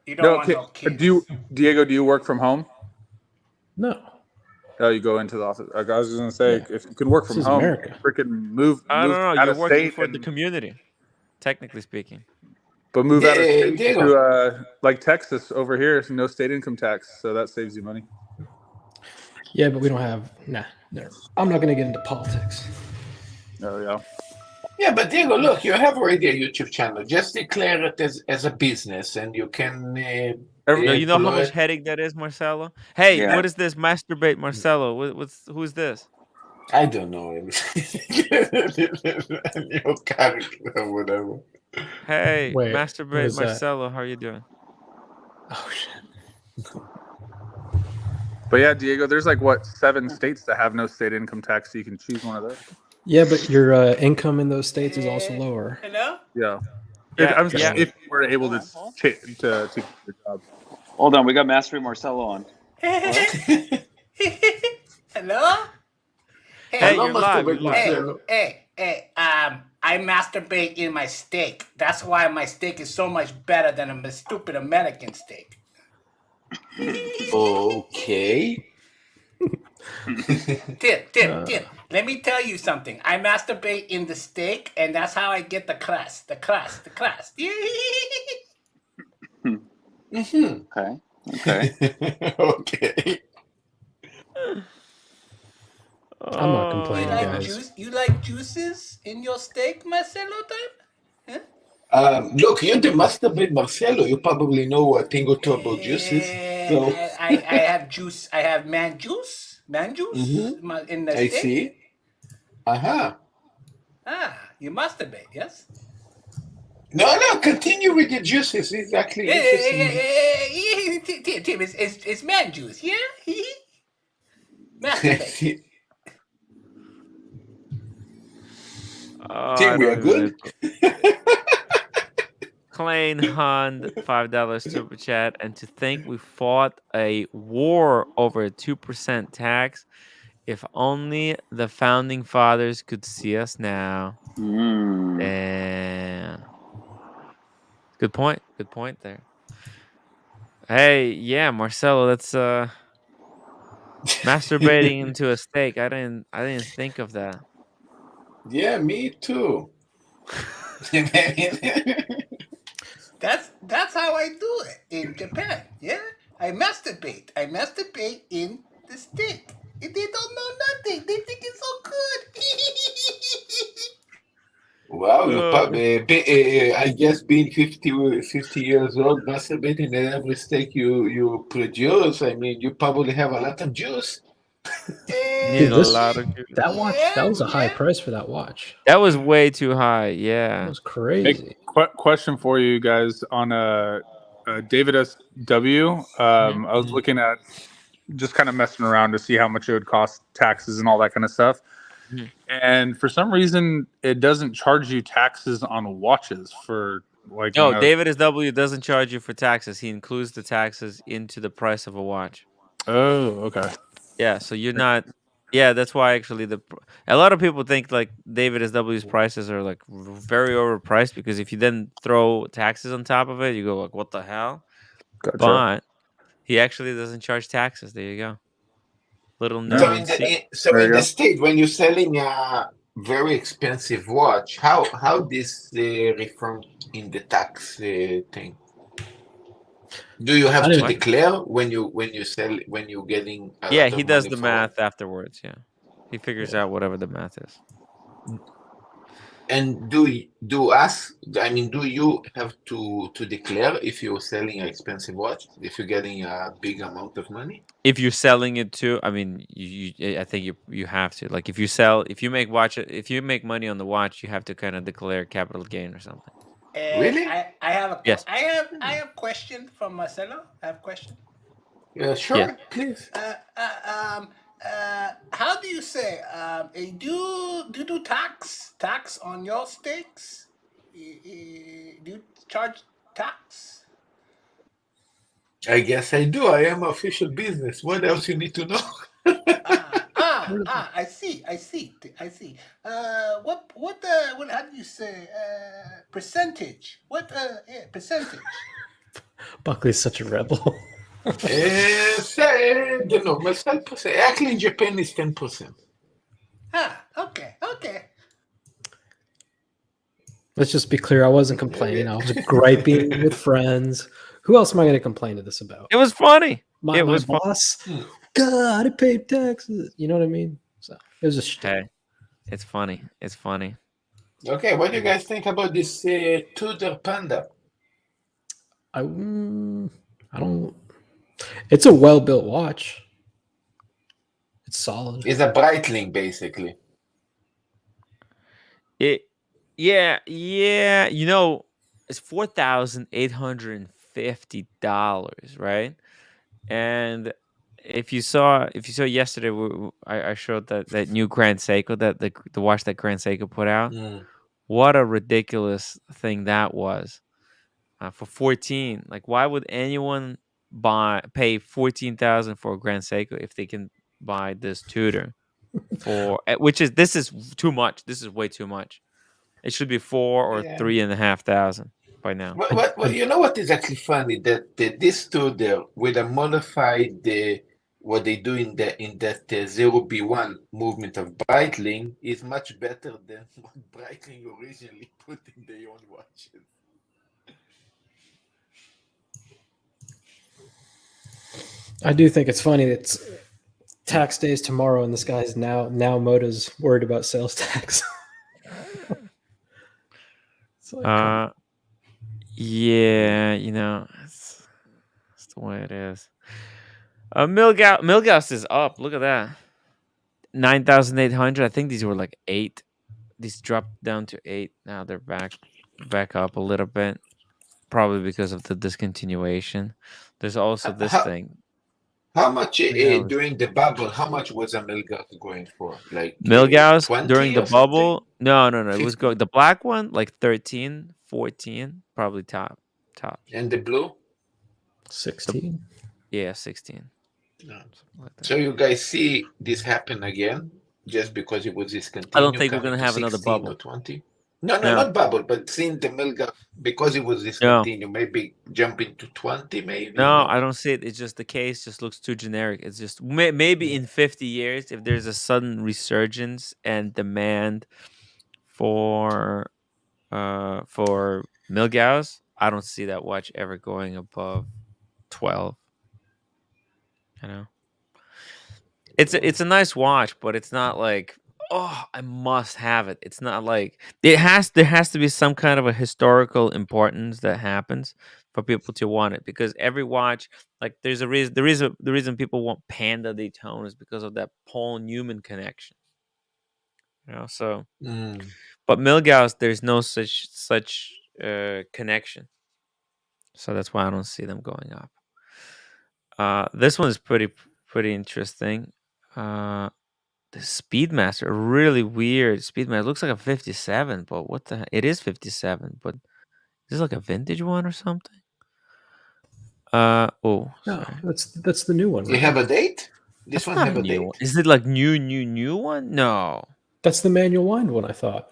You don't want no kids. Diego, do you work from home? No. Oh, you go into the office. I was just gonna say, if you can work from home, freaking move. I don't know. You're working for the community, technically speaking. But move out of state to like Texas over here. No state income tax, so that saves you money. Yeah, but we don't have. No. I'm not going to get into politics. Oh yeah. Yeah, but Diego, look, you have already a YouTube channel. Just declare it as a business, and you can. You know how much headache that is, Marcelo. Hey, what is this? Masturbate, Marcelo. Who's this? I don't know. Your character or whatever. Hey, Masturbate, Marcelo. How are you doing? Oh shit. But yeah, Diego, there's 7 states that have no state income tax, so you can choose one of those. Yeah, but your income in those states is also lower. Hello? Yeah. I'm just if you were able to keep your job. Hold on, we got Mastery Marcelo on. Hello? Hey, you're live. Hey, I masturbate in my steak. That's why my steak is so much better than a stupid American steak. Okay. Tim. Let me tell you something. I masturbate in the steak, and that's how I get the crust. The crust. Okay. Okay. I'm not complaining, guys. You like juices in your steak, Marcelo? Type? Look, you're the masturbate Marcelo. You probably know a thing or two about juices. So I have juice. I have man juice in the I steak. see. Uh-huh. You masturbate, yes? No, continue with the juices. It's actually interesting. Tim, it's man juice, yeah? Masturbate. Tim, we are good. Klein Hund, $5 super chat, and to think we fought a war over a 2% tax. If only the founding fathers could see us now. Damn. Good point. Good point there. Hey, yeah, Marcelo, that's masturbating into a steak. I didn't think of that. Yeah, me too. That's how I do it in Japan. Yeah, I masturbate. I masturbate in the steak. They don't know nothing. They think it's so good. Wow, you probably, I guess being 50 years old, masturbating at every steak you produce, I mean, you probably have a lot of juice. Need a lot of juice. That watch, that was a high price for that watch. That was way too high. Yeah. That was crazy. Question for you guys on David SW. I was looking at just kind of messing around to see how much it would cost, taxes and all that kind of stuff. And for some reason, it doesn't charge you taxes on watches for like. No, David SW doesn't charge you for taxes. He includes the taxes into the price of a watch. Oh, okay. Yeah, so you're not. Yeah, that's why actually a lot of people think like David SW's prices are like very overpriced because if you then throw taxes on top of it, you go like, what the hell? Gotcha. But he actually doesn't charge taxes. There you go. Little So known in secret. the state, when you're selling a very expensive watch, how this refund in the tax thing? Do you have to declare when you sell when you're getting a lot He of does money the for math afterwards. Yeah, he figures out whatever the math is. And do you have to declare if you're selling an expensive watch, if you're getting a big amount of money? If you're selling it to, I mean, I think you have to. Like if you make money on the watch, you have to kind of declare capital gain or something. Really? I have a Yes. I have question from Marcelo. I have a question. Yeah, sure, Yeah. please. How do you say? Do you tax on your steaks? Do you charge tax? I guess I do. I am official business. What else you need to know? I see. What how do you say? Percentage? What percentage? Buckley's such a rebel. The normal 10%. Actually, in Japan is 10%. Okay. Let's just be clear. I wasn't complaining. I was griping with friends. Who else am I going to complain to this about? It was funny. My boss. God, I paid taxes. You know what I mean? So it was a shit. Hey, it's funny. It's funny. Okay, what do you guys think about this Tudor Panda? I don't. It's a well-built watch. It's solid. It's a Breitling, basically. Yeah. You know, it's $4,850, right? And if you saw yesterday, I showed that new Grand Seiko, that the watch that Grand Seiko put out. What a ridiculous thing that was. For 14, like why would anyone pay 14,000 for a Grand Seiko if they can buy this Tudor for this is too much. This is way too much. It should be 4,000 or 3,500 by now. Well, you know what is actually funny? That this Tudor with a modified what they do in that 0B1 movement of Breitling is much better than what Breitling originally put in their own watches. I do think it's funny that it's tax days tomorrow, and this guy's now Moda's worried about sales tax. It's like, yeah, you know, it's the way it is. Milgauss is up. Look at that. 9,800. I think these were like 8. These dropped down to 8. Now they're back up a little bit. Probably because of the discontinuation. There's also this thing. How much during the bubble? How much was a Milgauss going for? Like Milgauss 20 during the or something? bubble? No. It was going the black one like 13, 14, probably top. And the blue? 16. Yeah, 16. No. So you guys see this happen again just because it was discontinued? I don't think we're gonna have another 16 bubble. or 20? No, not bubble, but seeing the Milgauss because it was discontinued, maybe jumping to 20, maybe. No, I don't see it. It's just the case just looks too generic. It's just maybe in 50 years, if there's a sudden resurgence and demand for Milgauss, I don't see that watch ever going above 12. You know, it's a nice watch, but it's not like, oh, I must have it. It's not like there has to be some kind of a historical importance that happens for people to want it, because every watch, like there's a reason the reason people want Panda Daytona is because of that Paul Newman connection. You know, so but Milgauss, there's no such connection. So that's why I don't see them going up. This one is pretty interesting. The Speedmaster, a really weird Speedmaster. It looks like a 57, but what the? It is 57, but is this like a vintage one or something? Oh, no, sorry. That's the new one. You have a date? This one have a date? One. Is it like new one? No, that's the manual wind one. I thought.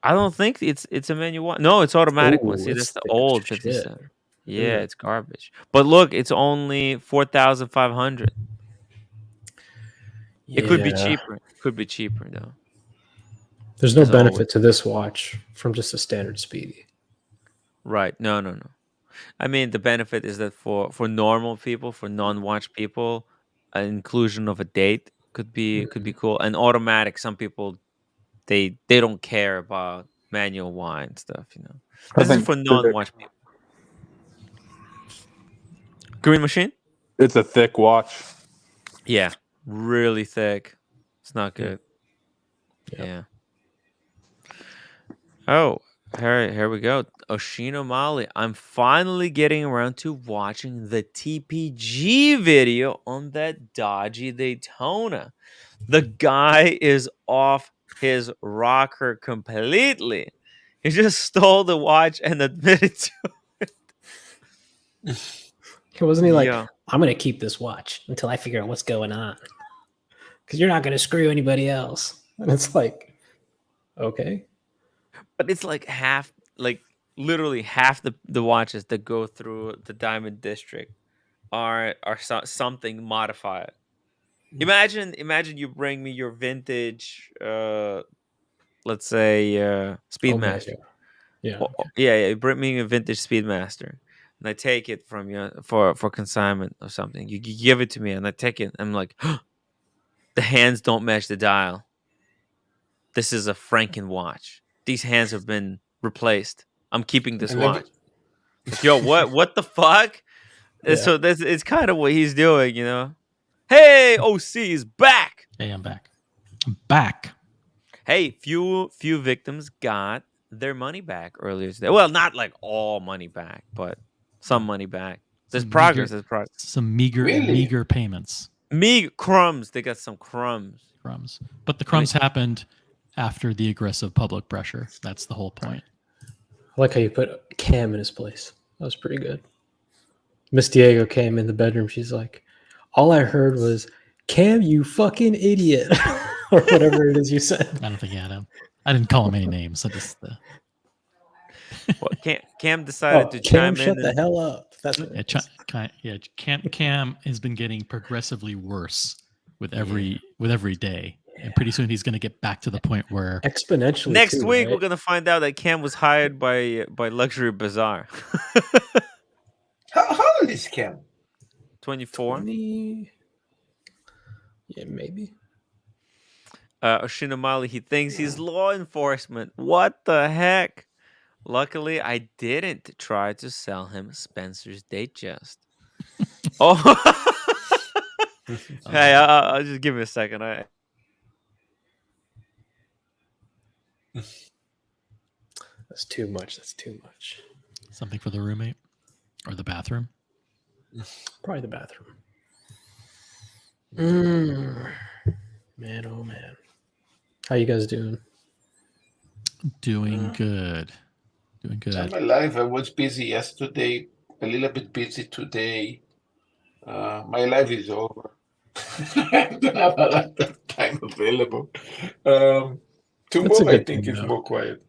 I don't think it's a manual one. No, it's automatic one. Ooh, See, that's the thick as old shit. 57. Yeah, it's garbage. But look, it's only 4,500. It could be cheaper. Could be cheaper though. There's no benefit to this watch from just a standard Speedy. Right. No. I mean, the benefit is that for normal people, for non-watch people, an inclusion of a date could be cool. And automatic, some people they don't care about manual wind stuff. You know, this is for non-watch people. Green Machine. It's a thick watch. Yeah, really thick. It's not good. Yeah. Oh, here we go. Oshino Mali. I'm finally getting around to watching the TPG video on that dodgy Daytona. The guy is off his rocker completely. He just stole the watch and admitted to it. Wasn't he like, I'm going to keep this watch until I figure out what's going on? Because you're not going to screw anybody else. And it's like, okay. But it's like literally half the watches that go through the Diamond District are something modified. Imagine you bring me your vintage, let's say Speedmaster. Yeah. You bring me a vintage Speedmaster, and I take it from you for consignment or something. You give it to me, and I take it. I'm like, the hands don't match the dial. This is a Franken watch. These hands have been replaced. I'm keeping this watch. Yo, what the fuck? Yeah. So it's kind of what he's doing, you know. Hey, OC is back. Hey, I'm back. Hey, few victims got their money back earlier today. Well, not like all money back, but some money back. There's progress. Some meager payments. Crumbs. They got some crumbs. But the crumbs happened after the aggressive public pressure. That's the whole point. I like how you put Cam in his place. That was pretty good. Miss Diego came in the bedroom. She's like, all I heard was, Cam, you fucking idiot. Or whatever it is you said. I don't think he had him. I didn't call him any names. I just Well, Cam decided to Cam, chime in. shut the hell up. That's what Cam has been getting progressively worse with every day, and pretty soon he's going to get back to the point where exponentially. Next too, week right? we're gonna find out that Cam was hired by Luxury Bazaar. How old is Cam? 24. 20... Yeah, maybe. Oshinamali, he thinks he's law enforcement. What the heck? Luckily, I didn't try to sell him Spencer's Date Just. Oh, hey, I'll just give me a second. That's too much. That's too much. Something for the roommate or the bathroom. Probably the bathroom. Man, oh man. How you guys doing? Doing good. Doing good. I'm alive. I was busy yesterday, a little bit busy today. My life is over. I don't have a lot of time available. Tomorrow, I think, is more quiet.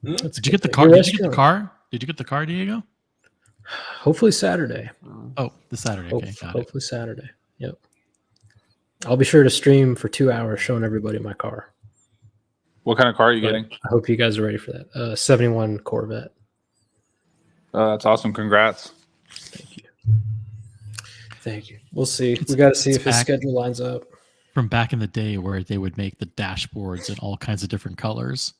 Did you get the car? Did you get the car? Did you get the car, Diego? Hopefully Saturday. Oh, this Saturday. Okay, got it. Hopefully Saturday. Yep. I'll be sure to stream for 2 hours showing everybody my car. What kind of car are you getting? I hope you guys are ready for that. 71 Corvette. That's awesome. Congrats. Thank you. We'll see. We got to see if his schedule lines up. From back in the day where they would make the dashboards in all kinds of different colors.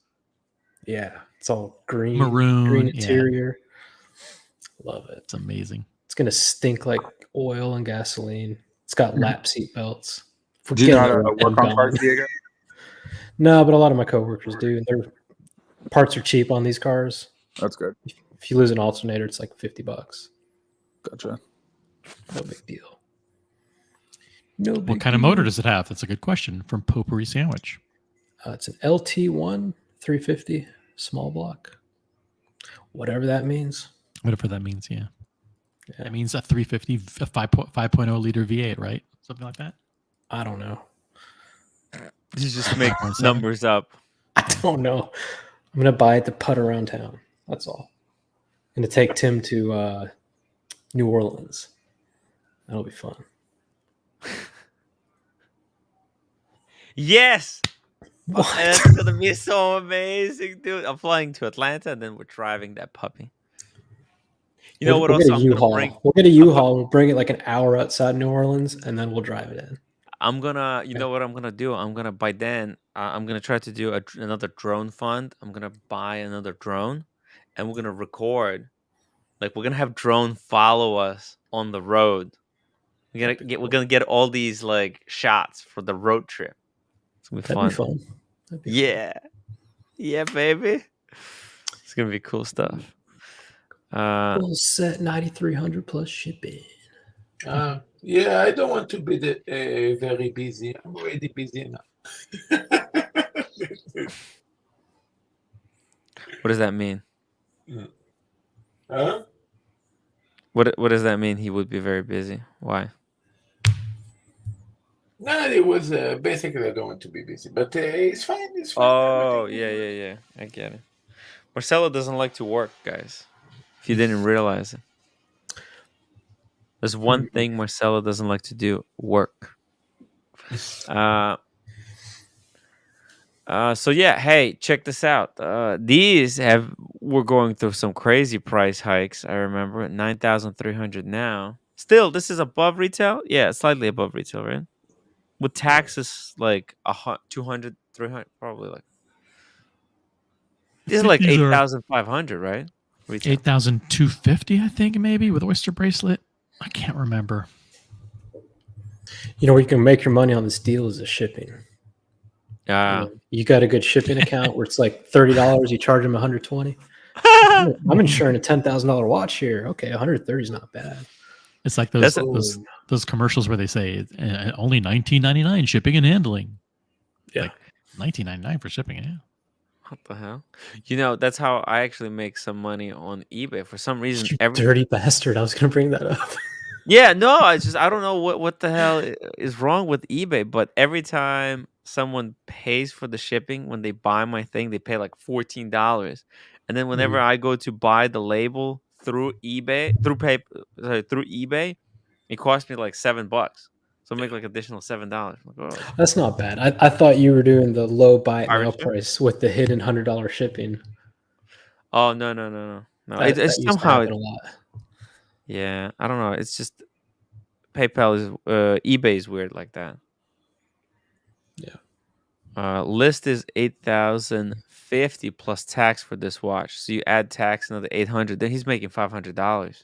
Yeah, it's all green, maroon, green interior. Yeah. Love it. It's amazing. It's gonna stink like oil and gasoline. It's got lap seat belts. Do you know how to work on cars, Diego? No, but a lot of my coworkers do. Their parts are cheap on these cars. That's good. If you lose an alternator, it's like $50. Gotcha. No big deal. What kind of motor does it have? That's a good question from Potpourri Sandwich. It's an LT1 350 small block. Whatever that means. Whatever that means, yeah. That means a 350, a 5.0 liter V8, right? Something like that. I don't know. You just make numbers up. I don't know. I'm gonna buy it to putt around town. That's all. I'm gonna take Tim to New Orleans. That'll be fun. Yes. What? That's gonna be so amazing, dude. I'm flying to Atlanta, and then we're driving that puppy. You know what else I'm gonna bring? We'll get a U-Haul. We'll bring it like an hour outside New Orleans, and then we'll drive it in. I'm gonna, you know what I'm gonna do? I'm gonna by then, I'm gonna try to do another drone fund. I'm gonna buy another drone, and we're gonna record. Like we're gonna have drone follow us on the road. We're gonna get all these like shots for the road trip. It's gonna be That'd fun. Be fun. That'd be yeah, yeah, baby. It's gonna be cool stuff. Full set 9,300 plus shipping. Yeah, I don't want to be very busy. I'm already busy enough. What does that mean? Huh? What does that mean? He would be very busy. Why? No, it was basically I don't want to be busy, but it's fine. It's fine. Oh, yeah. I get it. Marcelo doesn't like to work, guys. If you didn't realize it. There's one thing Marcelo doesn't like to do: work. So yeah, hey, check this out. We're going through some crazy price hikes. I remember 9,300 now. Still, this is above retail. Yeah, slightly above retail, right? With taxes, like 200, 300, probably like. This is like 8,500, right? 8,250, I think, maybe with Oyster Bracelet. I can't remember. You know where you can make your money on this deal is the shipping. You got a good shipping account where it's like $30. You charge them $120. I'm insuring a $10,000 watch here. Okay, $130 is not bad. It's like those commercials where they say only $19.99 shipping and handling. Yeah, like $19.99 for shipping. Yeah. What the hell? You know, that's how I actually make some money on eBay. For some reason, dirty bastard. I was gonna bring that up. Yeah, no, I don't know what the hell is wrong with eBay, but every time someone pays for the shipping when they buy my thing, they pay like $14. and then whenever I go to buy the label through eBay, through eBay, it costs me like $7. So I make like additional $7. Like, oh. That's not bad. I thought you were doing the low buy it now price with the hidden $100 shipping. Oh no! That It's used to somehow happen a lot. Yeah, I don't know. It's just PayPal is eBay is weird like that. Yeah. List is $8,050 plus tax for this watch. So you add tax another $800. Then he's making $500.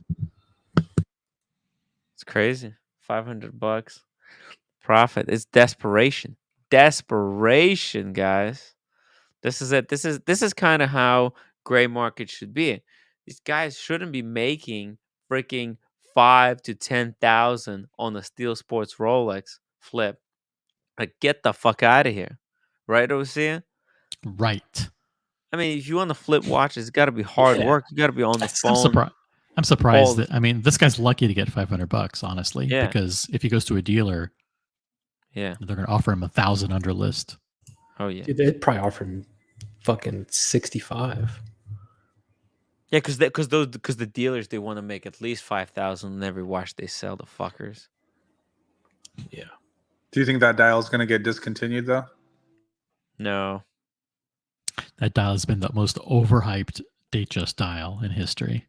It's crazy. $500 profit. It's desperation. Desperation, guys. This is it. This is kind of how gray market should be. These guys shouldn't be making freaking 5 to 10,000 on a Steel Sports Rolex flip. Like, get the fuck out of here, right, Osea? Right. I mean, if you want to flip watches, it's got to be hard work. You got to be on the phone. I'm surprised that, I mean, this guy's lucky to get $500, honestly, Yeah. because if he goes to a dealer, yeah, they're going to offer him 1,000 under list. Oh yeah, Dude, they'd probably offer him fucking 65. Yeah, because the dealers, they want to make at least 5,000 on every watch they sell. The fuckers. Yeah. Do you think that dial is going to get discontinued though? No. That dial has been the most overhyped Datejust dial in history.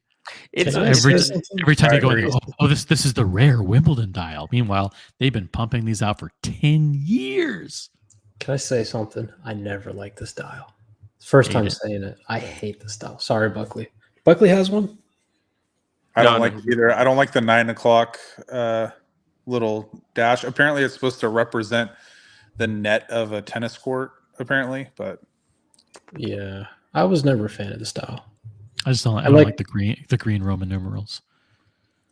It's every time you go in, this is the rare Wimbledon dial. Meanwhile, they've been pumping these out for 10 years. Can I say something? I never liked this dial. First time saying it. I hate this dial. Sorry, Buckley. Buckley has one? I don't like it either. I don't like the 9 o'clock little dash. Apparently, it's supposed to represent the net of a tennis court, apparently, but yeah, I was never a fan of this dial. I just don't like the green Roman numerals.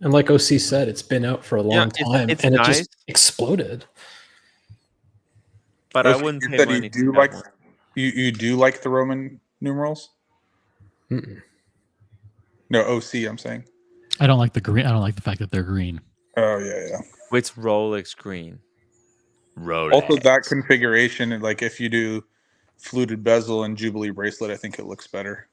And like OC said, it's been out for a long time, it's and nice. it just exploded. But I wouldn't pay money to that one. You do like the Roman numerals? Mm-mm. No, OC, I'm saying. I don't like the green. I don't like the fact that they're green. Oh, yeah. It's Rolex green. Rolex. Also, that configuration, like if you do fluted bezel and Jubilee bracelet, I think it looks better.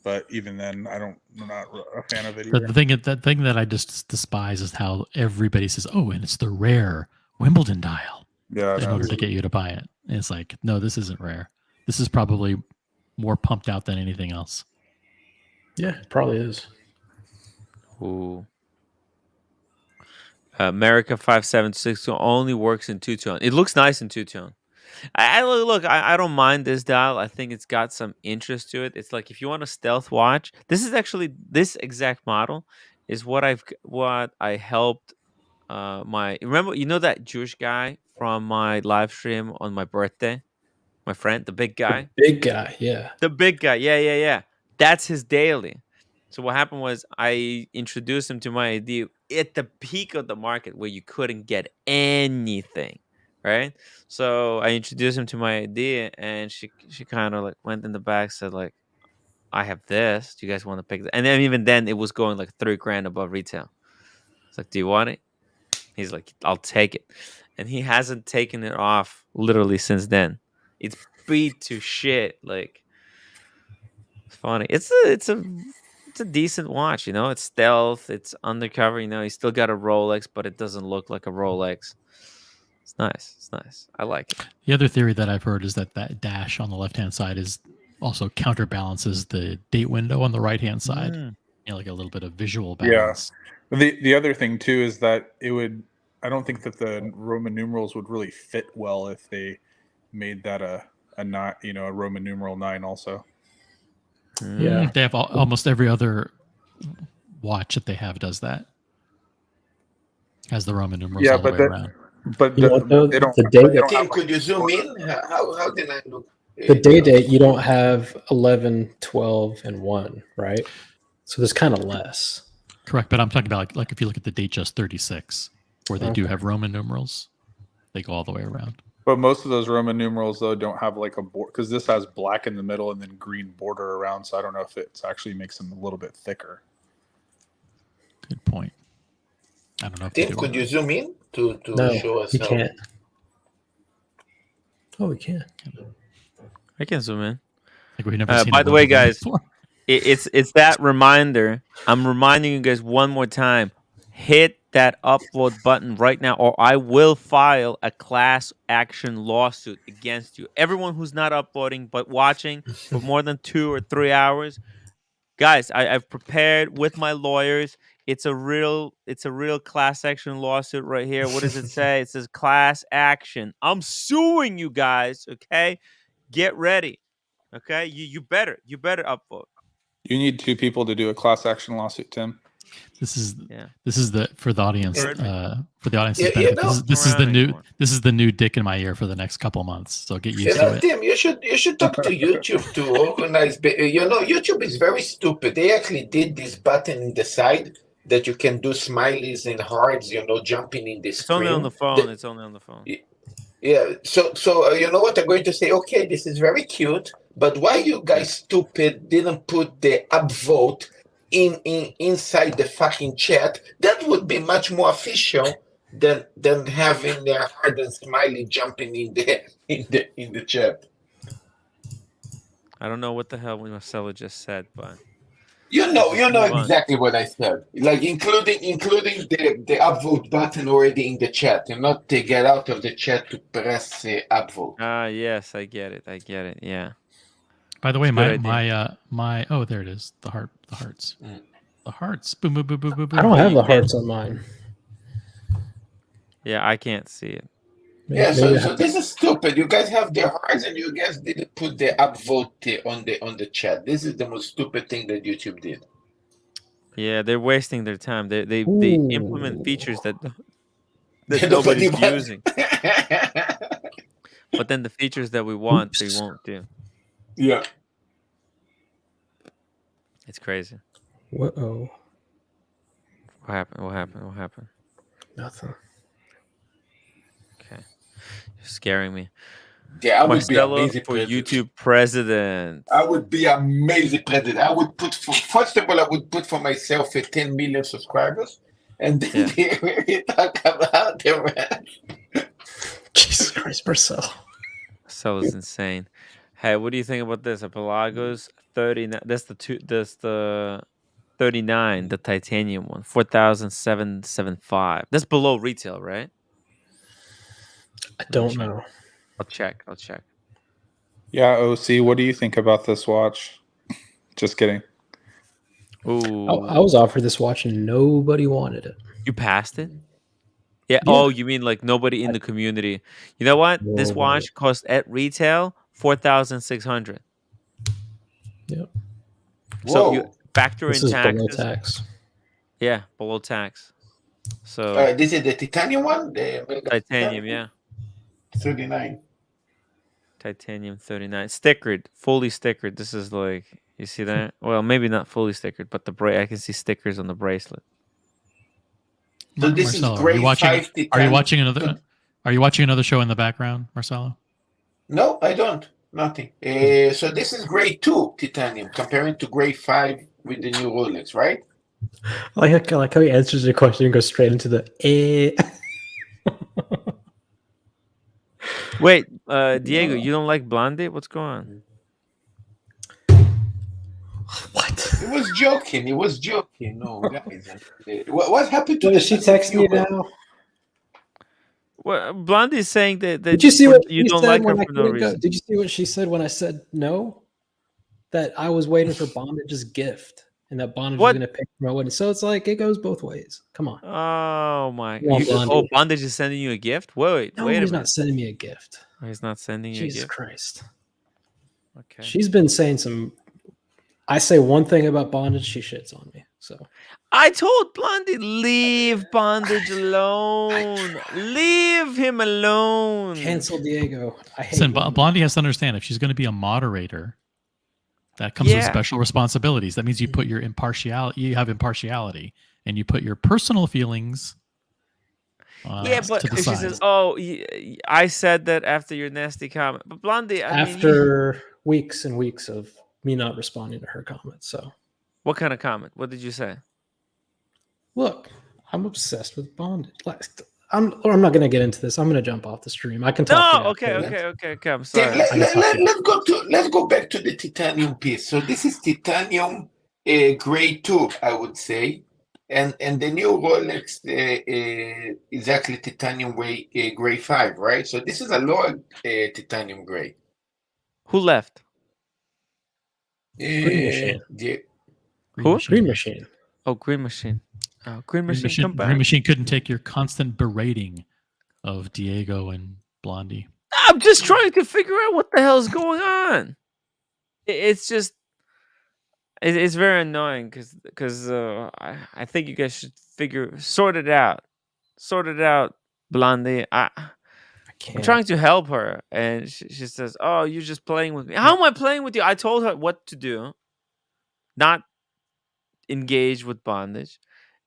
But even then, I'm not a fan of it either. The thing that I just despise is how everybody says, "Oh, and it's the rare Wimbledon dial." Yeah, in order to get you to buy it, and it's like, no, this isn't rare. This is probably more pumped out than anything else. Yeah, it probably is. Ooh. America 576 only works in two-tone. It looks nice in two-tone. I don't mind this dial. I think it's got some interest to it. It's like if you want a stealth watch, this exact model is what I helped remember, you know that Jewish guy from my live stream on my birthday? My friend, the big guy? The big guy, yeah. The big guy. Yeah. That's his daily. So what happened was I introduced him to my idea at the peak of the market where you couldn't get anything, right? So I introduced him to my idea, and she kind of like went in the back, said like, I have this. Do you guys want to pick it? And then even then it was going like $3,000 above retail. It's like, do you want it? He's like, I'll take it. And he hasn't taken it off literally since then. It's beat to shit. Like, it's funny. It's a decent watch, you know. It's stealth. It's undercover. You know, you still got a Rolex, but it doesn't look like a Rolex. It's nice. It's nice. I like it. The other theory that I've heard is that dash on the left-hand side is also counterbalances the date window on the right-hand side. You know, like a little bit of visual balance. Yeah. The other thing too is that I don't think that the Roman numerals would really fit well if they made that a Roman numeral 9 also. Yeah, they have almost every other watch that they have does that. Has the Roman numerals all the way around. But they don't. Tim, could you zoom in? How did I look? The date you don't have 11, 12, and 1, right? So there's kind of less. Correct, but I'm talking about like if you look at the Datejust 36, where they do have Roman numerals, they go all the way around. But most of those Roman numerals, though, don't have like a board, because this has black in the middle and then green border around. So I don't know if it actually makes them a little bit thicker. Good point. I don't know if Tim, could you zoom in to show us? You can't. Oh, we can. I can zoom in. Like we've never seen by the way, guys, It's that reminder. I'm reminding you guys one more time. Hit that upvote button right now, or I will file a class action lawsuit against you. Everyone who's not upvoting but watching for more than 2 or 3 hours, guys, I've prepared with my lawyers. It's a real class action lawsuit right here. What does it say? It says class action. I'm suing you guys. Okay, get ready. Okay, you better upvote. You need 2 people to do a class action lawsuit, Tim. This is the for the audience for the audience's You benefit. know, This is the new dick in my ear for the next couple months. So get used to it. Tim, you should talk to YouTube to organize. YouTube is very stupid. They actually did this button in the side that you can do smileys and hearts. Jumping in the screen. It's only on the phone. It's only on the phone. Yeah. So you know what they're going to say? Okay, this is very cute, but why you guys stupid didn't put the upvote inside the fucking chat? That would be much more official than having their heart and smiley jumping in the chat. I don't know what the hell Marcelo just said, but you know exactly what I said. Like including the upvote button already in the chat, and not to get out of the chat to press upvote. Yes, I get it. Yeah. By the way, my oh, there it is. The hearts. The hearts. Boom, boom, boom, boom, boom, boom. I don't have the hearts on mine. Yeah, I can't see it. Yeah, so this is stupid. You guys have the hearts, and you guys didn't put the upvote on the chat. This is the most stupid thing that YouTube did. Yeah, they're wasting their time. They implement features that nobody's using. But then the features that we want, they won't do. Yeah. It's crazy. Whoa. What happened? Nothing. Okay. You're scaring me. Yeah, I would Marcelo be amazing for president. YouTube president. I would be amazing president. I would put first of all, I would put for myself 10 million subscribers, and then we talk about the rest. Jesus Christ, Marcelo. Marcelo's insane. Hey, what do you think about this? A Pelagos 39. That's the 39, the titanium one, 4,775. That's below retail, right? I don't know. I'll check. Yeah, OC, what do you think about this watch? Just kidding. Ooh. I was offered this watch and nobody wanted it. You passed it? Yeah. Oh, you mean like nobody in the community? You know what? This watch cost at retail 4,600. Yep. So you factor this in is taxes. below tax. Yeah, below tax. So this is the titanium one. The titanium, yeah. 39. Titanium 39, stickered, fully stickered. This is like, you see that? Well, maybe not fully stickered, but I can see stickers on the bracelet. So this Marcelo, is grade 5 titanium. Are you watching another show in the background, Marcelo? No, I don't. Nothing. So this is grade 2 titanium, comparing to grade 5 with the new Rolex, right? I like how he answers your question and goes straight into the Wait, Diego, you don't like Blondie? What's going on? What? He was joking. No, guys. What happened to Does she text me now? Well, Blondie is saying that Did you see what you don't like her for no reason. Did you see what she said when I said no? That I was waiting for Bondage's gift, and that Bondage was going to pick my wedding. So it's like it goes both ways. Come on. Oh my! On, Bondage is sending you a gift. Wait a minute. He's not sending me a gift. Oh, he's not sending you a gift. Jesus Christ. Okay. She's been saying some. I say one thing about Bondage, she shits on me. So I told Blondie, leave Bondage alone. Leave him alone. Cancel Diego. I hate. Listen, Blondie has to understand if she's going to be a moderator, that comes with special responsibilities. That means you put your impartiality. You have impartiality, and you put your personal feelings. But if she says, "Oh, I said that after your nasty comment," but Blondie, after weeks and weeks of me not responding to her comments. So, what kind of comment? What did you say? Look, I'm obsessed with Bondage. I'm not going to get into this. I'm going to jump off the stream. I can talk. No, to you okay. I'm sorry. Let's go back to the titanium piece. So this is titanium gray 2, I would say, and the new Rolex is actually titanium gray 5, right? So this is a lower titanium gray. Who left? Green Machine. Who? Green Machine. Oh, Green Machine. Oh, Green Machine, come back. Green Machine couldn't take your constant berating of Diego and Blondie. I'm just trying to figure out what the hell is going on. It's just, it's very annoying because I think you guys should sort it out, Blondie. I'm trying to help her, and she says, "Oh, you're just playing with me." How am I playing with you? I told her what to do, not engage with bondage,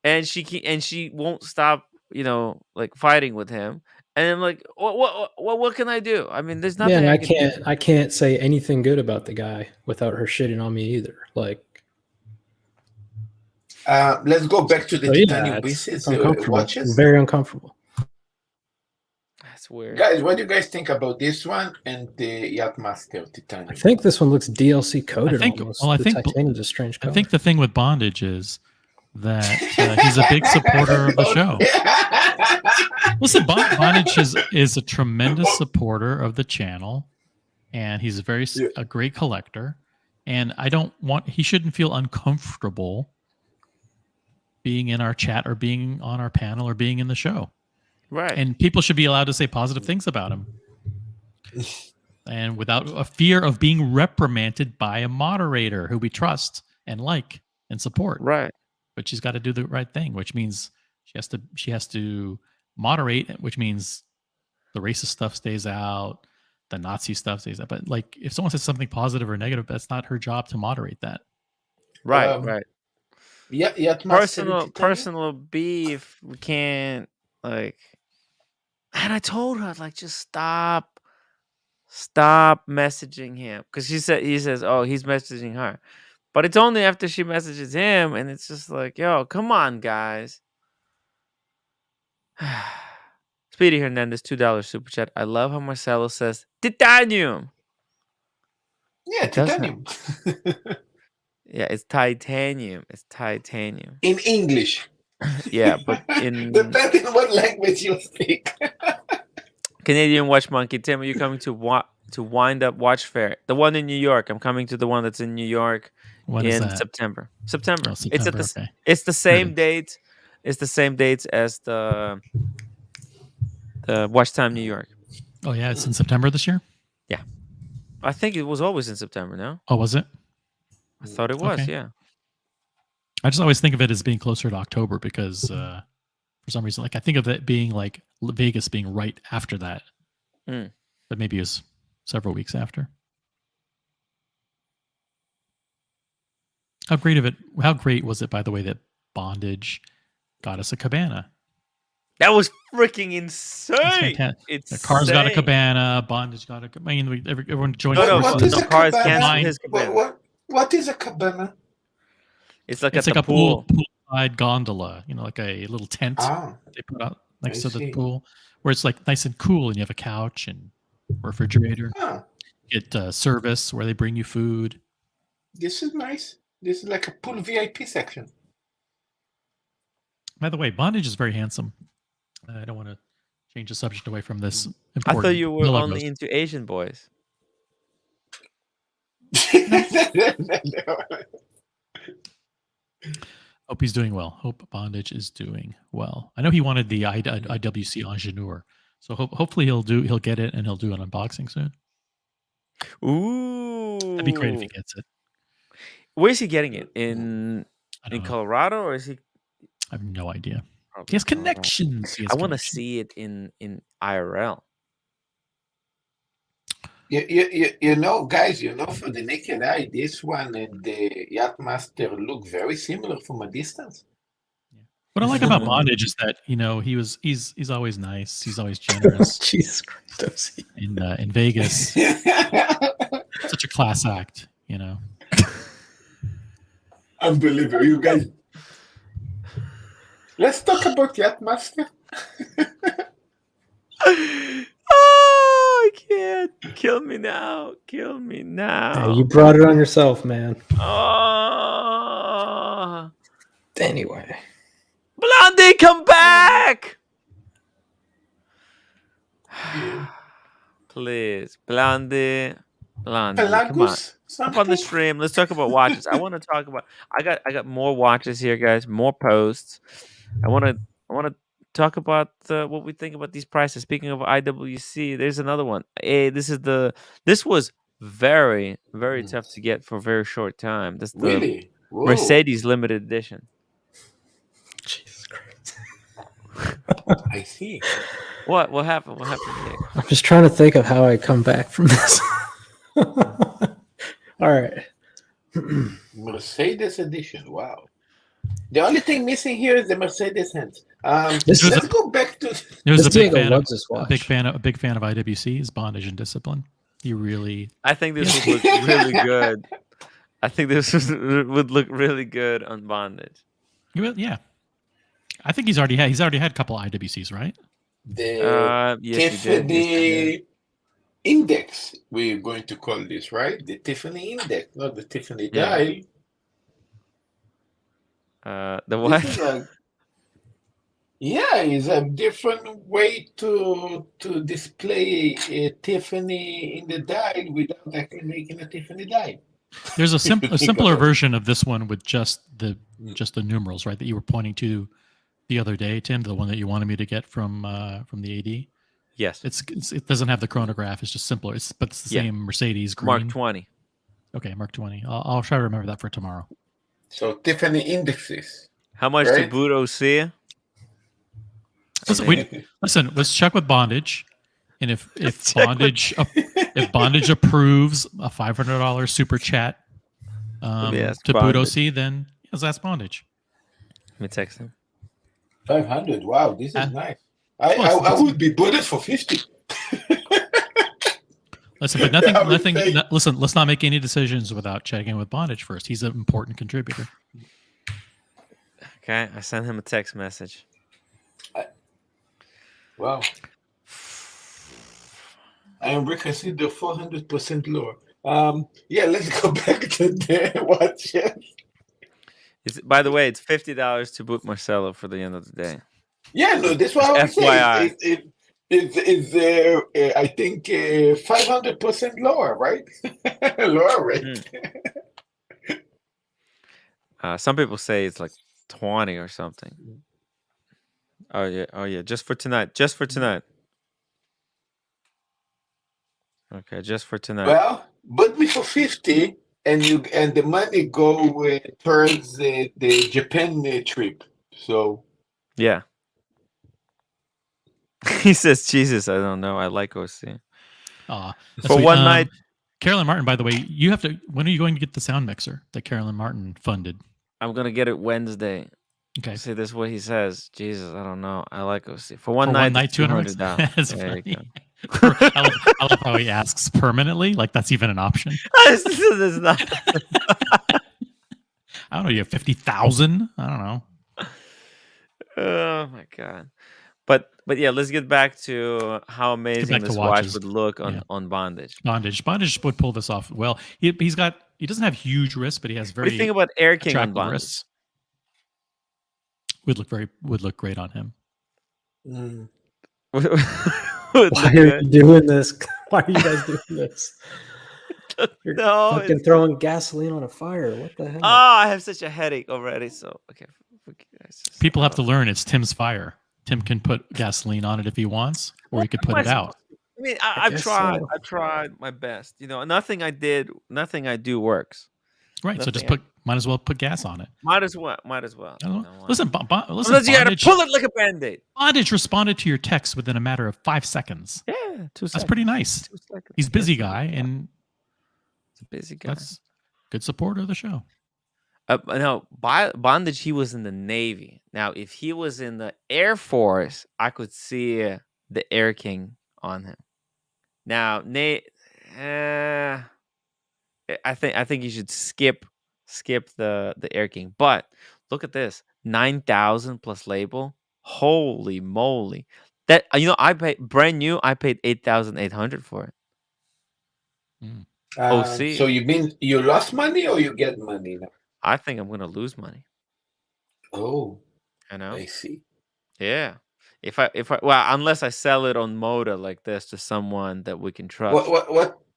and she won't stop, like fighting with him. And I'm like, what can I do? I mean, there's nothing. Yeah, I can't say anything good about the guy without her shitting on me either. Like, let's go back to the titanium pieces. Watches. It's very uncomfortable. That's weird. Guys, what do you guys think about this one and the Yachtmaster titanium? I think this one looks DLC coded almost. I think titanium's a strange color. I think the thing with bondage is that he's a big supporter of the show. Listen, Bondage is a tremendous supporter of the channel, and he's a great collector. And he shouldn't feel uncomfortable being in our chat or being on our panel or being in the show. Right. And people should be allowed to say positive things about him. And without a fear of being reprimanded by a moderator who we trust and like and support. Right. But she's got to do the right thing, which means she has to moderate, which means the racist stuff stays out, the Nazi stuff stays out. But like, if someone says something positive or negative, that's not her job to moderate that. Right, right. Yeah, personal beef. We can't like. And I told her like, just stop messaging him, because he says, oh, he's messaging her. But it's only after she messages him, and it's just like, yo, come on, guys. Speedy Hernandez, $2 super chat. I love how Marcelo says titanium. Yeah, titanium. Yeah, it's titanium. It's titanium. In English. Yeah, but depending on what language you speak. Canadian Watch Monkey, Tim, are you coming to Wind Up Watch Fair? The one in New York. I'm coming to the one that's in New York in September. September. Oh, September. It's the same date. It's the same dates as the Watch Time New York. Oh yeah, it's in September this year? Yeah. I think it was always in September, no? Oh, was it? I thought it was, yeah. I just always think of it as being closer to October because for some reason, like I think of it being like Vegas being right after that. But maybe it was several weeks after. How great was it, by the way, that Bondage got us a cabana? That was freaking insane. The Cars got a cabana. Bondage got a cabana. I mean, everyone joined. No, Cars canceled his cabana. What is a cabana? It's like a poolside gondola. Like a little tent they put out next to the pool, where it's like nice and cool, and you have a couch and refrigerator. Get service where they bring you food. This is nice. This is like a pool VIP section. By the way, Bondage is very handsome. I don't want to change the subject away from this. I thought you were only into Asian boys. Hope he's doing well. Hope Bondage is doing well. I know he wanted the IWC Ingenieur, so hopefully he'll get it and he'll do an unboxing soon. Ooh, that'd be great if he gets it. Where is he getting it? In Colorado, or is he? I have no idea. He has connections. I want to see it in IRL. You know, guys, for the naked eye, this one and the Yachtmaster look very similar from a distance. What I like about Bondage is that he's always nice. He's always generous. Jesus Christ, in Vegas, such a class act. Unbelievable, you guys. Let's talk about Yachtmaster. Oh, I can't. Kill me now. Kill me now. Hey, you brought it on yourself, man. Oh. Anyway. Blondie, come back! Please, Blondie, come on. Pelagus, Up on the something? stream. Let's talk about watches. I want to talk about. I got more watches here, guys. More posts. I want to talk about what we think about these prices. Speaking of IWC, there's another one. This was very tough to get for a very short time. That's the Really? Whoa. Mercedes limited edition. Jesus Christ. I see. What happened? What happened, Diego? I'm just trying to think of how I come back from this. All right. Mercedes edition. Wow. The only thing missing here is the Mercedes hands. This- Let's go back to. He was This a big Diego fan loves of this watch. a big fan of IWC's bondage and discipline. He really. I think this would look really good. I think this would look really good on bondage. Yeah. I think he's already had a couple of IWCs, right? The Yes, he did. Tiffany index, we're going to call this, right? The Tiffany index, not the Tiffany dial. The what? This is it's a different way to display a Tiffany in the dial without actually making a Tiffany dial. There's a simpler version of this one with just the numerals, right? That you were pointing to the other day, Tim, the one that you wanted me to get from the AD. Yes. It doesn't have the chronograph. It's just simpler. But it's the same Mercedes green. Mark 20. Okay, Mark 20. I'll try to remember that for tomorrow. So Tiffany indexes. How much right? do Budo see? Listen, let's check with bondage, and if bondage approves a $500 super chat to Budo C, then let's ask bondage. Let me text him. 500. Wow, this is nice. I would be bullish for 50. Listen, but nothing. Listen, let's not make any decisions without checking with bondage first. He's an important contributor. Okay, I sent him a text message. Wow. I am reconsider the 400% lower. Let's go back to the watch. By the way, it's $50 to book Marcelo for the end of the day. Yeah, no, that's what I was saying. It's I think 500% lower, right? Lower rate. Some people say it's like 20 or something. Oh yeah, just for tonight. Okay, just for tonight. Well, book me for 50, and the money go towards the Japan trip. So yeah. He says, Jesus, I don't know. I like OC. For one night. Carolyn Martin, by the way, when are you going to get the sound mixer that Carolyn Martin funded? I'm going to get it Wednesday. Okay. See, this is what he says. Jesus, I don't know. I like OC. For one night, $200. That's funny. I love how he asks permanently. Like that's even an option. It's not. I don't know. You have 50,000. I don't know. Oh my god. But yeah, let's get back to how amazing this watch would look on bondage. Bondage would pull this off well. He doesn't have huge wrists, but he has very. What do you think about Air King on bondage? Wrists. Would look great on him. Why are you doing this? Why are you guys doing this? You're fucking throwing gasoline on a fire. What the hell? Oh, I have such a headache already. So okay. People have to learn it's Tim's fire. Tim can put gasoline on it if he wants, or he could put it out. I mean, I've tried my best. You know, nothing I do works. Right. Nothing so just might as well put gas on it. Might as well. Listen, unless you gotta pull it like a Band-Aid. Bondage responded to your text within a matter of 5 seconds. Yeah, 2 seconds. That's pretty nice. He's a busy guy, and he's a busy guy. That's good supporter of the show. No, Bondage, he was in the Navy. Now, if he was in the Air Force, I could see the Air King on him. Now, I think you should skip the Air King. But look at this, 9,000 plus label. Holy moly, That I paid brand new. I paid 8,800 for it. OC. So you mean you lost money or you get money now? I think I'm gonna lose money. Oh, I I see. Yeah. If I unless I sell it on Moda like this to someone that we can trust.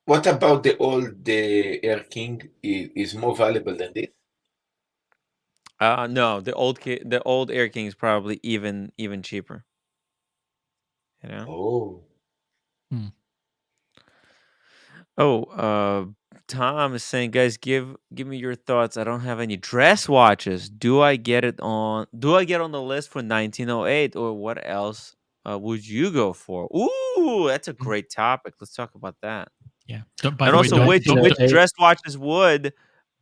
What about the old Air King is more valuable than this? No, the old Air King is probably even cheaper. Oh. Oh, Tom is saying, guys, give me your thoughts. I don't have any dress watches. Do I get on the list for 1908, or what else would you go for? Ooh, that's a great topic. Let's talk about that. Yeah. By And the way, also, which don't dress watches would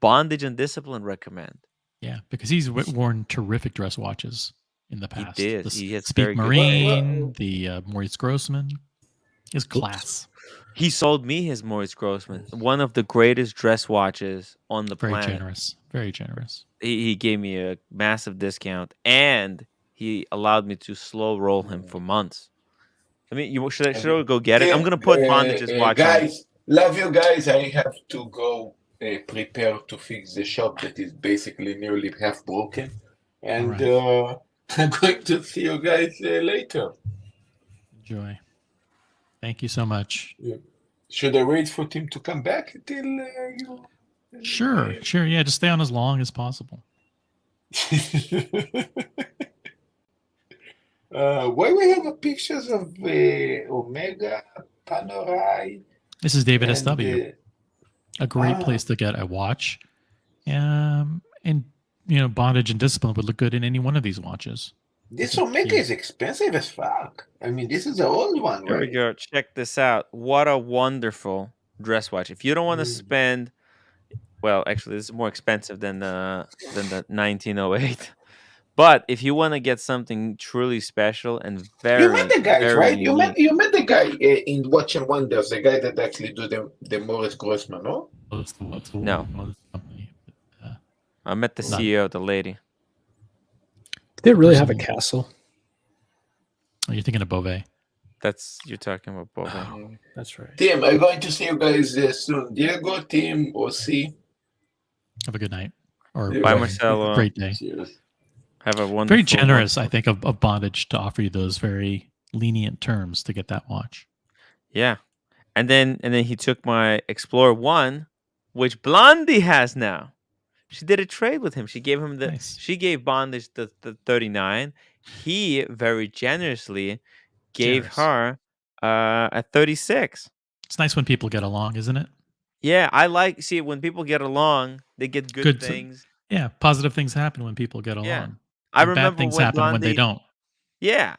Bondage and Discipline recommend? Yeah, because he's worn terrific dress watches in the He past. did. The He has Speak very good Marine, the Maurice Grossman. His class. He sold me his Maurice Grossman, one of the greatest dress watches on the Very planet. generous. Very generous. He gave me a massive discount, and he allowed me to slow roll him for months. I mean, should I go get it? I'm gonna put Bondage's watch guys, love you guys. I have to go prepare to fix the shop that is basically nearly half broken, and I'm going to see you guys later. Enjoy. Thank you so much. Yeah. Should I wait for Tim to come back until you? Sure. Yeah, just stay on as long as possible. Why we have pictures of Omega, Panerai? This is David SW. A great place to get a watch. And Bondage and Discipline would look good in any one of these watches. This Omega is expensive as fuck. I mean, this is the old one, Here right? we go. Check this out. What a wonderful dress watch. If you don't want to spend, well, actually, this is more expensive than the 1908. But if you want to get something truly special and very, you met the guys, very right? unique, You met the guy in Watch and Wonders, the guy that actually do the Maurice Grossman, no? No. I met the CEO, the lady. Did they really have a castle? Are you thinking of Beauvais? You're talking about Beauvais. Oh, that's right. Tim, I'm going to see you guys soon. Diego, Tim, OC. Have a good night. Or bye, Marcelo. Great day. Cheers. Have a wonderful. Very generous, I think, of Bondage to offer you those very lenient terms to get that watch. Yeah, and then he took my Explorer 1, which Blondie has now. She did a trade with him. She gave him she gave Bondage the 39. He very generously gave her a 36. It's nice when people get along, isn't it? Yeah, I see when people get along, they get good things. Yeah, positive things happen when people get along. Yeah. I remember bad things when happen when they don't. Yeah.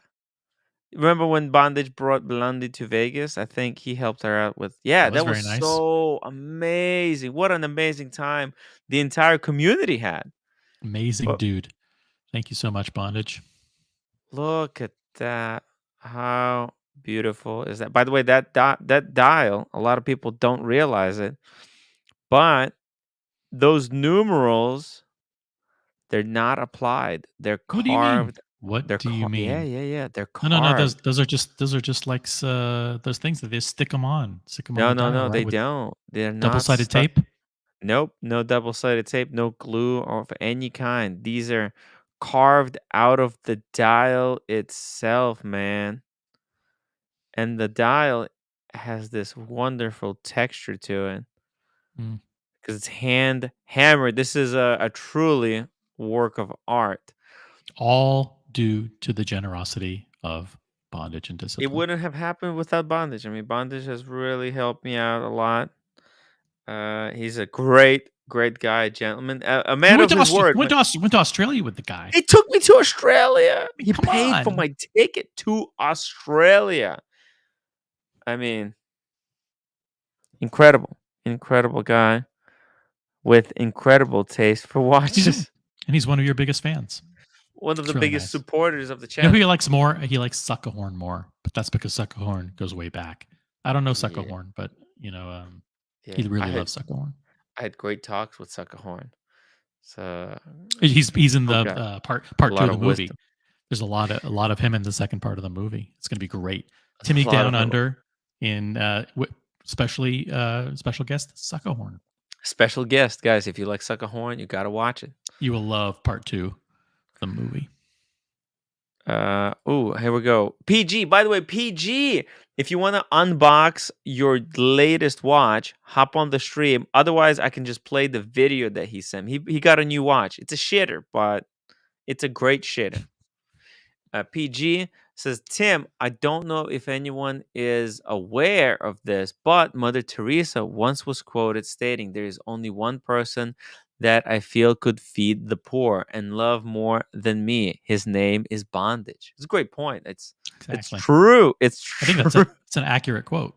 Remember when Bondage brought Blondie to Vegas? I think he helped her out with. Yeah, that was very nice. so amazing. What an amazing time the entire community had. Amazing dude. Thank you so much, Bondage. Look at that. How beautiful is that? By the way, that dial, a lot of people don't realize it, but those numerals, they're not applied. They're carved. What do you mean? What do you mean? Yeah. They're carved. No. Those are just like those things that they stick them on. No, they don't. They're not double-sided tape. Nope, no double-sided tape, no glue of any kind. These are carved out of the dial itself, man. And the dial has this wonderful texture to it because it's hand hammered. This is a truly work of art. All due to the generosity of Bondage and Discipline. It wouldn't have happened without Bondage. I mean, Bondage has really helped me out a lot. He's a great guy, gentleman, a man of his word. Went to Australia with the guy. He took me to Australia. He Come paid for on. my ticket to Australia. I mean, incredible guy with incredible taste for watches. And he's one of your biggest fans. One of the really biggest nice. supporters of the You channel. know who he likes more? He likes Suckerhorn more, but that's because Suckerhorn goes way back. I don't know Suckerhorn, but he really loves Suckerhorn. I had great talks with Suckerhorn. So he's in the part two of the movie. Wisdom. There's a lot of him in the second part of the movie. It's going to be great. Timmy Down Under in especially special guest Suckerhorn. Special guest, guys. If you like Suckerhorn, you got to watch it. You will love part 2 of the movie. Here we go. PG, by the way, PG, if you want to unbox your latest watch, hop on the stream. Otherwise, I can just play the video that he sent. He got a new watch. It's a shitter, but it's a great shitter. PG says, Tim, I don't know if anyone is aware of this, but Mother Teresa once was quoted stating, there is only one person that I feel could feed the poor and love more than me. His name is bondage. It's a great point. It's true. It's true. I think it's an accurate quote.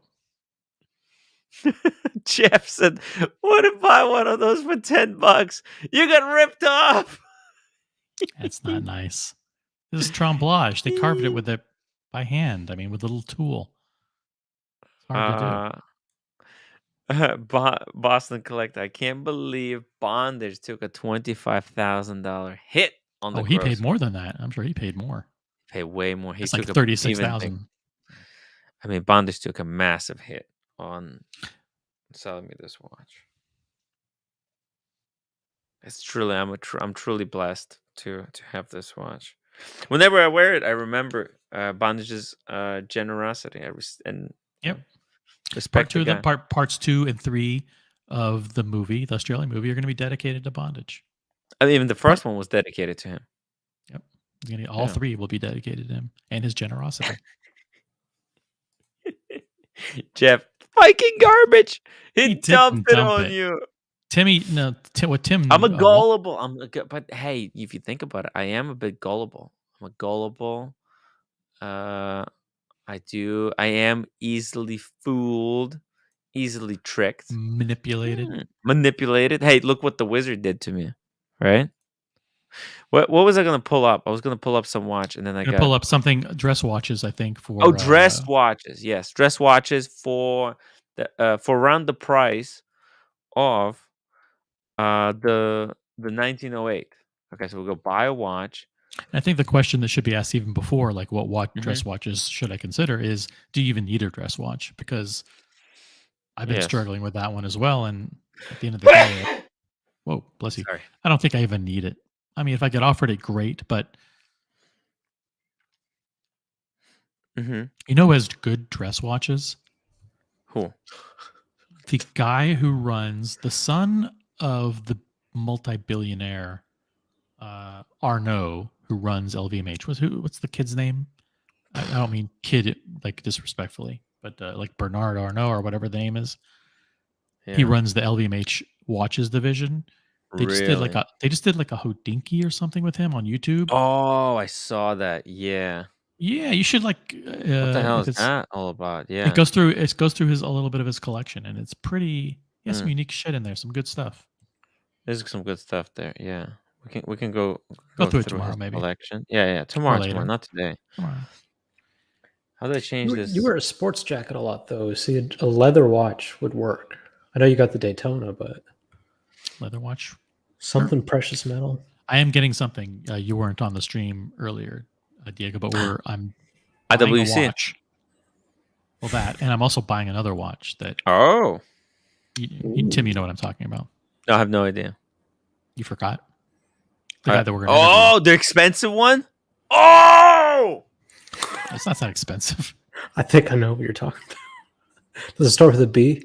Jeff said, what if I buy one of those for $10? You got ripped off. That's not nice. This is tremblage. They carved it with it by hand. I mean, with a little tool. It's hard to do. Boston Collector. I can't believe Bondage took a $25,000 hit on the. Oh, he paid more than that. I'm sure he paid more. He paid way more. He it's took like $36,000. I mean, Bondage took a massive hit on selling me this watch. It's truly, I'm truly blessed to have this watch. Whenever I wear it, I remember Bondage's generosity. Respect parts 2 and 3 of the movie, the Australian movie, are going to be dedicated to Bondage. I mean, even the first one was dedicated to him. Yep. All 3 will be dedicated to him and his generosity. Jeff, Viking garbage. He dumped it on you. Timmy, no, what Tim? I'm a gullible. But hey, if you think about it, I am a bit gullible. I'm a gullible. I am easily fooled, easily tricked, manipulated. Hey, look what the wizard did to me, right? What was I gonna pull up? I was gonna pull up some watch, and then I got pull up something dress watches. I think for dress watches. Yes, dress watches for around the price of the 1908. Okay, so we'll go buy a watch. I think the question that should be asked even before, like what dress watches should I consider, is do you even need a dress watch? Because I've been struggling with that one as well. And at the end of the day, whoa, bless you. Sorry. I don't think I even need it. I mean, if I get offered it, great. But you know who has good dress watches? Who? The guy who runs, the son of the multi-billionaire Arnaud, who runs LVMH. What's the kid's name? I don't mean kid like disrespectfully, but like Bernard Arnault or whatever the name is. Yeah. He runs the LVMH watches division. They just did like a Hodinkee or something with him on YouTube. Oh, I saw that. Yeah. Yeah, you should like. What the hell is that all about? Yeah, it goes through a little bit of his collection, and it's pretty. He has some unique shit in there, some good stuff. There's some good stuff there. Yeah, we can go through it tomorrow, maybe. Collection. Yeah, tomorrow, not today. Tomorrow. How do I change this? You wear a sports jacket a lot, though. See, a leather watch would work. I know you got the Daytona, but leather watch, something precious metal. I am getting something. You weren't on the stream earlier, Diego, but I'm IWC. Buying a watch. Well, that, and I'm also buying another watch that. Oh, Tim, you know what I'm talking about? No, I have no idea. You forgot the guy that we're going to. Oh, the expensive one. Oh, it's not that expensive. I think I know what you're talking about. Does it start with a B?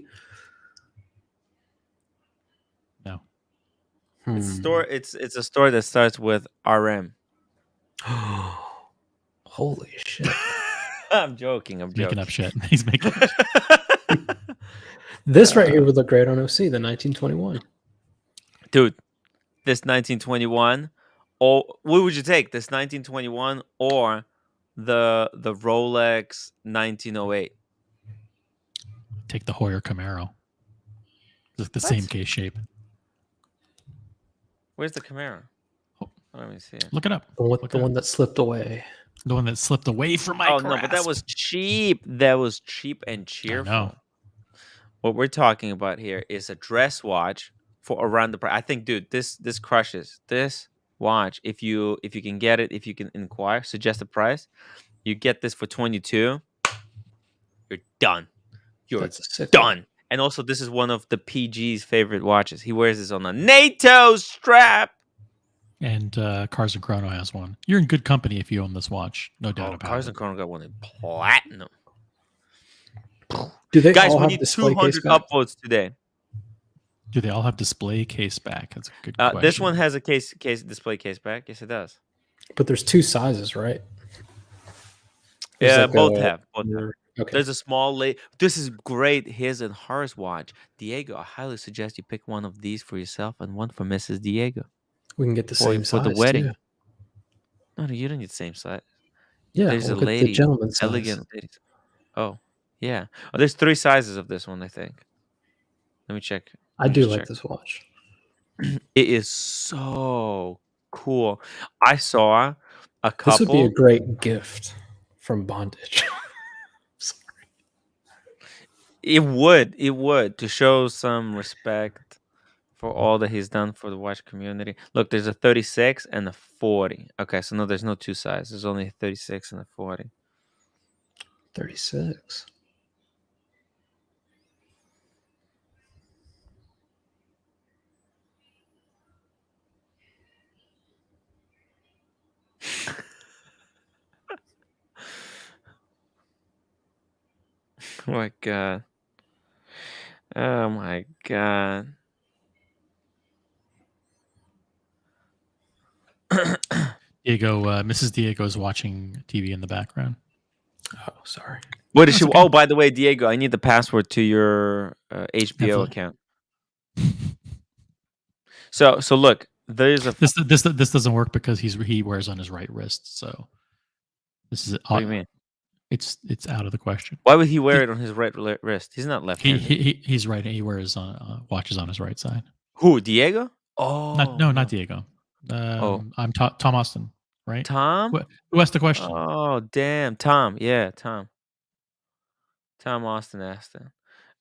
No. It's a store that starts with RM. Holy shit! I'm joking. Making up shit. He's making up shit. This right here would look great on OC, the 1921. Dude, this 1921, or what would you take? This 1921 or the Rolex 1908? Take the Hoyer Camaro. The same case shape. Where's the Camaro? Let me see it. Look it up. The one that slipped away. The one that slipped away from my grasp. No, but that was cheap. That was cheap and cheerful. I know. What we're talking about here is a dress watch for around the price. I think, dude, this crushes. This watch, if you can get it, if you can inquire, suggest a price, you get this for 22. You're done. You're done. And also, this is one of the PG's favorite watches. He wears this on a NATO strap. And Cars and Chrono has one. You're in good company if you own this watch. No doubt about Cars it. and Chrono got one in platinum. Do they Guys, all we have need display 200 case back? upvotes today. Do they all have display case back? That's a good question. This one has a display case back. Yes, it does. But there's two sizes, right? Yeah, Like both have. Okay. There's a small This is great. His and hers watch. Diego, I highly suggest you pick one of these for yourself and one for Mrs. Diego. We can get the same for size the wedding. too. No, you don't need the same size. Yeah, there's a look at lady, the gentleman's size. elegant lady. Oh, yeah. Oh, there's 3 sizes of this one, I think. Let me check. I do like this watch. It is so cool. I saw a couple. This would be a great gift from bondage. It would to show some respect for all that he's done for the watch community. Look, there's a 36 and a 40. Okay, so no, there's no 2 sizes. There's only a 36 and a 40. 36. Oh my god. Oh my god. Diego, Mrs. Diego is watching TV in the background. Oh, sorry. What is she? Okay. Oh, by the way, Diego, I need the password to your HBO account. So look, there's a this doesn't work because he wears on his right wrist. So this is what do you mean? It's out of the question. Why would he wear it on his right wrist? He's not left-handed. He's right. He wears watches on his right side. Who? Diego? Oh, not Diego. I'm Tom Austin, right? Tom? Who asked the question? Oh, damn, Tom. Yeah, Tom. Tom Austin asked it.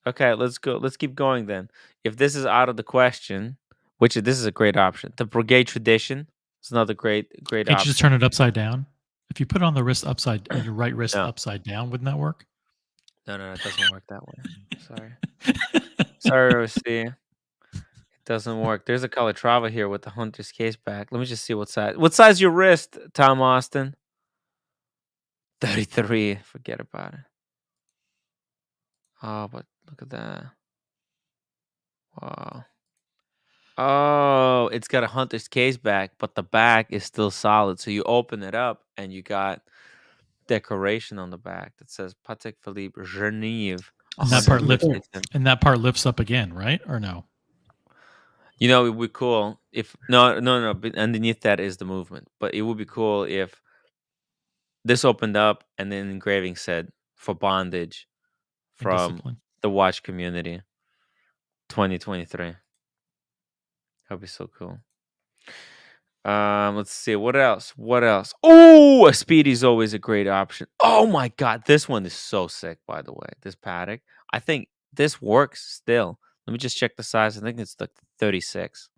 Okay, let's go. Let's keep going then. If this is out of the question, this is a great option. The Brigade Tradition is another great Can't option. you just turn it upside down? If you put it on the wrist upside, your right wrist upside down, wouldn't that work? No, it doesn't work that way. Sorry, OC. It doesn't work. There's a Calatrava here with the Hunter's case back. Let me just see what size. What size your wrist, Tom Austin? 33. Forget about it. Oh, but look at that. Wow. Oh, it's got a Hunter's case back, but the back is still solid. So you open it up and you got decoration on the back that says Patek Philippe Genève. And that part lifts up again, right? Or no? You know, it would be cool if no. But underneath that is the movement. But it would be cool if this opened up and then engraving said "for bondage" from the watch community, 2023. That'd be so cool. Let's see what else. Oh, a Speedy's always a great option. Oh my god, this one is so sick. By the way, this Patek. I think this works still. Let me just check the size. I think it's like 36.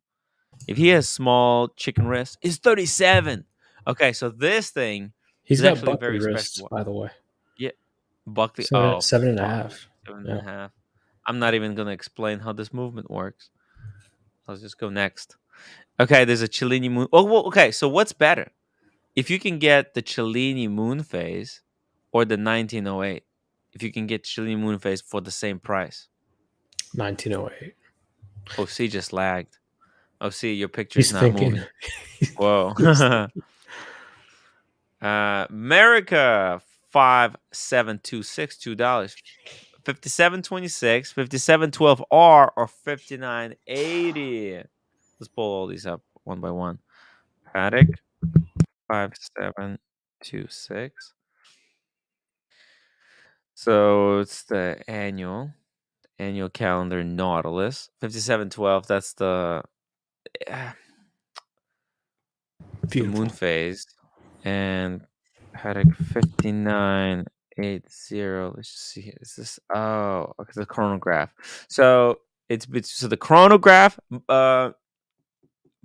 If he has small chicken wrists, it's 37. Okay, so this thing He's is got actually Buckley very wrists, special. by the way. Yeah, Buckley. 7.5. 7.5. I'm not even gonna explain how this movement works. Let's just go next. Okay, there's a Cellini moon. Oh, well, okay. So what's better, if you can get the Cellini moon phase or the 1908? If you can get Cellini moon phase for the same price. 1908. OC just lagged. OC, your picture's not moving. Whoa. America 5726 $2. 5726, 5712R, or 5980. Let's pull all these up one by one. Patek 5726. So it's the annual calendar Nautilus. 5712. That's the moon phase. And Patek 5980. Let's just see. Is this? Oh, okay, the chronograph. So the chronograph.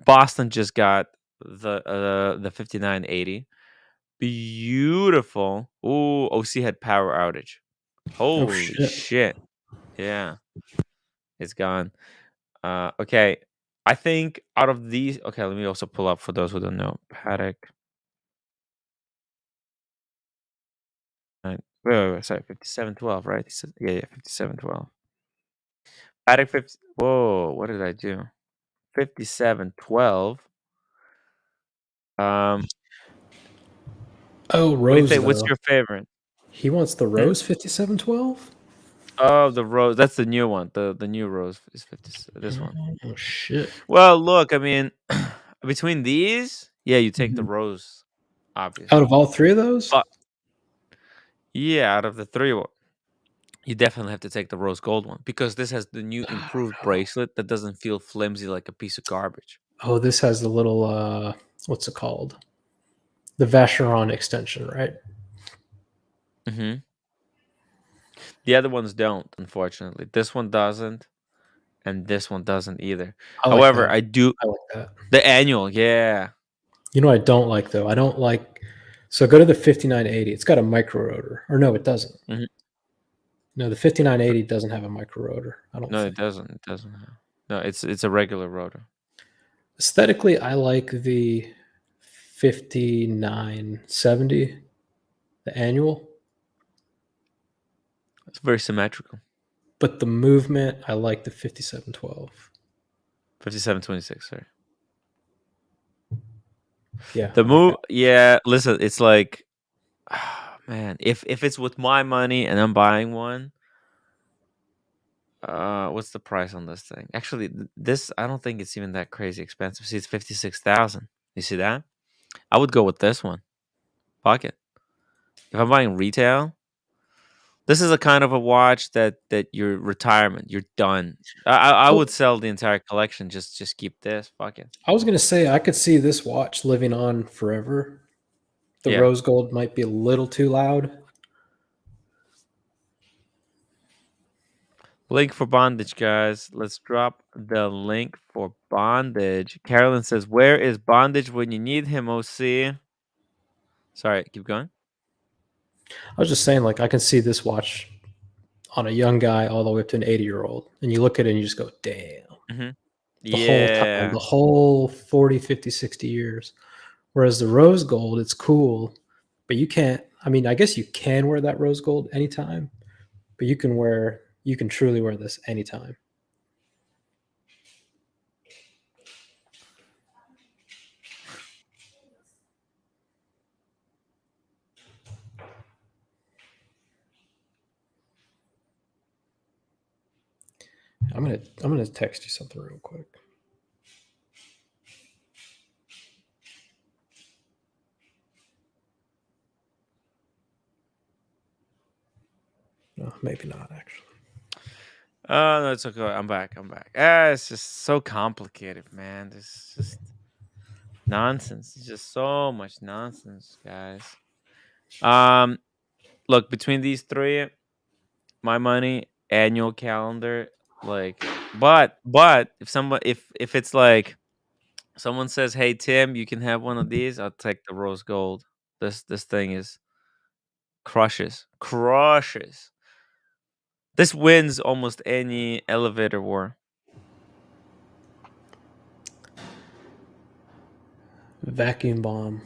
Boston just got the 5980. Beautiful. Ooh, OC had power outage. Holy shit. Yeah. It's gone. Okay. I think out of these, okay, let me also pull up for those who don't know. Paddock. Wait, sorry, 5712, right? He said, yeah, 5712. Paddock 50. Whoa, what did I do? 5712. Oh, What do you Rose think? What's though. your favorite? He wants the Rose 5712. Oh, the Rose. That's the new one. The new Rose is 50. This one. Oh shit. Well, look, I mean, between these, yeah, you take the Mhm. Rose, obviously. Out of all three of those? But yeah, out of the three, you definitely have to take the rose gold one because this has the new improved bracelet that doesn't feel flimsy like a piece of garbage. Oh, this has the little what's it called? The Vacheron extension, right? Mm-hmm. The other ones don't, unfortunately. This one doesn't, and this one doesn't either. I like However, that. I do I like that. the annual, yeah. You know what I don't like though? I don't like so go to the 5980. It's got a micro rotor. Or no, it doesn't. Mm-hmm. No, the 5980 doesn't have a micro rotor. I don't No, think. it doesn't. It doesn't. No, it's a regular rotor. Aesthetically, I like the 5970, the annual. It's very symmetrical. But the movement, I like the 5712. 5726, sorry. Yeah. The move, yeah. Listen, it's like, man, if it's with my money and I'm buying one, what's the price on this thing? Actually, this I don't think it's even that crazy expensive. See, it's 56,000. You see that? I would go with this one. Pocket. If I'm buying retail, this is a kind of a watch that your retirement, you're done. I would sell the entire collection. Just keep this. Fuck it. I was gonna say I could see this watch living on forever. The Yeah. rose gold might be a little too loud. Link for bondage, guys. Let's drop the link for bondage. Carolyn says, "Where is bondage when you need him?" OC. Sorry, keep going. I was just saying, like, I can see this watch on a young guy all the way up to an 80-year-old. And you look at it and you just go, damn. Mm-hmm. The whole time, the whole 40, 50, 60 years. Whereas the rose gold, it's cool, but you can't, I mean, I guess you can wear that rose gold anytime, but you can truly wear this anytime. I'm gonna text you something real quick. No, maybe not actually. Oh, no, it's okay. I'm back. It's just so complicated, man. It's just nonsense. It's just so much nonsense, guys. Look, between these three, my money, annual calendar, like, but if it's like someone says, "Hey Tim, you can have one of these," I'll take the rose gold. This thing is crushes. This wins almost any elevator war. Vacuum bomb.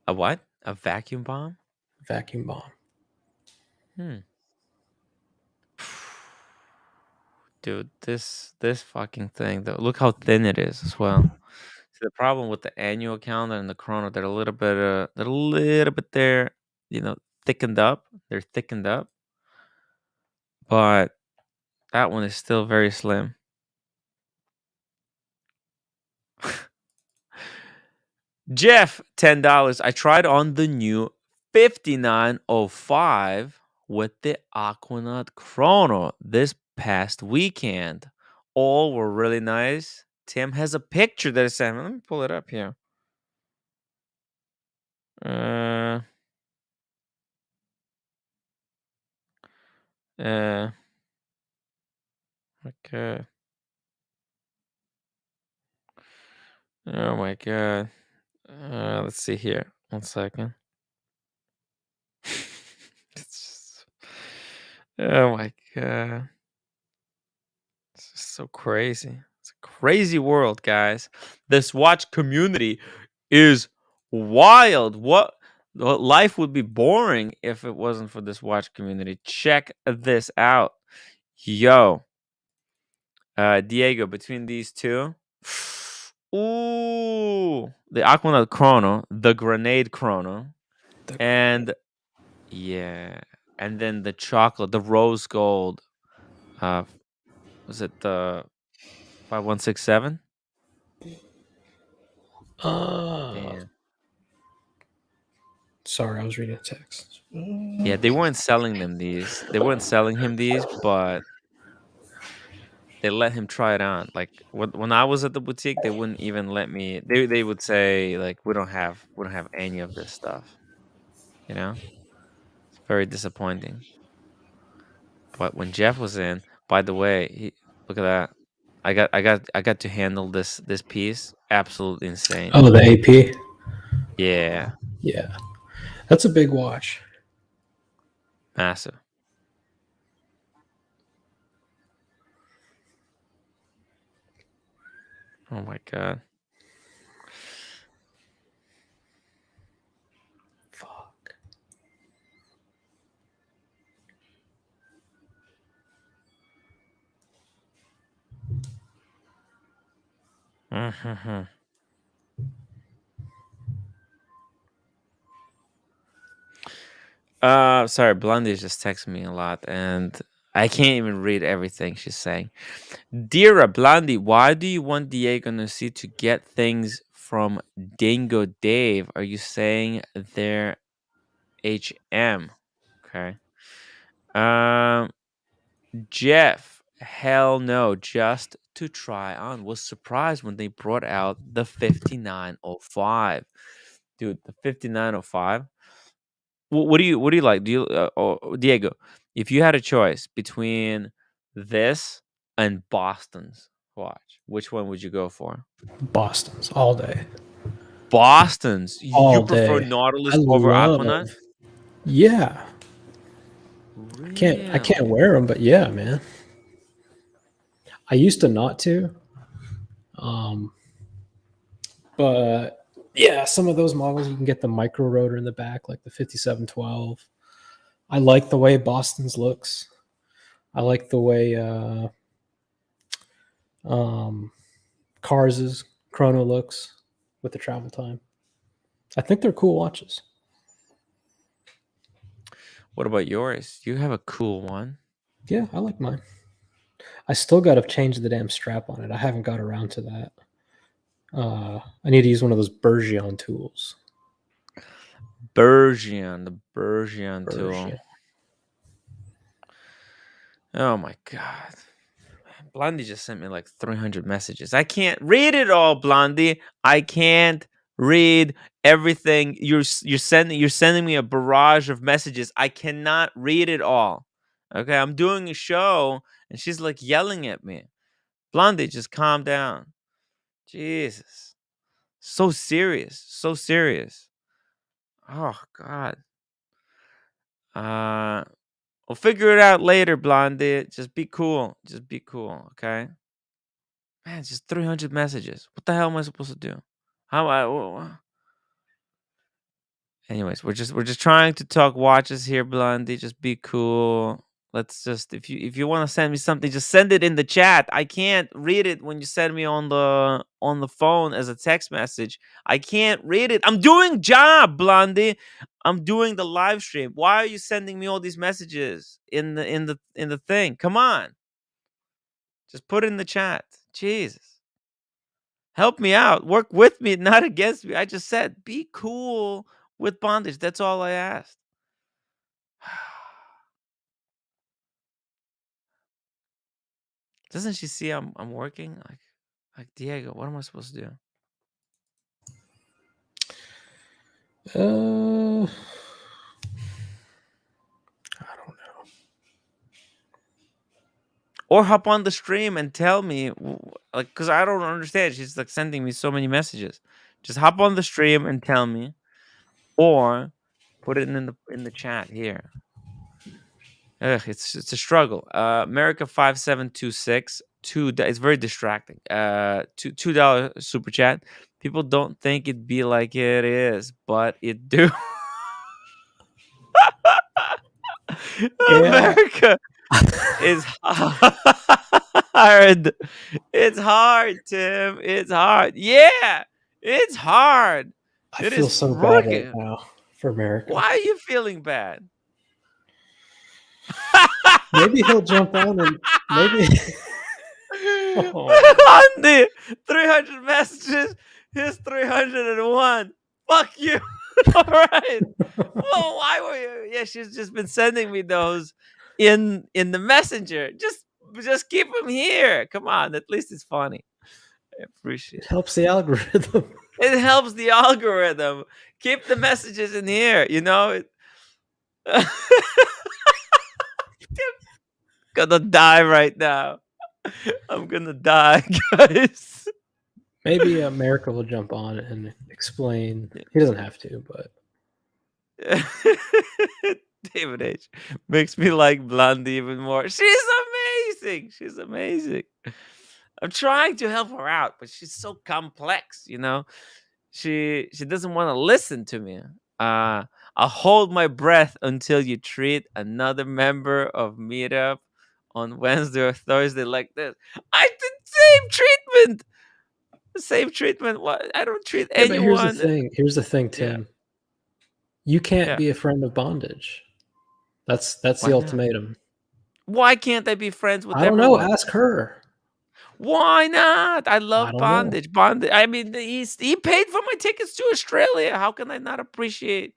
A what? A vacuum bomb? Vacuum bomb. Dude, this fucking thing though. Look how thin it is as well. See, the problem with the annual calendar and the chrono, they're a little bit there, thickened up. They're thickened up. But that one is still very slim. Jeff, $10. I tried on the new 5905 with the Aquanaut Chrono this past weekend. All were really nice. Tim has a picture that is saying, let me pull it up here. Uh, Okay. Oh my god. Let's see here. 1 second. Oh my god. It's just so crazy. It's a crazy world, guys. This watch community is wild. What life would be boring if it wasn't for this watch community. Check this out. Yo. Diego, between these two. Ooh, the Aquanaut Chrono, the Grenade Chrono, and yeah, and then the chocolate, the rose gold. Was it the 5167? Damn. Sorry, I was reading a text. Yeah, they weren't selling them these. They weren't selling him these, but they let him try it on. Like when I was at the boutique, they wouldn't even let me. They would say like we don't have any of this stuff. You know, it's very disappointing. But when Jeff was in, by the way, look at that. I got to handle this piece. Absolutely insane. Oh, the AP. Yeah, Yeah, that's a big watch. massive. Oh my god. Fuck. Mm-hmm. Sorry, Blondie just texting me a lot, and I can't even read everything she's saying. Dear Blondie, why do you want Diego Nossi to get things from Dingo Dave? Are you saying they're HM? Okay. Jeff, hell no, just to try on. Was surprised when they brought out the 5905. Dude, the 5905. What do you like? Do you Diego, if you had a choice between this and Boston's watch, which one would you go for? Boston's all day. Boston's. You All prefer day. Nautilus I over love. Aquanaut? Yeah. I can't Really? wear them, but yeah, man. I used to not to. But yeah, some of those models you can get the micro rotor in the back, like the 5712. I like the way Boston's looks. I like the way Cars's Chrono looks with the travel time. I think they're cool watches. What about yours? You have a cool one. Yeah, I like mine. I still got to change the damn strap on it. I haven't got around to that. I need to use one of those Bergeon tools. The Bergeon tool. Oh my god. Blondie just sent me like 300 messages. I can't read it all, Blondie. I can't read everything. You're sending me a barrage of messages. I cannot read it all. Okay, I'm doing a show and she's like yelling at me. Blondie, just calm down. Jesus. So serious. So serious. Oh god. We'll figure it out later, Blondie. Just be cool. Just be cool, okay? Man, it's just 300 messages. What the hell am I supposed to do? Anyways, we're just trying to talk watches here, Blondie. Just be cool. Let's just if you want to send me something, just send it in the chat. I can't read it when you send me on the phone as a text message. I can't read it. I'm doing job, Blondie. I'm doing the live stream. Why are you sending me all these messages in the thing? Come on. Just put it in the chat. Jesus. Help me out. Work with me, not against me. I just said be cool with bondage. That's all I asked. Doesn't she see I'm working? Like Diego, what am I supposed to do? I don't know. or hop on the stream and tell me, like, because I don't understand. She's like sending me so many messages. Just hop on the stream and tell me, or put it in the chat here. Ugh, it's a struggle. America 5726 it's very distracting. $2 super chat. People don't think it'd be like it is, but it do. America is hard. It's hard, Tim. It's hard. Yeah, it's hard. I It feel is so bad right freaking. now for America. Why are you feeling bad? Maybe he'll jump on and maybe. On the 300 messages, here's 301. Fuck you. All right. Well, why were you? Yeah, she's just been sending me those in the messenger. Just keep them here. Come on, at least it's funny. I appreciate it. Helps the algorithm. It helps the algorithm. Keep the messages in here. You know. Gonna die right now. I'm gonna die, guys. Maybe America will jump on and explain. He doesn't have to, but David H makes me like Blondie even more. She's amazing. She's amazing. I'm trying to help her out, but she's so complex, you know. She doesn't want to listen to me. I'll hold my breath until you treat another member of Meetup on Wednesday or Thursday like this. I did same treatment. The same treatment. What? I don't treat yeah, anyone. but here's the thing, Tim. You can't be a friend of bondage. That's the ultimatum. Why can't I be friends with I don't everyone? know. Ask her. Why not? I love don't bondage. Bondage. I mean, he paid for my tickets to Australia. How can I not appreciate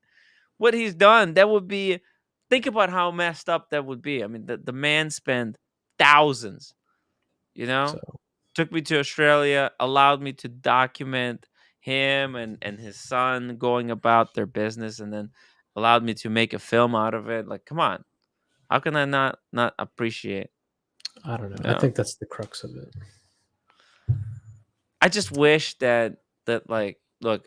what he's done? That would be. Think about how messed up that would be. I mean, the man spent thousands. You know, took me to Australia, allowed me to document him and his son going about their business, and then allowed me to make a film out of it. Like, come on, how can I not appreciate? I don't know. I think that's the crux of it. I just wish that like, look,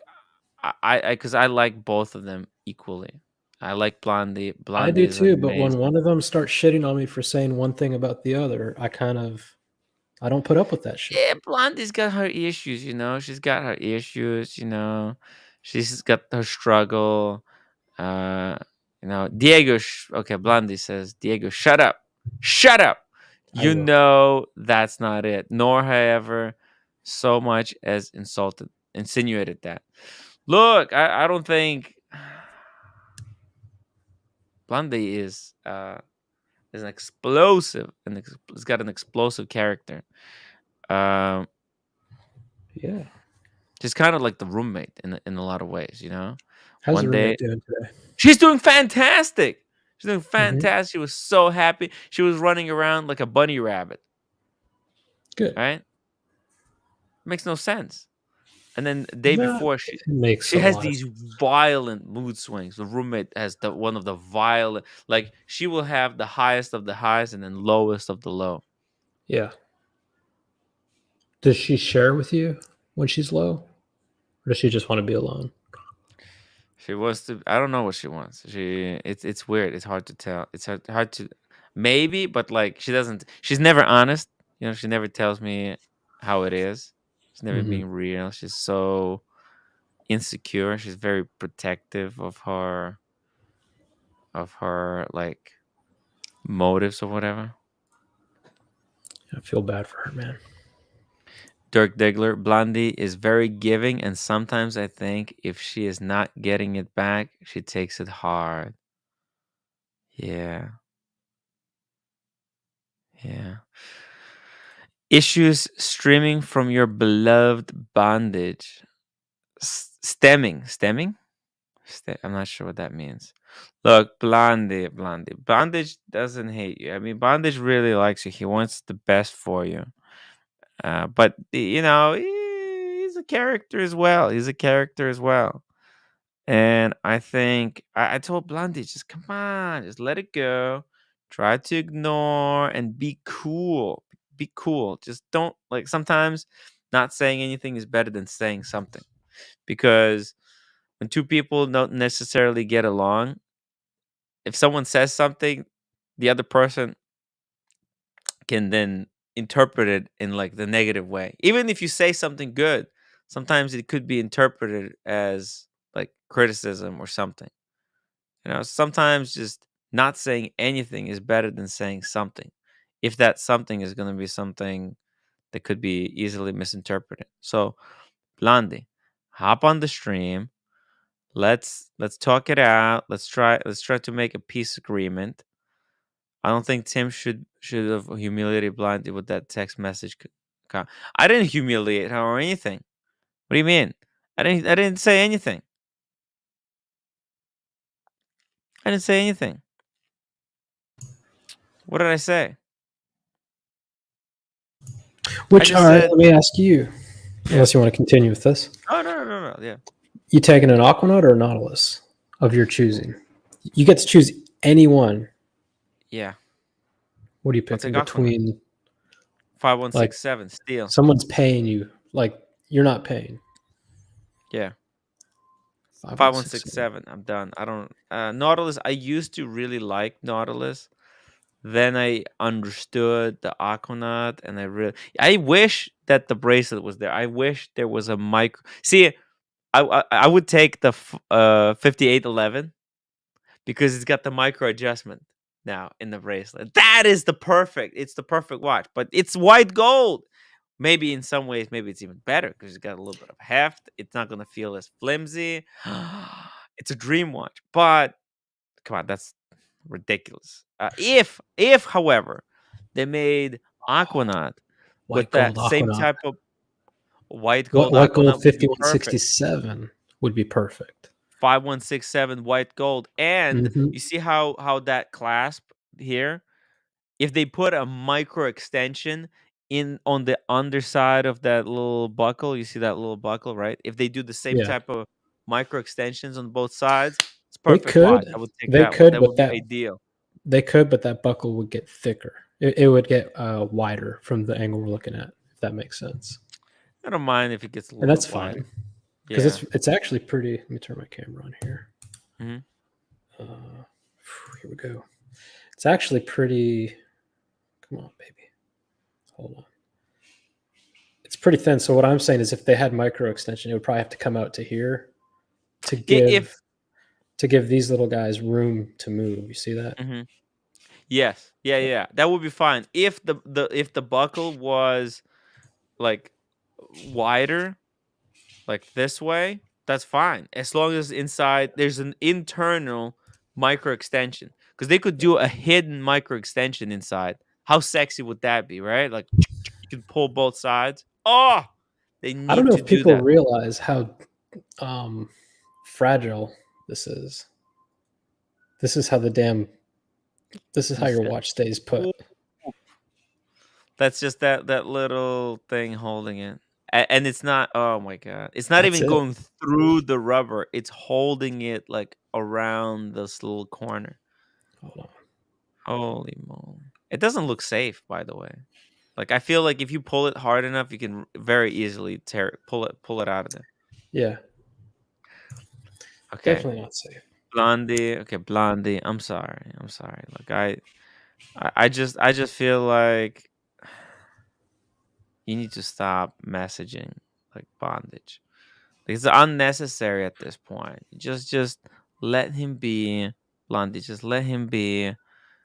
I because I like both of them equally. I like Blondie. Blondie I do is too, amazing. but when one of them starts shitting on me for saying one thing about the other, I don't put up with that shit. Yeah, Blondie's got her issues, you know. She's got her issues, you know. She's got her struggle. You know, Diego. Okay, Blondie says, Diego, shut up, shut up. You know that's not it. Nor, however, so much as insinuated that. Look, I don't think Blondie is an explosive, and it's got an explosive character. Yeah. She's kind of like the roommate in a lot of ways, you know. How's the roommate doing today? She's doing fantastic. She's doing fantastic. She was so happy. She was running around like a bunny rabbit. Good. Right? Makes no sense. And then the day before, she has these violent mood swings. The roommate has one of the violent, like she will have the highest of the highs and then lowest of the low. Yeah. Does she share with you when she's low? Or does she just want to be alone? She wants to. I don't know what she wants. It's weird. It's hard to tell. It's hard to maybe, but like she doesn't. She's never honest. You know, she never tells me how it is. She's never being real. She's so insecure. She's very protective of her like motives or whatever. I feel bad for her, man. Dirk Diggler, Blondie is very giving, and sometimes I think if she is not getting it back, she takes it hard. Yeah. Yeah. Issues streaming from your beloved bondage. Stemming? I'm not sure what that means. Look, Blondie. Bondage doesn't hate you. I mean, Bondage really likes you. He wants the best for you. But, you know, he's a character as well. And I think I told Blondie, just come on, just let it go. Try to ignore and be cool. Be cool. Just don't, like, sometimes not saying anything is better than saying something. Because when two people don't necessarily get along, if someone says something, the other person can then interpret it in like the negative way. Even if you say something good, sometimes it could be interpreted as like criticism or something. Sometimes just not saying anything is better than saying something. If that something is going to be something that could be easily misinterpreted. So, Blondie, hop on the stream. Let's talk it out. Let's try to make a peace agreement. I don't think Tim should have humiliated Blondie with that text message. I didn't humiliate her or anything. What do you mean? I didn't say anything. I didn't say anything. What did I say? Which, all right, let me ask you, unless you want to continue with this. Oh, no. Yeah. You taking an Aquanaut or a Nautilus of your choosing? You get to choose any one. Yeah. What are you picking between? 5167 steel. Someone's paying you. Like, you're not paying. Yeah. 5167. I'm done. I don't. Nautilus. I used to really like Nautilus. Then I understood the Aquanaut, and I wish that the bracelet was there. I wish there was a micro. See, I would take the 5811 because it's got the micro adjustment now in the bracelet. That is the perfect. It's the perfect watch, but it's white gold. Maybe in some ways, maybe it's even better because it's got a little bit of heft. It's not gonna feel as flimsy. It's a dream watch, but come on, that's ridiculous. If, however, they made Aquanaut with that same type of white gold White gold Aquanaut would be perfect. 5167 would be perfect. 5167 white gold, and you see how that clasp here, if they put a micro extension in on the underside of that little buckle, you see that little buckle, right? If they do the same type of micro extensions on both sides, it's perfect watch. I would take that one. That would be ideal. They could, but that buckle would get thicker. It would get wider from the angle we're looking at, if that makes sense. I don't mind if it gets a little. And that's bit wider. fine, because it's actually pretty. Let me turn my camera on here. Mm-hmm. Here we go. It's actually pretty. Come on, baby. Hold on. It's pretty thin. So what I'm saying is, if they had micro extension, it would probably have to come out to here to give these little guys room to move. You see that? Mm-hmm. Yes. Yeah. That would be fine if the buckle was like wider, like this way. That's fine as long as inside there's an internal micro extension, because they could do a hidden micro extension inside. How sexy would that be, right? Like you can pull both sides. Oh, they need I don't know to if do people that. realize how fragile this is. This is how your watch stays put. That's just that little thing holding it. And it's not, oh my God. It's not even going through the rubber. It's holding it like around this little corner. Hold on. Holy moly. It doesn't look safe, by the way. Like, I feel like if you pull it hard enough, you can very easily pull it out of there. Yeah. Okay. Definitely not safe. Blondie. Okay, Blondie. I'm sorry. Like I just feel like you need to stop messaging like bondage. Like, it's unnecessary at this point. Just let him be, Blondie. Just let him be.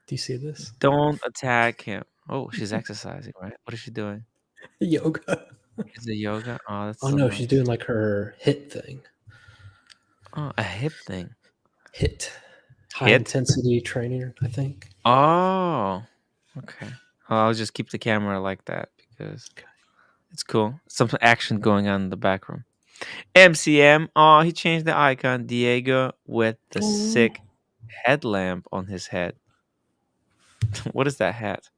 Do you see this? Don't attack him. Oh, she's exercising, right? What is she doing? Yoga. Is it yoga? Oh, that's oh so no, nice. She's doing like her HIIT thing. Oh, a hip thing. HIIT. High intensity training, I think. Oh, okay. Well, I'll just keep the camera like that because it's cool. Some action going on in the back room. MCM. Oh, he changed the icon. Diego with the sick headlamp on his head. What is that hat?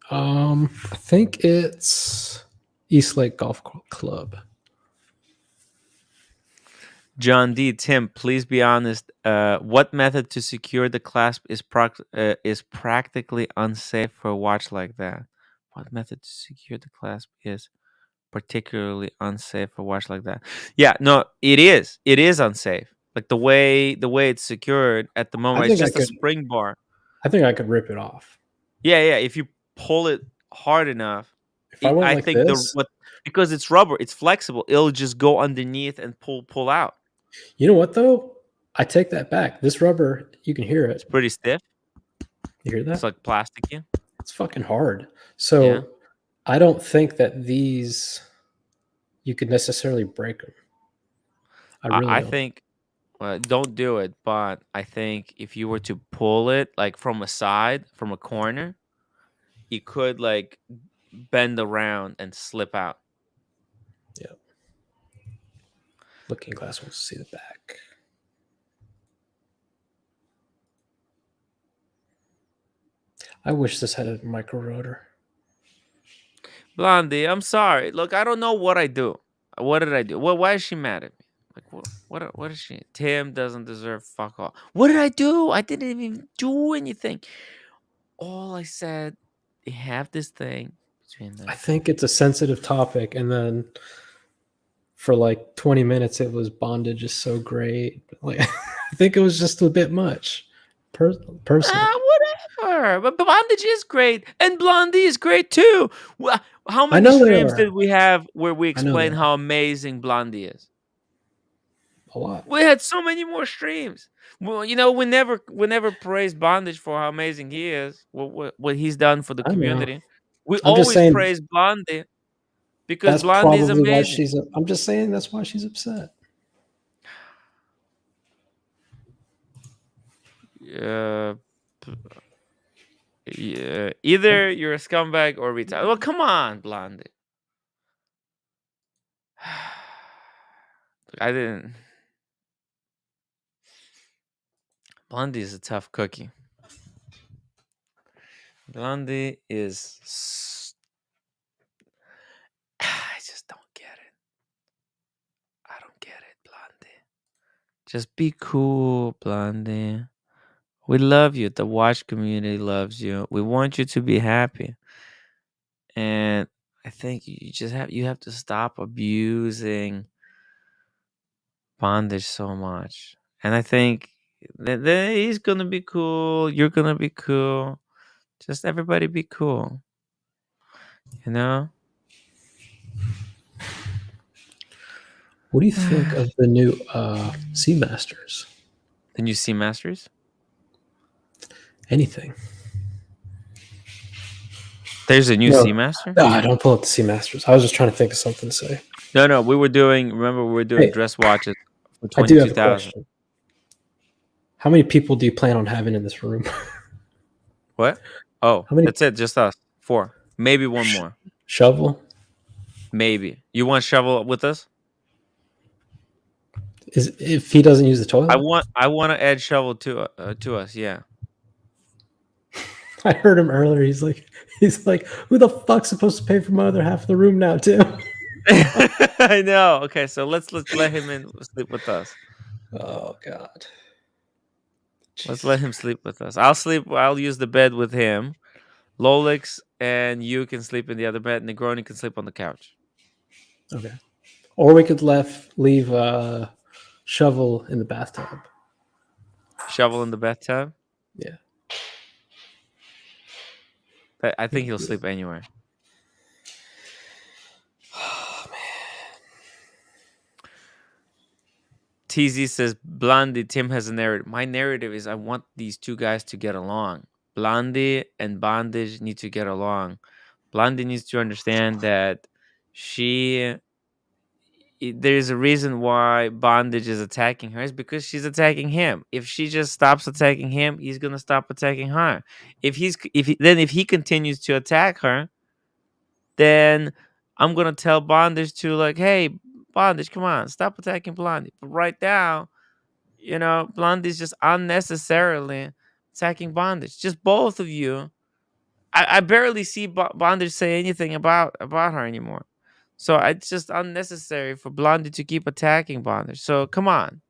I think it's East Lake Golf Club. John D. Tim, please be honest. What method to secure the clasp is practically unsafe for a watch like that? What method to secure the clasp is particularly unsafe for a watch like that? Yeah, no, it is. It is unsafe. Like the way it's secured at the I moment, it's think I just a could. spring bar. I think I could rip it off. Yeah, yeah. If you pull it hard enough, If I went I like think this, because it's rubber, it's flexible. It'll just go underneath and pull out. you know what though? I take that back. This rubber, you can hear It's it. pretty stiff. You hear It's that? like plastic. Yeah. It's fucking hard. Yeah. So I don't think that these you could necessarily break them. I really I don't. think don't do it, but I think if you were to pull it like from a side, from a corner, it could like bend around and slip out. Yeah. Looking Glass wants to see the back. I wish this had a micro rotor. Blondie, I'm sorry. Look, I don't know what I do. What did I do? Well, why is she mad at me? Like, what is she? Tim doesn't deserve fuck all. What did I do? I didn't even do anything. All I said, they have this thing between them. I think it's a sensitive topic, and then for like 20 minutes, it was bondage is so great. Like, I think it was just a bit much. Personally, Whatever. But bondage is great, and Blondie is great too. How I many know they streams are. did we have where we I know they explain are. how amazing Blondie is? A lot. We had so many more streams. Well, we never praise Bondage for how amazing he is. What he's done for the I know. community. We I'm just always saying praise Blondie because that's Blondie is probably why amazing. I'm just saying that's why she's upset. Yeah. Yeah. Either you're a scumbag or retarded. Well, come on, Blondie. I didn't. Blondie is a tough cookie. Blondie is. I just don't get it. I don't get it, Blondie. Just be cool, Blondie. We love you. The watch community loves you. We want you to be happy. And I think you have to stop abusing Bondage so much. And I think that he's gonna be cool. You're gonna be cool. Just everybody be cool. You know? What do you think of the new Seamasters? The new Seamasters? Anything. There's a new Seamaster? No, I don't pull up the Seamasters. I was just trying to think of something to say. No, we were doing dress watches for I do have a 22,000. question. How many people do you plan on having in this room? What? Oh, How many? that's it. Just us. 4. Maybe one more. Shovel? Maybe. You want Shovel with us? If he doesn't use the toilet? I want to add Shovel to us. Yeah. I heard him earlier. He's like, who the fuck's supposed to pay for my other half of the room now, too? I know. Okay, so let's let him in sleep with us. Oh God. Let's let him sleep with us. I'll use the bed with him. Lolix and you can sleep in the other bed. Negroni can sleep on the couch. Okay. Or we could leave Shovel in the bathtub. Shovel in the bathtub? Yeah. I think he'll sleep anywhere. Oh man. TZ says, Blondie, Tim has a narrative. My narrative is I want these two guys to get along. Blondie and Bondage need to get along. Blondie needs to understand that there's a reason why Bondage is attacking her. It's because she's attacking him. If she just stops attacking him, he's gonna stop attacking her. If he continues to attack her, then I'm gonna tell Bondage to like, hey, Bondage, come on, stop attacking Blondie. But right now, Blondie's just unnecessarily attacking Bondage. Just both of you. I barely see Bondage say anything about her anymore. So it's just unnecessary for Blondie to keep attacking Bondage. So come on.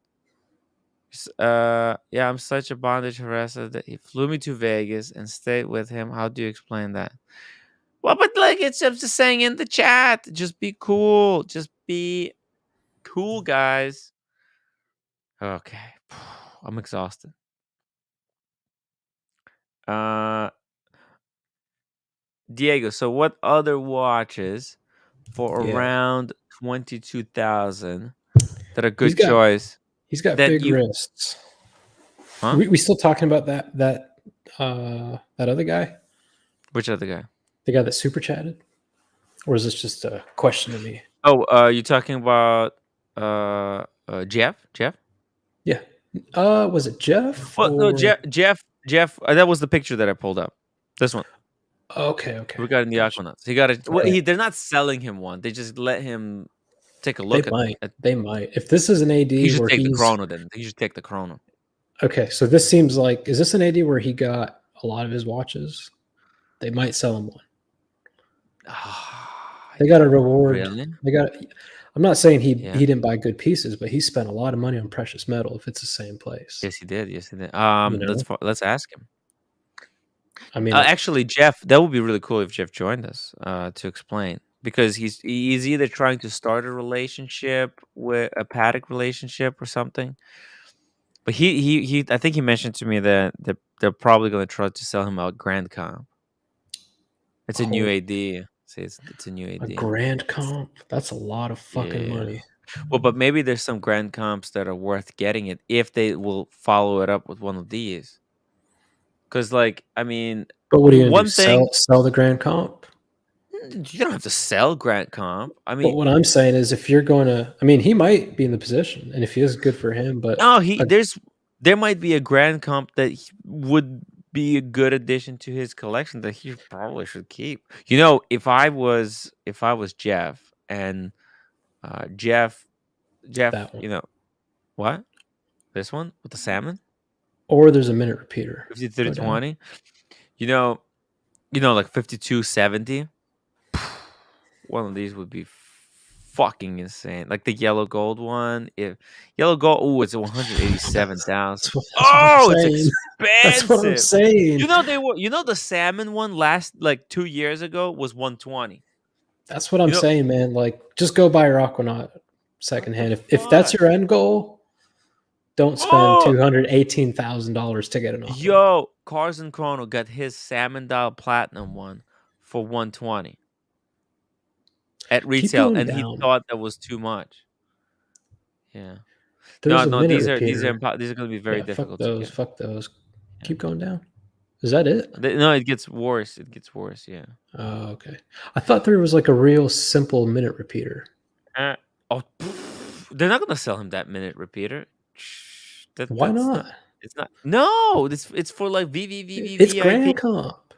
Yeah, I'm such a bondage harasser that he flew me to Vegas and stayed with him. How do you explain that? Well, but like I'm just saying in the chat, just be cool. Just be cool, guys. Okay. I'm exhausted. Diego, so what other watches for around 22,000 that are good choice? He's got that big you wrists. Huh? We still talking about that other guy? Which other guy? The guy that super chatted? Or is this just a question to me? Oh, you talking about Jeff? Jeff? Yeah. Was it Jeff? Well, no, or... Jeff. That was the picture that I pulled up. This one. Okay. Regarding the Aquanauts, he got it. Well, they're not selling him one. They just let him take a look They might. If this is an AD he should where take he's the chrono, then he should take the chrono. Okay, so this seems like, is this an AD where he got a lot of his watches? They might sell him one. They got a reward. Really? I'm not saying he didn't buy good pieces, but he spent a lot of money on precious metal if it's the same place. Yes, he did. Let's ask him. I mean, actually, Jeff, that would be really cool if Jeff joined us to explain, because he's either trying to start a relationship with a Paddock relationship or something. But he I think he mentioned to me that they're probably going to try to sell him a Grand Comp. It's a new AD. See, it's a new AD. A Grand Comp? That's a lot of fucking money. Well, but maybe there's some Grand Comps that are worth getting it if they will follow it up with one of these. Because, like, I mean, but what are you going to do? Sell the Grand Comp? You don't have to sell Grand Comp. I mean, but what I'm saying is, if you're going to, I mean, he might be in the position, and if he is, good for him. But there might be a Grand Comp that would be a good addition to his collection that he probably should keep. You know, if I was Jeff and Jeff, you know, what? This one with the salmon? Or there's a minute repeater. 50-30-20. You know, like 52-70. One of these would be fucking insane. Like the yellow gold one. If yellow gold, it's 187,000. Oh, it's expensive. That's what I'm saying. You know the salmon one last like 2 years ago was 120. That's what I'm saying, man. Like, just go buy your Aquanaut secondhand. If that's your end goal, don't spend $218,000 to get an Aquanaut. Yo, Cars and Chrono got his salmon dial platinum one for 120 at retail, and he thought that was too much. Yeah. No, these are going to be very difficult to get. Fuck those. Yeah. Keep going down. Is that it? No, it gets worse. Yeah. Oh, okay. I thought there was like a real simple minute repeater. They're not going to sell him that minute repeater. Why not? It's not. No, it's for like VVVV. It's Grand Comp.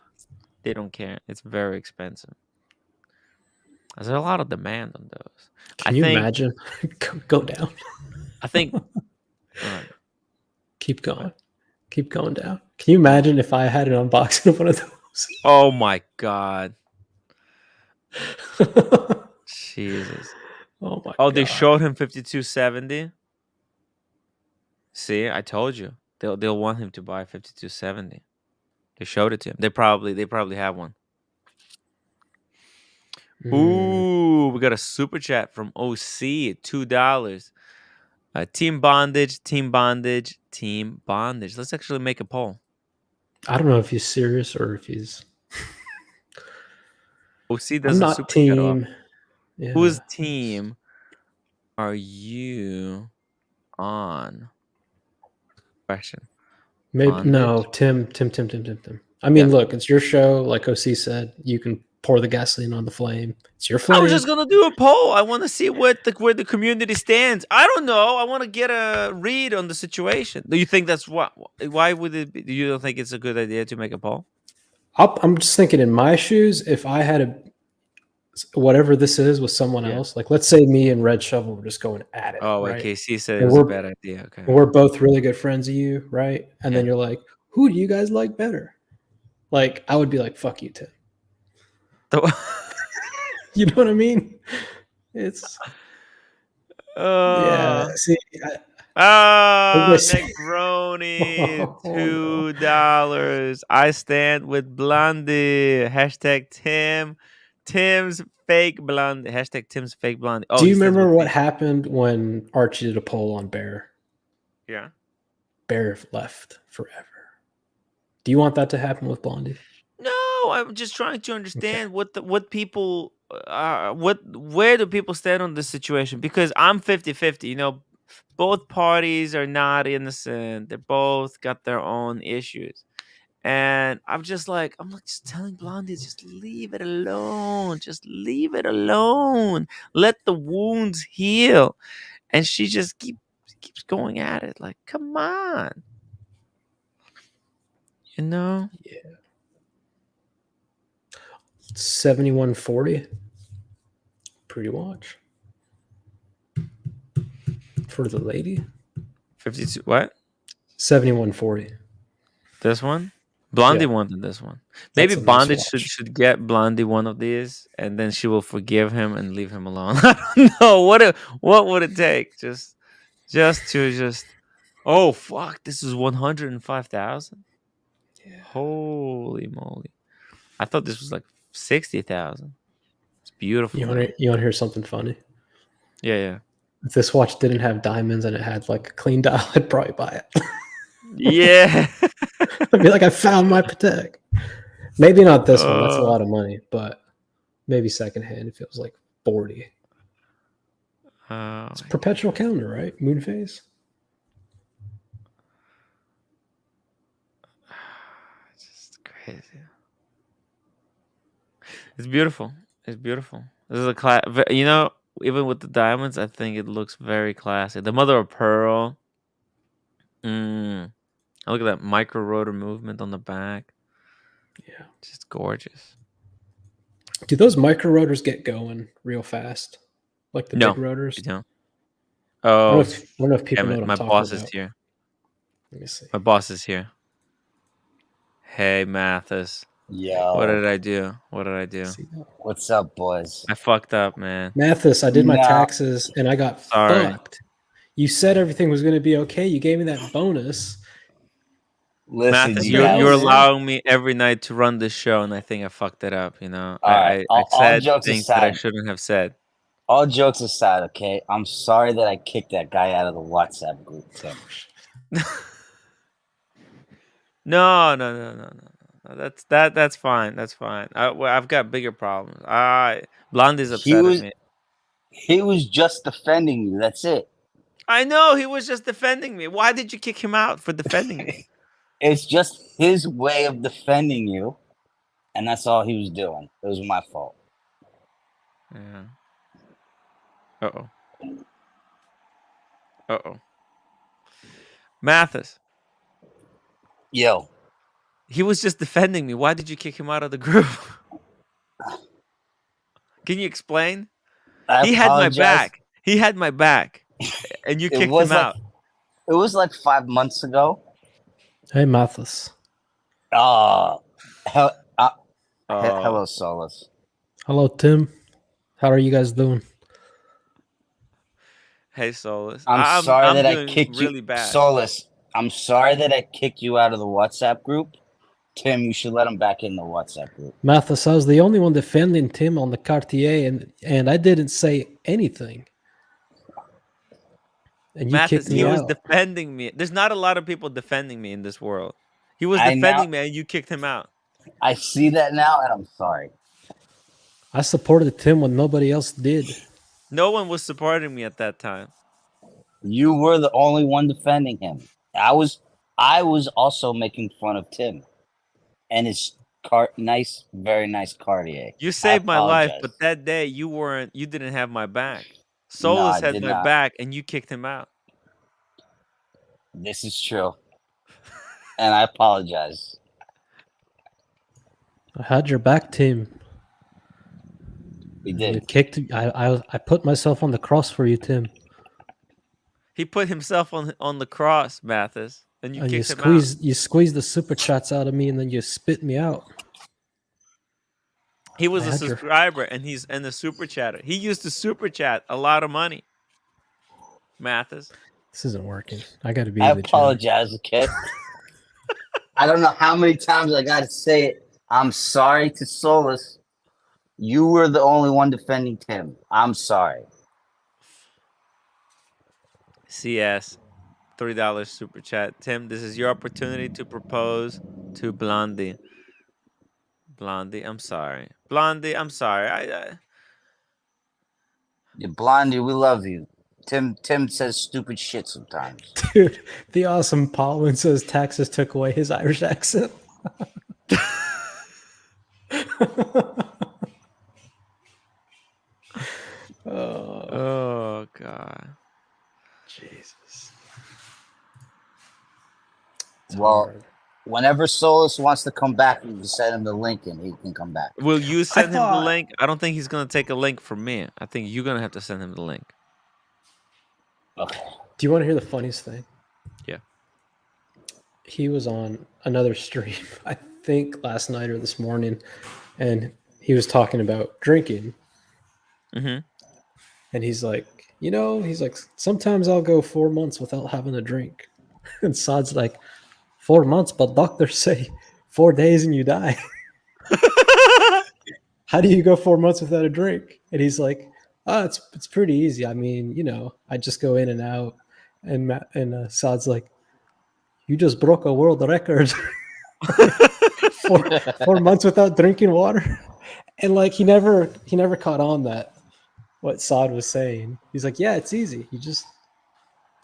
They don't care. It's very expensive. There's a lot of demand on those. Can you imagine? Go down. I think. Keep going. Keep going down. Can you imagine if I had an unboxing of one of those? Oh my god. Jesus. Oh my god. They showed him 5270. See, I told you. They'll want him to buy 5270. They showed it to him. They probably have one. Ooh, we got a super chat from OC, $2. Team bondage. Let's actually make a poll. I don't know if he's serious or if he's. OC doesn't. I'm not team. Yeah. Whose team are you on? Question. Maybe bondage? No, Tim. I mean, look, it's your show. Like OC said, you can pour the gasoline on the flame. It's your flame. I was just gonna do a poll. I want to see where the community stands. I don't know. I want to get a read on the situation. Do you think that's what? Why would it be? You don't think it's a good idea to make a poll? I'm just thinking in my shoes. If I had whatever this is with someone else, like let's say me and Red Shovel were just going at it. Oh, right? KC said it was a bad idea. Okay, we're both really good friends of you, right? And then you're like, who do you guys like better? Like, I would be like, fuck you, Tim. You know what I mean? It's yeah. See, Negroni, $2. I stand with Blondie. Hashtag Tim. Tim's fake Blondie. Hashtag Tim's fake Blondie. Oh, do you he stands remember with what me. happened when Archie did a poll on Bear? Yeah. Bear left forever. Do you want that to happen with Blondie? No, I'm just trying to understand what people where do people stand on this situation, because I'm 50-50, you know, both parties are not innocent. They both got their own issues. And I'm like just telling Blondie, just leave it alone. Just leave it alone. Let the wounds heal. And she just keeps going at it. Like, come on. You know? Yeah. 7140. Pretty watch. For the lady. 52 what? 7140. This one? Blondie Yeah. wanted this one. Maybe That's a nice Bondage watch. should get Blondie one of these, and then she will forgive him and leave him alone. I don't know. What would it take? Just oh fuck, this is 105,000. Yeah. Holy moly. I thought this was like 60,000. It's beautiful. You want to hear something funny? Yeah. If this watch didn't have diamonds and it had like a clean dial, I'd probably buy it. Yeah. I'd be like, I found my Patek. Maybe not this one. That's a lot of money, but maybe secondhand. It feels like 40. It's perpetual counter, right? Moon phase. Just crazy. It's beautiful. It's beautiful. This is a class. You know, even with the diamonds, I think it looks very classy. The mother of pearl. Look at that micro rotor movement on the back. Yeah, just gorgeous. Do those micro rotors get going real fast, like the big rotors? No. Oh, I Oh, don't know if people know what my I'm talking boss about. is here. Let me see. My boss is here. Hey, Mathis. Yo. What did I do? What's up, boys? I fucked up, man. Mathis, I did my taxes and I got Sorry. fucked. You said everything was going to be okay. You gave me that bonus. Listen, Mathis, you're allowing me every night to run this show, and I think I fucked it up. You know, I said things that I shouldn't have said. All jokes aside, okay, I'm sorry that I kicked that guy out of the WhatsApp group, Tim. No. That's fine. That's fine. I've got bigger problems. Blondie's upset at me. He was just defending you. That's it. I know he was just defending me. Why did you kick him out for defending me? It's just his way of defending you, and that's all he was doing. It was my fault. Yeah. Uh-oh. Mathis. Yo. He was just defending me. Why did you kick him out of the group? Can you explain? He had my back. He had my back. And you kicked him out. It was like 5 months ago. Hey, Mathis. Hello, Solus. Hello, Tim. How are you guys doing? Hey, Solus. I'm sorry that I kicked really you. Bad. Solus, I'm sorry that I kicked you out of the WhatsApp group. Tim, you should let him back in the WhatsApp group. Mathis, I was the only one defending Tim on the Cartier, and I didn't say anything. And you Mathis, kicked me he was out. defending me. There's not a lot of people defending me in this world. He was defending me, and you kicked him out. I see that now, and I'm sorry. I supported Tim when nobody else did. No one was supporting me at that time. You were the only one defending him. I was also making fun of Tim and his very nice Cartier. You saved my life, but that day you didn't have my back. Solus had my back, and you kicked him out. This is true. And I apologize. I had your back, Tim. We did. You kicked. I put myself on the cross for you, Tim. He put himself on the cross, Mathis, and you kicked him out. You squeezed the super chats out of me, and then you spit me out. He was I a had your- subscriber, and he's the super chatter. He used to super chat a lot of money. Mathis. This isn't working. I got to be I in the chat. apologize, okay? I don't know how many times I got to say it. I'm sorry to Solus. You were the only one defending Tim. I'm sorry. CS, $3 super chat. Tim, this is your opportunity to propose to Blondie. Blondie, I'm sorry. Blondie, I'm sorry. Yeah, Blondie, we love you. Tim says stupid shit sometimes. Dude, the awesome Paulin says taxes took away his Irish accent. Oh God. Jesus. Well, whenever Solus wants to come back, you can send him the link and he can come back. Will you send him the link? I don't think he's gonna take a link from me. I think you're gonna have to send him the link. Okay. Do you want to hear the funniest thing? Yeah. He was on another stream, I think last night or this morning, and he was talking about drinking. Mm-hmm. And he's like, sometimes I'll go 4 months without having a drink. And Saad's like, 4 months, but doctors say 4 days and you die. How do you go 4 months without a drink? And he's like, it's pretty easy. I mean, I just go in and out. And Saad's like, you just broke a world record. 4 months without drinking water. And like he never caught on that what Saad was saying. He's like, yeah, it's easy. You just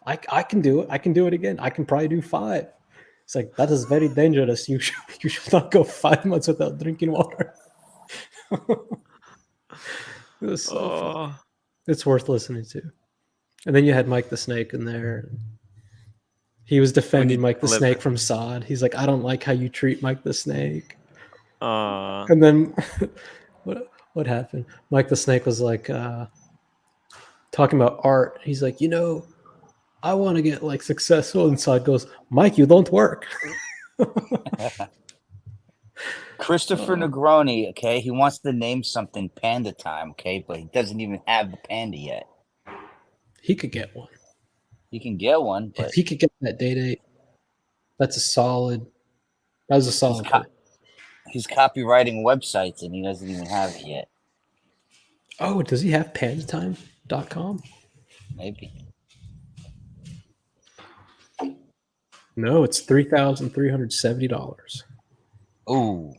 I can do it. I can do it again. I can probably do 5. It's like, that is very dangerous. You should not go 5 months without drinking water. It was so funny. It's worth listening to. And then you had Mike the Snake in there. He was defending Mike the Snake from Saad. He's like, I don't like how you treat Mike the Snake. And then what happened? Mike the Snake was like talking about art. He's like, I want to get like successful. And Saad goes, Mike, you don't work. Christopher Negroni, okay, he wants to name something Panda Time, okay, but he doesn't even have the panda yet. He could get one. He can get one, but if he could get that date, that was a solid he's copywriting websites and he doesn't even have it yet. Oh, does he have pandatime.com? Maybe. No, it's $3,370. Ooh.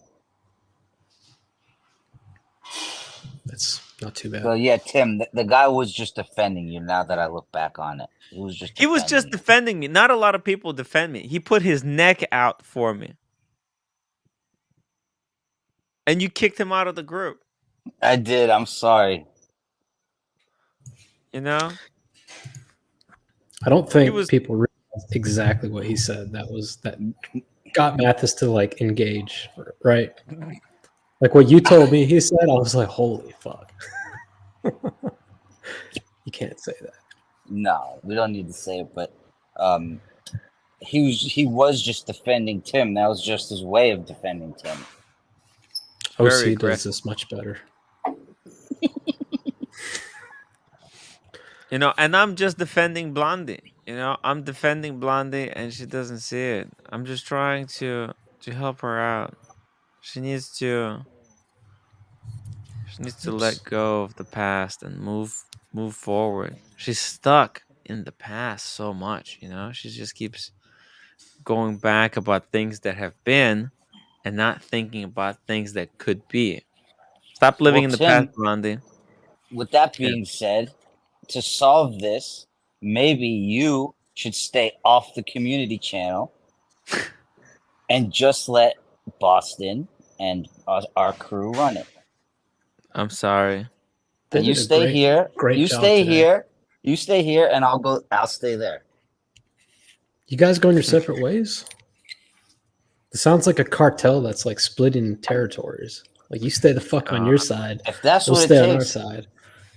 That's not too bad. So yeah, Tim, the guy was just defending you now that I look back on it. He was just defending me. Not a lot of people defend me. He put his neck out for me. And you kicked him out of the group. I did. I'm sorry. You know? I don't think people realize exactly what he said. That got Mathis to like engage, right? Like what you told me he said, I was like, holy fuck. You can't say that. No, we don't need to say it, but he was just defending Tim. That was just his way of defending Tim. OC does this much better. And I'm just defending Blondie. I'm defending Blondie and she doesn't see it. I'm just trying to help her out. She needs to let go of the past and move forward. She's stuck in the past so much, She just keeps going back about things that have been and not thinking about things that could be. Stop living in the past, Blondie. With that being said, to solve this, maybe you should stay off the community channel and just let Boston and our crew run it. I'm sorry. And you stay here. You stay here. You stay here, and I'll stay there. You guys going your separate ways? It sounds like a cartel that's like splitting territories. Like you stay the fuck on your side. If that's we'll what stay it on our takes. side.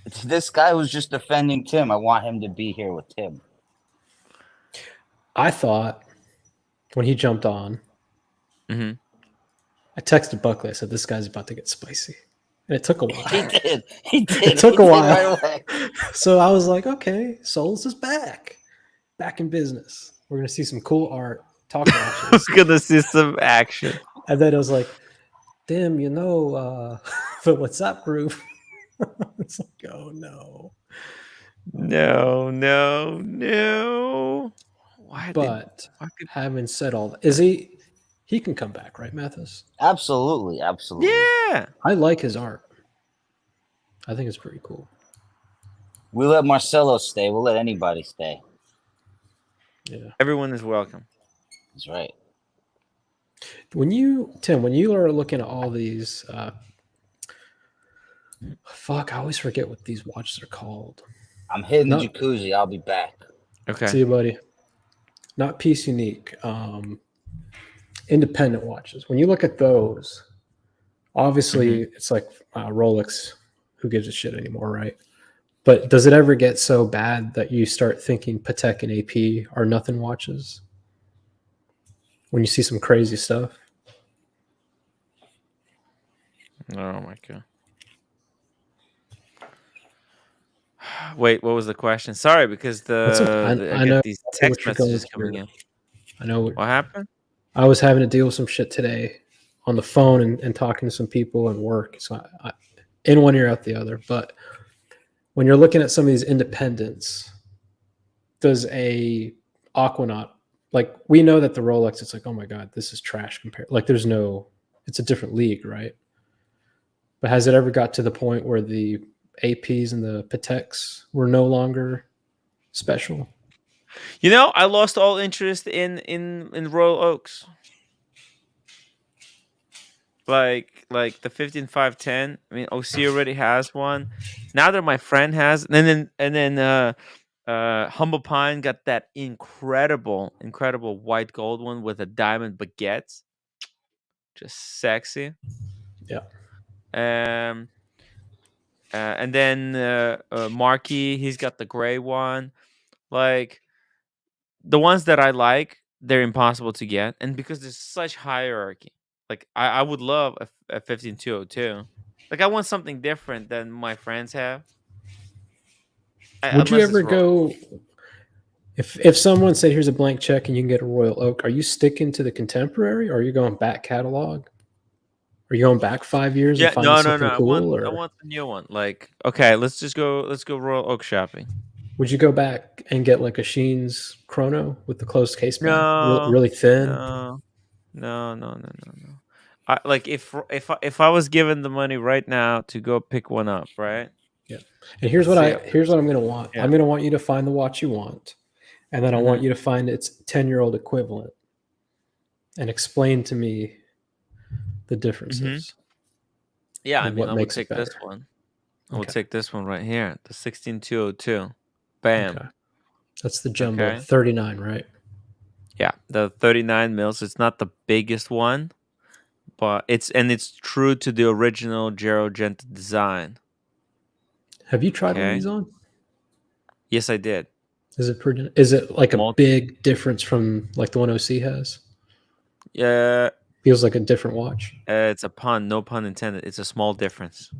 It's this guy who's just defending Tim. I want him to be here with Tim. I thought when he jumped on, I texted Buckley. I said, "This guy's about to get spicy." And it took a while. He did. It took a while. Right away. So I was like, okay, Souls is back in business. We're gonna see some cool art, talk watches. We're gonna see some action. And then I was like, damn, the WhatsApp group. It's like, oh no. No. But having said all that, is he can come back, right, Mathis? Absolutely. Yeah. I like his art. I think it's pretty cool. We let Marcelo stay. We'll let anybody stay. Yeah. Everyone is welcome. That's right. When you are looking at all these I always forget what these watches are called. I'm hitting the jacuzzi. I'll be back. Okay. See you, buddy. Not Piece Unique. Independent watches. When you look at those, obviously it's like Rolex. Who gives a shit anymore, right? But does it ever get so bad that you start thinking Patek and AP are nothing watches? When you see some crazy stuff? Oh my god. Wait, what was the question? Sorry, because I know get these text messages coming in. I know what happened. I was having to deal with some shit today on the phone and talking to some people and work. So I in one ear out the other. But when you're looking at some of these independents, does a Aquanaut, like we know that the Rolex, it's like, oh my god, this is trash compared. Like it's a different league, right? But has it ever got to the point where the APs and the Pateks were no longer special? I lost all interest in Royal Oaks. Like the 15510. I mean, OC already has one. Now that my friend has, and then Humble Pine got that incredible white gold one with a diamond baguette. Just sexy. Yeah. And then Marky, he's got the gray one. Like the ones that I like, they're impossible to get, and because there's such hierarchy. Like I would love a 15202. Like I want something different than my friends have. Would you ever go if someone said here's a blank check and you can get a Royal Oak, are you sticking to the contemporary or are you going back catalog? Are you going back 5 years and finding something cool? I want the new one. Like, okay, let's go Royal Oak shopping. Would you go back and get like a Sheen's Chrono with the closed case back? No, really thin? No. If I was given the money right now to go pick one up, right? Yeah. And here's what I'm gonna want. Yeah. I'm gonna want you to find the watch you want, and then I want you to find its 10-year-old equivalent and explain to me the differences. Yeah, I mean, I would take this one. I would take this one right here, the 16202. Bam. Okay. That's the jumbo 39, right? Yeah, the 39 mils. It's not the biggest one, but it's true to the original Gero Genta design. Have you tried one of these on? Yes, I did. Is it like a big difference from like the one OC has? Yeah. Feels like a different watch. It's a pun, no pun intended. It's a small difference.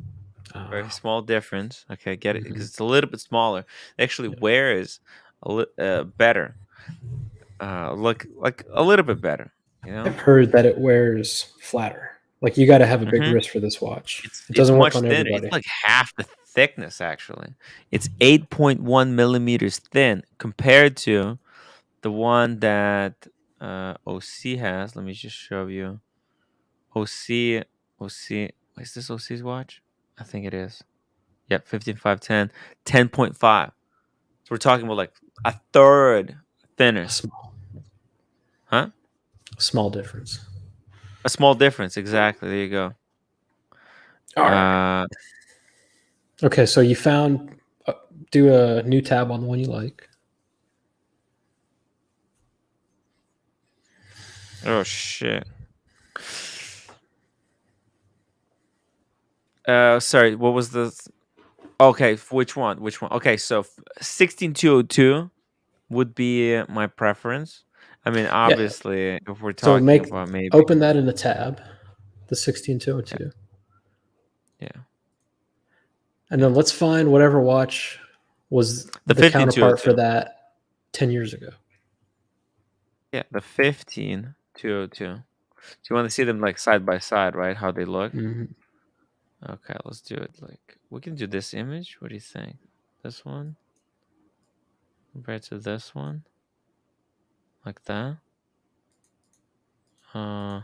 Very small difference. Okay, get it? Because it's a little bit smaller. It actually wears better. Look like a little bit better. I've heard that it wears flatter. Like you got to have a big wrist for this watch. It doesn't work on everybody. It's like half the thickness. Actually, it's 8.1 millimeters thin compared to the one that OC has. Let me just show you. OC. Is this OC's watch? I think it is. Yep, 15510, 10.5. So we're talking about like a third thinner. Huh? A small difference. A small difference, exactly. There you go. All right. Okay, so you found. Do a new tab on the one you like. Oh shit. Sorry. What was the? Okay, which one? Okay, so 16202 would be my preference. I mean, obviously, if we're talking about maybe open that in the tab, the 16202. Yeah. And then let's find whatever watch was the counterpart for that 10 years ago. Yeah, the 15202. Do you want to see them like side by side, right? How they look? Mm-hmm. Okay, let's do it. Like we can do this image. What do you think? This one compared to this one, like that. Oh,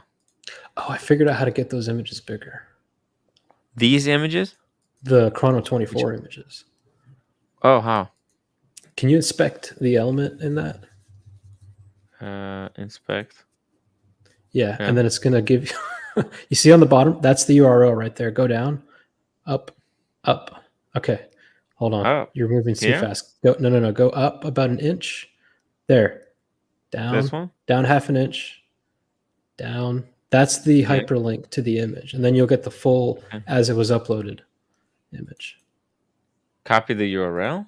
I figured out how to get those images bigger. These images? The Chrono 24 images. Oh, how? Can you inspect the element in that? Inspect. Yeah, and then it's going to give you... You see on the bottom? That's the URL right there. Go down. Up. Up. Okay. Hold on. Up. You're moving too Here? fast. No. Go up about an inch. There. Down. This one? Down half an inch. Down. That's the hyperlink to the image. And then you'll get the full as it was uploaded image. Copy the URL?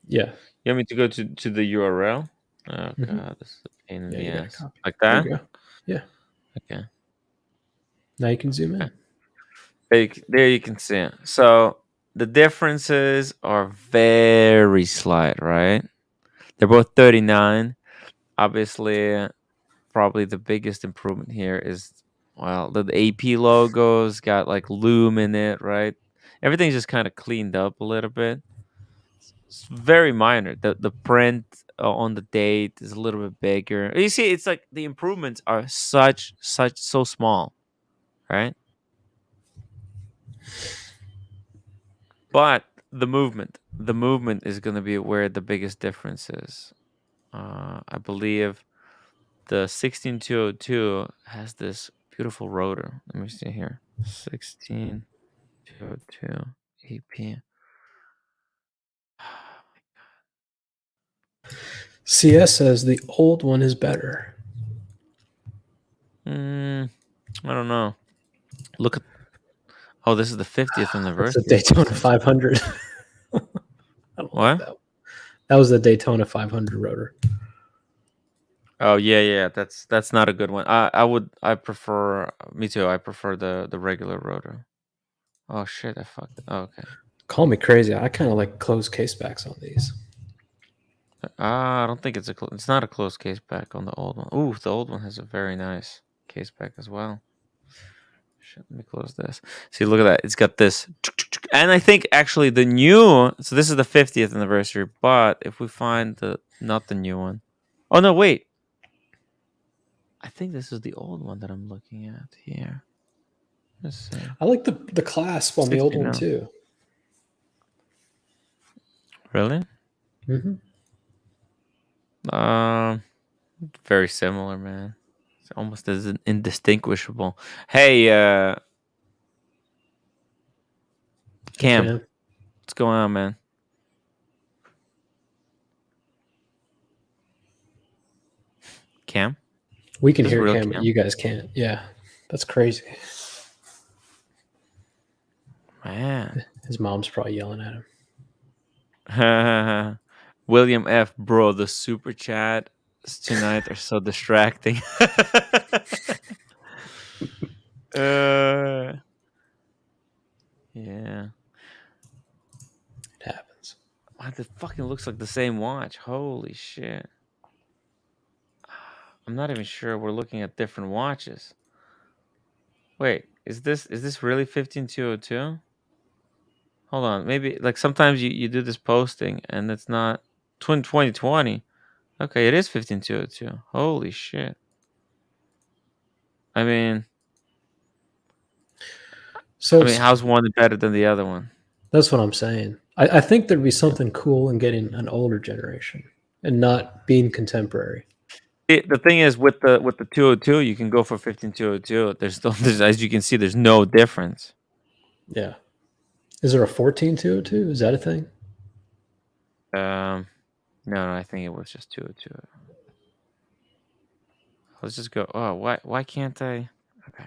Yeah. You want me to go to the URL? Oh, God. This is a pain in the ass. Like There that? you go. Yeah. Okay. Now you can zoom in. There you can see it. So the differences are very slight, right? They're both 39. Obviously, probably the biggest improvement here is, well, the AP logo's got like Loom in it, right? Everything's just kind of cleaned up a little bit. It's very minor. The print on the date is a little bit bigger. You see, it's like the improvements are so small, right? But the movement is going to be where the biggest difference is. I believe the 16202 has this beautiful rotor. Let me see here. 16202 EP. CS says the old one is better. I don't know. Look at. Oh, this is the 50th anniversary. That's the Daytona 500. I don't what? Like that. That was the Daytona 500 rotor. Oh yeah. That's not a good one. I prefer. Me too. I prefer the regular rotor. Oh shit! I fucked it. Oh, okay. Call me crazy. I kind of like closed case backs on these. I don't think it's not a closed case back on the old one. Ooh, the old one has a very nice case back as well. Shit, let me close this. See, look at that. It's got this. And I think actually the new, so this is the 50th anniversary, but if we find not the new one. Oh no, wait. I think this is the old one that I'm looking at here. Let's see. I like the clasp on the old one too. Really? Mm-hmm. Very similar, man. It's almost as indistinguishable. Hey, Cam, what's going on, man? Cam? We can hear Cam, but you guys can't. Yeah, that's crazy. Man. His mom's probably yelling at him. William F. Bro, the super chat tonight are so distracting. Yeah. It happens. Wow, it fucking looks like the same watch. Holy shit. I'm not even sure we're looking at different watches. Wait, is this really 15202? Hold on, maybe like sometimes you do this posting and it's not 2020. Okay, it is 15202. Holy shit. I mean, how's one better than the other one? That's what I'm saying. I think there'd be something cool in getting an older generation and not being contemporary. The thing is with the 202, you can go for 15202. There's as you can see, there's no difference. Yeah. Is there a 14202? Is that a thing? No, I think it was just 202. Let's just go. Oh, why can't I? Okay.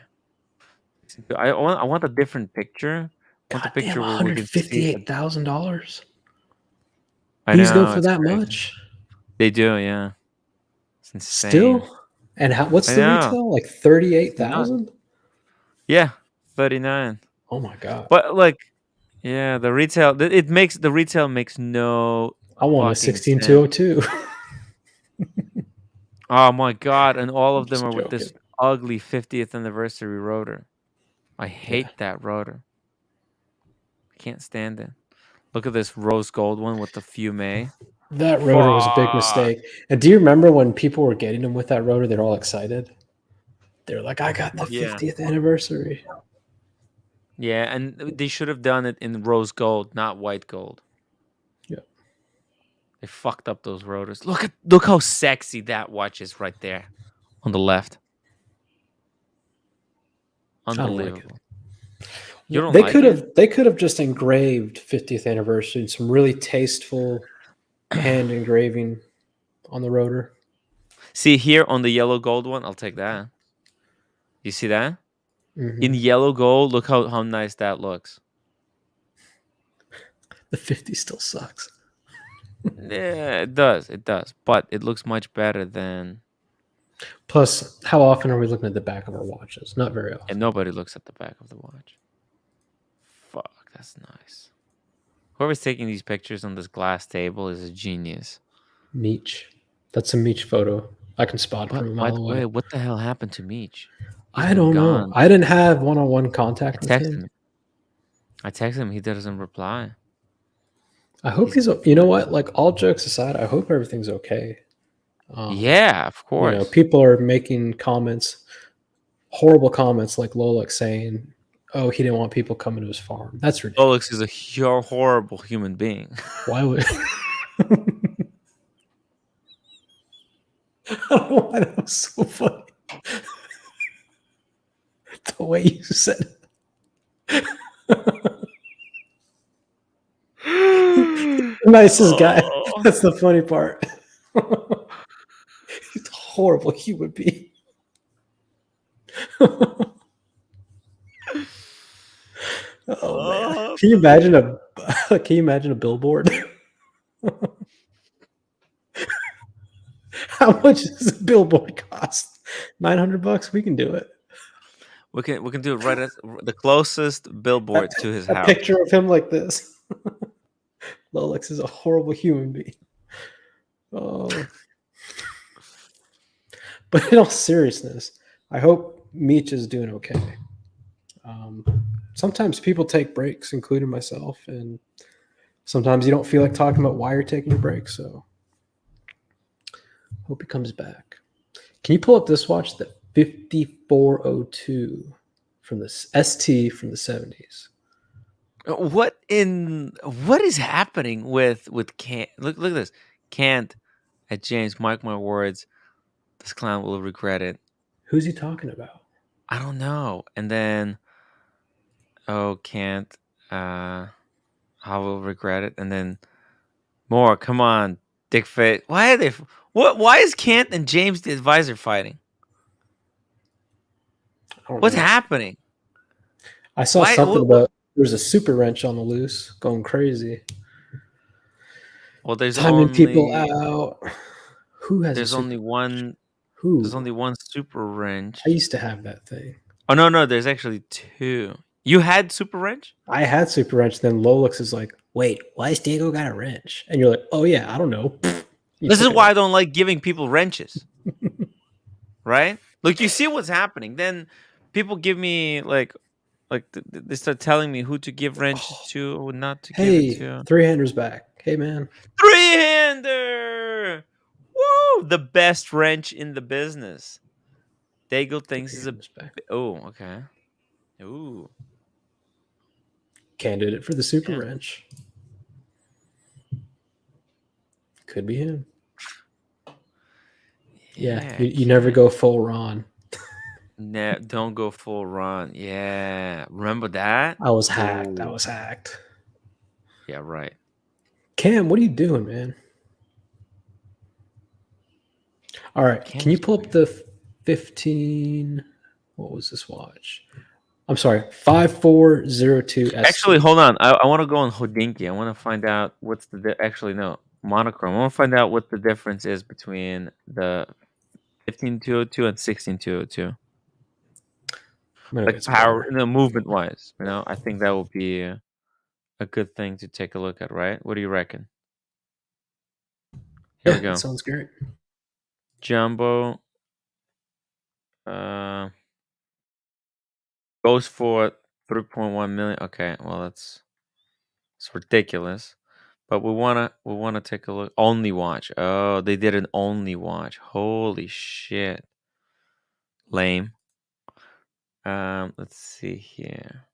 I want a different picture. I want the picture where we can see $158,000. These go for that much? They do, yeah. It's insane. Still? And what's the retail? Like 38,000? Yeah, 39. Oh my god. But like, Yeah, the retail. It makes the retail makes no. I want a fucking 16202. Oh my god! And all of them Just are with joking. this ugly 50th anniversary rotor. I hate that rotor. I can't stand it. Look at this rose gold one with the fume. That rotor was a big mistake. And do you remember when people were getting them with that rotor? They're all excited. They're like, "I got the 50th anniversary." Yeah, and they should have done it in rose gold, not white gold. Yeah. They fucked up those rotors. Look how sexy that watch is right there on the left. Unbelievable. You don't They like could it? have they could have just engraved 50th anniversary and some really tasteful hand engraving on the rotor. See here on the yellow gold one, I'll take that. You see that? In yellow gold, look how nice that looks. The 50 still sucks. Yeah, it does. It does. But it looks much better than. Plus, how often are we looking at the back of our watches? Not very often. And nobody looks at the back of the watch. Fuck, that's nice. Whoever's taking these pictures on this glass table is a genius. Meech. That's a Meech photo. I can spot it from a mile away. Wait, what the hell happened to Meech? I don't know. I didn't have one-on-one contact with him. I texted him. He doesn't reply. I hope he's you know what? Like, all jokes aside, I hope everything's okay. Yeah, of course. You know, people are making comments, horrible comments, like Lolek saying, "Oh, he didn't want people coming to his farm." That's ridiculous. Lolek is a horrible human being. Why would? I don't know why that was so funny. The way you said it. Nicest guy. That's the funny part. He's a horrible human being. Oh man! Can you imagine a billboard? How much does a billboard cost? $900. We can do it. We can do it right at the closest billboard to his house. A picture of him like this. Lolex is a horrible human being. Oh. But in all seriousness, I hope Meech is doing okay. Sometimes people take breaks, including myself, and sometimes you don't feel like talking about why you're taking a break. So, hope he comes back. Can you pull up this watch, the 5402 from the ST from the 70s? What is happening with Kant? Look at this. Kant at James, mark my words, this clown will regret it. Who's he talking about? I don't know. And then Kant, I will regret it. And then more. Come on, dick face. Why are they? Why is Kant and James the advisor fighting? What's happening? I saw something about there's a super wrench on the loose, going crazy. Well, there's timing people out. Who has? There's only one. Who? There's only one super wrench. I used to have that thing. Oh no, there's actually two. You had super wrench? I had super wrench. Then Lolix is like, "Wait, why is Diego got a wrench?" And you're like, "Oh yeah, I don't know." This is why I don't like giving people wrenches. Right? Look, you see what's happening. Then people give me like they start telling me who to give wrenches to, who not to give it to. Three-hander's back. Hey man. Three-hander. Woo! The best wrench in the business. Dago thinks is a. Oh, okay. Ooh. Candidate for the super wrench. Could be him. Yeah, you never go full Ron. No, don't go full Ron. Yeah, remember that? I was hacked. I was hacked. Yeah, right. Cam, what are you doing, man? All right, can you pull up the 15? What was this watch? I'm sorry, 5402. Actually, hold on. I want to go on Hodinkee. I want to find out what's the actually no monochrome. I want to find out what the difference is between the 15202 and 16202. Like power, movement wise. I think that will be a a good thing to take a look at, right? What do you reckon? Here we go. That sounds great. Jumbo goes for 3.1 million. Okay, well it's ridiculous. But we wanna take a look. Only watch. Oh, they did an only watch. Holy shit. Lame. Let's see here.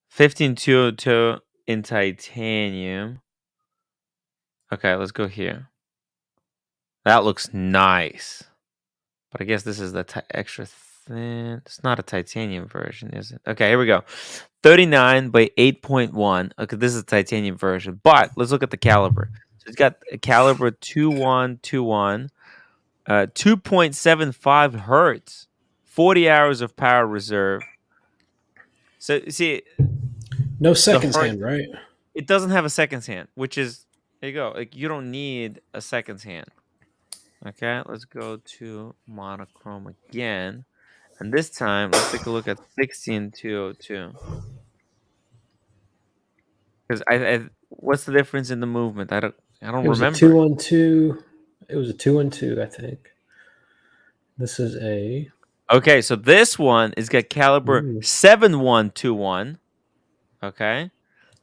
15202 in titanium. Okay, let's go here. That looks nice. But I guess this is the extra thin. It's not a titanium version, is it? Okay, here we go. 39 by 8.1. Okay, this is a titanium version. But let's look at the caliber. So it's got a caliber 2121, 2.75 hertz, 40 hours of power reserve. So see, no seconds hand, right? It doesn't have a seconds hand, which is there you go. Like you don't need a seconds hand. Okay, let's go to monochrome again. And this time, let's take a look at 16202. Because what's the difference in the movement? I don't It was remember. A 212. It was a 212, I think. This is a. Okay, so this one is got caliber 7121. Okay.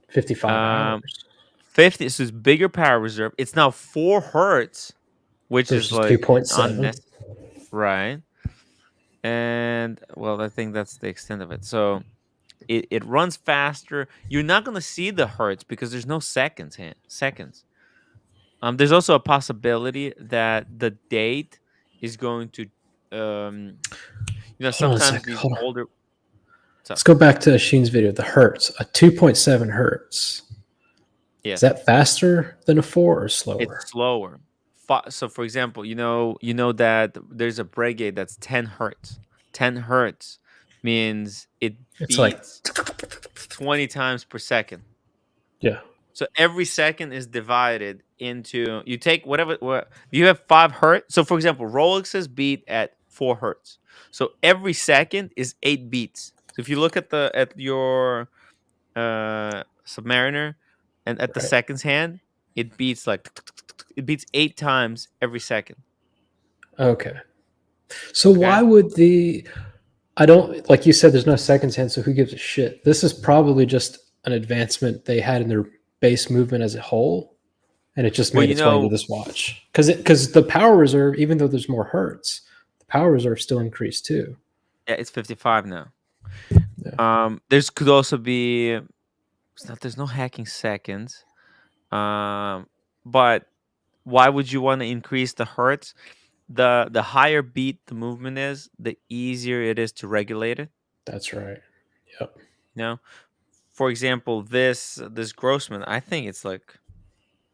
55 hours. 50. So it's bigger power reserve. It's now 4 hertz, which versus is like 2.7. unnecessary. Right. And well, I think that's the extent of it. So it runs faster. You're not gonna see the hertz because there's no seconds. There's also a possibility that the date is going to, sometimes these older. Let's go back to Sheen's video. The hertz, a 2.7 hertz. Yeah. Is that faster than a 4 or slower? It's slower. So, for example, you know that there's a Breguet that's 10 hertz. 10 hertz means it's beats like 20 times per second. Yeah. So every second is divided into, you take what you have 5 hertz. So for example, Rolexes beat at 4 hertz. So every second is 8 beats. So if you look at your Submariner and at the seconds hand, it beats 8 times every second. Okay. So why would I don't, like you said, there's no seconds hand, so who gives a shit? This is probably just an advancement they had in their base movement as a whole, and it just made its way into this watch. Because the power reserve, even though there's more hertz, the power reserve still increased too. Yeah, it's 55 now. Yeah. There's could also be, there's no hacking seconds. But why would you want to increase the hertz? The higher beat the movement is, the easier it is to regulate it. That's right. Yep. For example, this Grossman, I think it's like,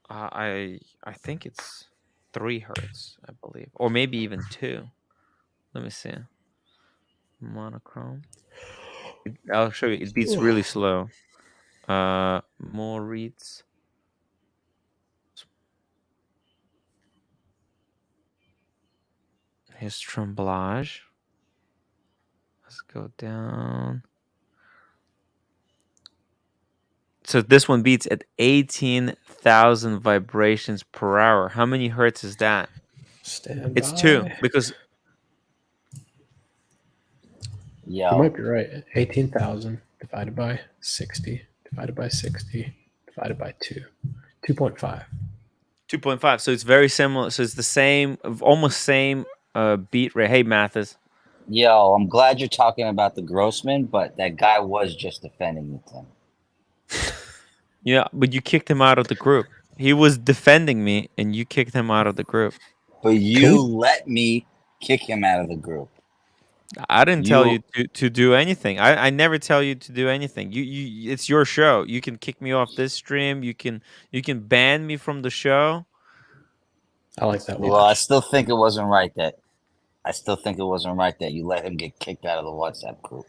I think it's 3 hertz, I believe, or maybe even 2. Let me see. Monochrome. I'll show you. It beats really slow. More reads. His tremblage. Let's go down. So this one beats at 18,000 vibrations per hour. How many hertz is that? It's 2 because. Yeah. You might be right. 18,000 divided by 60 divided by 60 divided by 2. 2.5. 2.5. So it's very similar. So it's the same, almost same beat rate. Hey, Mathis. Yo, I'm glad you're talking about the Grossman, but that guy was just defending it then. Yeah, but you kicked him out of the group. He was defending me, and you kicked him out of the group. But you let me kick him out of the group. I didn't tell you to do anything. I never tell you to do anything. You it's your show. You can kick me off this stream. You can ban me from the show. I like that. Well, I still think it wasn't right that you let him get kicked out of the WhatsApp group.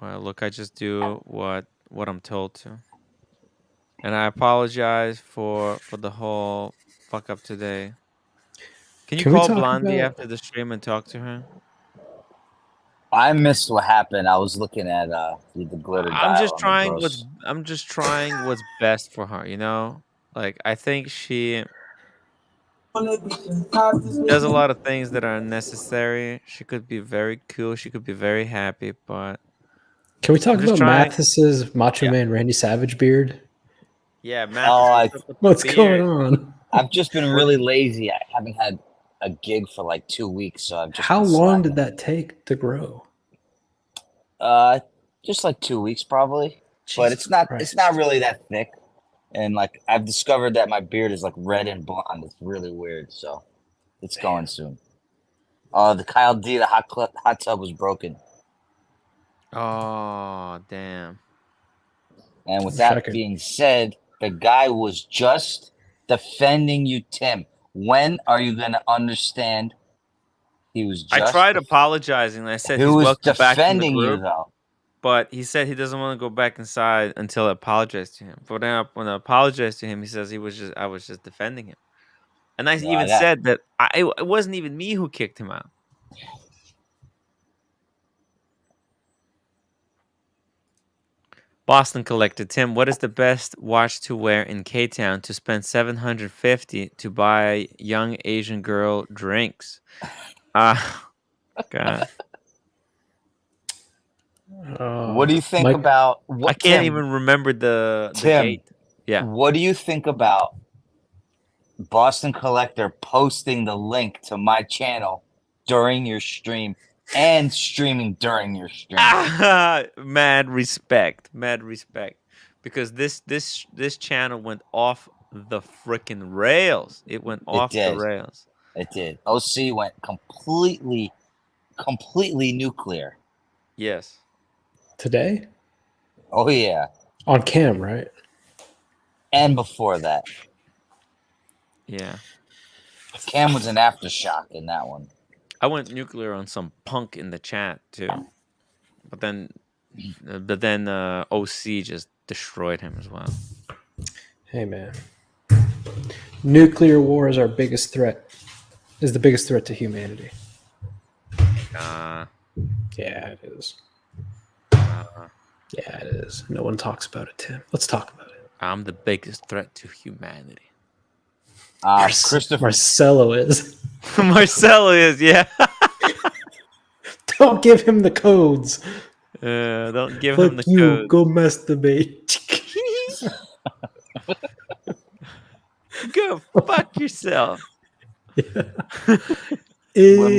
Well, look, I just do what I'm told to. And I apologize for the whole fuck up today. Can you call Blondie after the stream and talk to her? I missed what happened. I was looking at the glitter I'm dial just on the trying gross. what's best for her, you know? Like I think she does a lot of things that are unnecessary. She could be very cool, she could be very happy, but Can we talk I'm just about trying. Mathis's Macho Yeah. Man Randy Savage beard? Yeah, Mathis, what's up with the What's going beard? on? I've just been really lazy. I haven't had a gig for like 2 weeks, so I've just How been long slacking. did that take to grow? Just like 2 weeks probably. But Jesus it's not Christ. really that thick. And like I've discovered that my beard is like red and blonde. It's really weird. So it's going soon. The Kyle D, the hot tub was broken. Oh, damn. And with that being said, the guy was just defending you, Tim. When are you going to understand he was just... I tried apologizing. I said He he's was welcome back in the defending you, group. though. But he said he doesn't want to go back inside until I apologize to him. But then when I apologized to him, he says I was just defending him. And I even said that it wasn't even me who kicked him out. Boston Collector Tim, what is the best watch to wear in K-Town to spend $750 to buy young Asian girl drinks? God. What do you think about what? I can't Tim, even remember the gate. Yeah. What do you think about Boston Collector posting the link to my channel during your stream and streaming during your stream? Mad respect. Because this channel went off the freaking rails. It went off the rails. It did. OC went completely nuclear. Yes. Today? Oh yeah. On cam, right? And before that. Yeah. Cam was an aftershock in that one. I went nuclear on some punk in the chat too. But then OC just destroyed him as well. Hey man. Nuclear war is our biggest threat. Is the biggest threat to humanity. Yeah, it is. Yeah, it is. No one talks about it, Tim. Let's talk about it. I'm the biggest threat to humanity. Marcelo is. Marcelo is, yeah. Don't give him the codes. Don't give Fuck him the you. codes. Go masturbate. Go fuck yourself. When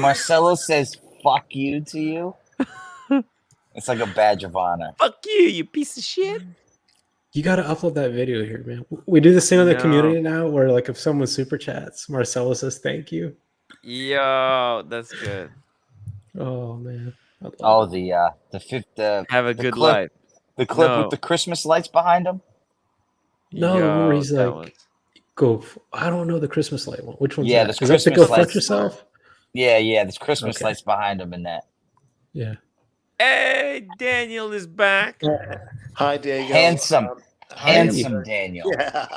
Marcelo says "fuck you" to you, it's like a badge of honor. Fuck you piece of shit. You got to upload that video here, man. We do this thing on the community now where, like, if someone super chats, Marcelo says thank you. Yo, that's good. Oh man. The fifth. Have a good clip, life. The clip with the Christmas lights behind him. No, Yo, where he's like, go. I don't know the Christmas light one. Which one's that? There's Is Christmas that to go lights. fuck yourself? Yeah. There's Christmas lights behind him in that. Yeah. Hey, Daniel is back. Hi, Diego. Handsome Yeah. Daniel.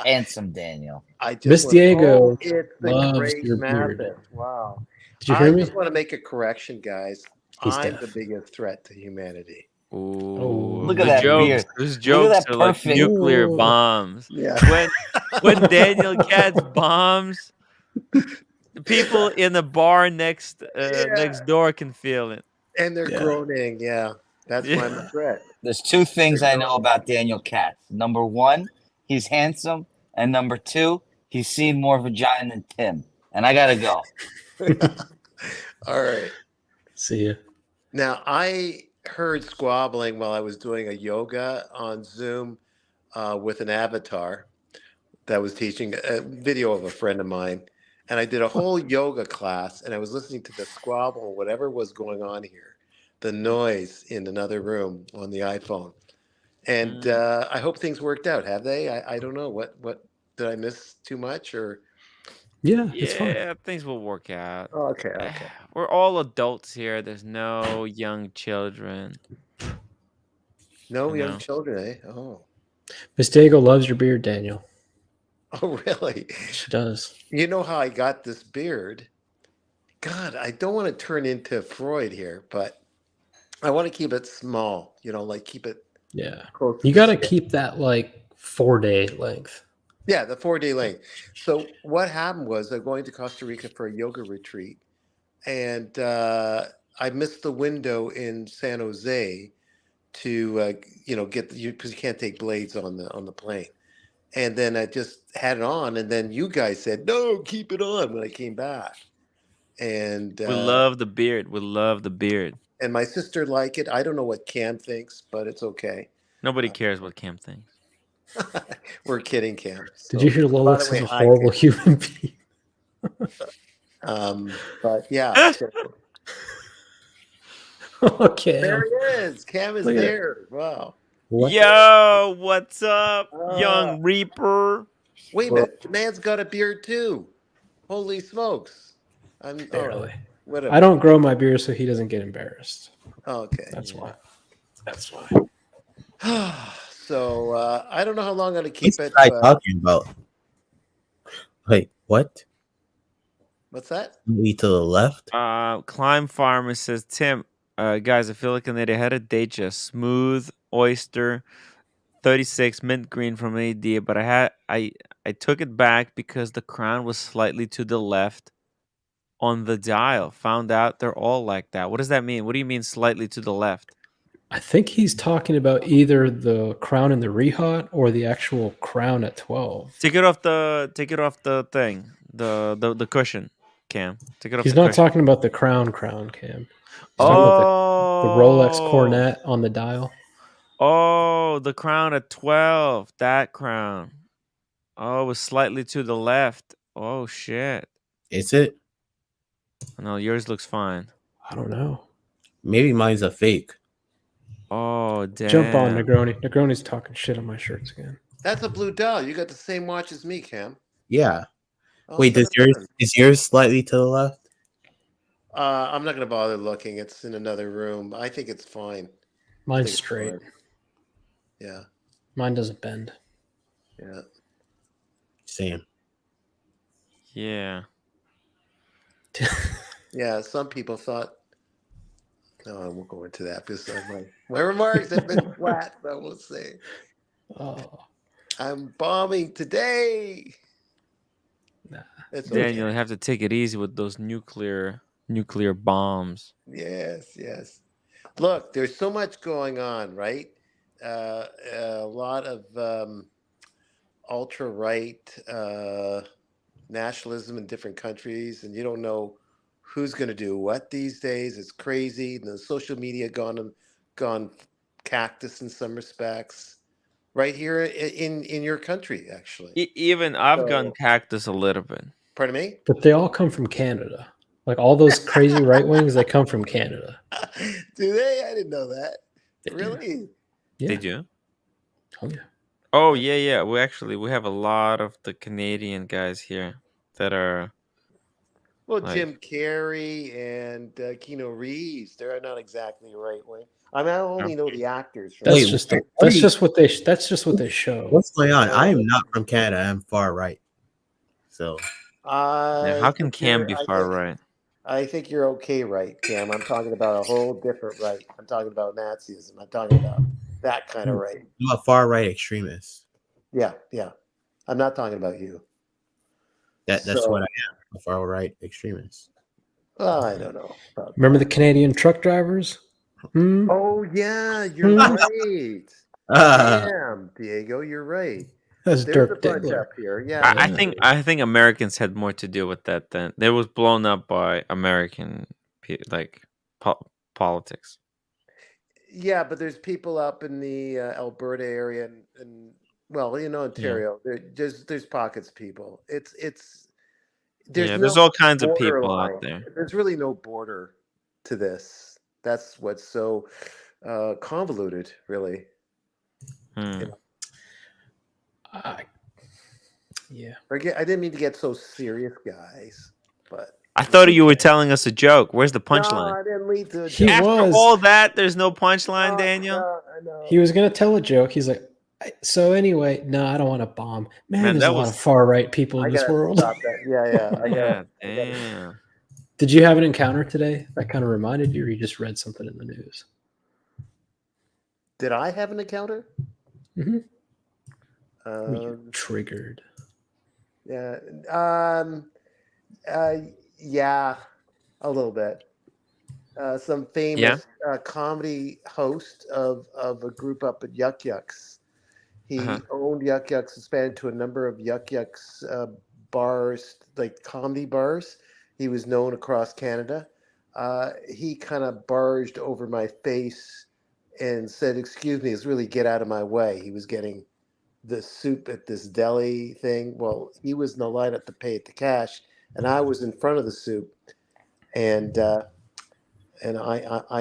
Handsome Daniel. I just Miss want- Diego it's the loves great your beard. Mathis. Wow. Did you hear me? I just want to make a correction, guys. He's I'm deaf. the biggest threat to humanity. Ooh, Look at that beard. Those Look jokes at that are like perfect- nuclear Ooh. bombs. Yeah. When Daniel Katz bombs, the people in the bar next door can feel it. And they're groaning. Yeah. That's why I'm a threat. There's two things I know about Daniel Katz. Number one, he's handsome, and number two, he's seen more vagina than Tim. And I gotta go. All right. See ya. Now, I heard squabbling while I was doing a yoga on Zoom with an avatar that was teaching a video of a friend of mine. And I did a whole yoga class, and I was listening to the squabble, whatever was going on here, the noise in another room on the iPhone. And I hope things worked out. Have they? I don't know. What did I miss too much or? Yeah, it's fine. Yeah, things will work out. Oh, okay. We're all adults here. There's no young children. No You young know? children, eh? Oh. Miss Diego loves your beard, Daniel. Oh, really? She does. You know how I got this beard? God, I don't want to turn into Freud here, but I want to keep it small, like keep it. Yeah. Close You to got to scale. keep that like 4-day length. Yeah, the 4-day length. So what happened was I'm going to Costa Rica for a yoga retreat, and I missed the window in San Jose to get you because you can't take blades on the plane. And then I just had it on, and then you guys said no, keep it on when I came back. And We love the beard. We love the beard. and my sister liked it. I don't know what Cam thinks, but it's okay. Nobody cares what Cam thinks. We're kidding, Cam. So, Did you hear by the Lolix way, is a hi, horrible Cam. human being? But yeah. So. Okay. There he is. Cam is Look at it. there. Wow. Yo, what's up, young Reaper? Wait a minute. The man's got a beard too. Holy smokes. I'm all right. Whatever. I don't grow my beard so he doesn't get embarrassed. Okay. That's why. That's why. So I don't know how long I'm gonna keep What's it. I talking about? Wait, what? What's that? Lead to the left. Climb Farmer says, Tim, guys, I feel like I had a date just smooth oyster 36 mint green from an idea, but I took it back because the crown was slightly to the left on the dial. Found out they're all like that. What does that mean? What do you mean slightly to the left? I think he's talking about either the crown in the Rehot or the actual crown at 12. Take it off the thing. The cushion, Cam. Take it off He's the not cushion. talking about the crown, Cam. He's talking about the Rolex Coronet on the dial. Oh, the crown at 12. That crown. Oh, it was slightly to the left. Oh, shit. Is it? No, yours looks fine. I don't know. Maybe mine's a fake. Oh, damn. Jump on, Negroni. Negroni's talking shit on my shirts again. That's a blue dial. You got the same watch as me, Cam. Yeah. Oh, Wait, is yours slightly to the left? I'm not gonna bother looking. It's in another room. I think it's fine. Mine's straight. Fine. Yeah. Mine doesn't bend. Yeah. Same. Yeah. Yeah. Some people thought. No, I won't go into that because my remarks have been flat. I will say. Oh. I'm bombing today. Nah. It's Daniel, okay. you have to take it easy with those nuclear bombs. Yes, yes. Look, there's so much going on, right? A lot of ultra right nationalism in different countries, and you don't know who's going to do what these days. It's crazy. The social media gone cactus in some respects. Right here in your country, actually. Even I've gone cactus a little bit. Pardon me? But they all come from Canada. Like all those crazy right wings, they come from Canada. Do they? I didn't know that. They really? Yeah. They do? Oh yeah. Oh yeah. We have a lot of the Canadian guys here that are. Well, like, Jim Carrey and Keanu Reeves, they're not exactly right wing. I mean, I only know the actors. From That's just what they show. What's going on? I am not from Canada. I'm far right. So. how can Cam be far right? I think you're okay, right, Cam. I'm talking about a whole different right. I'm talking about Nazism. I'm talking about that kind of right. I'm a far right extremist. Yeah, yeah. I'm not talking about you. That's what I am. A far right extremist. I don't know. Remember the Canadian truck drivers? Hmm? Oh yeah, you're right. Damn, Diego, you're right. That's There's Dirk a bunch Diggler. up here. Yeah, I think Americans had more to do with that than it was blown up by American politics. Yeah, but there's people up in the Alberta area and well, Ontario. There's pockets of people. There's all kinds of people borderline. out there. There's really no border to this. That's what's so convoluted, really. Yeah. I didn't mean to get so serious, guys, but I thought you were telling us a joke. Where's the punchline? No, I didn't lead to a He joke. After all that, there's no punchline, Daniel. I know. He was gonna tell a joke. He's like, so anyway, no, I don't want to bomb. Man, there's that a lot of far right people in this world. Stop that. Yeah. Damn. Did you have an encounter today that kind of reminded you, or you just read something in the news? Did I have an encounter? Mm-hmm. Triggered. Yeah. Yeah, a little bit. Some famous comedy host of a group up at Yuck Yucks. He owned Yuck Yucks, expanded to a number of Yuck Yucks bars, like comedy bars. He was known across Canada. He kind of barged over my face and said, "Excuse me, it's really get out of my way." He was getting the soup at this deli thing. Well, he was in the lineup to pay at the cash, and I was in front of the soup, and I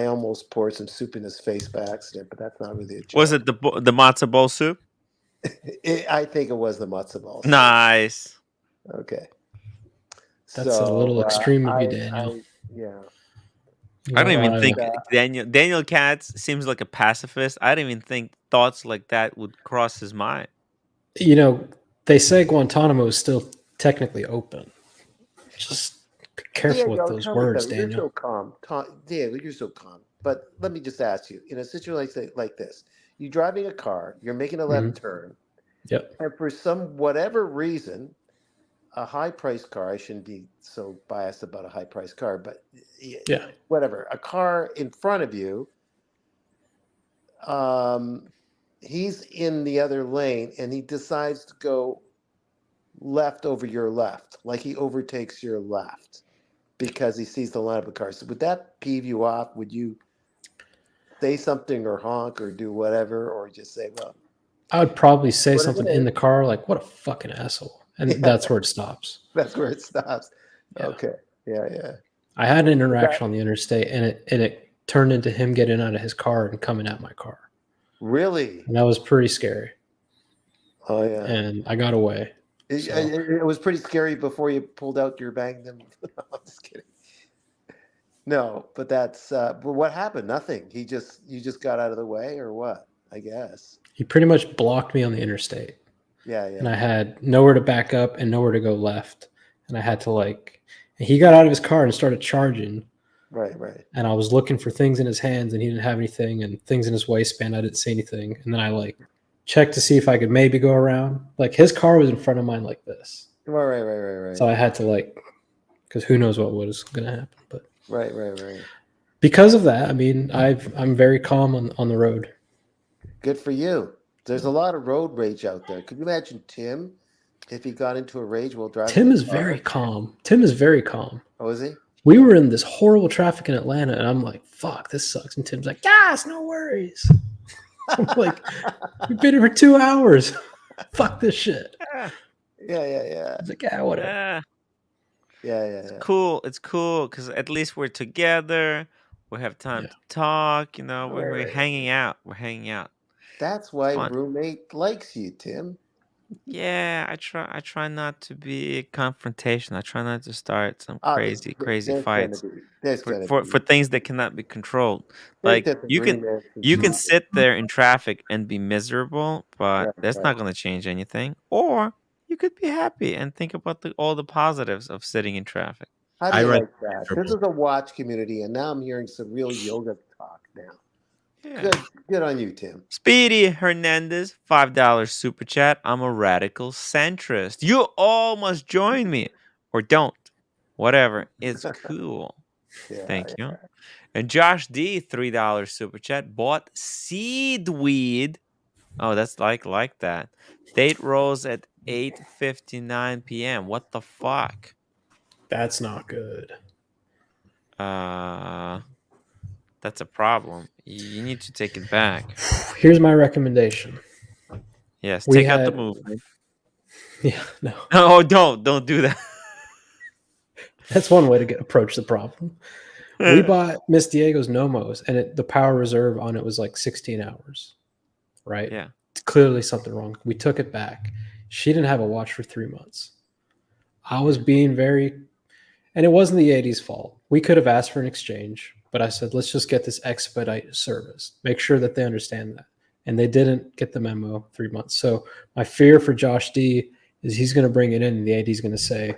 almost poured some soup in his face by accident, but that's not really a joke. Was it the matzo ball soup? I think it was the matzo ball soup. Nice. Okay. That's a little extreme of you, Daniel. Yeah. I don't even think Daniel Katz seems like a pacifist. I don't even think thoughts like that would cross his mind. You know, they say Guantanamo is still technically open. Just be careful with those words, Daniel. You're so calm. Diego, you're so calm. But let me just ask you, in a situation like this, you're driving a car, you're making a left turn. Yep. And for whatever reason, a high-priced car, I shouldn't be so biased about a high-priced car, but yeah, whatever, a car in front of you, he's in the other lane and he decides to go left over your left, like he overtakes your left because he sees the lineup of cars. So would that peeve you off? Would you say something or honk or do whatever, or just say, well, I would probably say something in the car like, what a fucking asshole. And that's where it stops. That's where it stops. Yeah. Okay. Yeah. I had an interaction on the interstate and it turned into him getting out of his car and coming at my car. Really? And that was pretty scary. Oh yeah. And I got away. It was pretty scary before you pulled out your bag. No, I'm just kidding. No, but that's but what happened? Nothing. You just got out of the way, or what? I guess he pretty much blocked me on the interstate. Yeah. And I had nowhere to back up and nowhere to go left, and I had to and he got out of his car and started charging. Right. And I was looking for things in his hands, and he didn't have anything, and things in his waistband. I didn't see anything, and then I checked to see if I could maybe go around. His car was in front of mine like this. Right. So I had to because who knows what was going to happen. But right. Because of that, I mean, I'm very calm on the road. Good for you. There's a lot of road rage out there. Could you imagine Tim if he got into a rage while driving? Tim is very calm. Oh, is he? We were in this horrible traffic in Atlanta, and I'm like, fuck, this sucks. And Tim's like, yes, no worries. I'm like, we've been here for 2 hours. Fuck this shit. Yeah. He's like, yeah, whatever. Yeah. It's cool. It's cool because at least we're together. We have time to talk. We're hanging out. We're hanging out. That's why roommate likes you, Tim. Yeah, I try not to be confrontational. I try not to start some crazy fights for things that cannot be controlled. You can sit there in traffic and be miserable, but that's not going to change anything. Or you could be happy and think about all the positives of sitting in traffic. How do you like that? This is a watch community, and now I'm hearing some real yoga talk now. Yeah. Good on you, Tim. Speedy Hernandez, $5 super chat. I'm a radical centrist. You all must join me, or don't. Whatever. It's cool. Thank you. And Josh D, $3 super chat. Bought seedweed. Oh, that's like that. Date rolls at 8:59 p.m. What the fuck? That's not good. That's a problem. You need to take it back. Here's my recommendation. Yes, take out the movie. Yeah, no. Oh, don't do that. That's one way to approach the problem. We bought Miss Diego's Nomos, and the power reserve on it was 16 hours. Right? Yeah. It's clearly something wrong. We took it back. She didn't have a watch for 3 months. I was being and it wasn't the 80s fault. We could have asked for an exchange, but I said, let's just get this expedite service. Make sure that they understand that. And they didn't get the memo 3 months. So my fear for Josh D is he's going to bring it in, and the 80's going to say,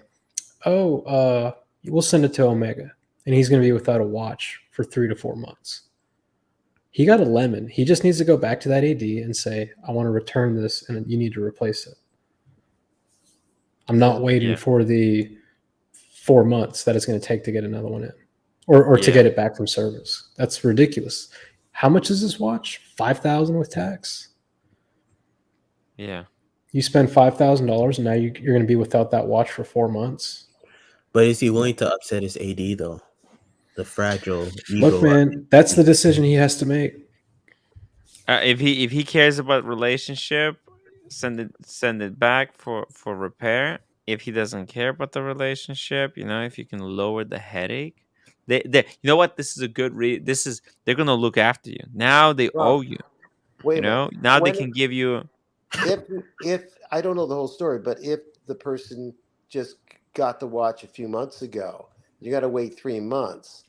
we'll send it to Omega. And he's going to be without a watch for 3 to 4 months. He got a lemon. He just needs to go back to that AD and say, I want to return this and you need to replace it. I'm not waiting for the 4 months that it's going to take to get another one in or to get it back from service. That's ridiculous. How much is this watch? $5,000 with tax? Yeah. You spend $5,000 and now you're going to be without that watch for 4 months. But is he willing to upset his AD though? The fragile ego. Look, man, that's the decision he has to make. If he cares about relationship, send it back for repair. If he doesn't care about the relationship, if you can lower the headache, they you know what? This is a good they're gonna look after you. Now they owe you. Wait a minute. Now they can give you. If I don't know the whole story, but if the person just got the watch a few months ago, you got to wait 3 months.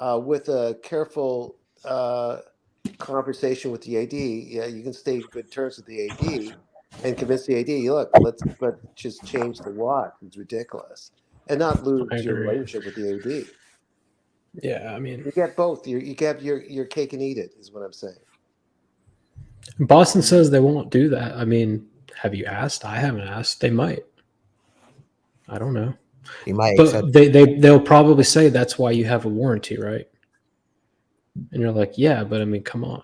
With a careful conversation with the AD, yeah, you can stay in good terms with the AD and convince the AD, look, let's just change the watch. It's ridiculous, and not lose your relationship with the AD. Yeah, I mean, you get both. You get your cake and eat it. Is what I'm saying. Boston says they won't do that. I mean, have you asked? I haven't asked. They might. I don't know. He might, but they'll probably say that's why you have a warranty, right? And you're like, yeah, but I mean, come on.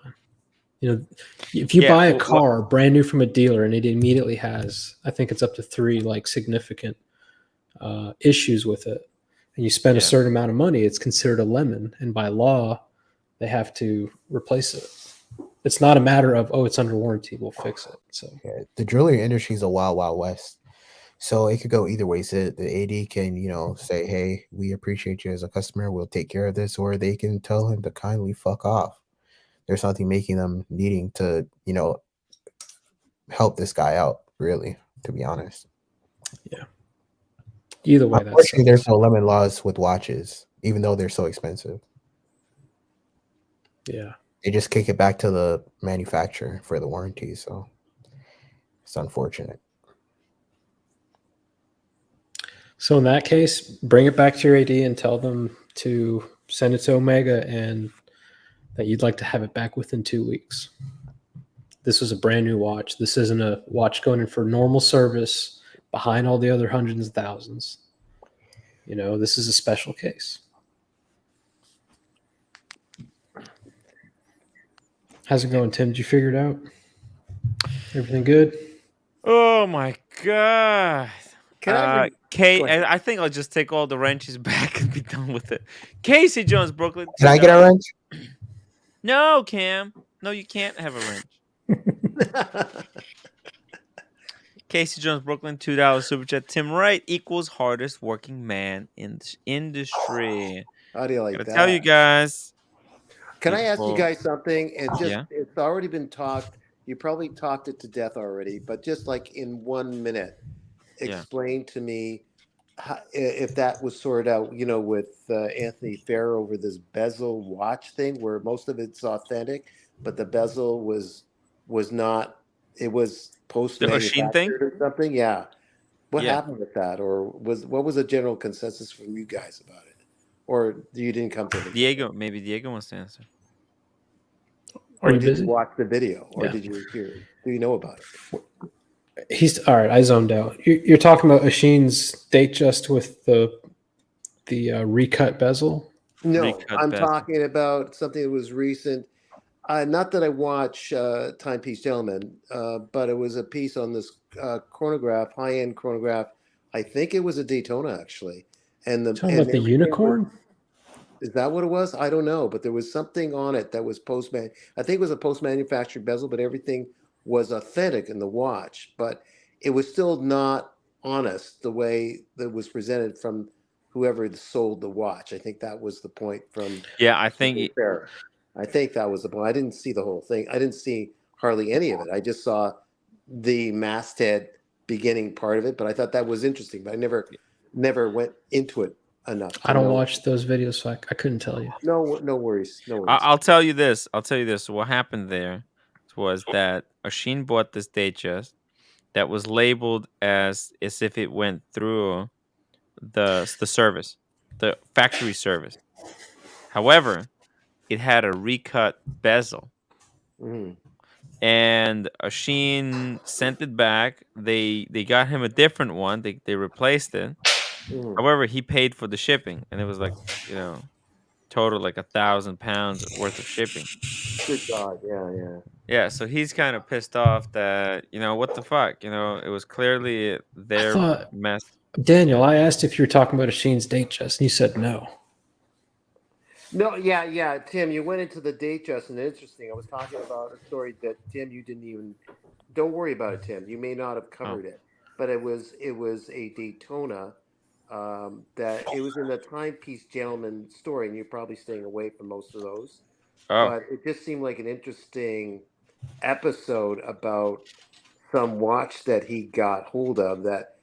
If you buy a car brand new from a dealer and it immediately has, I think it's up to 3 like significant issues with it, and you spend a certain amount of money, it's considered a lemon, and by law, they have to replace it. It's not a matter of, it's under warranty, we'll fix it. So the jewelry industry is a wild, wild west. So it could go either way. So the AD can, say, hey, we appreciate you as a customer. We'll take care of this. Or they can tell him to kindly fuck off. There's nothing making them needing to, help this guy out, really, to be honest. Yeah. Either way, unfortunately, there's no lemon laws with watches, even though they're so expensive. Yeah. They just kick it back to the manufacturer for the warranty. So it's unfortunate. So in that case, bring it back to your AD and tell them to send it to Omega and that you'd like to have it back within 2 weeks. This was a brand new watch. This isn't a watch going in for normal service behind all the other hundreds of thousands. This is a special case. How's it going, Tim? Did you figure it out? Everything good? Oh my God. I think I'll just take all the wrenches back and be done with it. Casey Jones, Brooklyn. Can I get a wrench? No, Cam. No, you can't have a wrench. Casey Jones, Brooklyn, $2 super chat. Tim Wright equals hardest working man in the industry. How do you like that? Tell you guys. Can I ask you guys something? And it's already been talked. You probably talked it to death already, but just like in 1 minute, explain to me if that was sorted out, with Anthony Fair over this bezel watch thing where most of it's authentic, but the bezel was not, it was post-manufactured or something. Yeah. What happened with that? Or what was the general consensus from you guys about it? Or you didn't come to it? Maybe Diego wants to answer. Or did you watch the video? Or did you hear? Do you know about it? He's all right. I zoned out. You're talking about Ashin's Datejust with the recut bezel? No, I'm talking about something that was recent. Not that I watch Timepiece Gentlemen, but it was a piece on this chronograph, high-end chronograph. I think it was a Daytona, actually. And talking about the unicorn? Is that what it was? I don't know, but there was something on it that was I think it was a post-manufactured bezel, but everything was authentic in the watch. But it was still not honest the way that was presented from whoever sold the watch. I think that was the point from. Yeah, I think that was the point. I didn't see the whole thing. I didn't see hardly any of it. I just saw the masthead beginning part of it, but I thought that was interesting. But I never went into it enough. I don't watch those videos, so I couldn't tell you. No worries. No worries. I'll tell you this. What happened there was that Ashin bought this Datejust that was labeled as if it went through the service, the factory service. However, it had a recut bezel. And Sheen sent it back. They got him a different one. They replaced it. However, he paid for the shipping, and it was like, total like £1,000 worth of shipping. Good God, yeah. Yeah, so he's kind of pissed off that, what the fuck, it was clearly their mess. Daniel, I asked if you were talking about a Sheen's date chest, and you said no. No, yeah, Tim, you went into the date just, and interesting. I was talking about a story that Tim, you didn't even. Don't worry about it, Tim. You may not have covered it, but it was a Daytona. That it was in the Timepiece Gentleman story, and you're probably staying away from most of those. But it just seemed like an interesting episode about some watch that he got hold of that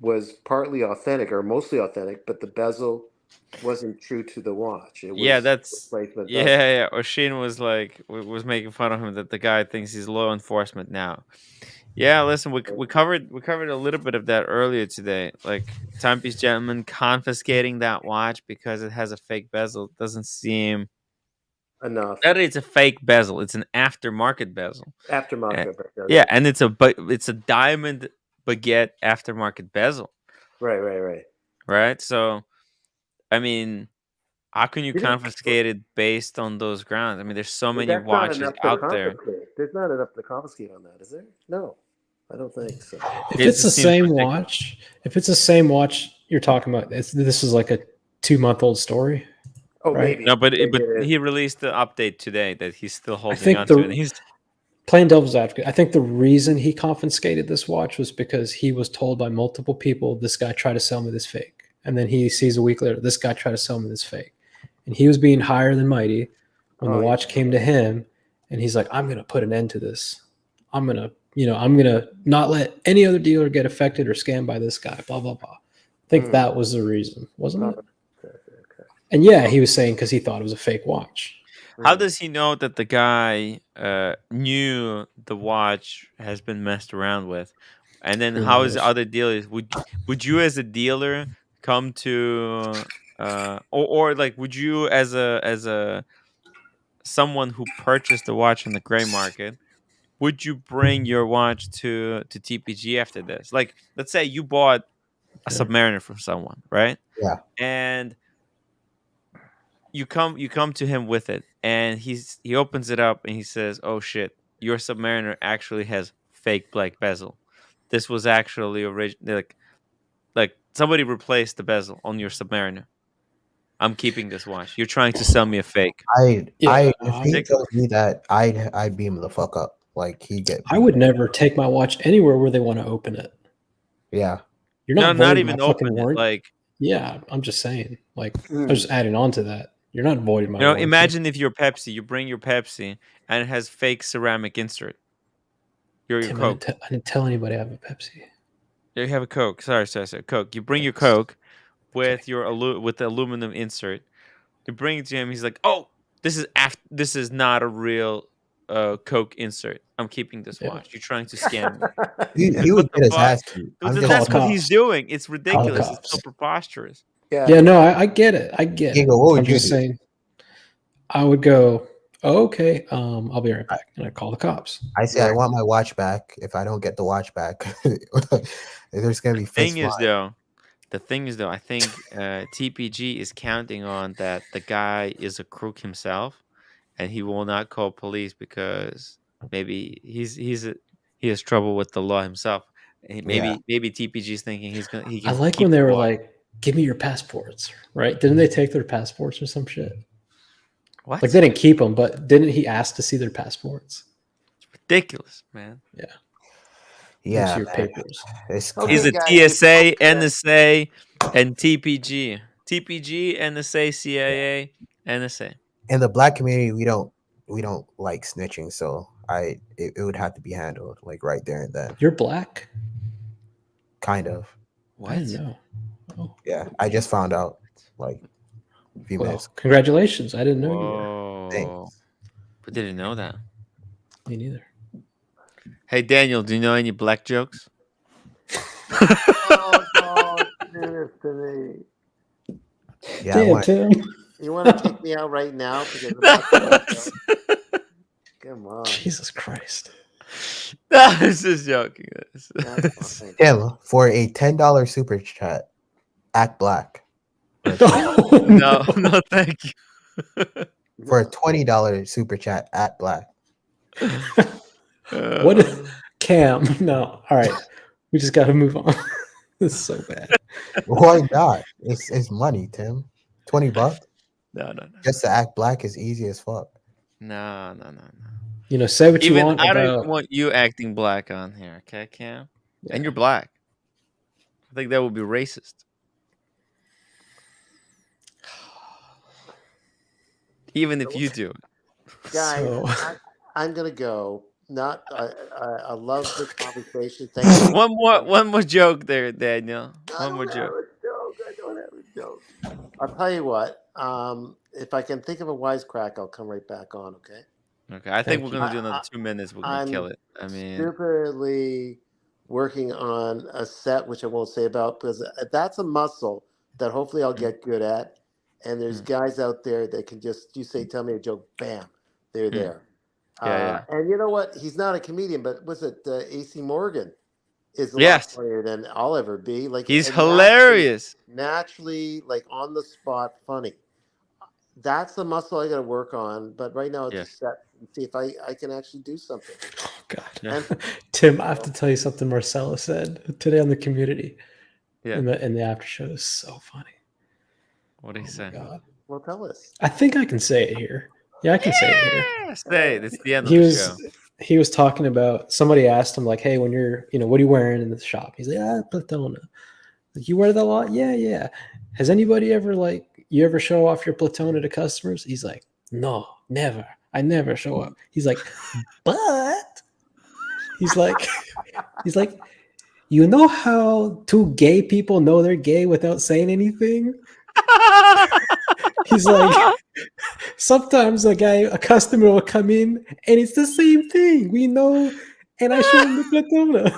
was partly authentic or mostly authentic, but the bezel wasn't true to the watch. It was replacement bezel. Yeah. O'Sheen was was making fun of him that the guy thinks he's law enforcement now. Yeah, listen, we covered a little bit of that earlier today. Like Timepiece Gentleman confiscating that watch because it has a fake bezel doesn't seem enough. That it's a fake bezel. It's an aftermarket bezel. Aftermarket bezel. Yeah, and it's a diamond baguette aftermarket bezel. Right. Right? So, I mean, how can you confiscate it based on those grounds? I mean, there's so many watches out there. There's not enough to confiscate on that, is there? No, I don't think so. If it's the same watch, you're talking about, this is like a 2-month-old story. Oh, right? maybe. No, but he released the update today that he's still holding on to it. And he's playing devil's advocate. I think the reason he confiscated this watch was because he was told by multiple people, this guy tried to sell me this fake. And then he sees a week later, this guy tried to sell me this fake. And he was being higher than mighty when the watch came to him. And he's like, I'm going to put an end to this. I'm going to not let any other dealer get affected or scammed by this guy, blah, blah, blah. I think that was the reason, wasn't it? And yeah, he was saying because he thought it was a fake watch. How does he know that the guy knew the watch has been messed around with? And then how is other dealers? Would you as a dealer come to or like would you as a someone who purchased the watch on the gray market, would you bring your watch to TPG after this? Like, let's say you bought a Submariner from someone, right? Yeah. And you come to him with it, and he opens it up and he says, "Oh shit, your Submariner actually has fake black bezel. This was actually original. Like somebody replaced the bezel on your Submariner. I'm keeping this watch. You're trying to sell me a fake." If he told me that, I'd beam the fuck up. Like he'd get. I would never take my watch anywhere where they want to open it. Yeah. You're not not even open it. Like, yeah, I'm just saying. Like, I'm just adding on to that. You're not voiding my. Imagine if you're Pepsi, you bring your Pepsi and it has fake ceramic insert. Your Coke. I didn't tell anybody I have a Pepsi. You have a Coke. Sorry, Coke. You bring your Coke with with the aluminum insert. You bring it to him. He's like, "Oh, this is not a real Coke insert. I'm keeping this watch. You're trying to scam me." He would get his ass beat. That's what he's doing. It's ridiculous. It's so preposterous. Yeah, no, I get it. I get it. What would I'm you just do? saying. I would go, okay, I'll be right back, and I call the cops. I say I want my watch back. If I don't get the watch back, there's gonna be. The thing is though, I think TPG is counting on that the guy is a crook himself, and he will not call police because maybe he has trouble with the law himself. And maybe TPG is thinking he can. I like when they were like, "Give me your passports," right? Didn't they take their passports or some shit? What? Like they didn't keep them, but didn't he ask to see their passports? It's ridiculous, man. Yeah. Yeah, your papers. He's a TSA, NSA, and TPG. TPG, NSA, CIA, NSA. In the black community, we don't like snitching, so it would have to be handled like right there and then. You're black? Kind of. What? I didn't know. Oh. Yeah, I just found out like a few minutes. Congratulations! I didn't know you were. Thanks. But didn't know that. Me neither. Hey Daniel, do you know any black jokes? Oh, do this to me. Yeah, Tim. You want to take me out right now because I'm not doing a joke? Come on. Jesus Christ. I was just joking. That's fine. Tim, for a $10 super chat, act black. No, thank you. For a $20 super chat, act black. What Cam? No. All right. We just got to move on. This is so bad. Why not? It's money, Tim. $20? No. Just to act black is easy as fuck. No. You know, say what you want I about. don't want you acting black on here, okay, Cam? Yeah. And you're black. I think that would be racist. Even if you do it. Guys, I'm gonna go. I love the conversation. Thank you. One more joke there, Daniel. One more joke. I don't have a joke. I'll tell you what. If I can think of a wisecrack, I'll come right back on. Okay. Okay, I think we're gonna do another 2 minutes. We're gonna kill it. I mean, stupidly working on a set, which I won't say about, because that's a muscle that hopefully I'll get good at. And there's guys out there that can just, you say, tell me a joke, bam, they're there. Yeah. And you know what? He's not a comedian, but was it AC Morgan is a lot funnier than I'll ever be. Like he's hilarious. Naturally, like on the spot, funny. That's the muscle I got to work on. But right now, it's just set and see if I can actually do something. Oh God, And, Tim, I have to tell you something Marcella said today on the community. Yeah. In the after show is so funny. What did he say? God. Well, tell us. I think I can say it here. Yeah, I can say it here. Say it. It's the end of the show. He was talking about, somebody asked him like, hey, when you're, what are you wearing in the shop? He's like, Platona. Like, you wear that a lot? Yeah. Has anybody ever you ever show off your Platona to customers? He's like, no, never. I never show up. He's like, but he's like, you know how two gay people know they're gay without saying anything? He's like, sometimes a customer will come in and it's the same thing. We know, and I show him the Platona.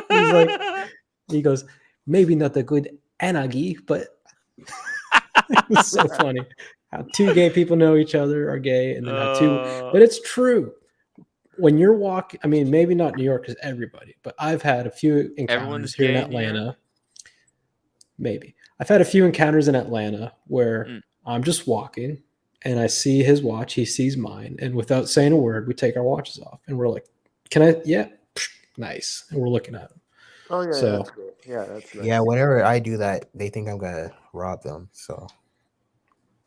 He's like, he goes, maybe not a good anagi, but it's so funny how two gay people know each other are gay, and then but it's true. When you're walking, I mean, maybe not New York because everybody, but I've had a few encounters here in Atlanta. Maybe I've had a few encounters in Atlanta where I'm just walking and I see his watch, he sees mine, and without saying a word, we take our watches off and we're like, "Can I?" Yeah, nice, and we're looking at him. Oh yeah, so, that's good. Yeah, that's nice. Yeah, whenever I do that, they think I'm gonna rob them. So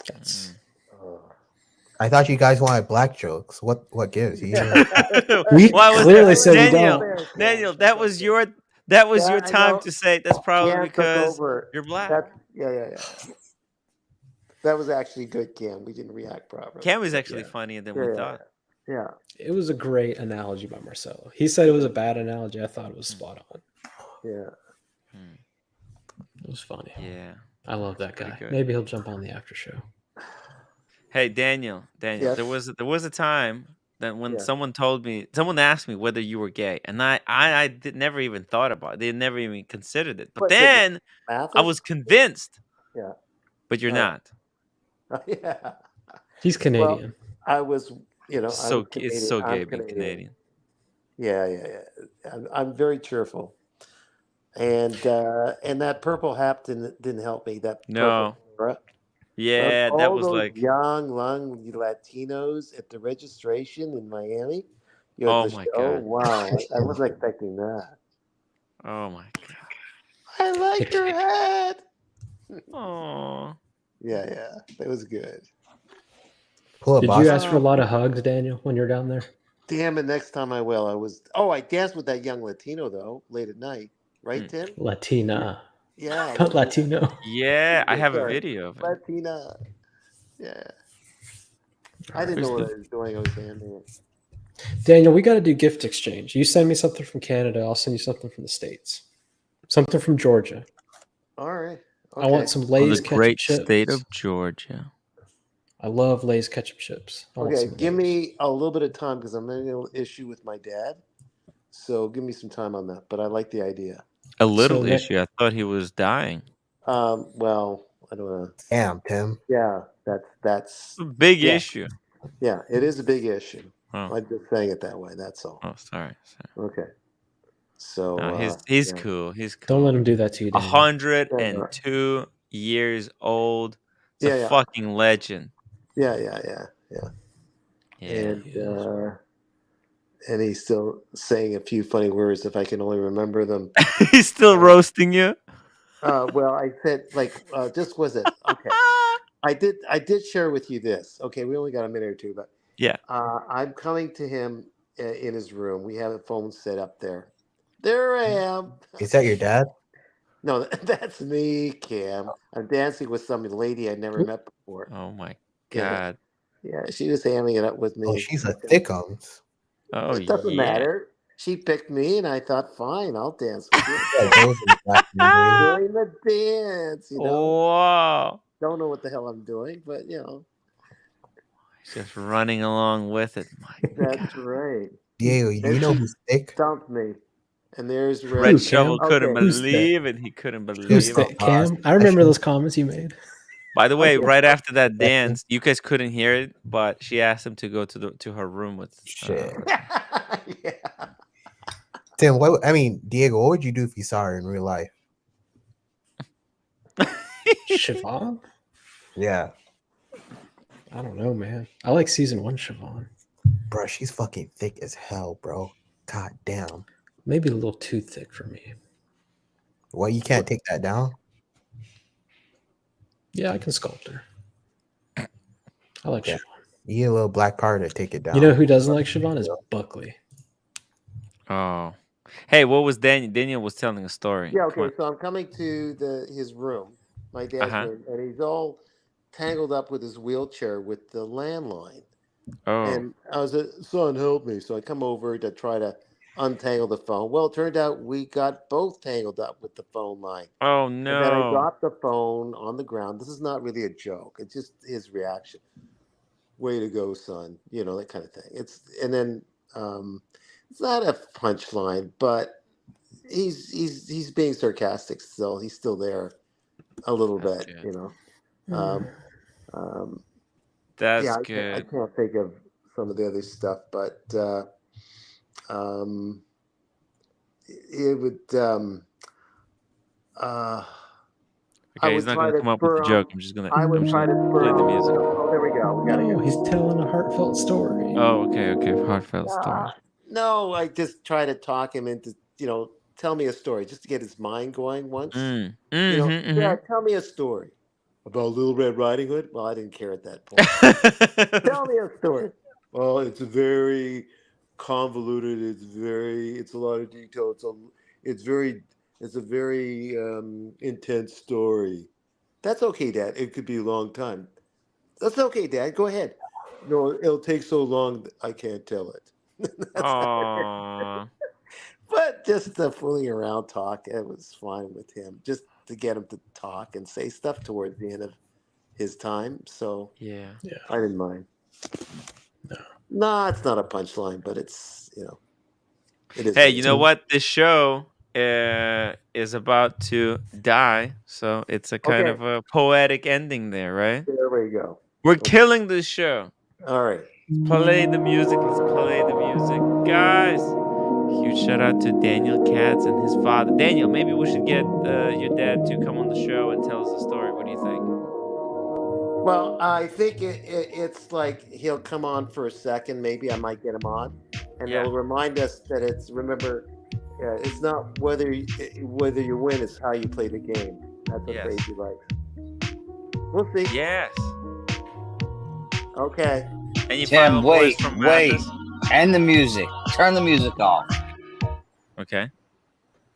that's. I thought you guys wanted black jokes. What gives? We clearly said we don't. Daniel, that was your time to say that's probably because you're black. Yeah. That was actually good, Cam. We didn't react properly. Cam was actually funnier than we thought. Yeah. It was a great analogy by Marcelo. He said it was a bad analogy. I thought it was spot on. Yeah. It was funny. Yeah. I love that guy. Maybe he'll jump on the after show. Hey, Daniel, yes. there was a time that when someone asked me whether you were gay, and I never even thought about it. They never even considered it. But then I was convinced. Yeah. But you're not. Yeah. He's Canadian. Well, I was, it's so gay being Canadian. Yeah. I'm very cheerful. And that purple hat didn't help me. That no. Purple, yeah, that was like young Latinos at the registration in Miami. Oh my God! Wow, I wasn't expecting that. Oh my God! I like your hat. Oh. Yeah, that was good. Did you ask for a lot of hugs, Daniel, when you're down there? Damn it! Next time I will. I danced with that young Latino though late at night, right, Tim? Latina. Yeah. Not Latino. Yeah, I have a video of it. Latina. Yeah. I didn't know what I was doing. I was handling it. Daniel, we got to do gift exchange. You send me something from Canada, I'll send you something from the States. Something from Georgia. All right. Okay. I want some Lay's ketchup great chips. State of Georgia. I love Lay's ketchup chips. Okay, give me a little bit of time because I'm having an issue with my dad. So give me some time on that. But I like the idea. A little issue. I thought he was dying. Well, I don't know. Damn, Tim. Yeah. That's big yeah. issue. Yeah, it is a big issue. Oh. I'm just saying it that way. That's all. Oh, sorry. Okay. So No, he's yeah. cool. He's cool. Don't let him do that to you, Daniel. 102 years old. It's a fucking legend. Yeah. Yeah. And he's still saying a few funny words if I can only remember them. He's still roasting you. Well, I said just was it okay? I did share with you this. Okay, we only got a minute or two, but yeah. I'm coming to him in his room. We have a phone set up there. There I am. Is that your dad? No, that's me, Cam. I'm dancing with some lady I never met before. Oh my god. Yeah, she was hamming it up with me. Oh, she's a thickums. Oh, it doesn't matter. She picked me, and I thought, fine, I'll dance with you. Doing the dance, you know. Wow. Don't know what the hell I'm doing, but just running along with it. That's right. Diego, you know who's thick? Stumped me. And there's Red Shovel couldn't believe it. He couldn't believe it. Cam? I remember those comments you made. By the way, right after that dance, you guys couldn't hear it, but she asked him to go to her room with. Tim, Diego, what would you do if you saw her in real life? Siobhan? Yeah. I don't know, man. I like season 1 Siobhan. Bro, she's fucking thick as hell, bro. God damn. Maybe a little too thick for me. Well, you can't take that down? Yeah, I can sculpt her. I like Siobhan. You need a little black power to take it down. You know who doesn't like Siobhan is Buckley. Oh. Hey, what was Daniel? Daniel was telling a story. Yeah, okay, so I'm coming to his room, my dad's room, and he's all tangled up with his wheelchair with the landline. Oh. And I was like, son, help me. So I come over to try to untangle the phone. Well, it turned out we got both tangled up with the phone line. Oh, And then I no. dropped the phone on the ground. This is not really a joke. It's just his reaction. Way to go, son. You know, that kind of thing. It's not a punchline, but he's being sarcastic still. He's still there a little bit, you know. That's good. I good. can't think of some of the other stuff, but it would. Okay, he's not going to come up with a joke. I'm just going to. I would try to play the music. Oh, there we go. We gotta go. He's telling a heartfelt story. Oh, okay. Heartfelt story. No, I just try to talk him into, tell me a story just to get his mind going once. Yeah, tell me a story about Little Red Riding Hood. Well, I didn't care at that point. Tell me a story. Well, it's very convoluted. It's a lot of detail. It's a very intense story. That's okay, Dad. It could be a long time. That's okay, Dad. Go ahead. No, it'll take so long that I can't tell it. Aww. But just the fooling around talk, it was fine with him. Just to get him to talk and say stuff towards the end of his time. So yeah, I didn't mind. No, it's not a punchline, but it's it is. Hey, you know what? This show is about to die, so it's a kind of a poetic ending there, right? There we go. We're killing this show. All right. Let's play the music. Guys. Huge shout out to Daniel Katz and his father. Daniel, maybe we should get your dad to come on the show and tell us a story. What do you think? Well, I think it's like he'll come on for a second. Maybe I might get him on, and he'll remind us that it's it's not whether you win, it's how you play the game. That's what Crazy likes. We'll see. Yes. Okay. And Tim, wait. End the music. Turn the music off. Okay.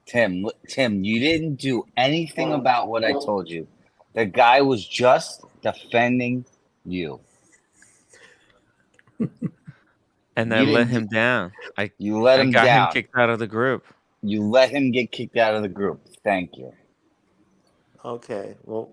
Tim, you didn't do anything about what I told you. The guy was just defending you. And I let him down. You let him down. I got him kicked out of the group. You let him get kicked out of the group. Thank you. Okay. Well,